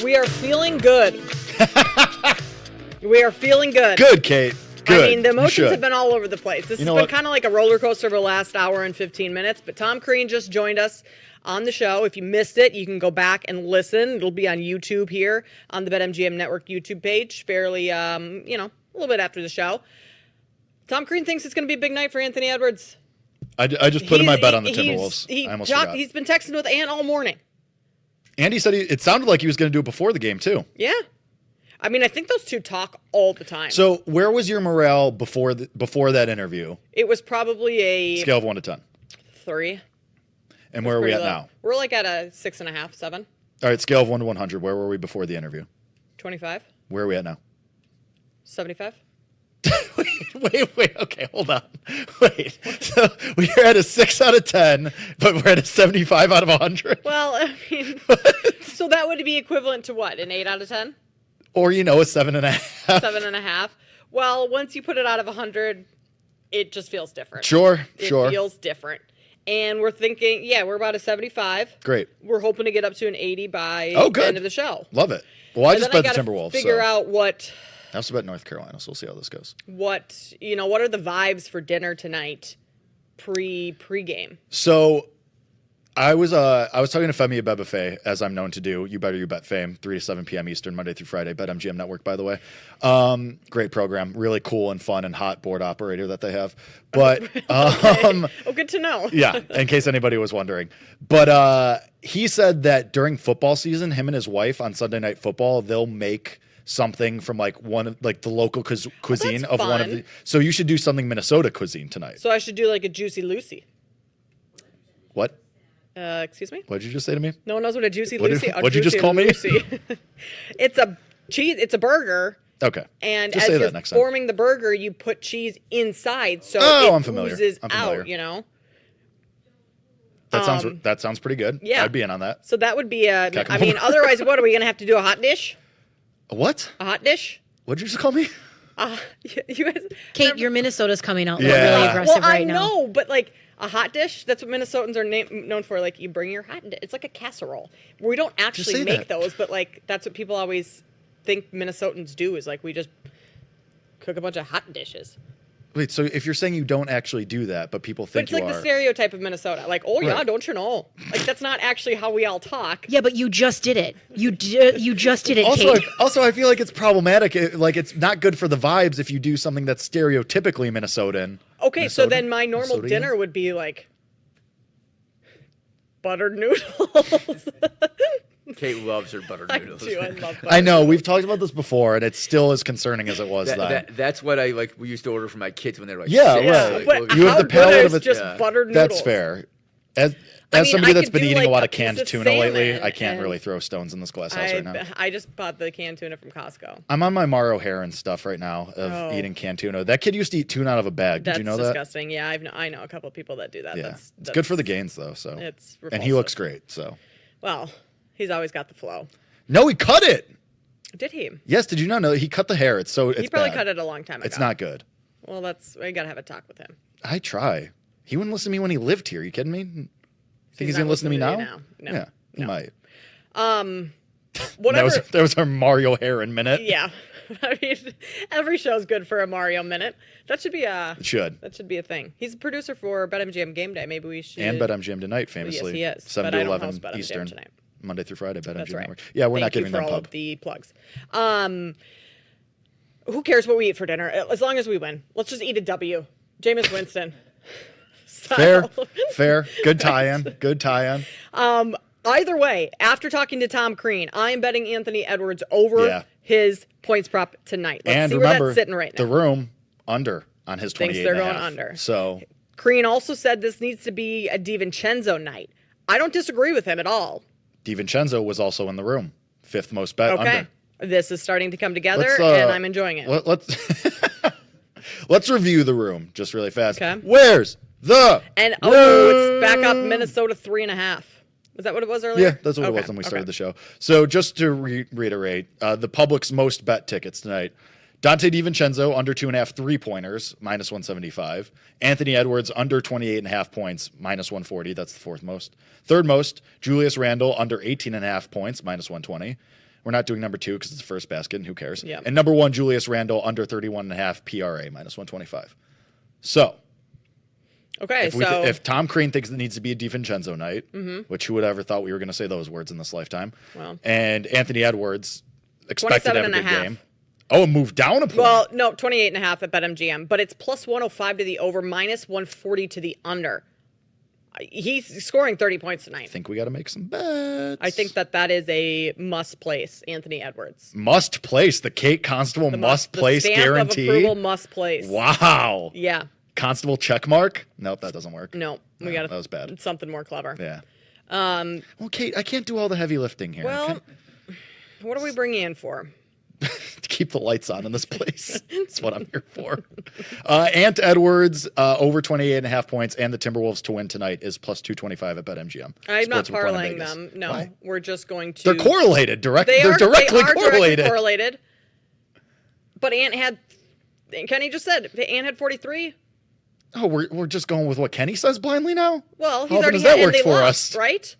We are feeling good. We are feeling good. Good, Kate. Good. I mean, the emotions have been all over the place. This has been kind of like a roller coaster over the last hour and 15 minutes. But Tom Crean just joined us on the show. If you missed it, you can go back and listen. It'll be on YouTube here on the BetMGM Network YouTube page fairly, a little bit after the show. Tom Crean thinks it's going to be a big night for Anthony Edwards. I just put in my bet on the Timberwolves. I almost forgot. He's been texting with Ant all morning. And he said it sounded like he was going to do it before the game, too. Yeah. I mean, I think those two talk all the time. So where was your morale before that interview? It was probably a... Scale of 1 to 10. 3. And where are we at now? We're like at a 6.5, 7. All right, scale of 1 to 100. Where were we before the interview? 25. Where are we at now? 75. Wait. Okay, hold on. Wait. So we're at a 6 out of 10, but we're at a 75 out of 100? Well, I mean, so that would be equivalent to what? An 8 out of 10? Or, a 7.5. 7.5. Well, once you put it out of 100, it just feels different. Sure. It feels different. And we're thinking, we're about a 75. Great. We're hoping to get up to an 80 by the end of the show. Love it. Well, I just bet the Timberwolves. Figure out what... I also bet North Carolina, so we'll see how this goes. What are the vibes for dinner tonight pre-game? So I was talking to Femi Abebefe, as I'm known to do. You Better You Bet fame, 3 to 7 p.m. Eastern, Monday through Friday. BetMGM Network, by the way. Great program. Really cool and fun and hot board operator that they have. But good to know. Yeah, in case anybody was wondering. But he said that during football season, him and his wife on Sunday Night Football, they'll make something from one of the local cuisine of fun. one of the. So you should do something Minnesota cuisine tonight. So I should do like a Juicy Lucy. What? Excuse me? What did you just say to me? No one knows what a Juicy Lucy. What'd you just call me? It's a cheese. It's a burger. Okay. And just as you're forming the burger, you put cheese inside, so I'm familiar. Oozes I'm familiar. out. That sounds pretty good. Yeah, I'd be in on that. So that would be otherwise, what are we gonna have to do? A hot dish? A what? A hot dish? What'd you just call me? You guys, Kate, your Minnesota's coming out really aggressive right now. Well, I know, but like a hot dish, that's what Minnesotans are known for. Like you bring your hot dish. It's like a casserole. We don't actually make those, but like that's what people always think Minnesotans do is like we just cook a bunch of hot dishes. Wait, so if you're saying you don't actually do that, but people think you are. But it's like the stereotype of Minnesota. Like, yeah, don't you know? Like, that's not actually how we all talk. Yeah, but you just did it. You just did it, Kate. Also, I feel like it's problematic. It's not good for the vibes if you do something that's stereotypically Minnesotan. Okay, so then my normal dinner would be like buttered noodles. Kate loves her buttered noodles. I love buttered I know. We've talked about this before, and it's still as concerning as it was then. That's what we used to order for my kids when they were like, yeah, right. But you have the palate of just buttered noodles. That's fair. As somebody that's been eating a lot of canned tuna lately, I can't really throw stones in this glass house right now. I just bought the canned tuna from Costco. I'm on my Mauro Heron stuff right now of eating canned tuna. That kid used to eat tuna out of a bag. Did you know that? That's disgusting. Yeah, I know a couple of people that do that. Yeah. It's good for the gains, though. So it's repulsive. And he looks great. So well, he's always got the flow. No, he cut it. Did he? Yes. Did you not know he cut the hair? It's he probably bad. cut it a long time ago. It's not good. Well, we gotta have a talk with him. I try. He wouldn't listen to me when he lived here. Are you kidding me? Think he's gonna listen to me now? No. Yeah, he might. Whatever. That was our Mario Heron minute. Yeah. I mean, every show's good for a Mario minute. That should be It should. That should be a thing. He's a producer for BetMGM Game Day. Maybe we should. And BetMGM Tonight, famously. Yes, he is. 7 but to I don't 11 host Eastern. Tonight. Monday through Friday, BetMGM That's right. Network. Yeah, we're not giving them all pub. of the plugs. Who cares what we eat for dinner? As long as we win. Let's just eat a W. Jameis Winston. Fair. Good tie-in. Either way, after talking to Tom Crean, I am betting Anthony Edwards over his points prop tonight. Let's see where that's sitting right now. The room under on his 28 thinks they're going under. So Crean also said this needs to be a DiVincenzo night. I don't disagree with him at all. DiVincenzo was also in the room. 5th most bet under. This is starting to come together, and I'm enjoying it. Let's review the room just really fast. Okay. Where's the it's back up Minnesota 3.5. Is that what it was earlier? Yeah, that's what it was when we started the show. So just to reiterate, the public's most bet tickets tonight. Dante DiVincenzo under 2.5 3-pointers, minus 175. Anthony Edwards under 28.5 points, minus 140. That's the 4th most. 3rd most, Julius Randle under 18.5 points, minus 120. We're not doing number 2 because it's the first basket, and who cares? Yeah. And number 1, Julius Randle, under 31.5 PRA, minus 125. So, okay, if Tom Crean thinks it needs to be a DiVincenzo night, Mhm. which who would ever thought we were going to say those words in this lifetime? Well. And Anthony Edwards expected to have a good 27.5. game. Oh, it moved down a point. Well, no, 28.5 at BetMGM, but it's plus 105 to the over, minus 140 to the under. He's scoring 30 points tonight. I think we got to make some bets. I think that is a must place, Anthony Edwards. Must place. The Kate Constable must place the stamp guarantee. of approval must place. Wow. Yeah. Constable check mark? Nope, that doesn't work. No, we got that was bad. Something more clever. Yeah. Well, Kate, I can't do all the heavy lifting here. Well, what are we bringing in for? To keep the lights on in this place. That's what I'm here for. Ant Edwards, over 28.5 points, and the Timberwolves to win tonight is plus 225 at BetMGM. I'm not Sportsbook Planet parlaying Vegas. them. No, Why? we're just going to. They're correlated. They're directly they are correlated. Directly correlated. But Kenny just said, Ant had 43. Oh, we're just going with what Kenny says blindly now? Well, he's How often already has that had, worked and they for lost, us? right?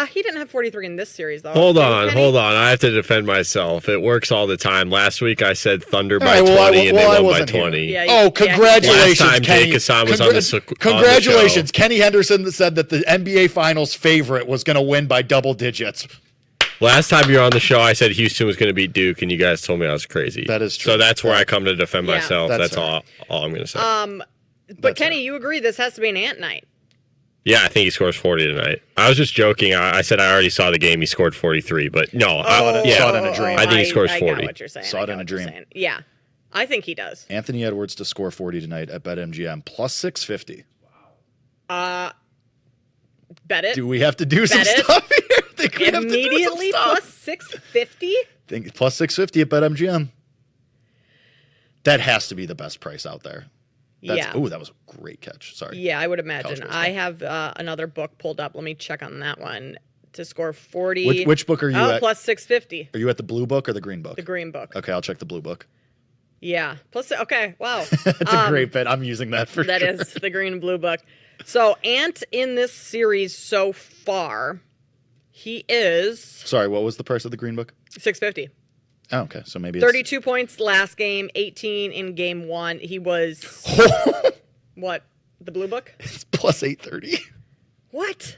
He didn't have 43 in this series, though. Hold on. I have to defend myself. It works all the time. Last week I said Thunder by All right, 20, and they won by 20. Yeah, congratulations, Last time Kenny. Jake Hassan was on the Congratulations. Kenny Henderson said that the NBA Finals favorite was going to win by double digits. Last time you were on the show, I said Houston was going to beat Duke, and you guys told me I was crazy. That is true. So that's where I come to defend myself. That's That's all I'm going to say. But Kenny, you agree this has to be an Ant night. Yeah, I think he scores 40 tonight. I was just joking. I said I already saw the game. He scored 43, but no. Saw it in a dream. I think he scores 40. I get what you're saying. Saw it in a dream. Yeah, I think he does. Anthony Edwards to score 40 tonight at BetMGM, plus 650. Bet it. Do we have to do some Bet it. stuff here? Think we have to do some Immediately stuff? plus 650? Think plus 650 at BetMGM. That has to be the best price out there. Yeah. Oh, that was a great catch. Sorry. Yeah, I would imagine. College baseball. I have another book pulled up. Let me check on that one. To score 40. Which book are you at? Plus 650. Are you at the blue book or the green book? The green book. Okay, I'll check the blue book. Yeah. Okay, wow. That's a great bet. I'm using that for That sure. is the green and blue book. So Ant in this series so far, he is Sorry, what was the price of the green book? 650. Oh, okay. So maybe it's 32 points last game, 18 in game 1. He was what? The blue book? It's plus 830. What?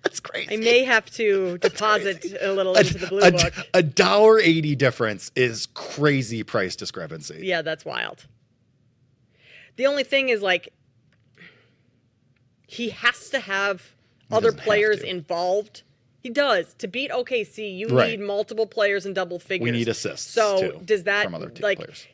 That's crazy. I may have to deposit a little into the blue book. $1.80 difference is crazy price discrepancy. Yeah, that's wild. The only thing is, like, he has to have other players involved. He does. To beat OKC, you Right. need multiple players in double figures. We need assists, So too, does that, from other players.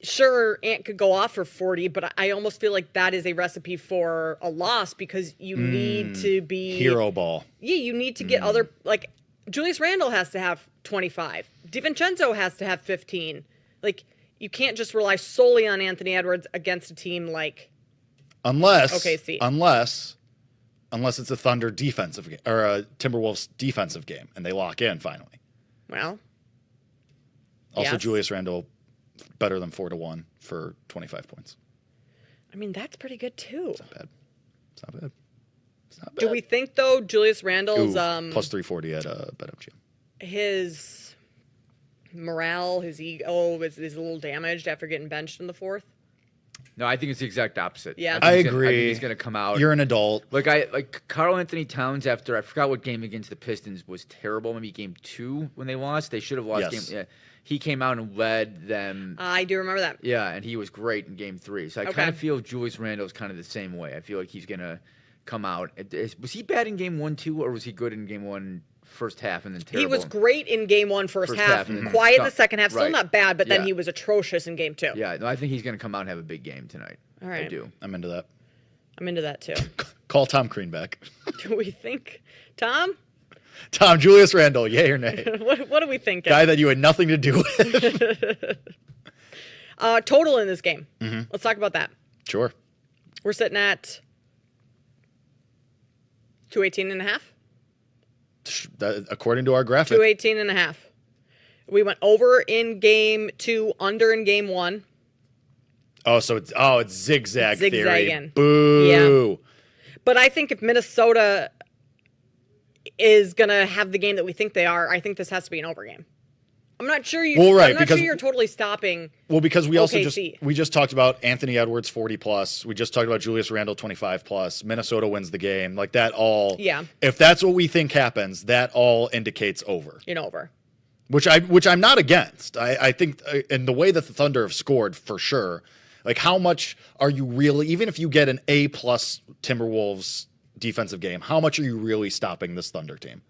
Sure, Ant could go off for 40, but I almost feel like that is a recipe for a loss because you need to be hero ball. Yeah, you need to get other, like, Julius Randle has to have 25. DiVincenzo has to have 15. Like, you can't just rely solely on Anthony Edwards against a team like Unless OKC. Unless it's a Thunder defensive game or a Timberwolves defensive game and they lock in finally. Well. Also, yes. Julius Randle better than 4-1 for 25 points. I mean, that's pretty good too. It's not bad. It's not bad. It's not bad. Do we think though Julius Randle's plus 340 at BetMGM. His morale, his ego is a little damaged after getting benched in the fourth? No, I think it's the exact opposite. Yeah. I I agree. think he's going to come out. You're an adult. Like Karl Anthony Towns after I forgot what game against the Pistons was terrible. Maybe game 2 when they lost. They should have lost Yes. game. Yeah. He came out and led them. I do remember that. Yeah, and he was great in game 3. So I kind of feel Julius Randle is kind of the same way. I feel like he's going to come out. Was he bad in game 1 too, or was he good in game 1 first half and then terrible? He was great in game 1 first half, and then quiet in the second half, still right. not bad, but then Yeah. he was atrocious in game 2. Yeah, no, I think he's going to come out and have a big game tonight. All right. I do. I'm into that. I'm into that too. Call Tom Crean back. Do we think, Tom? Tom, Julius Randle, yay or nay? what do we think? Guy that you had nothing to do with. Total in this game. Mhm. Let's talk about that. Sure. We're sitting at 218.5. According to our graphic. 218.5. We went over in game 2, under in game 1. Oh, so it's zigzag theory. Zigzagging. Boo. Yeah. But I think if Minnesota is going to have the game that we think they are, I think this has to be an over game. I'm not sure you. I'm not sure you're totally stopping. Well, because we also OKC. just talked about Anthony Edwards 40 plus. We just talked about Julius Randle 25 plus. Minnesota wins the game. Like that all. Yeah. If that's what we think happens, that all indicates over. Over. Which I'm not against. I think in the way that the Thunder have scored for sure. Like how much are you really, even if you get an A plus Timberwolves defensive game, how much are you really stopping this Thunder team?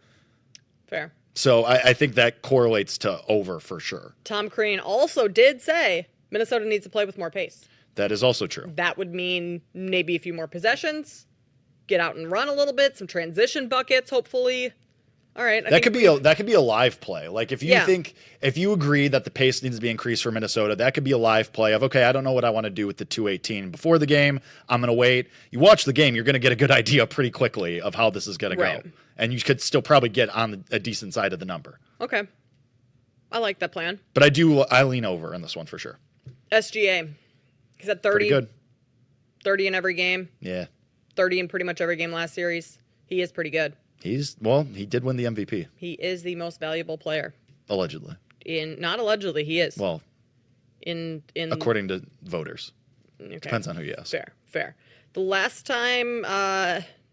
Fair. So I think that correlates to over for sure. Tom Crean also did say Minnesota needs to play with more pace. That is also true. That would mean maybe a few more possessions, get out and run a little bit, some transition buckets, hopefully. All right. That could be a live play. Like if you agree that the pace needs to be increased for Minnesota, that could be a live play of, okay, I don't know what I want to do with the 218 before the game. I'm going to wait. You watch the game, you're going to get a good idea pretty quickly of how this is going to go. And you could still probably get on a decent side of the number. Okay. I like that plan. But I lean over in this one for sure. SGA. He's at 30. Pretty good. 30 in every game. Yeah. 30 in pretty much every game last series. He is pretty good. He did win the MVP. He is the most valuable player. Allegedly. Not allegedly, he is. Well, in according to voters. Okay. Depends on who you ask. Fair. The last time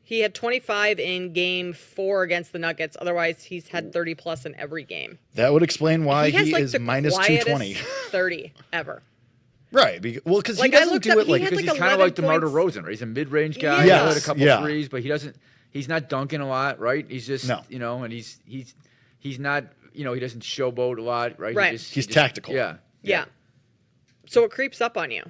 he had 25 in game 4 against the Nuggets. Otherwise, he's had 30 plus in every game. That would explain why he has, is minus 220. 30 ever. Right. Well, because he doesn't do it because he's kind of like DeMar DeRozan, right? He's a mid-range guy. Yes. He had a couple threes, but he's not dunking a lot, right? He's just, and he's not, he doesn't showboat a lot, right? Right. He's tactical. Yeah. So it creeps up on you.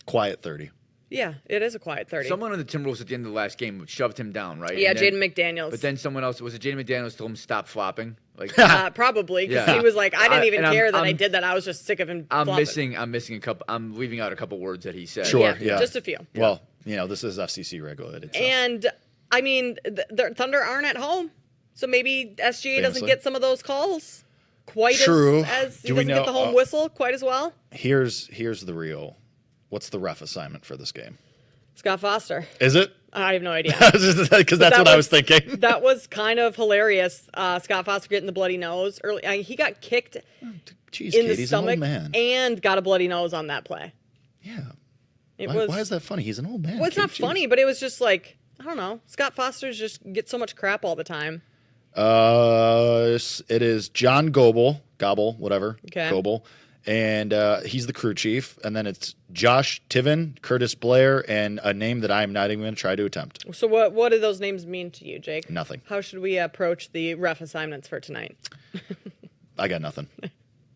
Quiet 30. Yeah, it is a quiet 30. Someone on the Timberwolves at the end of the last game shoved him down, right? Yeah, Jaden McDaniels. But then someone else, was it Jaden McDaniels, told him stop flopping? Like probably, because he was like, I didn't even care that I did that. I was just sick of him flopping. I'm missing a couple. I'm leaving out a couple words that he said. Sure, yeah. Just a few. Well, this is FCC regulated. So. And I mean, the Thunder aren't at home, so maybe SGA doesn't get some of those calls quite as he doesn't get the home whistle quite as well. Here's the real. What's the ref assignment for this game? Scott Foster. Is it? I have no idea. Because that's what I was thinking. That was kind of hilarious. Scott Foster getting the bloody nose early. He got kicked in the stomach and got a bloody nose on that play. Yeah. Why is that funny? He's an old man. Well, it's not funny, but it was just like, I don't know. Scott Foster's just gets so much crap all the time. It is John Gobel, whatever. Okay. Gobel. And he's the crew chief. And then it's Josh Tiven, Curtis Blair, and a name that I am not even going to try to attempt. So what do those names mean to you, Jake? Nothing. How should we approach the ref assignments for tonight? I got nothing.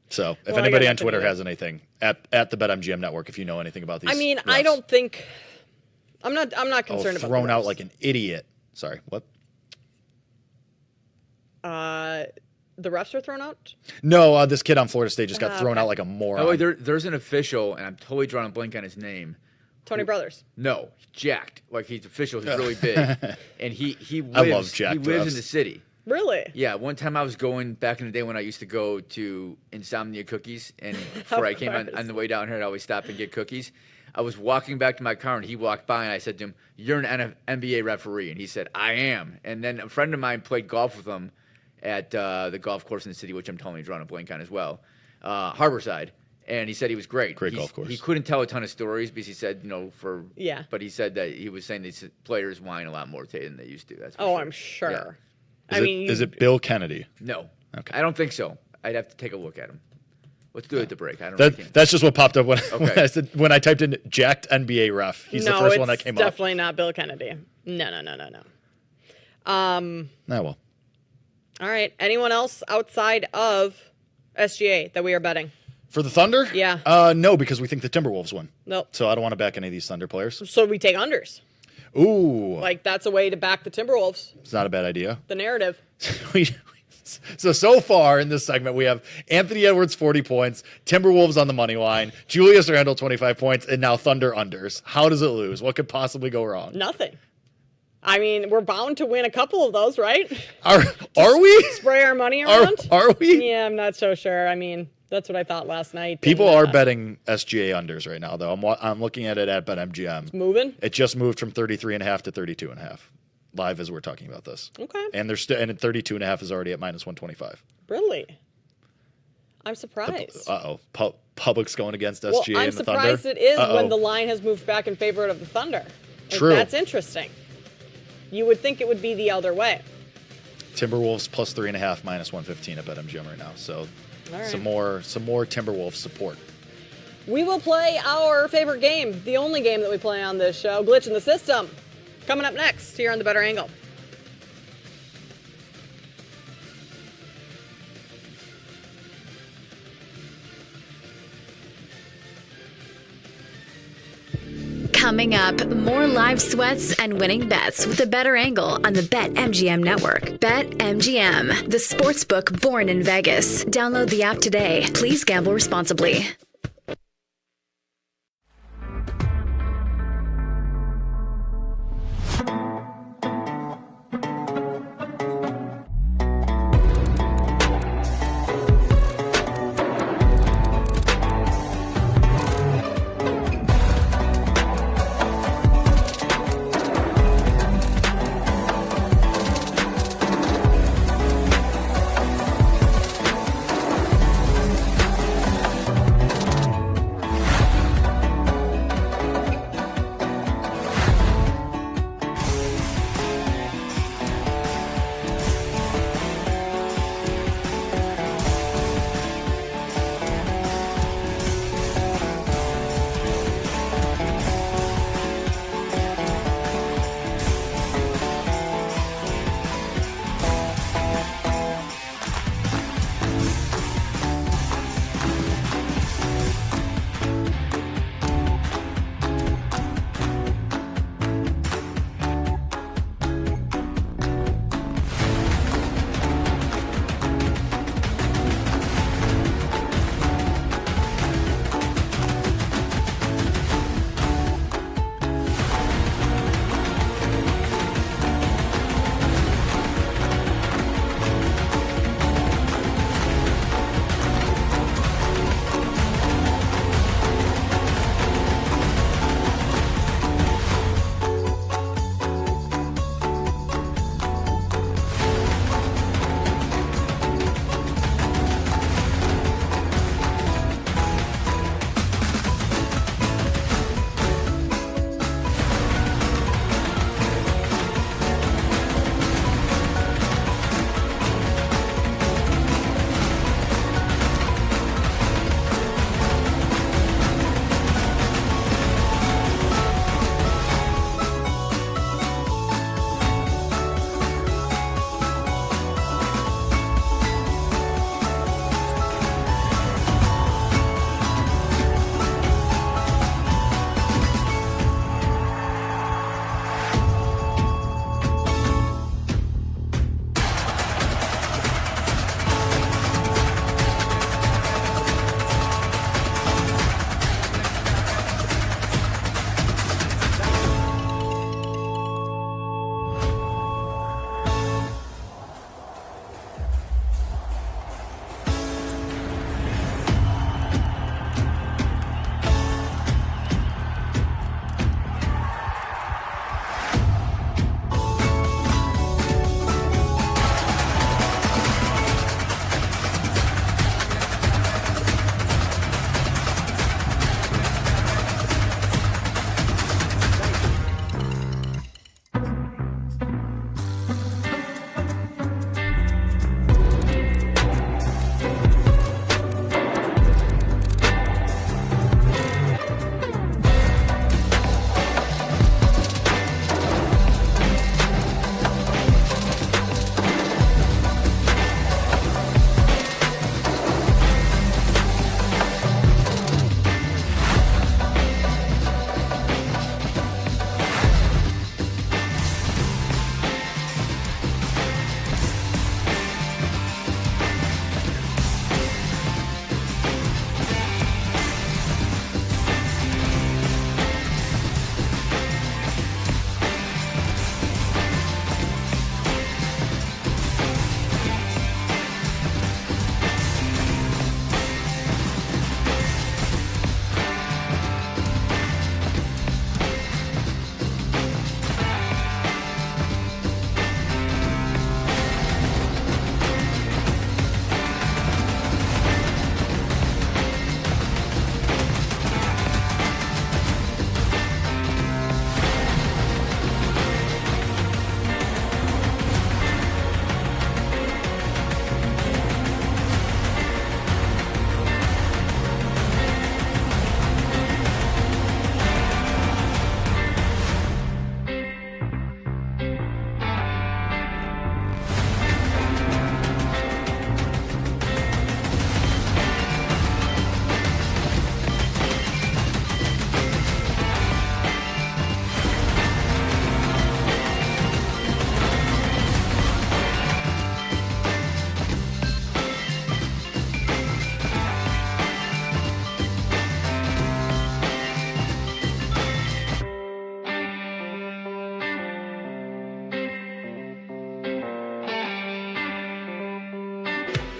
So if anybody on Twitter has anything, at the BetMGM Network, if you know anything about these. I mean, refs. I don't think I'm not concerned about thrown out like an idiot. Sorry, what? The refs are thrown out? No, this kid on Florida State just got thrown out like a moron. Oh, there's an official, and I'm totally drawing a blank on his name. Tony Brothers. No, jacked. Like he's official. He's really big, and he lives. I love jacked. He lives in the city. Really? Yeah. One time I was going back in the day when I used to go to Insomnia Cookies, and before I came on the way down here, I'd always stop and get cookies. I was walking back to my car, and he walked by, and I said to him, "You're an NBA referee," and he said, "I am." And then a friend of mine played golf with him at the golf course in the city, which I'm totally drawing a blank on as well, Harborside. And he said he was great. Great golf course. He couldn't tell a ton of stories because he said, but he said that he was saying these players whine a lot more today than they used to. That's for sure. I'm sure. Yeah. Is it Bill Kennedy? No. Okay. I don't think so. I'd have to take a look at him. Let's do it at the break. I don't know. That's just what popped up when I typed in jacked NBA ref. He's the first one that came up. No, it's definitely not Bill Kennedy. No. Well. All right. Anyone else outside of SGA that we are betting? For the Thunder? Yeah. No, because we think the Timberwolves win. Nope. So I don't want to back any of these Thunder players. So we take unders. Ooh. Like, that's a way to back the Timberwolves. It's not a bad idea. The narrative. So far in this segment, we have Anthony Edwards 40 points, Timberwolves on the money line, Julius Randle 25 points, and now Thunder unders. How does it lose? What could possibly go wrong? Nothing. I mean, we're bound to win a couple of those, right? Are we? Spray our money around? Are we? Yeah, I'm not so sure. I mean, that's what I thought last night. People are betting SGA unders right now, though. I'm looking at it at BetMGM. It's moving? It just moved from 33.5 to 32.5. live as we're talking about this. Okay. And they're and 32.5 is already at -125. Really? I'm surprised. Public's going against SGA well, and the I'm Thunder. surprised it is when the line has moved back in favor of the Thunder. True. That's interesting. You would think it would be the other way. Timberwolves +3.5, -115 at BetMGM right now. So some more Timberwolves support. We will play our favorite game, the only game that we play on this show, Glitch in the System. Coming up next here on The Better Angle. Coming up, more live sweats and winning bets with the Better Angle on the BetMGM network. BetMGM, the sportsbook born in Vegas. Download the app today. Please gamble responsibly.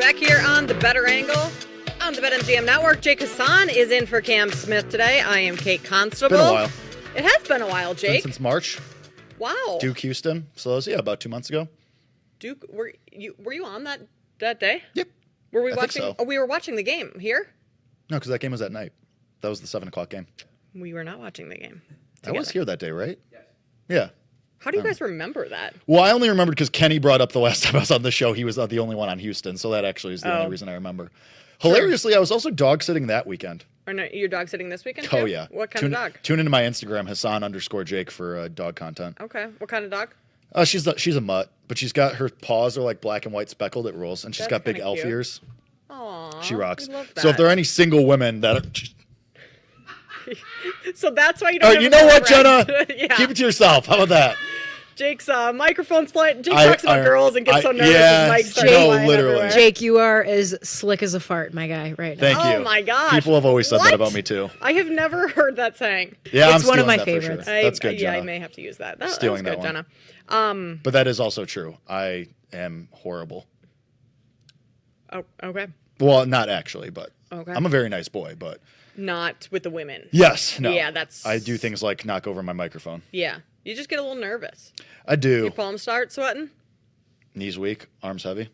Back here on the Better Angle on the BetMGM Network. Jake Hassan is in for Cam Smith today. I am Kate Constable. Been a while. It has been a while, Jake. Since March. Wow. Duke Houston. So yeah, about 2 months ago. Duke, were you on that day? Yep. Were we I watching? think so. Oh, we were watching the game here. No, because that game was at night. That was the 7:00 game. We were not watching the game. I was here that day, right? Yes. Yeah. How do you guys remember that? Well, I only remembered because Kenny brought up the last time I was on the show. He was the only one on Houston, so that actually is the only reason I remember. Hilariously, I was also dog sitting that weekend. Or no, you're dog sitting this weekend? Oh too? yeah. What kind of dog? Tune into my Instagram, Hassan_Jake for dog content. Okay. What kind of dog? She's a mutt, but she's got her paws are like black and white speckled. It rolls, and she's got big elf ears. Aww. She rocks. We love that. So if there are any single women that are, so that's why you don't. all right, have you a know what, girlfriend. Jenna? Yeah. Keep it to yourself. How about that? Jake's microphone's playing. Jake talks about girls and gets so nervous. Yeah, his mic starts flying literally. everywhere. Jake, you are as slick as a fart, my guy, right now. Thank you. Oh my gosh. People have always said What? that about me too. I have never heard that saying. Yeah, It's I'm one of stealing my that for favorites. Sure. That's good, Yeah, Jenna. I may have to use that. That Stealing was good, that Jenna. But that is also true. I am horrible. Oh, okay. Well, not actually, but Okay. I'm a very nice boy, but Not with the women. yes, no. Yeah, that's. I do things like knock over my microphone. Yeah, you just get a little nervous. I do. Your palms start sweating. Knees weak, arms heavy. Is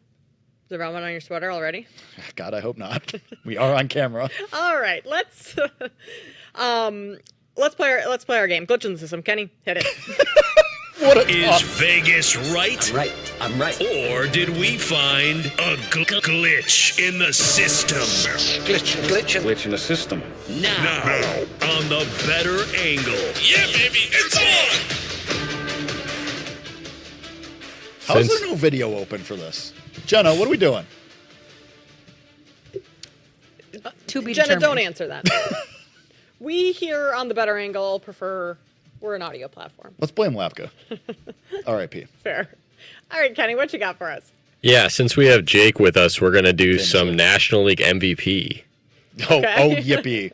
there velvet on your sweater already? God, I hope not. We are on camera. All right, let's play our game. Glitch in the system. Kenny, hit it. Is Vegas right? I'm right. Or did we find a glitch in the system? Glitch in the system. Now, on the Better Angle. Yeah, baby, it's on! How is there no video open for this? Jenna, what are we doing? To be Jenna, determined. don't answer that. We here on the Better Angle prefer. We're an audio platform. Let's blame Lapka. R.I.P. Fair. All right, Kenny, what you got for us? Yeah, since we have Jake with us, we're going to do some National League MVP. Oh, yippee.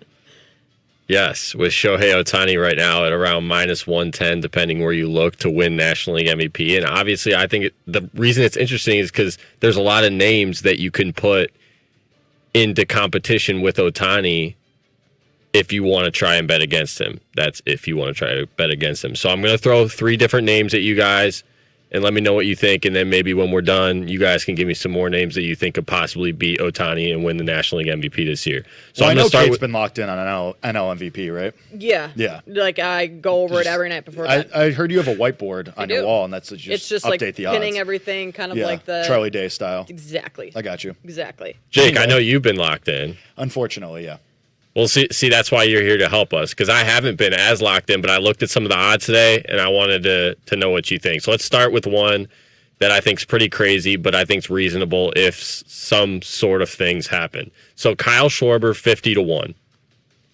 Yes, with Shohei Ohtani right now at around minus 110, depending where you look, to win National League MVP. And obviously, I think the reason it's interesting is because there's a lot of names that you can put into competition with Ohtani if you want to try and bet against him. That's if you want to try to bet against him. So I'm going to throw 3 different names at you guys and let me know what you think. And then maybe when we're done, you guys can give me some more names that you think could possibly beat Ohtani and win the National League MVP this year. So Well, I'm I know going to start Kate's with. been locked in on NL MVP, right? Yeah. Yeah. Like I go over it every night before bed. I heard you have a whiteboard on your do. wall, and that's just It's just update like the odds. pinning everything, kind of Yeah, like the Charlie Day style. Exactly. I got you. Exactly. Jake, I know you've been locked in. Unfortunately, yeah. Well, see, that's why you're here to help us, because I haven't been as locked in, but I looked at some of the odds today, and I wanted to know what you think. So let's start with one that I think is pretty crazy, but I think is reasonable if some sort of things happen. So Kyle Schwarber, 50-1.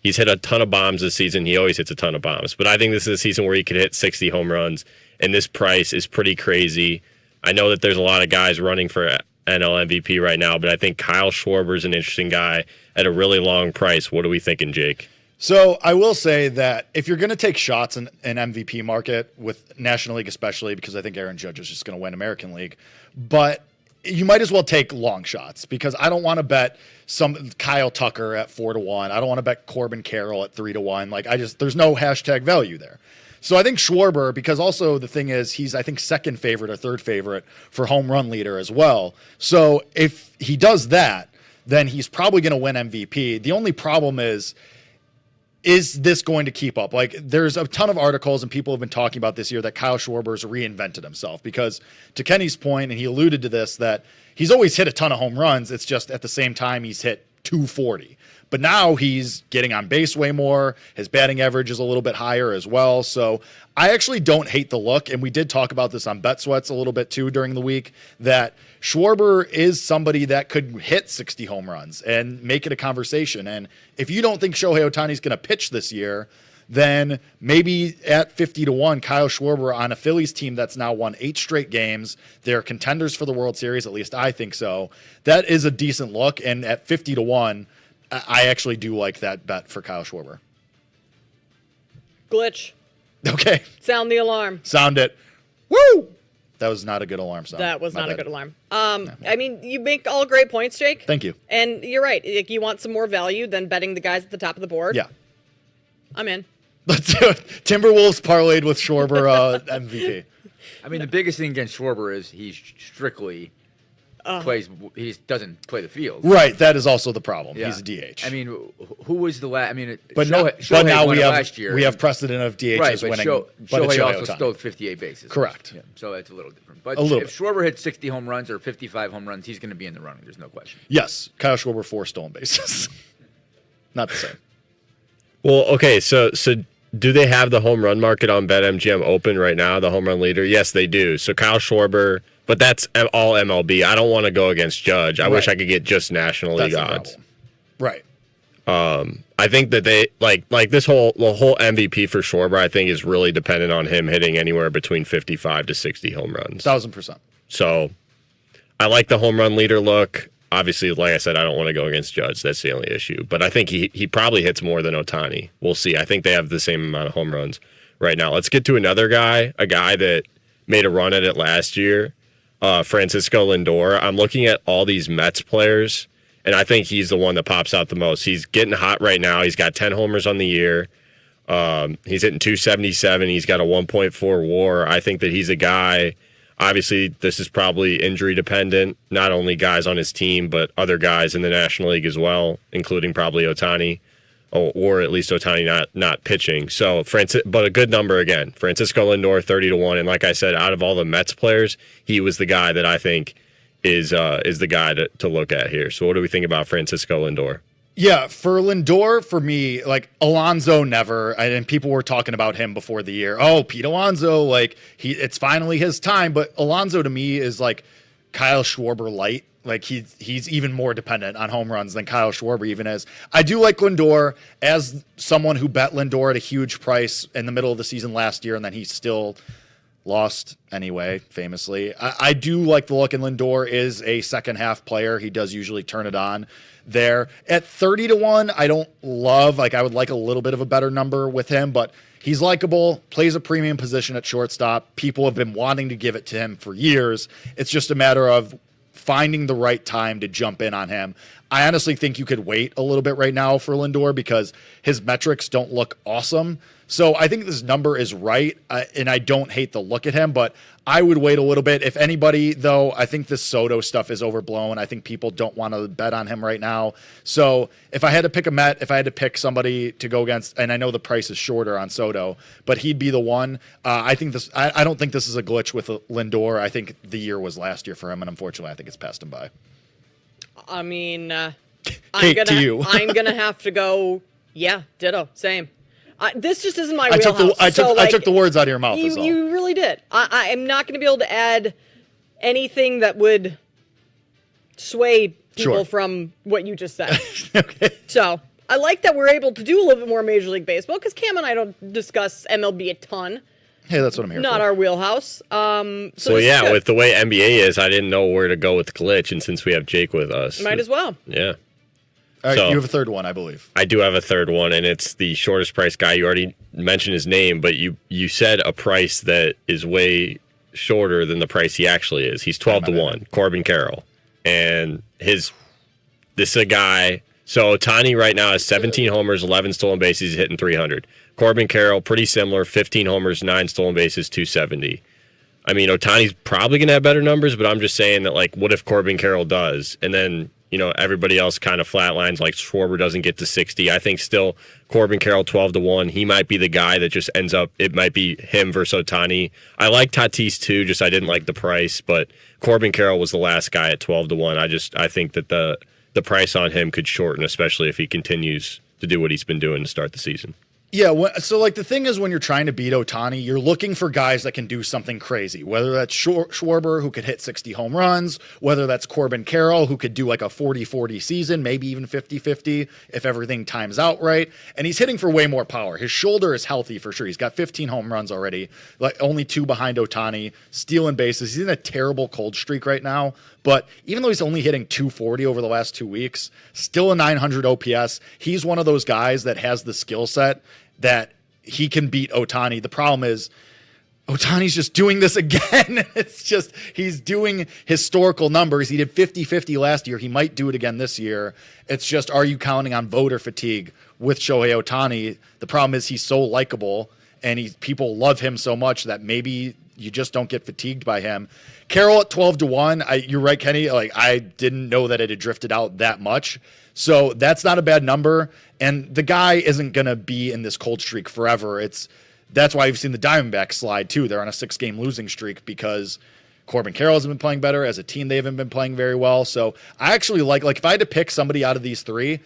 He's hit a ton of bombs this season. He always hits a ton of bombs, but I think this is a season where he could hit 60 home runs, and this price is pretty crazy. I know that there's a lot of guys running for NL MVP right now, but I think Kyle Schwarber is an interesting guy at a really long price. What are we thinking, Jake? So I will say that if you're going to take shots in an MVP market, with National League especially, because I think Aaron Judge is just going to win American League, but you might as well take long shots, because I don't want to bet some Kyle Tucker at 4-1. I don't want to bet Corbin Carroll at 3-1. Like, there's no hashtag value there. So I think Schwarber, because also the thing is he's, I think, second favorite or third favorite for home run leader as well. So if he does that, then he's probably going to win MVP. The only problem is this going to keep up? Like, there's a ton of articles and people have been talking about this year that Kyle Schwarber's reinvented himself, because to Kenny's point, and he alluded to this, that he's always hit a ton of home runs. It's just at the same time he's hit 240. But now he's getting on base way more. His batting average is a little bit higher as well. So I actually don't hate the look. And we did talk about this on Bet Sweats a little bit too during the week, that Schwarber is somebody that could hit 60 home runs and make it a conversation. And if you don't think Shohei Ohtani is going to pitch this year, then maybe at 50-1, Kyle Schwarber on a Phillies team that's now won 8 straight games. They're contenders for the World Series, at least I think so. That is a decent look. And at 50-1, I actually do like that bet for Kyle Schwarber. Glitch. Okay. Sound the alarm. Sound it. Woo! That was not a good alarm sound. That was not a good alarm. I mean, you make all great points, Jake. Thank you. And you're right. Like, you want some more value than betting the guys at the top of the board. Yeah. I'm in. Let's do it. Timberwolves parlayed with Schwarber MVP. I mean, the biggest thing against Schwarber is he strictly he doesn't play the field. Right, that is also the problem. Yeah. He's a DH. I mean, who was the last? I mean, but now we have precedent of DHs right, but winning. Shohei also stole 58 bases. Correct. Yeah, so that's a little different. But if Schwarber hits 60 home runs or 55 home runs, he's going to be in the running. There's no question. Yes, Kyle Schwarber 4 stolen bases. Not the same. Well, okay, so do they have the home run market on BetMGM open right now, the home run leader? Yes, they do. So Kyle Schwarber, but that's all MLB. I don't want to go against Judge. I wish I could get just National League odds. Right. I think that they like the whole MVP for Schwarber, I think, is really dependent on him hitting anywhere between 55 to 60 home runs. 1,000%. So I like the home run leader look. Obviously, like I said, I don't want to go against Judge. That's the only issue. But I think he probably hits more than Ohtani. We'll see. I think they have the same amount of home runs right now. Let's get to another guy, a guy that made a run at it last year, Francisco Lindor. I'm looking at all these Mets players, and I think he's the one that pops out the most. He's getting hot right now. He's got 10 homers on the year. He's hitting 277. He's got a 1.4 WAR. I think that he's a guy. Obviously, this is probably injury dependent, not only guys on his team, but other guys in the National League as well, including probably Ohtani, or at least Ohtani not pitching. So, but a good number again. Francisco Lindor, 30-1. And like I said, out of all the Mets players, he was the guy that I think is the guy to look at here. So what do we think about Francisco Lindor? Yeah, for Lindor, for me, like Alonso never, and people were talking about him before the year. Oh, Pete Alonso, like it's finally his time. But Alonso to me is like Kyle Schwarber light. Like he's even more dependent on home runs than Kyle Schwarber even is. I do like Lindor as someone who bet Lindor at a huge price in the middle of the season last year, and then he still lost anyway, famously. I do like the look, and Lindor is a second half player. He does usually turn it on there. At 30-1, I don't love, like I would like a little bit of a better number with him, but he's likable, plays a premium position at shortstop. People have been wanting to give it to him for years. It's just a matter of finding the right time to jump in on him. I honestly think you could wait a little bit right now for Lindor because his metrics don't look awesome. So I think this number is right, and I don't hate the look at him, but I would wait a little bit. If anybody, though, I think this Soto stuff is overblown. I think people don't want to bet on him right now. So if I had to pick a Met, if I had to pick somebody to go against, and I know the price is shorter on Soto, but he'd be the one. I think this. I don't think this is a glitch with Lindor. I think the year was last year for him, and unfortunately, I think it's passed him by. I mean, Kate, to you. I'm gonna have to go. Yeah, ditto, same. This just isn't my I wheelhouse. I took the words out of your mouth. You really did. I am not going to be able to add anything that would sway people from what you just said. Okay. So I like that we're able to do a little bit more Major League Baseball because Cam and I don't discuss MLB a ton. Hey, that's what I'm here for. Not our wheelhouse. So yeah, with the way NBA is, I didn't know where to go with glitch, and since we have Jake with us, might as well. Yeah. All right, so, you have a third one, I believe. I do have a third one, and it's the shortest price guy. You already mentioned his name, but you said a price that is way shorter than the price he actually is. He's 12-1, Corbin Carroll. And this is a guy, so Ohtani right now has 17 homers, 11 stolen bases, he's hitting 300. Corbin Carroll, pretty similar, 15 homers, 9 stolen bases, 270. I mean, Ohtani's probably going to have better numbers, but I'm just saying that, like, what if Corbin Carroll does? And then, everybody else kind of flatlines, like Schwarber doesn't get to 60. I think still Corbin Carroll 12-1. He might be the guy that just ends up, it might be him versus Ohtani. I like Tatis too, just I didn't like the price, but Corbin Carroll was the last guy at 12-1. I think that the price on him could shorten, especially if he continues to do what he's been doing to start the season. Yeah, so like the thing is when you're trying to beat Ohtani, you're looking for guys that can do something crazy, whether that's Schwarber, who could hit 60 home runs, whether that's Corbin Carroll, who could do like a 40-40 season, maybe even 50-50 if everything times out right. And he's hitting for way more power. His shoulder is healthy for sure. He's got 15 home runs already, like only 2 behind Ohtani, stealing bases. He's in a terrible cold streak right now. But even though he's only hitting 240 over the last 2 weeks, still a 900 OPS, he's one of those guys that has the skill set that he can beat Ohtani. The problem is Ohtani's just doing this again. It's just, he's doing historical numbers. He did 50-50 last year. He might do it again this year. It's just, are you counting on voter fatigue with Shohei Ohtani? The problem is he's so likable and people love him so much that maybe you just don't get fatigued by him. Carroll at 12-1. You're right, Kenny. Like, I didn't know that it had drifted out that much. So that's not a bad number. And the guy isn't going to be in this cold streak forever. That's why you've seen the Diamondbacks slide too. They're on a 6-game losing streak because Corbin Carroll hasn't been playing better. As a team, they haven't been playing very well. So I actually like if I had to pick somebody out of these three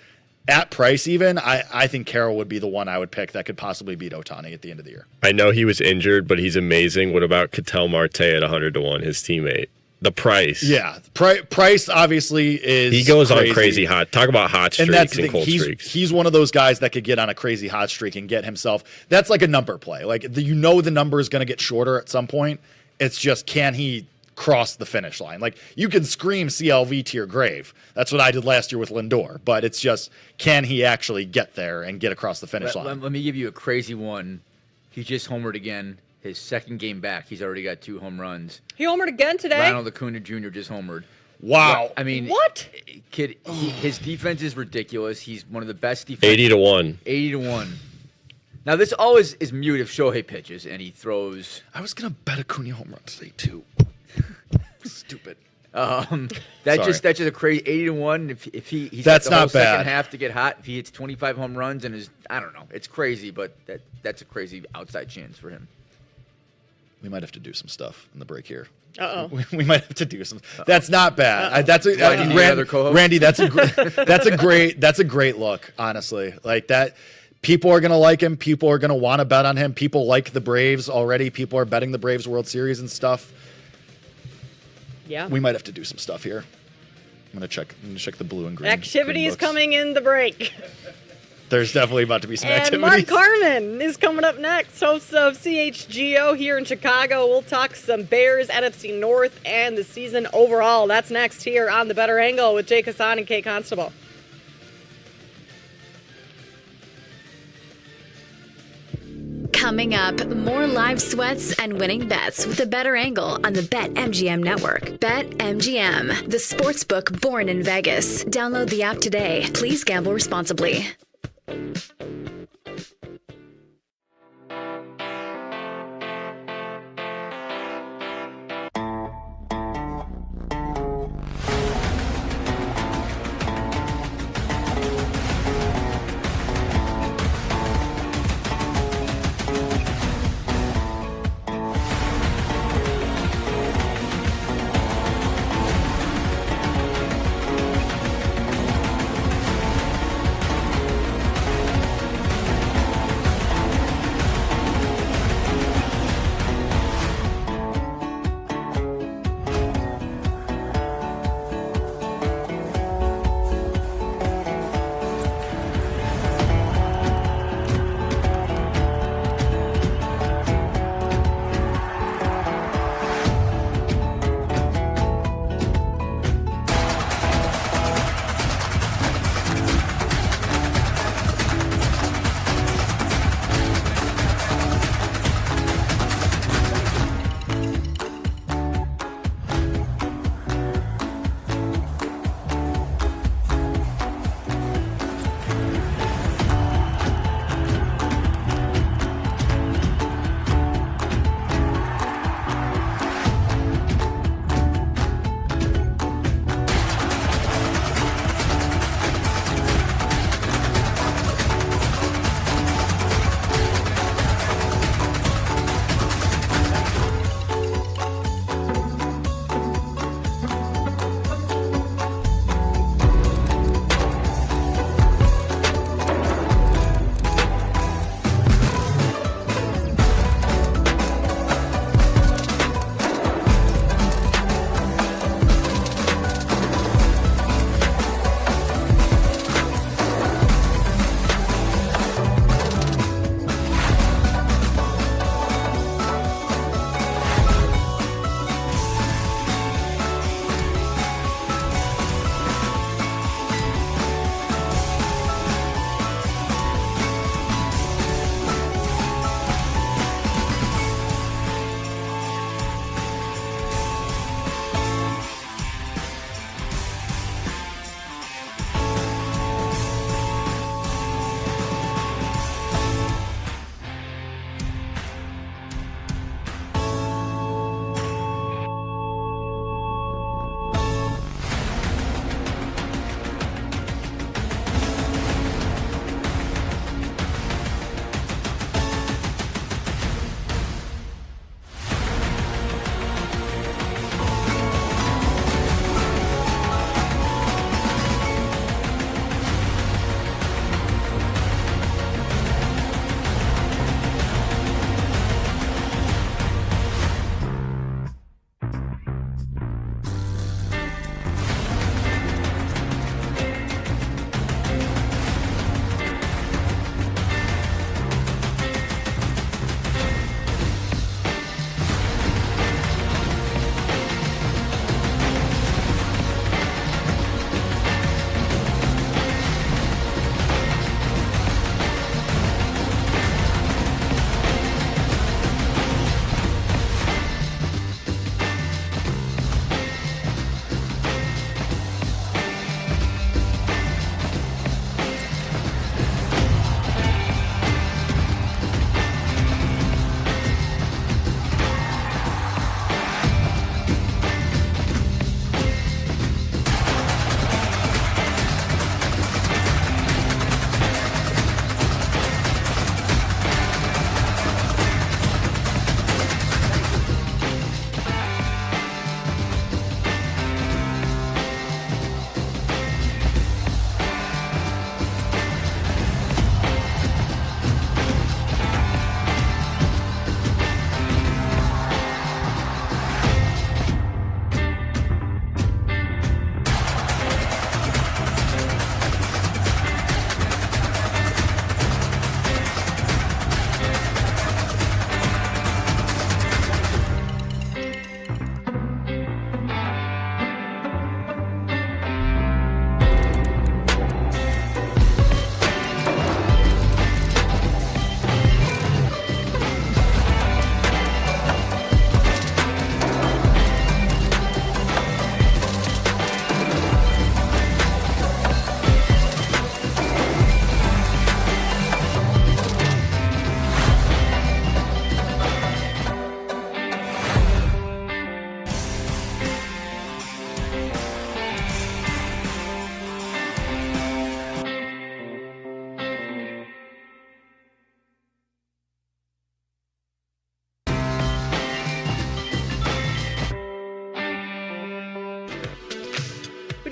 at price even, I think Carroll would be the one I would pick that could possibly beat Ohtani at the end of the year. I know he was injured, but he's amazing. What about Ketel Marte at 100-1, his teammate? The price. Yeah. Price obviously is He goes crazy. on crazy hot. Talk about hot streaks and cold streaks. He's one of those guys that could get on a crazy hot streak and get himself. That's like a number play. Like the number is going to get shorter at some point. It's just, can he cross the finish line? Like, you can scream CLV to your grave. That's what I did last year with Lindor. But it's just, can he actually get there and get across the finish line? Let me give you a crazy one. He just homered again. His second game back, he's already got 2 home runs. He homered again today? Ronald Acuna Jr. just homered. Wow. I mean, what? Kid, his defense is ridiculous. He's one of the best defenses. 80-1. 80-1. Now, this always is mute if Shohei pitches and he throws. I was going to bet Acuna home run today, too. Stupid. That's just a crazy 80-1. If he's that's got the whole not bad. Second half to get hot. If he hits 25 home runs and I don't know, it's crazy, but that's a crazy outside chance for him. We might have to do some stuff in the break here. Uh-oh. We might have to do some. That's not bad. Randy. That's a great look. Honestly, like that. People are gonna like him. People are gonna want to bet on him. People like the Braves already. People are betting the Braves World Series and stuff. Yeah. We might have to do some stuff here. I'm gonna check the blue and green. Activity is coming in the break. There's definitely about to be some and activities. Mark Carman is coming up next, host of CHGO here in Chicago. We'll talk some Bears, NFC North, and the season overall. That's next here on The Better Angle with Jake Hassan and Kate Constable. Coming up, more live sweats and winning bets with The Better Angle on the BetMGM network. BetMGM, the sportsbook born in Vegas. Download the app today. Please gamble responsibly.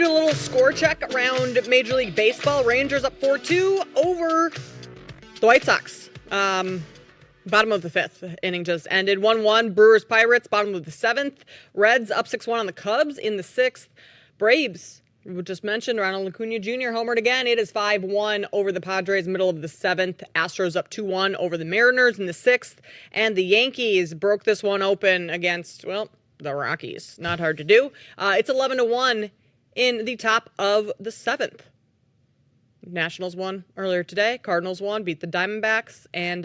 do a little score check around Major League Baseball. Rangers up 4-2 over the White Sox. Bottom of the fifth inning just ended. 1-1. Brewers Pirates, bottom of the seventh. Reds up 6-1 on the Cubs in the sixth. Braves, we just mentioned, Ronald Acuna Jr. homered again. It is 5-1 over the Padres, middle of the seventh. Astros up 2-1 over the Mariners in the sixth. And the Yankees broke this one open against, well, the Rockies. Not hard to do. It's 11-1 in the top of the seventh. Nationals won earlier today. Cardinals won, beat the Diamondbacks, and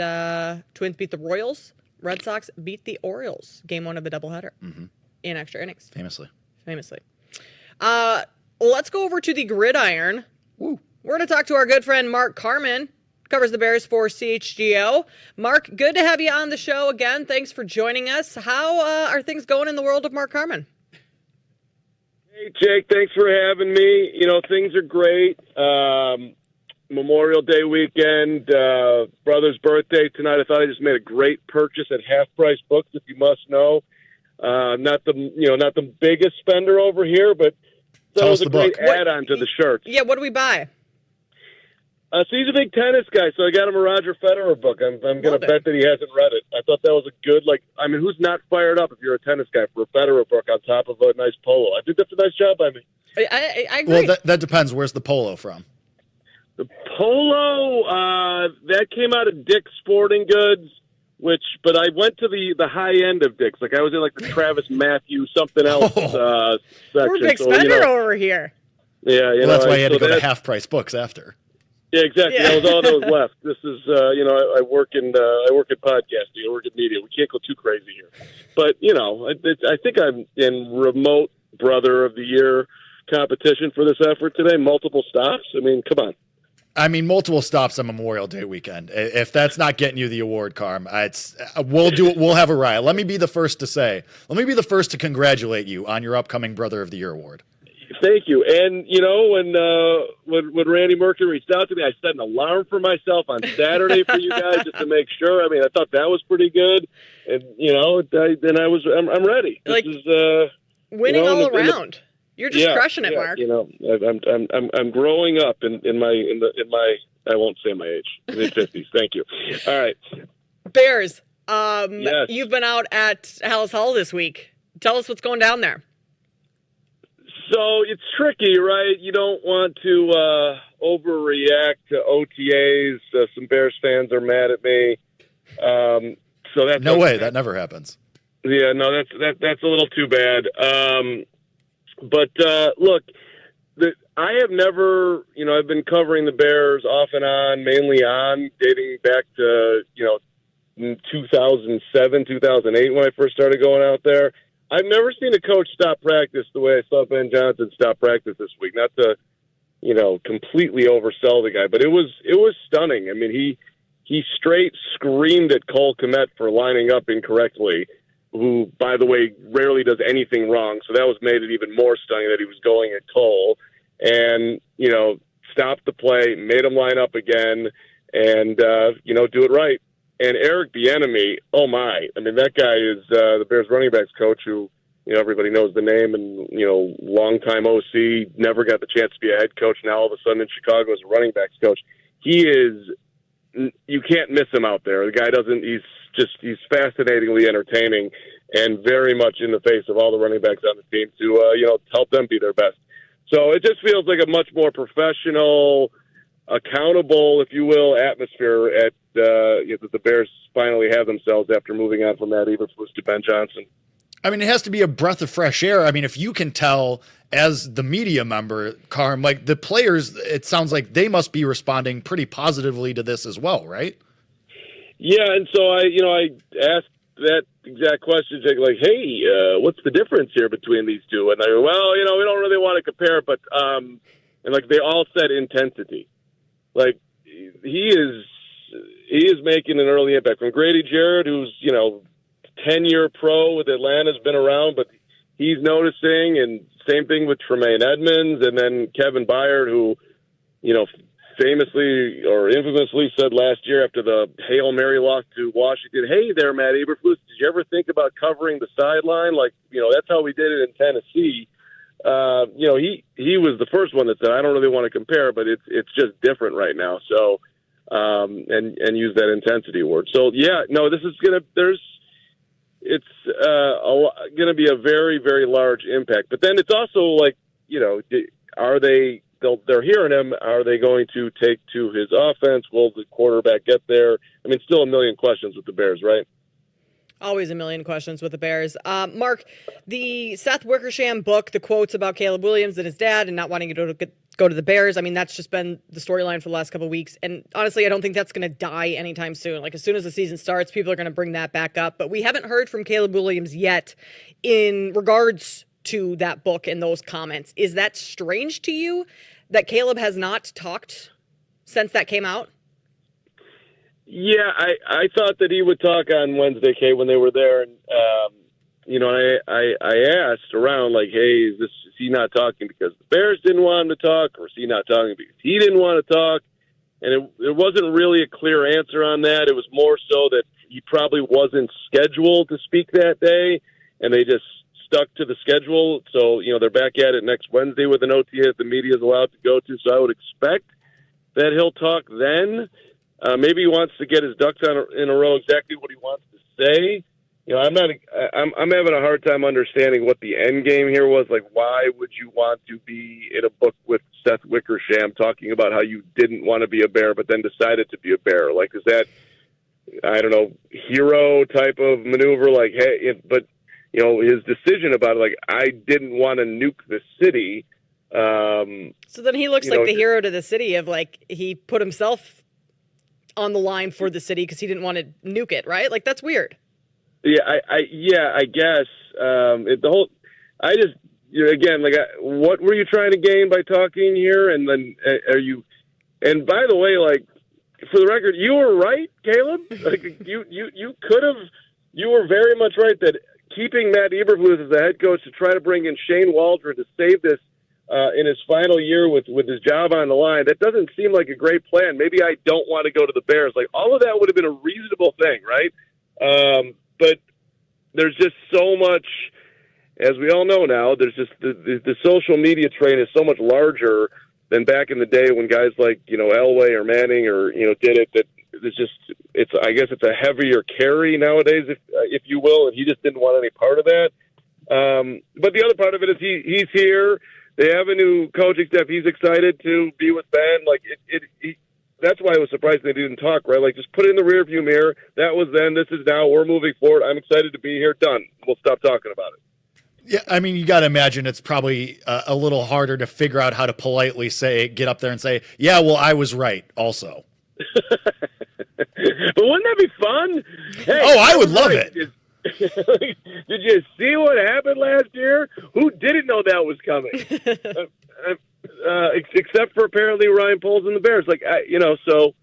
Twins beat the Royals. Red Sox beat the Orioles. Game one of the doubleheader in extra innings. Famously. Let's go over to the gridiron. Woo. We're going to talk to our good friend Mark Carman, covers the Bears for CHGO. Mark, good to have you on the show again. Thanks for joining us. How are things going in the world of Mark Carman? Hey, Jake, thanks for having me. You know, things are great. Memorial Day weekend, brother's birthday tonight. I thought I just made a great purchase at Half Price Books, if you must know. Not the biggest spender over here, but that was a great add-on to the shirt. Yeah, what do we buy? So he's a big tennis guy, so I got him a Roger Federer book. I'm going to bet that he hasn't read it. I thought that was a good, who's not fired up if you're a tennis guy for a Federer book on top of a nice polo? I think that's a nice job by me. I agree. Well, that depends. Where's the polo from? The polo, that came out of Dick's Sporting Goods, but I went to the high end of Dick's. I was in the Travis Matthew something else section. We're a big spender over here. Yeah, that's why you had to go to Half Price Books after. Yeah, exactly. That was all that was left. This is, I work in podcasting. I work in media. We can't go too crazy here. But, I think I'm in remote Brother of the Year competition for this effort today. Multiple stops. I mean, come on. Multiple stops on Memorial Day weekend. If that's not getting you the award, Carm, we'll do it. We'll have a riot. Let me be the first to congratulate you on your upcoming Brother of the Year award. Thank you. And, when Randy Mercury reached out to me, I set an alarm for myself on Saturday for you guys just to make sure. I thought that was pretty good. And, I'm ready. This is, winning all around. You're just crushing it, Mark. I'm growing up in my I won't say my age, mid-50s. Thank you. All right. Bears, yes. You've been out at Hallis Hall this week. Tell us what's going down there. So it's tricky, right? You don't want to overreact to OTAs. Some Bears fans are mad at me. So that's no way. That never happens. Yeah, no, that's a little too bad. But look, I have never, I've been covering the Bears off and on, mainly on, dating back to 2007, 2008 when I first started going out there. I've never seen a coach stop practice the way I saw Ben Johnson stop practice this week. Not to, completely oversell the guy, but it was stunning. He straight screamed at Cole Kmet for lining up incorrectly, who, by the way, rarely does anything wrong. So that made it even more stunning that he was going at Cole and, stopped the play, made him line up again and, do it right. And Eric Bieniemy, oh my! That guy is the Bears running backs coach, who everybody knows the name, and longtime OC, never got the chance to be a head coach. Now all of a sudden in Chicago as a running backs coach, he is. You can't miss him out there. The guy doesn't. He's fascinatingly entertaining, and very much in the face of all the running backs on the team to help them be their best. So it just feels like a much more professional, accountable, if you will, atmosphere at that the Bears finally have themselves after moving on from Matt Eberflus to Ben Johnson. It has to be a breath of fresh air. If you can tell as the media member, Carm, the players, it sounds like they must be responding pretty positively to this as well, right? Yeah, and so I asked that exact question, Jake, hey, what's the difference here between these two? And they go, well, we don't really want to compare, but and they all said intensity. He is making an early impact. From Grady Jarrett, who's 10-year pro with Atlanta, has been around, but he's noticing. And same thing with Tremaine Edmonds, and then Kevin Byard, who famously or infamously said last year after the Hail Mary loss to Washington, hey there, Matt Eberflus, did you ever think about covering the sideline? That's how we did it in Tennessee. he was the first one that said, I don't really want to compare, but it's just different right now. So, and use that intensity word. So this is it's going to be a very, very large impact. But then it's also like, they're hearing him. Are they going to take to his offense? Will the quarterback get there? I mean, still a million questions with the Bears, right? Always a million questions with the Bears. Mark, the Seth Wickersham book, the quotes about Caleb Williams and his dad and not wanting to go to the Bears, I mean, that's just been the storyline for the last couple of weeks. And honestly, I don't think that's going to die anytime soon. Like, as soon as the season starts, people are going to bring that back up. But we haven't heard from Caleb Williams yet in regards to that book and those comments. Is that strange to you that Caleb has not talked since that came out? Yeah, I thought that he would talk on Wednesday, Kate, when they were there. And, I asked around, like, hey, is he not talking because the Bears didn't want him to talk, or is he not talking because he didn't want to talk? And it wasn't really a clear answer on that. It was more so that he probably wasn't scheduled to speak that day, and they just stuck to the schedule. So, they're back at it next Wednesday with an OTA that the media is allowed to go to. So I would expect that he'll talk then. Maybe he wants to get his ducks in a row, exactly what he wants to say. I'm having a hard time understanding what the end game here was. Like, why would you want to be in a book with Seth Wickersham talking about how you didn't want to be a Bear, but then decided to be a Bear? Like, is that, I don't know, hero type of maneuver? Like, hey, but his decision about it, like, I didn't want to nuke the city. So then he looks like the hero to the city of, like, he put himself on the line for the city because he didn't want to nuke it, right? Like, that's weird. Yeah, I guess what were you trying to gain by talking here? And then and by the way, like, for the record, you were right, Caleb. Like, you were very much right that keeping Matt Eberflus as the head coach to try to bring in Shane Waldron to save this in his final year with his job on the line, that doesn't seem like a great plan. Maybe I don't want to go to the Bears. Like, all of that would have been a reasonable thing, right? But there's just so much, as we all know now, there's just the social media train is so much larger than back in the day when guys like, Elway or Manning or, did it, that I guess it's a heavier carry nowadays, if you will, and he just didn't want any part of that. But the other part of it is he's here. They have a new coaching staff. He's excited to be with Ben. Like, that's why I was surprised they didn't talk, right? Like, just put it in the rearview mirror. That was then. This is now. We're moving forward. I'm excited to be here. Done. We'll stop talking about it. Yeah, I mean, you got to imagine it's probably a little harder to figure out how to politely get up there and say, yeah, well, I was right also. But wouldn't that be fun? Hey, I would love it. Did you see what happened last year? Who didn't know that was coming? Except for apparently Ryan Poles and the Bears. Like, I don't know.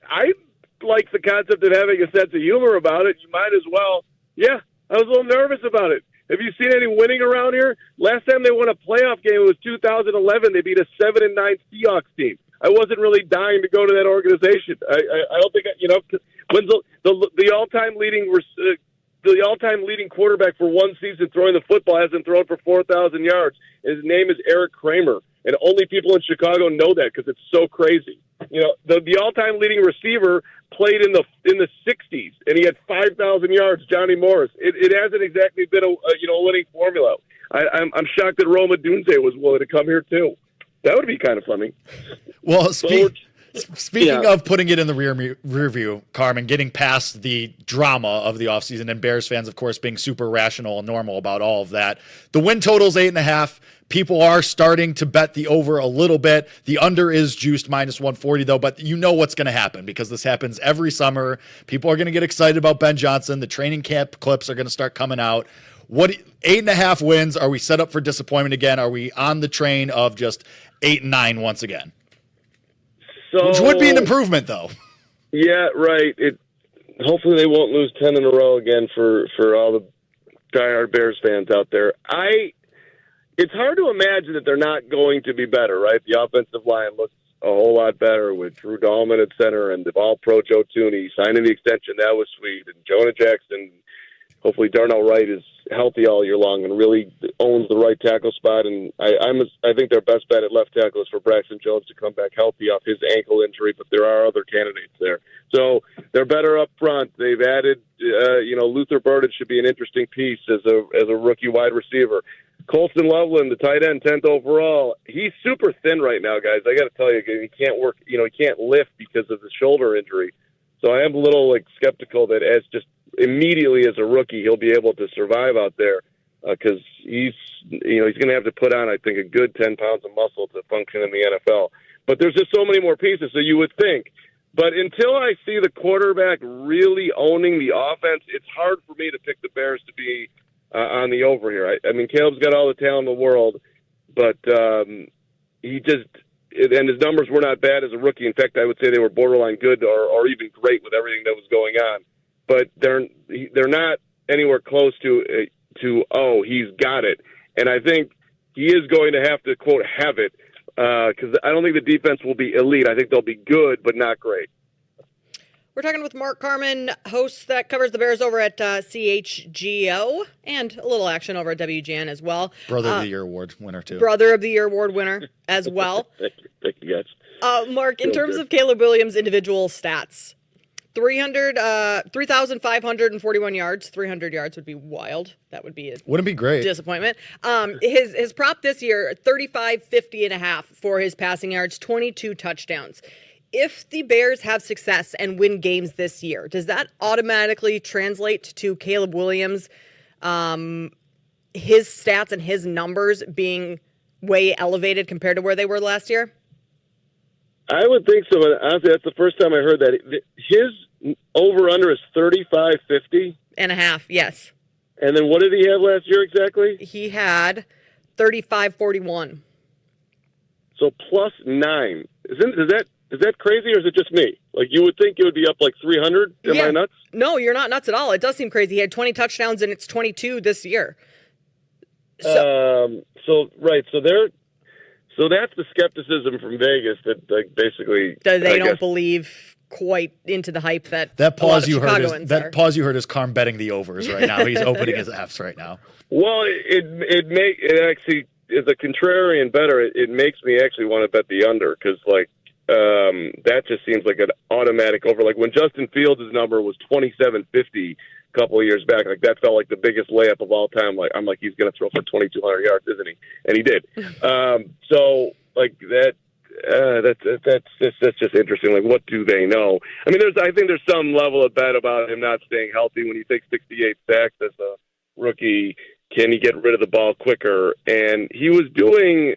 I like the concept of having a sense of humor about it. You might as well. Yeah, I was a little nervous about it. Have you seen any winning around here? Last time they won a playoff game, it was 2011. They beat a 7-9 Seahawks team. I wasn't really dying to go to that organization. I don't think when the all-time leading quarterback for one season throwing the football hasn't thrown for 4,000 yards. His name is Eric Kramer, and only people in Chicago know that because it's so crazy. The all-time leading receiver played in the 60s, and he had 5,000 yards. Johnny Morris. It hasn't exactly been a winning formula. I'm shocked that Roma Dunze was willing to come here too. That would be kind of funny. Well, speaking of putting it in the rear view, Carmen, getting past the drama of the offseason, and Bears fans, of course, being super rational and normal about all of that. The win total's 8.5. People are starting to bet the over a little bit. The under is juiced -140, though, but you know what's going to happen because this happens every summer. People are going to get excited about Ben Johnson. The training camp clips are going to start coming out. 8.5 wins? Are we set up for disappointment again? Are we on the train of just 8-9 once again? Which would be an improvement, though. Yeah, right. Hopefully they won't lose 10 in a row again for all the diehard Bears fans out there. It's hard to imagine that they're not going to be better, right? The offensive line looks a whole lot better with Drew Dahlman at center and the all-pro Joe Thuney signing the extension. That was sweet. And Jonah Jackson hopefully Darnell Wright is healthy all year long and really owns the right tackle spot. And I think their best bet at left tackle is for Braxton Jones to come back healthy off his ankle injury, but there are other candidates there. So they're better up front. They've added, Luther Burden should be an interesting piece as a rookie wide receiver. Colston Loveland, the tight end, 10th overall. He's super thin right now, guys. I got to tell you, he can't work. He can't lift because of the shoulder injury. So I am a little skeptical that as just immediately as a rookie he'll be able to survive out there because he's going to have to put on, I think, a good 10 pounds of muscle to function in the NFL. But there's just so many more pieces, so you would think. But until I see the quarterback really owning the offense, it's hard for me to pick the Bears to be on the over here. I mean, Caleb's got all the talent in the world, but he just – and his numbers were not bad as a rookie. In fact, I would say they were borderline good or even great with everything that was going on. But they're not anywhere close to he's got it. And I think he is going to have to, quote, have it because I don't think the defense will be elite. I think they'll be good, but not great. We're talking with Mark Carman, host that covers the Bears over at CHGO, and a little action over at WGN as well. Brother of the Year award winner, too. Brother of the Year award winner as well. Thank you, guys. Mark, in terms of Caleb Williams' individual stats, 3,541 yards. 300 yards would be wild. That would be wouldn't be great. Disappointment. His prop this year, 35.50.5 for his passing yards, 22 touchdowns. If the Bears have success and win games this year, does that automatically translate to Caleb Williams, his stats and his numbers being way elevated compared to where they were last year? I would think so. But honestly, that's the first time I heard that. His over-under is 35.50.5, yes. And then what did he have last year exactly? He had 35.41. So plus 9. Is that crazy, or is it just me? Like, you would think it would be up like 300. Am I nuts? No, you're not nuts at all. It does seem crazy. He had 20 touchdowns, and it's 22 this year. So that's the skepticism from Vegas that basically they don't believe quite into the hype that pause you heard is Carm betting the overs right now. He's opening his Fs right now. Well, it actually as a contrarian bettor, it makes me actually want to bet the under because that just seems like an automatic over. Like when Justin Fields' number was 27.50 a couple of years back, like that felt like the biggest layup of all time. Like I'm like, he's going to throw for 2,200 yards, isn't he? And he did. So like that's just interesting. Like, what do they know? I mean, I think there's some level of bet about him not staying healthy when he takes 68 sacks as a rookie. Can he get rid of the ball quicker? And he was doing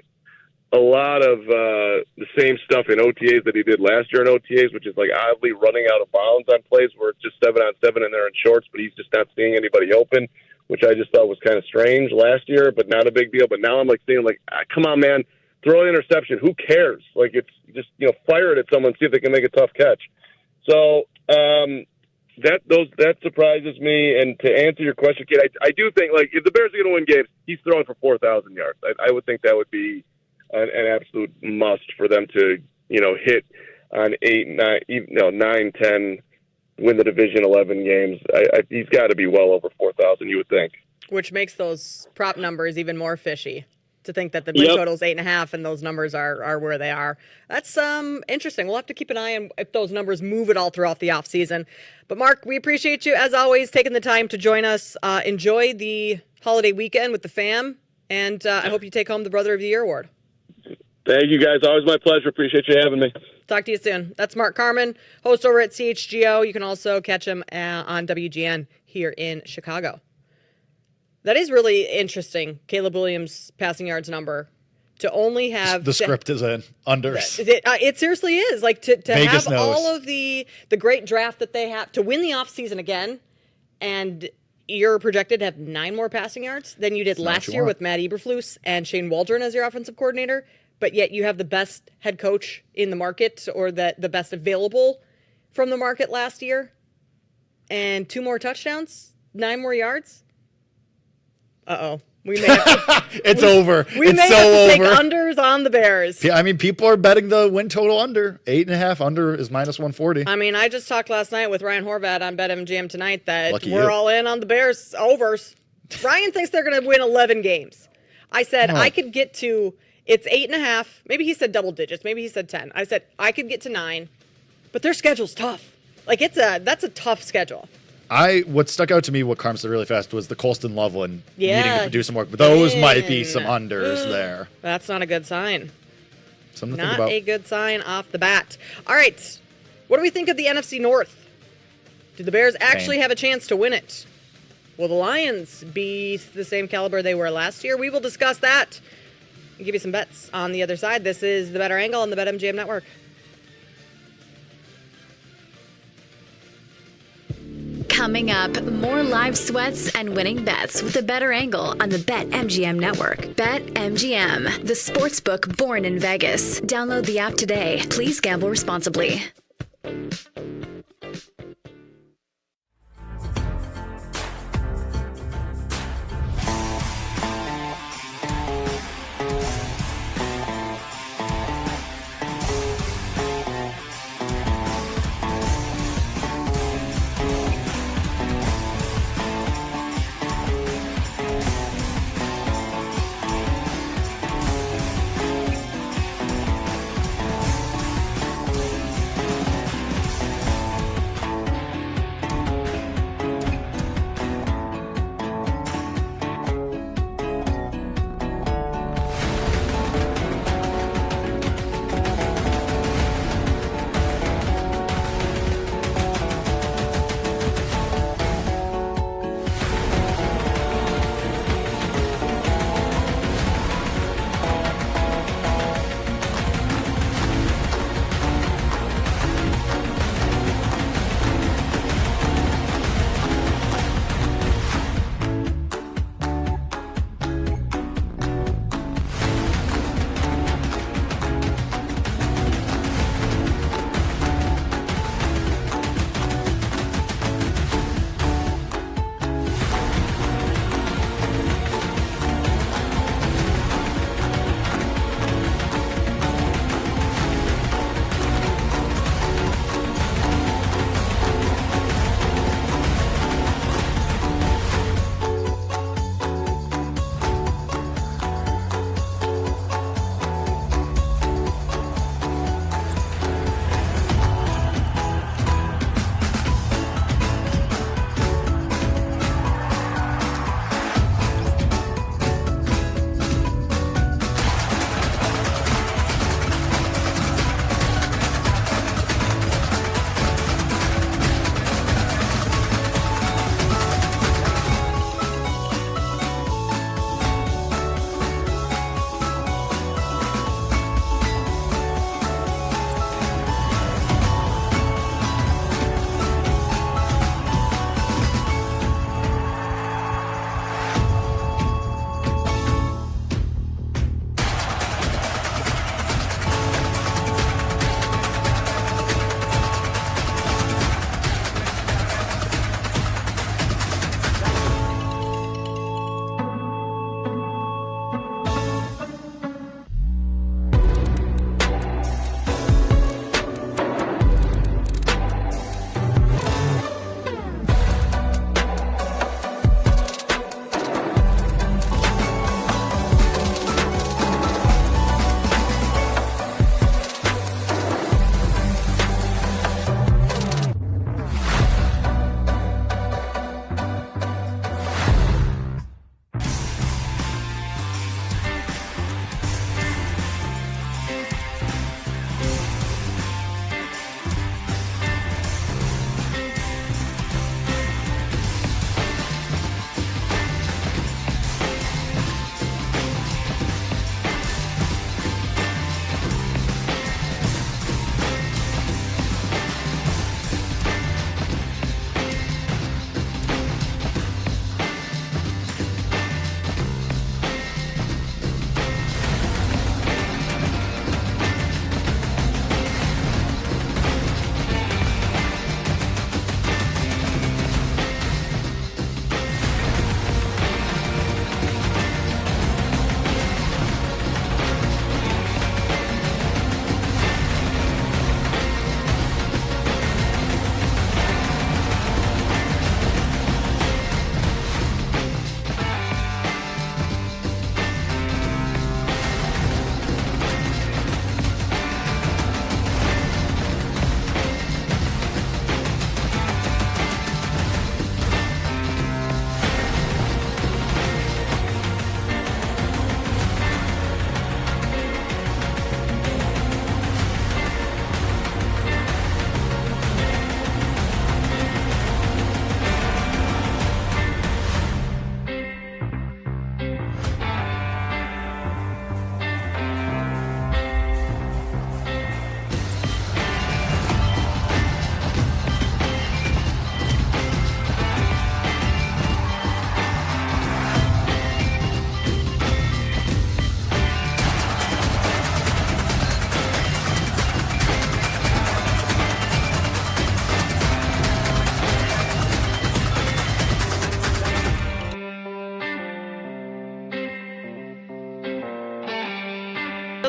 a lot of the same stuff in OTAs that he did last year in OTAs, which is like oddly running out of bounds on plays where it's just 7-on-7 and they're in shorts, but he's just not seeing anybody open, which I just thought was kind of strange last year, but not a big deal. But now I'm like seeing come on, man, throw an interception. Who cares? Like it's just, fire it at someone, see if they can make a tough catch. So that surprises me. And to answer your question, kid, I do think if the Bears are going to win games, he's throwing for 4,000 yards. I would think that would be an absolute must for them to, hit on 8, 9, 10, win the Division 11 games. He's got to be well over 4,000, you would think. Which makes those prop numbers even more fishy. To think that the win total is 8.5 and those numbers are where they are. That's interesting. We'll have to keep an eye on if those numbers move at all throughout the offseason. But Mark, we appreciate you as always taking the time to join us. Enjoy the holiday weekend with the fam, and I hope you take home the Brother of the Year award. Thank you, guys. Always my pleasure. Appreciate you having me. Talk to you soon. That's Mark Carman, host over at CHGO. You can also catch him on WGN here in Chicago. That is really interesting, Caleb Williams' passing yards number. To only have... The script is in. Unders. It seriously is. Like, to have knows. all of the great draft that they have, to win the offseason again, and you're projected to have 9 more passing yards than you did last year with Matt Eberflus and Shane Waldron as your offensive coordinator, but yet you have the best head coach in the market, or the best available from the market last year, and 2 more touchdowns, 9 more yards. Uh-oh. We may have to, it's over. We it's may so have to take over. unders on the Bears. Yeah, I mean, people are betting the win total under 8.5. Under is -140. I mean, I just talked last night with Ryan Horvat on BetMGM tonight that Lucky we're you. all in on the Bears overs. Ryan thinks they're going to win 11 games. I said I could get to, it's 8.5. Maybe he said double digits. Maybe he said 10. I said I could get to 9, but their schedule's tough. Like that's a tough schedule. What stuck out to me, what Carm said really fast, was the Colston Loveland needing to do some work. But those might be some unders there. That's not a good sign. Something to think Not about. a good sign off the bat. All right. What do we think of the NFC North? Do the Bears actually have a chance to win it? Will the Lions be the same caliber they were last year? We will discuss that and give you some bets on the other side. This is The Better Angle on the BetMGM Network. Coming up, more live sweats and winning bets with a better angle on the BetMGM network. BetMGM, the sportsbook born in Vegas. Download the app today. Please gamble responsibly.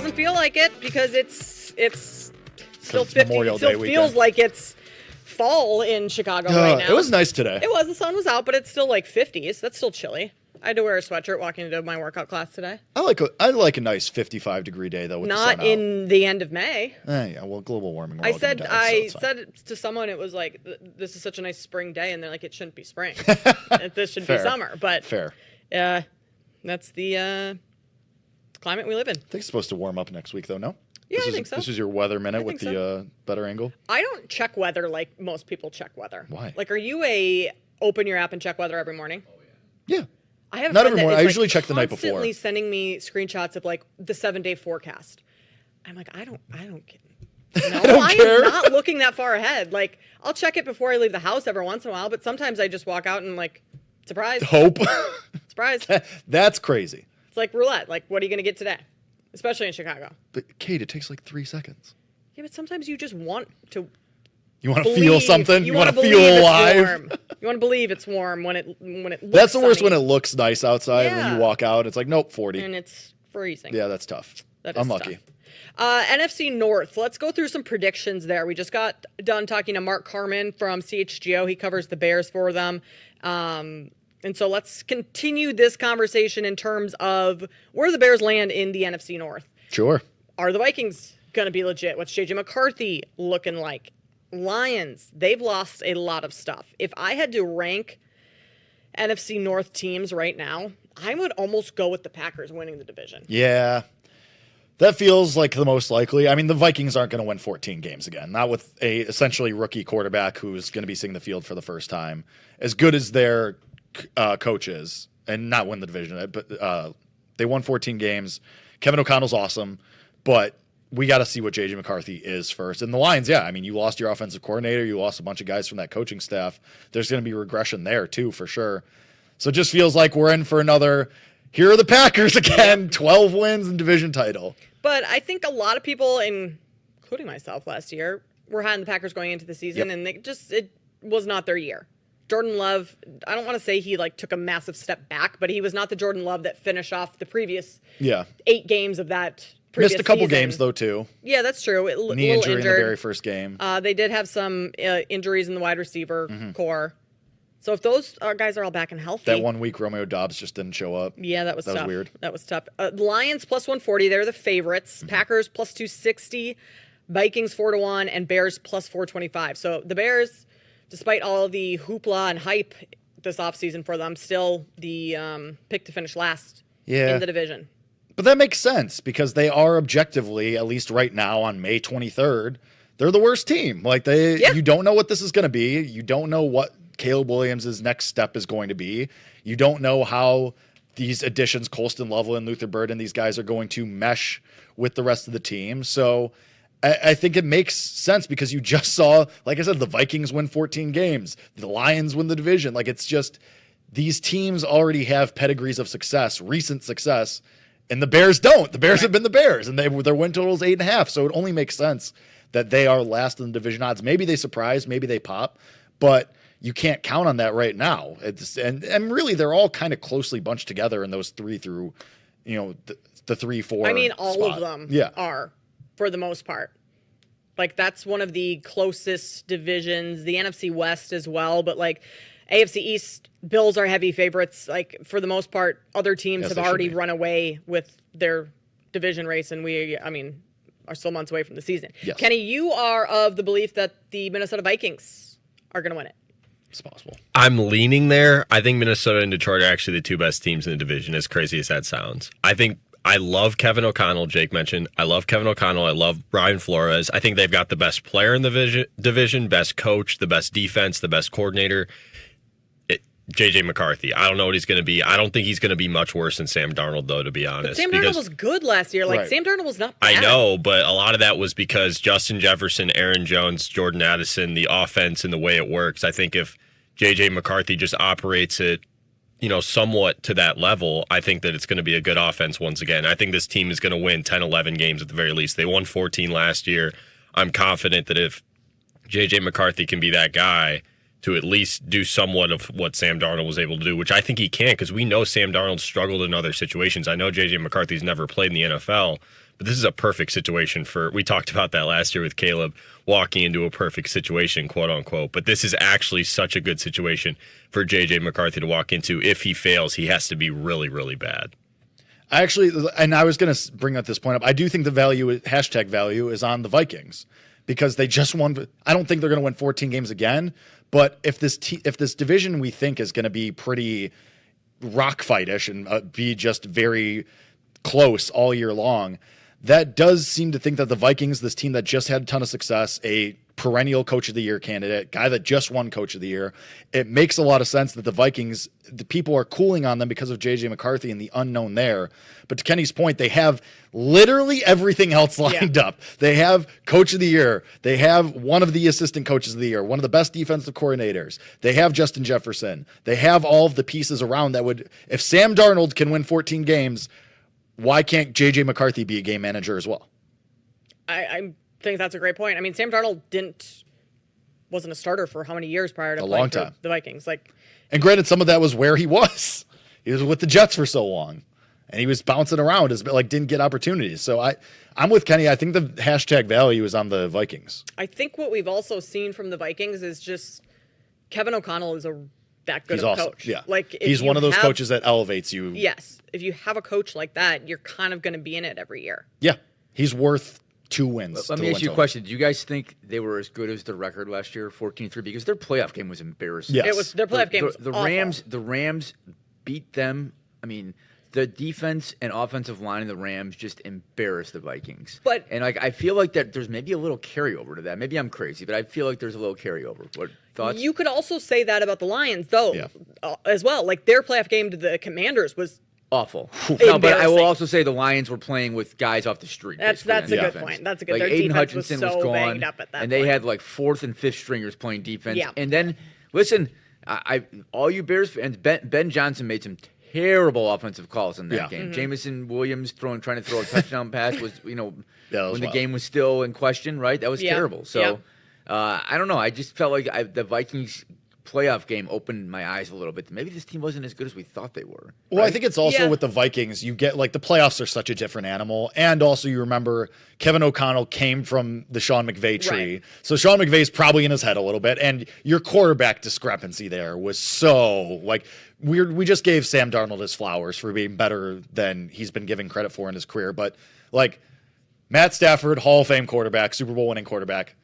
doesn't feel like it because it's still 50. Memorial It still Day feels weekend. like it's fall in Chicago right now. It was nice today. It was. The sun was out, but it's still like 50s. That's still chilly. I had to wear a sweatshirt walking into my workout class today. I like a nice 55-degree day though. With the sun Not in the end of May. Yeah, well, global warming. I said it to someone. It was like, this is such a nice spring day, and they're like, it shouldn't be spring. This should be summer. But fair. That's the climate we live in. I think it's supposed to warm up next week though. No. Yeah, I think so. This is your weather minute with the better angle. I don't check weather like most people check weather. Why? Like, are you open your app and check weather every morning? Yeah. I have a Not friend every that morning. is, I usually check the night before. Constantly sending me screenshots of like the 7-day forecast. I'm like, I don't get. No, I am not looking that far ahead. Like, I'll check it before I leave the house every once in a while, but sometimes I just walk out and like, surprise. Hope. Surprise. That's crazy. It's like roulette. Like, what are you going to get today? Especially in Chicago. But Kate, it takes like 3 seconds. Yeah, but sometimes you just want to. You want to feel something. You want to feel alive. You want to believe it's warm when it looks That's the worst sunny. when it looks nice outside and then you walk out. It's like, nope, 40. And it's freezing. Yeah, that's tough. That is Unlucky. tough. NFC North. Let's go through some predictions there. We just got done talking to Mark Carman from CHGO. He covers the Bears for them. And so let's continue this conversation in terms of where the Bears land in the NFC North. Sure. Are the Vikings going to be legit? What's J.J. McCarthy looking like? Lions, they've lost a lot of stuff. If I had to rank NFC North teams right now, I would almost go with the Packers winning the division. Yeah. That feels like the most likely. I mean, the Vikings aren't going to win 14 games again. Not with a essentially rookie quarterback who's going to be seeing the field for the first time. As good as their coach is, and not win the division, but they won 14 games. Kevin O'Connell's awesome, but we got to see what J.J. McCarthy is first. And the Lions, yeah, I mean, you lost your offensive coordinator. You lost a bunch of guys from that coaching staff. There's going to be regression there, too, for sure. So it just feels like we're in for another, here are the Packers again, 12 wins and division title. But I think a lot of people, including myself last year, were having the Packers going into the season, and it was not their year. Jordan Love, I don't want to say he took a massive step back, but he was not the Jordan Love that finished off the previous 8 games of that previous Missed a couple season. games, though, too. Yeah, that's true. Knee injury in the very first game. They did have some injuries in the wide receiver core. So if those guys are all back and healthy. That 1 week, Romeo Doubs just didn't show up. Yeah, that was tough. That was weird. That was tough. Lions plus 140, they're the favorites. Packers plus 260, Vikings 4-1, and Bears plus 425. So the Bears, despite all the hoopla and hype this offseason for them, still the pick to finish last in the division. But that makes sense because they are objectively, at least right now on May 23rd, they're the worst team. You don't know what this is going to be. You don't know what Caleb Williams' next step is going to be. You don't know how these additions, Colston Loveland, Luther Burden, these guys are going to mesh with the rest of the team. So I think it makes sense because you just saw, like I said, the Vikings win 14 games. The Lions win the division. It's just these teams already have pedigrees of success, recent success, and the Bears don't. The Bears have been the Bears, and their win total is 8.5. So it only makes sense that they are last in the division odds. Maybe they surprise, maybe they pop, but you can't count on that right now. And really, they're all kind of closely bunched together in those 3 through, the 3-4. I mean, all spot. of them Yeah. are, for the most part. That's one of the closest divisions. The NFC West as well, but AFC East, Bills are heavy favorites. For the most part, other teams have already run away with their division race, and we, are still months away from the season. Yes. Kenny, you are of the belief that the Minnesota Vikings are going to win it. It's possible. I'm leaning there. I think Minnesota and Detroit are actually the 2 best teams in the division, as crazy as that sounds. I love Kevin O'Connell, Jake mentioned. I love Kevin O'Connell. I love Brian Flores. I think they've got the best player in the division, best coach, the best defense, the best coordinator. J.J. McCarthy. I don't know what he's going to be. I don't think he's going to be much worse than Sam Darnold, though, to be honest. But Sam Darnold was good last year. Right. Sam Darnold was not bad. I know, but a lot of that was because Justin Jefferson, Aaron Jones, Jordan Addison, the offense and the way it works. I think if J.J. McCarthy just operates it, somewhat to that level, I think that it's going to be a good offense once again. I think this team is going to win 10, 11 games at the very least. They won 14 last year. I'm confident that if J.J. McCarthy can be that guy to at least do somewhat of what Sam Darnold was able to do, which I think he can, because we know Sam Darnold struggled in other situations. I know J.J. McCarthy's never played in the NFL, but this is a perfect situation we talked about that last year with Caleb, walking into a perfect situation, quote unquote. But this is actually such a good situation for J.J. McCarthy to walk into. If he fails, he has to be really, really bad. I was going to bring up this point up. I do think the value, hashtag value, is on the Vikings because they just won. I don't think they're going to win 14 games again. But if this division we think is going to be pretty rock fightish and be just very close all year long, that does seem to think that the Vikings, this team that just had a ton of success, a perennial coach of the year candidate, guy that just won coach of the year, it makes a lot of sense that the Vikings, the people are cooling on them because of J.J. McCarthy and the unknown there. But to Kenny's point, they have literally everything else lined up. They have coach of the year. They have one of the assistant coaches of the year, one of the best defensive coordinators. They have Justin Jefferson. They have all of the pieces around that would, if Sam Darnold can win 14 games, why can't J.J. McCarthy be a game manager as well? I think that's a great point. I mean, Sam Darnold wasn't a starter for how many years prior to playing for the Vikings? And granted, some of that was where he was. He was with the Jets for so long, and he was bouncing around didn't get opportunities. So I'm with Kenny. I think the hashtag value is on the Vikings. I think what we've also seen from the Vikings is just Kevin O'Connell is that good of a awesome. coach. Yeah, he's one of those coaches that elevates you. Yes, if you have a coach like that, you're kind of going to be in it every year. Yeah, he's worth 2 wins. Let me ask you a question. Do you guys think they were as good as their record last year, 14-3? Because their playoff game was embarrassing. Yes. Their playoff game was the awful. The Rams beat them. I mean, the defense and offensive line of the Rams just embarrassed the Vikings. And I feel like that there's maybe a little carryover to that. Maybe I'm crazy, but I feel like there's a little carryover. What thoughts? You could also say that about the Lions, though, as well. Their playoff game to the Commanders was awful. No, but I will also say the Lions were playing with guys off the street. That's a good point. That's a good. Their Aiden defense Hutchinson was so gone, banged up at that and point. they had 4th and 5th stringers playing defense. Yeah. And then listen, all you Bears fans, Ben Johnson made some terrible offensive calls in that game. Jamison Williams trying to throw a touchdown pass was when the game was still in question, right? That was terrible. So I don't know. I just felt like the Vikings playoff game opened my eyes a little bit. Maybe this team wasn't as good as we thought they were. Well, I think it's also with the Vikings, you get the playoffs are such a different animal. And also you remember Kevin O'Connell came from the Sean McVay tree. Right. So Sean McVay's probably in his head a little bit. And your quarterback discrepancy there was so we just gave Sam Darnold his flowers for being better than he's been given credit for in his career. But Matt Stafford, Hall of Fame quarterback, Super Bowl winning quarterback,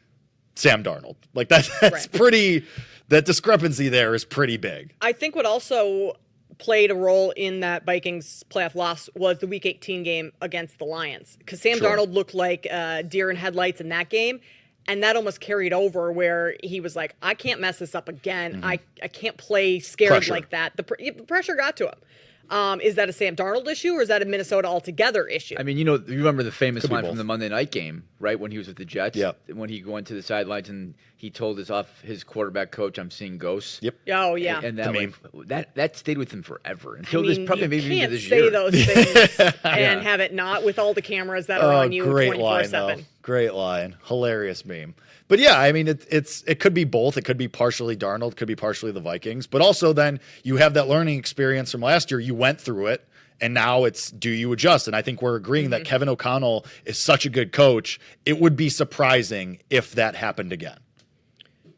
Sam Darnold. That's pretty. That discrepancy there is pretty big. I think what also played a role in that Vikings playoff loss was the Week 18 game against the Lions. Because Sam Darnold looked like deer in headlights in that game. And that almost carried over where he was like, I can't mess this up again. I can't play scared like that. The pressure got to him. Is that a Sam Darnold issue or is that a Minnesota altogether issue? I mean, you remember the famous line from the Monday night game, right? When he was with the Jets. Yeah. When he went to the sidelines and he told his quarterback coach, "I'm seeing ghosts." Yep. Oh yeah. And that stayed with him forever until this maybe into this year. You can't say those things and have it not with all the cameras that are on you 24/7. Great line, hilarious meme. But yeah, I mean, it could be both. It could be partially Darnold, could be partially the Vikings, but also then you have that learning experience from last year. You went through it, and now it's do you adjust? And I think we're agreeing that Kevin O'Connell is such a good coach. It would be surprising if that happened again.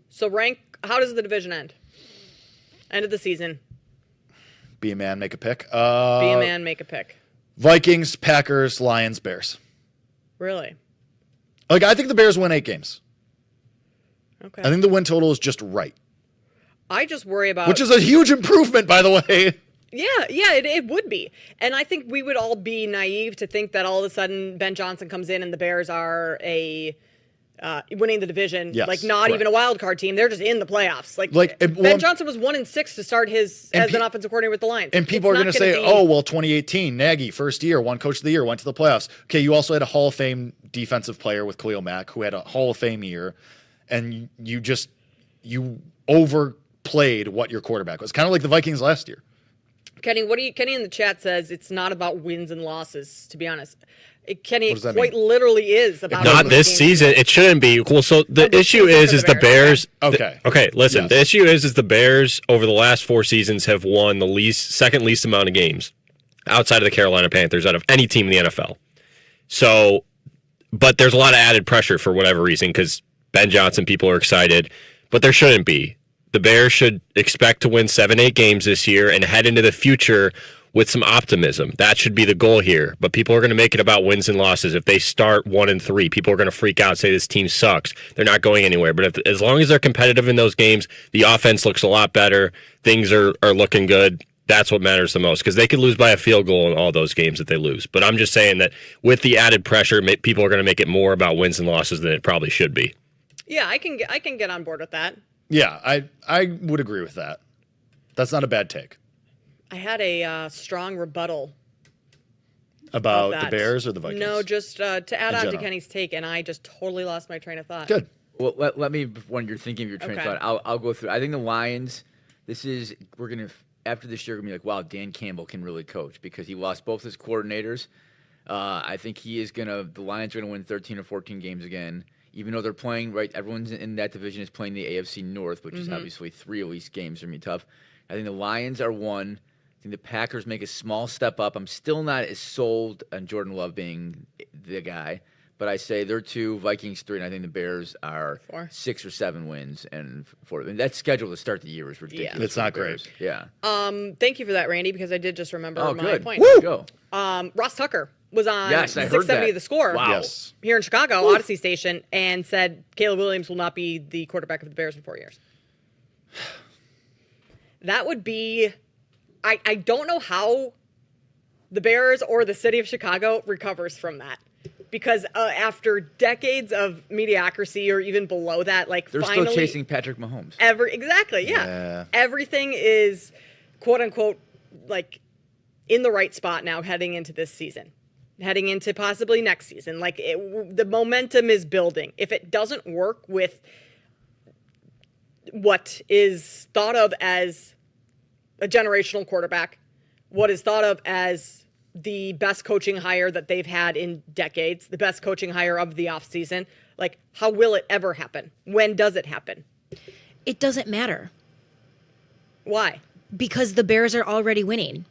So how does the division end? End of the season. Be a man, make a pick. Be a man, make a pick. Vikings, Packers, Lions, Bears. Really? I think the Bears win 8 games. Okay. I think the win total is just right. I just worry about... Which is a huge improvement, by the way. Yeah, it would be. And I think we would all be naive to think that all of a sudden Ben Johnson comes in and the Bears are winning the division. Yes, not even a wild card team. They're just in the playoffs. Ben Johnson was 1-6 to start as an offensive coordinator with the Lions. And people are going to say, 2018, Nagy, first year, won coach of the year, went to the playoffs. Okay, you also had a Hall of Fame defensive player with Khalil Mack who had a Hall of Fame year. And you overplayed what your quarterback was. Kind of like the Vikings last year. Kenny, Kenny in the chat says it's not about wins and losses, to be honest. Kenny, it quite mean? literally is about not this season. It shouldn't be. Well, so the issue is the Bears. Okay, listen. Yes. The issue is the Bears over the last 4 seasons have won the second least amount of games outside of the Carolina Panthers out of any team in the NFL. So, but there's a lot of added pressure for whatever reason because Ben Johnson, people are excited, but there shouldn't be. The Bears should expect to win 7-8 games this year and head into the future with some optimism. That should be the goal here. But people are going to make it about wins and losses. If they start 1-3, people are going to freak out and say this team sucks. They're not going anywhere. But as long as they're competitive in those games, the offense looks a lot better. Things are looking good. That's what matters the most because they could lose by a field goal in all those games that they lose. But I'm just saying that with the added pressure, people are going to make it more about wins and losses than it probably should be. Yeah, I can get on board with that. Yeah, I would agree with that. That's not a bad take. I had a strong rebuttal about the Bears or the Vikings. No, just to add on to Kenny's take, and I just totally lost my train of thought. Good. Well, let me, when you're thinking of your train of thought, I'll go through. I think the Lions. We're gonna after this year, we're gonna be like, wow, Dan Campbell can really coach because he lost both his coordinators. I think the Lions are gonna win 13 or 14 games again. Even though they're playing right, everyone's in that division is playing the AFC North, which is obviously 3 at least games are gonna be tough. I think the Lions are 1. I think the Packers make a small step up. I'm still not as sold on Jordan Love being the guy, but I say they're 2, Vikings 3, and I think the Bears are 4. 6 or 7 wins and 4. And that schedule to start the year is ridiculous. Yeah. It's not great. Yeah. Thank you for that, Randy, because I did just remember my good. point. Woo! Go. Ross Tucker was on Yes, I heard 670 that. The Score here in Chicago, Odyssey Station, and said Caleb Williams will not be the quarterback of the Bears in 4 years. That would be... I don't know how the Bears or the city of Chicago recovers from that. Because after decades of mediocrity or even below that, they're finally... still chasing Patrick Mahomes. Exactly, yeah. Everything is, quote-unquote, in the right spot now heading into this season. Heading into possibly next season. The momentum is building. If it doesn't work with what is thought of as a generational quarterback, what is thought of as the best coaching hire that they've had in decades, the best coaching hire of the offseason, how will it ever happen? When does it happen? It doesn't matter. Why? Because the Bears are already winning.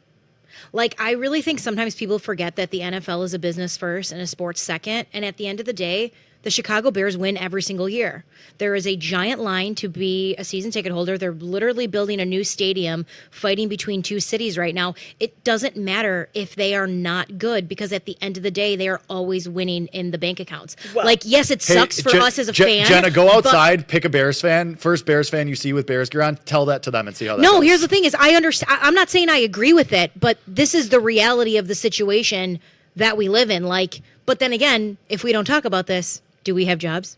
I really think sometimes people forget that the NFL is a business first and a sports second. And at the end of the day, the Chicago Bears win every single year. There is a giant line to be a season ticket holder. They're literally building a new stadium, fighting between 2 cities right now. It doesn't matter if they are not good because at the end of the day, they are always winning in the bank accounts. Well, yes, it sucks for us as a fan. Jenna, go outside, pick a Bears fan. First Bears fan you see with Bears gear on, tell that to them and see how that goes. Here's the thing is I understand. I'm not saying I agree with it, but this is the reality of the situation that we live in. But then again, if we don't talk about this, do we have jobs?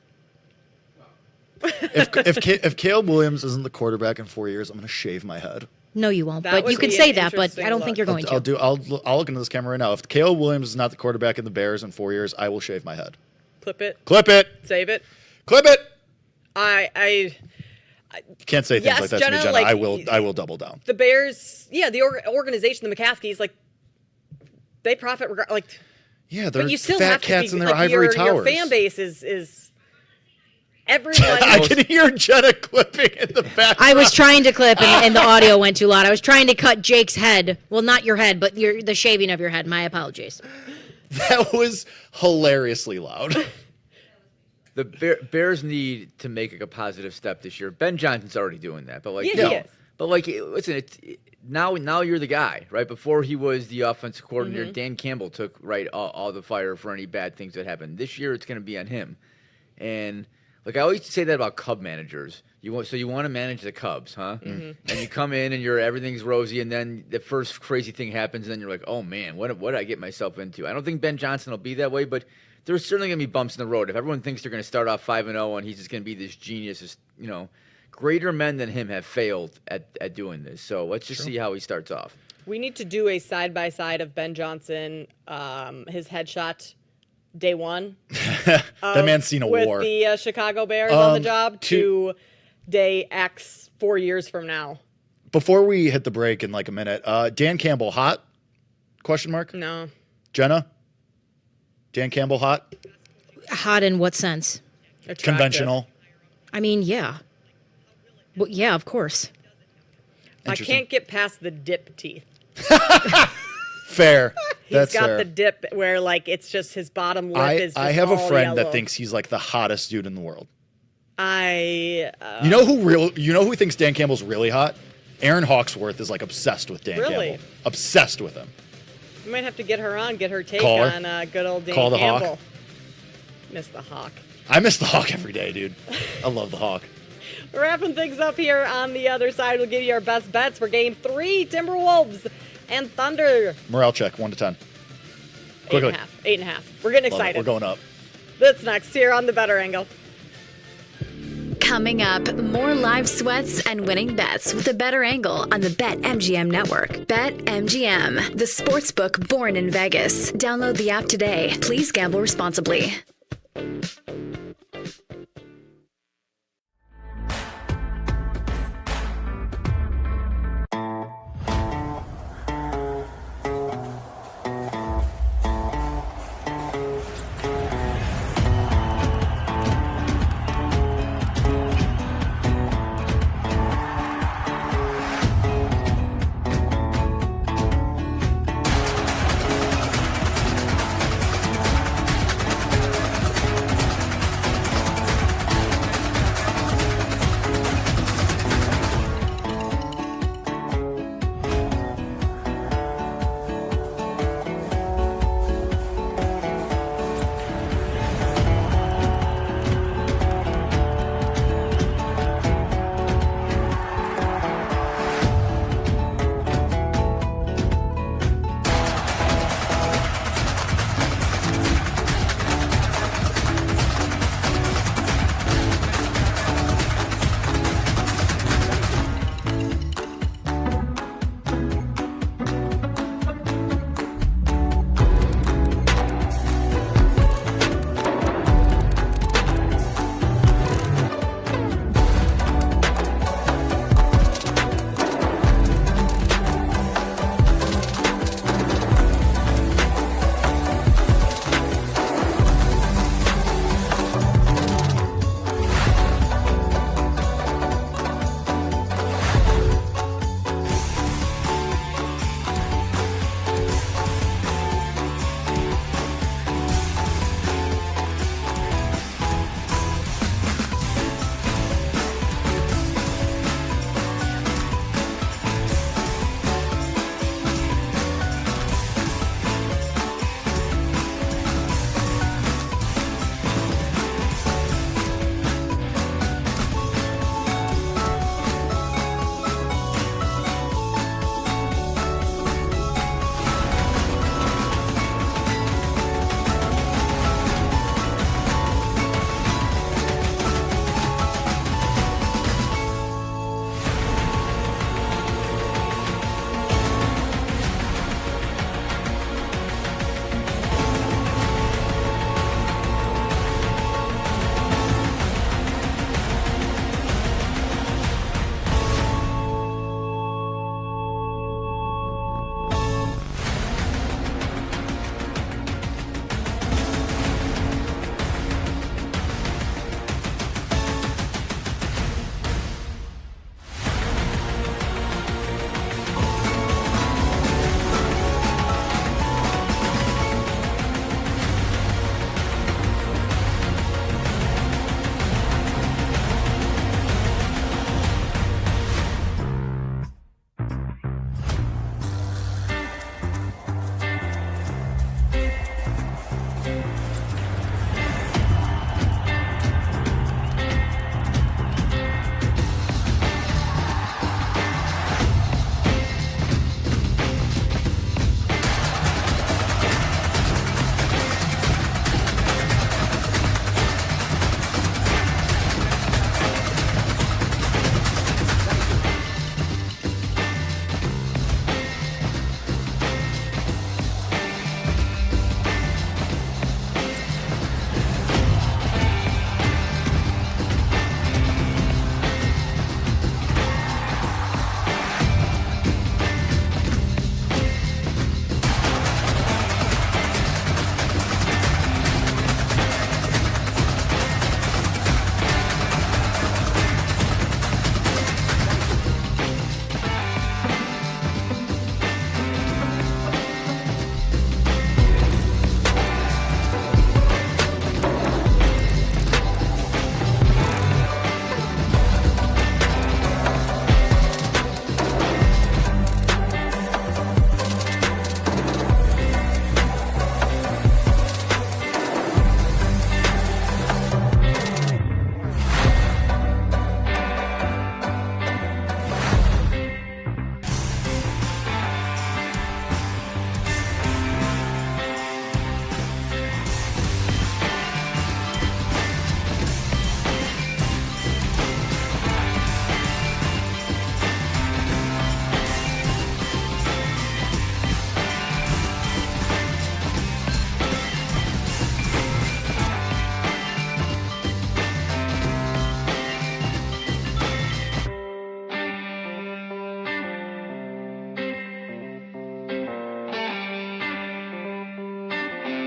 If Caleb Williams isn't the quarterback in 4 years, I'm going to shave my head. No, you won't. But you can say that, but I don't think you're going to. I'll look into this camera right now. If Caleb Williams is not the quarterback in the Bears in 4 years, I will shave my head. Clip it. Save it. Clip it. I you can't say things like that to me, Jenna. I will double down. The Bears, the organization, the McCaskies, they profit yeah, they're but you still fat have to cats be, in their ivory towers. Your fan base is everyone. I can hear Jenna clipping in the back. I was trying to clip, and the audio went too loud. I was trying to cut Jake's head. Well, not your head, but the shaving of your head. My apologies. That was hilariously loud. The Bears need to make a positive step this year. Ben Johnson's already doing that, but he is. But listen, now you're the guy, right? Before he was the offensive coordinator, Dan Campbell took all the fire for any bad things that happened. This year, it's going to be on him. And I always say that about Cub managers. You want to manage the Cubs, huh? And you come in and everything's rosy, and then the first crazy thing happens, and then you're like, oh man, what did I get myself into? I don't think Ben Johnson will be that way, but there's certainly going to be bumps in the road. If everyone thinks they're going to start off 5-0 and he's just going to be this genius, greater men than him have failed at doing this. So let's just see how he starts off. We need to do a side-by-side of Ben Johnson, his headshot day one. That man's seen a war. With the Chicago Bears on the job to day X 4 years from now. before we hit the break in like a minute, Dan Campbell hot? Question mark? No. Jenna? Dan Campbell hot? Hot in what sense? Attractive. Conventional. I mean, yeah. Well, yeah, of course. I can't get past the dip teeth. Fair. He's got the dip where like it's just his bottom lip is just I have a all friend yellow. that thinks he's like the hottest dude in the world. You know who thinks Dan Campbell's really hot? Aaron Hawksworth is like obsessed with Dan Really? Campbell. Obsessed with him. You might have to get her on, get her take Call her. on good old Dan Call the Campbell. Hawk. Miss the Hawk. I miss the Hawk every day, dude. I love the Hawk. Wrapping things up here on the other side, we'll give you our best bets for Game 3, Timberwolves and Thunder. Morale check, 1 to 10. Quickly. 8.5. We're getting Love it. excited. We're going up. That's next here on The Better Angle. Coming up, more live sweats and winning bets with a better angle on the BetMGM network. BetMGM, the sportsbook born in Vegas. Download the app today. Please gamble responsibly.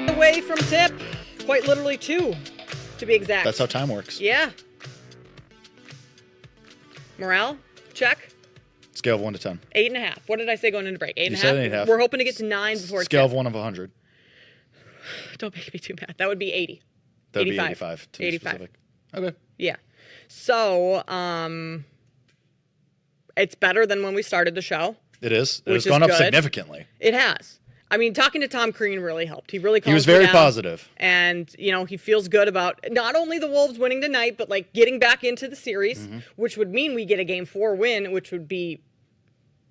away from tip. Quite literally 2, to be exact. That's how time works. Yeah. Morale, check. Scale of 1 to 10. 8.5. What did I say going into break? 8.5? You said 8.5. We're hoping to get to 9 before Scale tip. of 1 of 100. Don't make me do math. That would be 80. That would 85. be 85 to be 85. specific. Okay. Yeah. So, it's better than when we started the show. It is. It Which has is gone up good. significantly. It has. I mean, talking to Tom Crean really helped. He really calmed He was me very down. positive. And, he feels good about not only the Wolves winning tonight, but like getting back into the series, which would mean we get a Game 4 win, which would be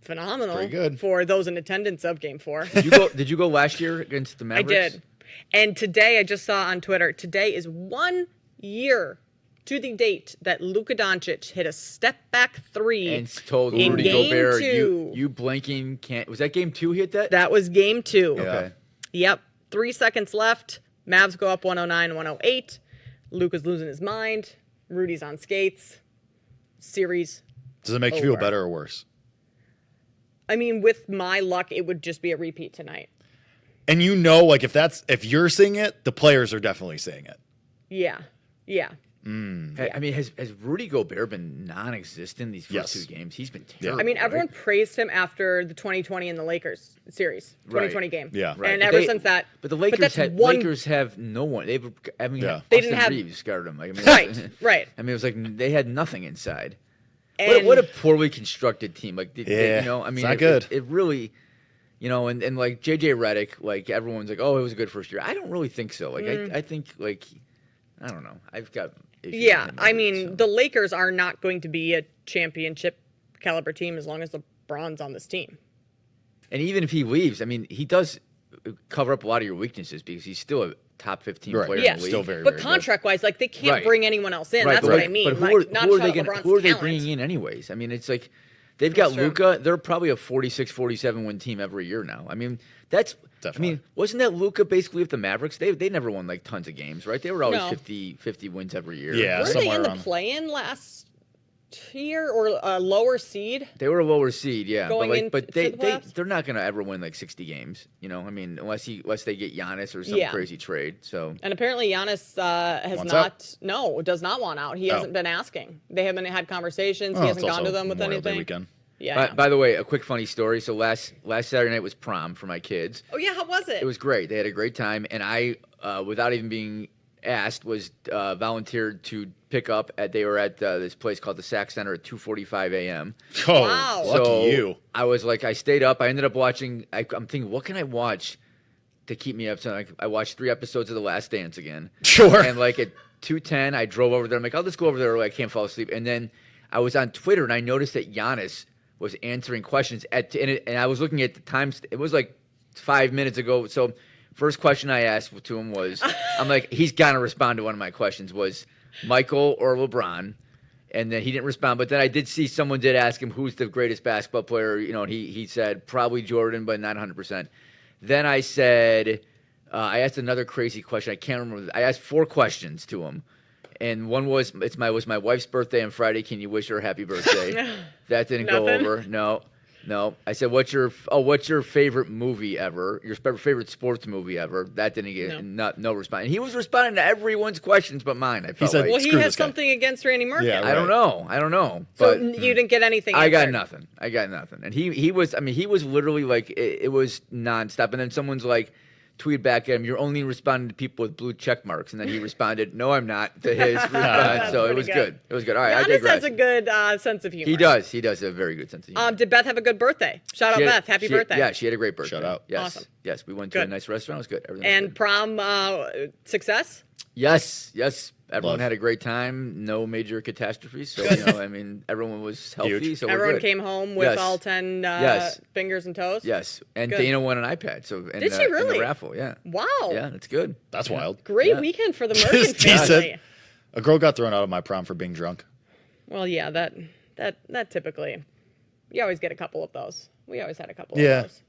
phenomenal. Pretty good. For those in attendance of Game 4. Did you go last year against the I Mavericks? did. And today, I just saw on Twitter, today is 1 year to the date that Luka Doncic hit a step-back 3 And told in Rudy Game Gobert, 2. you blinking can't. Was that Game 2 he hit that? That was Game 2. Okay. Yep. 3 seconds left. Mavs go up 109-108. Luka's losing his mind. Rudy's on skates. Series. Does it make you feel better or worse? I mean, with my luck, it would just be a repeat tonight. And if you're seeing it, the players are definitely seeing it. Yeah. Yeah. I mean, has Rudy Gobert been non-existent these first 2 games? He's been terrible. I mean, everyone right? praised him after the 2020 and the Lakers series, 2020 game. Yeah. Right. And But ever since that. But the that's Lakers have no one. They They Austin didn't have- Reeves guarded them. I mean, Right. I mean, it was like they had nothing inside. And What a poorly constructed team. Like, Yeah, I mean, it's not good. It really, and like JJ Redick, like everyone's like, oh, it was a good first year. I don't really think so. Like, I think like, I don't know. I've got. issues Yeah, with him, I mean, the Lakers are not going to be a championship caliber team as long as LeBron's on this team. And even if he leaves, I mean, he does cover up a lot of your weaknesses because he's still a top 15 player in the league. Still very, but very contract-wise, like they can't Right. bring anyone else in. Right, That's but what like- I mean. But Like, not who are shout they out gonna, LeBron's who are they talent. bringing in anyways? I mean, it's like they've got That's true. Luka. They're probably a 46, 47 win team every year now. I mean, that's. Definitely. I mean, wasn't that Luka basically with the Mavericks? They never won like tons of games, right? They were always No. 50 wins every year. Yeah, Weren't they somewhere in the around. play-in last year or a lower seed? They were a lower seed, yeah. Going but in but to they the playoffs? they're not gonna ever win like 60 games. I mean, unless they get Giannis or some Yeah. crazy trade. So And apparently Giannis has Wants not. out? No, does not want out. He Oh. hasn't been asking. They haven't had conversations. Oh, he it's hasn't gone to also them with Memorial Day anything. weekend. Yeah. by the way, a quick funny story. So last Saturday night was prom for my kids. Oh yeah, how was it? It was great. They had a great time, and I, without even being asked, was volunteered to pick up they were at this place called the Sac Center at 2:45 a.m. Oh, Wow. lucky So you. I was like, I stayed up. I ended up watching. I'm thinking, what can I watch to keep me up? So I watched 3 episodes of The Last Dance again. Sure. And like at 2:10, I drove over there. I'm like, I'll just go over there early. I can't fall asleep. And then I was on Twitter, and I noticed that Giannis was answering questions and I was looking at the times. It was like 5 minutes ago. So first question I asked to him was, I'm like, he's got to respond to one of my questions, was Michael or LeBron? And then he didn't respond. But then I did see someone did ask him who's the greatest basketball player. And he said probably Jordan, but not 100%. Then I said, I asked another crazy question. I can't remember. I asked 4 questions to him. And one was, was my wife's birthday on Friday. Can you wish her a happy birthday? That didn't go Nothing? over. No. I said, what's your favorite movie ever? Your favorite sports movie ever? That didn't get no response. And he was responding to everyone's questions but mine. I felt said, like. well, he Screw has this guy. something against Randy Martin. Yeah, I don't know. So But you didn't get anything. I got answered. nothing. And he was. I mean, he was literally like it was nonstop. And then someone's like, tweet back at him, you're only responding to people with blue check marks. And then he responded, no, I'm not, to his response. So it was good. It was good. All right, I Giannis digress. has a good sense of humor. He does. He does have a very good sense of humor. Did Beth have a good birthday? Shout out She had- Beth. Happy she- birthday. Yeah, she had a great birthday. Shout out. Yes. Awesome. Yes, we went to a Good. nice restaurant. It was good. Everything was And good. prom success? Yes. Everyone Love. had a great time. No major catastrophes. So, I mean, everyone was healthy. Huge. So we're Everyone good. came home with Yes. all 10 Yes. fingers and toes? Yes. And Good. Dana won an iPad. So in Did she in really? the raffle, yeah. Wow. Yeah, that's good. That's wild. Great Yeah. weekend for the Just Merkin decent. family. A girl got thrown out of my prom for being drunk. Well, yeah, that typically, you always get a couple of those. We always had a couple Yeah. of those.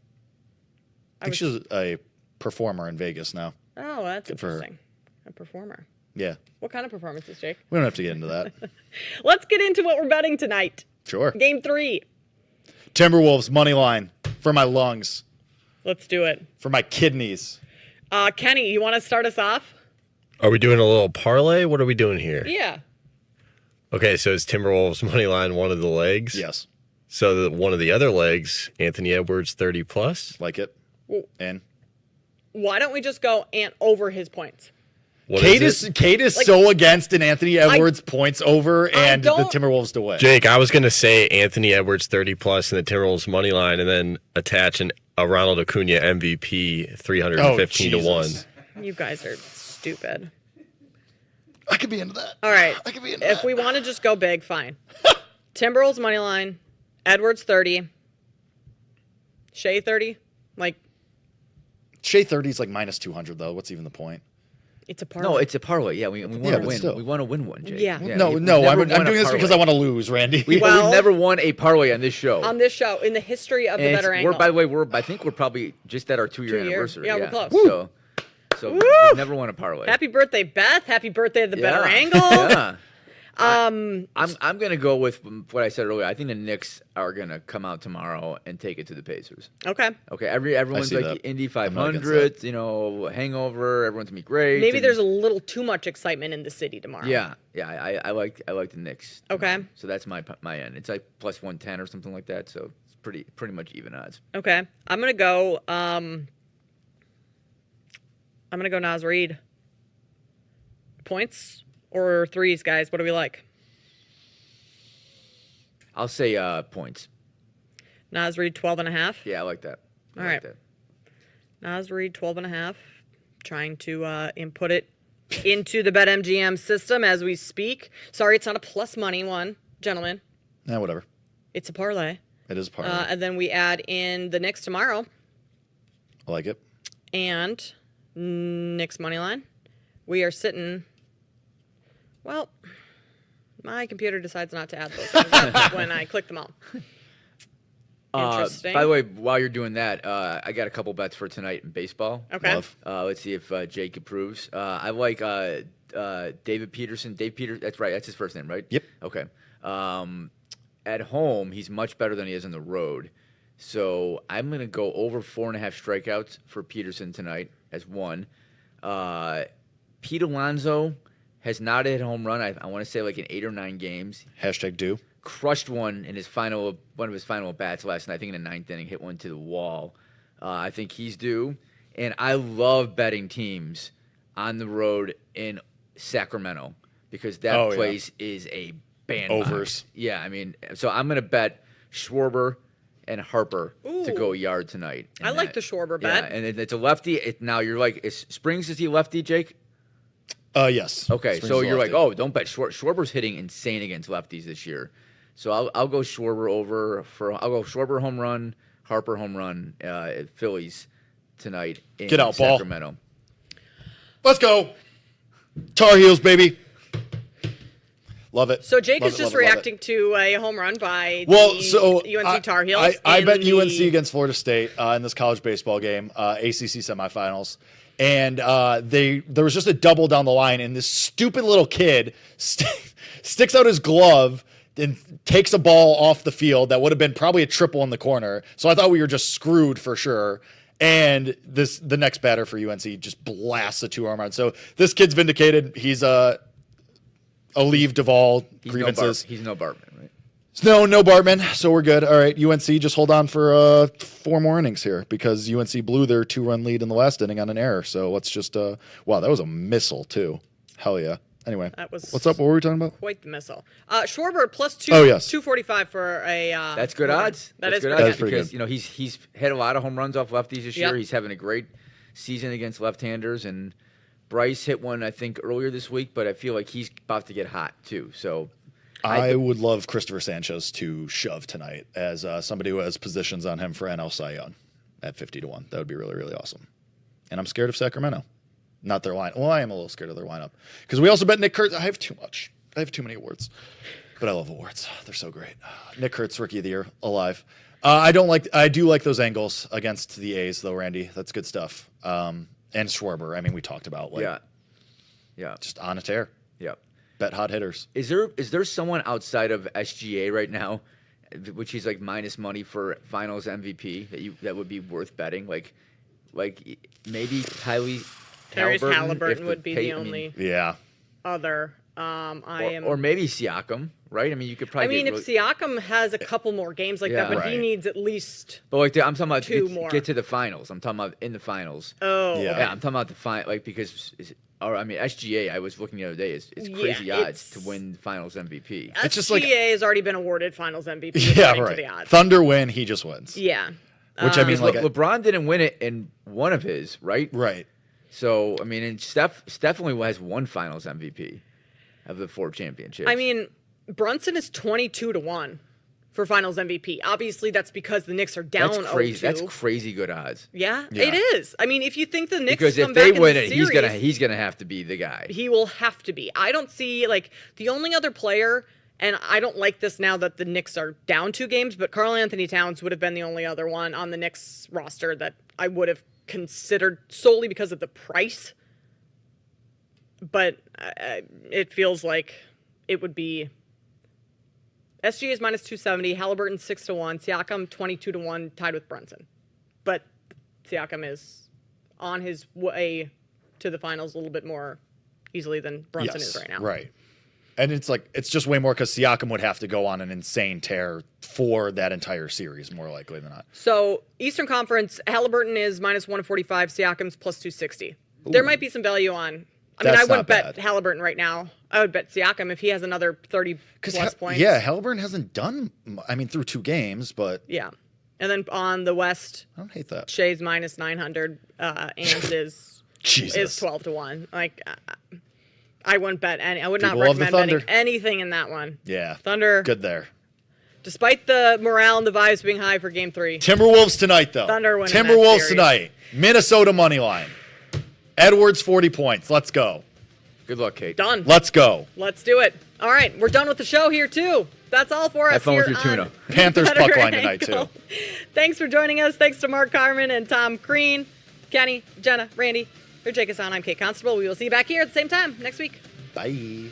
I think she's a performer in Vegas now. Oh, that's Good for her. interesting. A performer. Yeah. What kind of performances, Jake? We don't have to get into that. Let's get into what we're betting tonight. Sure. Game 3. Timberwolves money line for my lungs, Let's do it. for my kidneys. Kenny, you want to start us off? Are we doing a little parlay? What are we doing here? Yeah. Okay, so is Timberwolves money line one of the legs? Yes. So one of the other legs, Anthony Edwards 30 plus. Like it. And why don't we just go and over his points? Kate is so against an Anthony Edwards points over and the Timberwolves to win. Jake, I was going to say Anthony Edwards 30 plus and the Timberwolves money line, and then attach a Ronald Acuna MVP 315 to 1. You guys are stupid. I could be into that. All right. I could be into if we want to just go big, fine. Timberwolves money line, Edwards 30, Shea 30. Shea 30 is like minus 200 though. What's even the point? It's a parlay. No, it's a parlay. Yeah, we want to win. We want to win one, Jake. Yeah. No, I'm doing this because I want to lose, Randy. We've never won a parlay on this show. On this show, in the history of the Better Angle. By the way, I think we're probably just at our 2-year anniversary. Yeah, we're close. So we've never won a parlay. Happy birthday, Beth. Happy birthday, the Better Angle. Yeah. I'm gonna go with what I said earlier. I think the Knicks are gonna come out tomorrow and take it to the Pacers. Okay. Everyone's like that. Indy 500, hangover. Everyone's gonna be great. Maybe there's a little too much excitement in the city tomorrow. Yeah. I like the Knicks. Okay. So that's my end. It's like plus 110 or something like that. So it's pretty much even odds. Okay. I'm gonna go. Naz Reid. Points or threes, guys? What do we like? I'll say points. Naz Reid 12.5. Yeah, I like that. All right. Naz Reid 12.5. Trying to input it into the BetMGM system as we speak. Sorry, it's not a plus money one, gentlemen. Yeah, whatever. It's a parlay. It is a parlay. And then we add in the Knicks tomorrow. I like it. And Knicks money line. We are sitting. Well, my computer decides not to add those things when I click them all. Interesting. By the way, while you're doing that, I got a couple bets for tonight in baseball. Okay. Let's see if Jake approves. I like David Peterson. Dave Peters. That's right. That's his first name, right? Yep. Okay. At home, he's much better than he is on the road. So I'm going to go over 4.5 strikeouts for Peterson tonight as one. Pete Alonso has not hit a home run. I want to say like in 8 or 9 games. #do. Crushed one in one of his final bats last night. I think in the 9th inning, hit one to the wall. I think he's due. And I love betting teams on the road in Sacramento because that place is a bandbox. Overs. Yeah, I mean, so I'm going to bet Schwarber and Harper to go yard tonight. I like the Schwarber bet. Yeah, and it's a lefty. Now you're like, Springs, is he lefty, Jake? Yes. Okay, Springs so is you're lefty. like, don't bet Schwarber's hitting insane against lefties this year. So I'll go Schwarber I'll go Schwarber home run, Harper home run, Phillies tonight in Get out, ball. Sacramento. Let's go. Tar Heels, baby. Love it. So Jake Love is it, just love it, love reacting to a home run by UNC Tar Heels. I bet UNC against Florida State in this college baseball game, ACC semifinals. And there was just a double down the line, and this stupid little kid sticks out his glove and takes a ball off the field that would have been probably a triple in the corner. So I thought we were just screwed for sure. And the next batter for UNC just blasts a 2-arm run. So this kid's vindicated. He's a leave Duvall grievances. He's no Bartman, right? No Bartman, so we're good. All right, UNC, just hold on for 4 more innings here because UNC blew their 2-run lead in the last inning on an error. So let's just wow, that was a missile too. Hell yeah. Anyway, what's up? What were we talking about? Quite the missile. Schwarber plus 245 for a. That's good odds. That's good odds odds because he's hit a lot of home runs off lefties this year. Yep. He's having a great season against left-handers, and Bryce hit one I think earlier this week, but I feel like he's about to get hot too. So. I would love Christopher Sanchez to shove tonight as somebody who has positions on him for NL Cy Young at 50 to 1. That would be really, really awesome. And I'm scared of Sacramento. Not their line. Well, I am a little scared of their lineup because we also bet Nick Kurtz. I have too much. I have too many awards, but I love awards. They're so great. Nick Kurtz, Rookie of the Year, alive. I do like those angles against the A's though, Randy. That's good stuff. And Schwarber. I mean, we talked about yeah, just on a tear. Yeah. Bet hot hitters. Is there someone outside of SGA right now, which he's like minus money for Finals MVP that would be worth betting? Like Like maybe Tyrese Halliburton would be the only other. Or maybe Siakam, right? I mean, you could probably. if Siakam has a couple more games like that, but he needs at least. But like, I'm talking about two more. Get to the finals. I'm talking about in the finals. Oh, yeah. I'm talking about the final, like because. SGA, I was looking the other day, it's crazy odds to win Finals MVP. It's just like SGA has already been awarded Finals MVP. Yeah, right. To the odds. Thunder win, he just wins. Yeah. Which I mean, like LeBron didn't win it in one of his, right? Right. So I mean, and Steph only has one Finals MVP of the 4 championships. I mean, Brunson is 22-1 for Finals MVP. Obviously, that's because the Knicks are down. That's crazy. 0-2. That's crazy good odds. Yeah, it is. I mean, if you think the Knicks because come if they back win in it, the series, he's gonna have to be the guy. He will have to be. I don't see the only other player, and I don't like this now that the Knicks are down 2 games, but Karl Anthony Towns would have been the only other one on the Knicks roster that I would have considered solely because of the price. But it feels like it would be. SGA is minus 270, Halliburton 6-1, Siakam 22-1, tied with Brunson. But Siakam is on his way to the finals a little bit more easily than Brunson is right now. Right. And it's just way more because Siakam would have to go on an insane tear for that entire series, more likely than not. So Eastern Conference, Halliburton is minus 145, Siakam's plus 260. Ooh. There might be some value on. I wouldn't bet Halliburton right now. I would bet Siakam if he has another 30-plus points. Yeah, Halliburton hasn't done, through 2 games, but... Yeah. And then on the West... I don't hate that. Shea's minus 900, Ames is 12-1. I wouldn't bet any. I would not recommend betting anything in that one. Yeah. Thunder. Good there. Despite the morale and the vibes being high for Game 3. Timberwolves tonight, though. Thunder winning Timberwolves tonight. Minnesota money line. Edwards 40 points. Let's go. Good luck, Kate. Done. Let's go. Let's do it. All right, we're done with the show here too. That's all for us. Have fun here with your tuna. Panthers puck line tonight too. Thanks for joining us. Thanks to Mark Carmen and Tom Crean, Kenny, Jenna, Randy, for Jake us on. I'm Kate Constable. We will see you back here at the same time next week. Bye.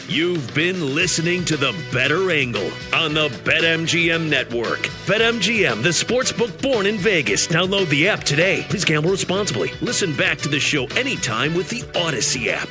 You've been listening to The Better Angle on the BetMGM Network. BetMGM, the sportsbook born in Vegas. Download the app today. Please gamble responsibly. Listen back to the show anytime with the Odyssey app.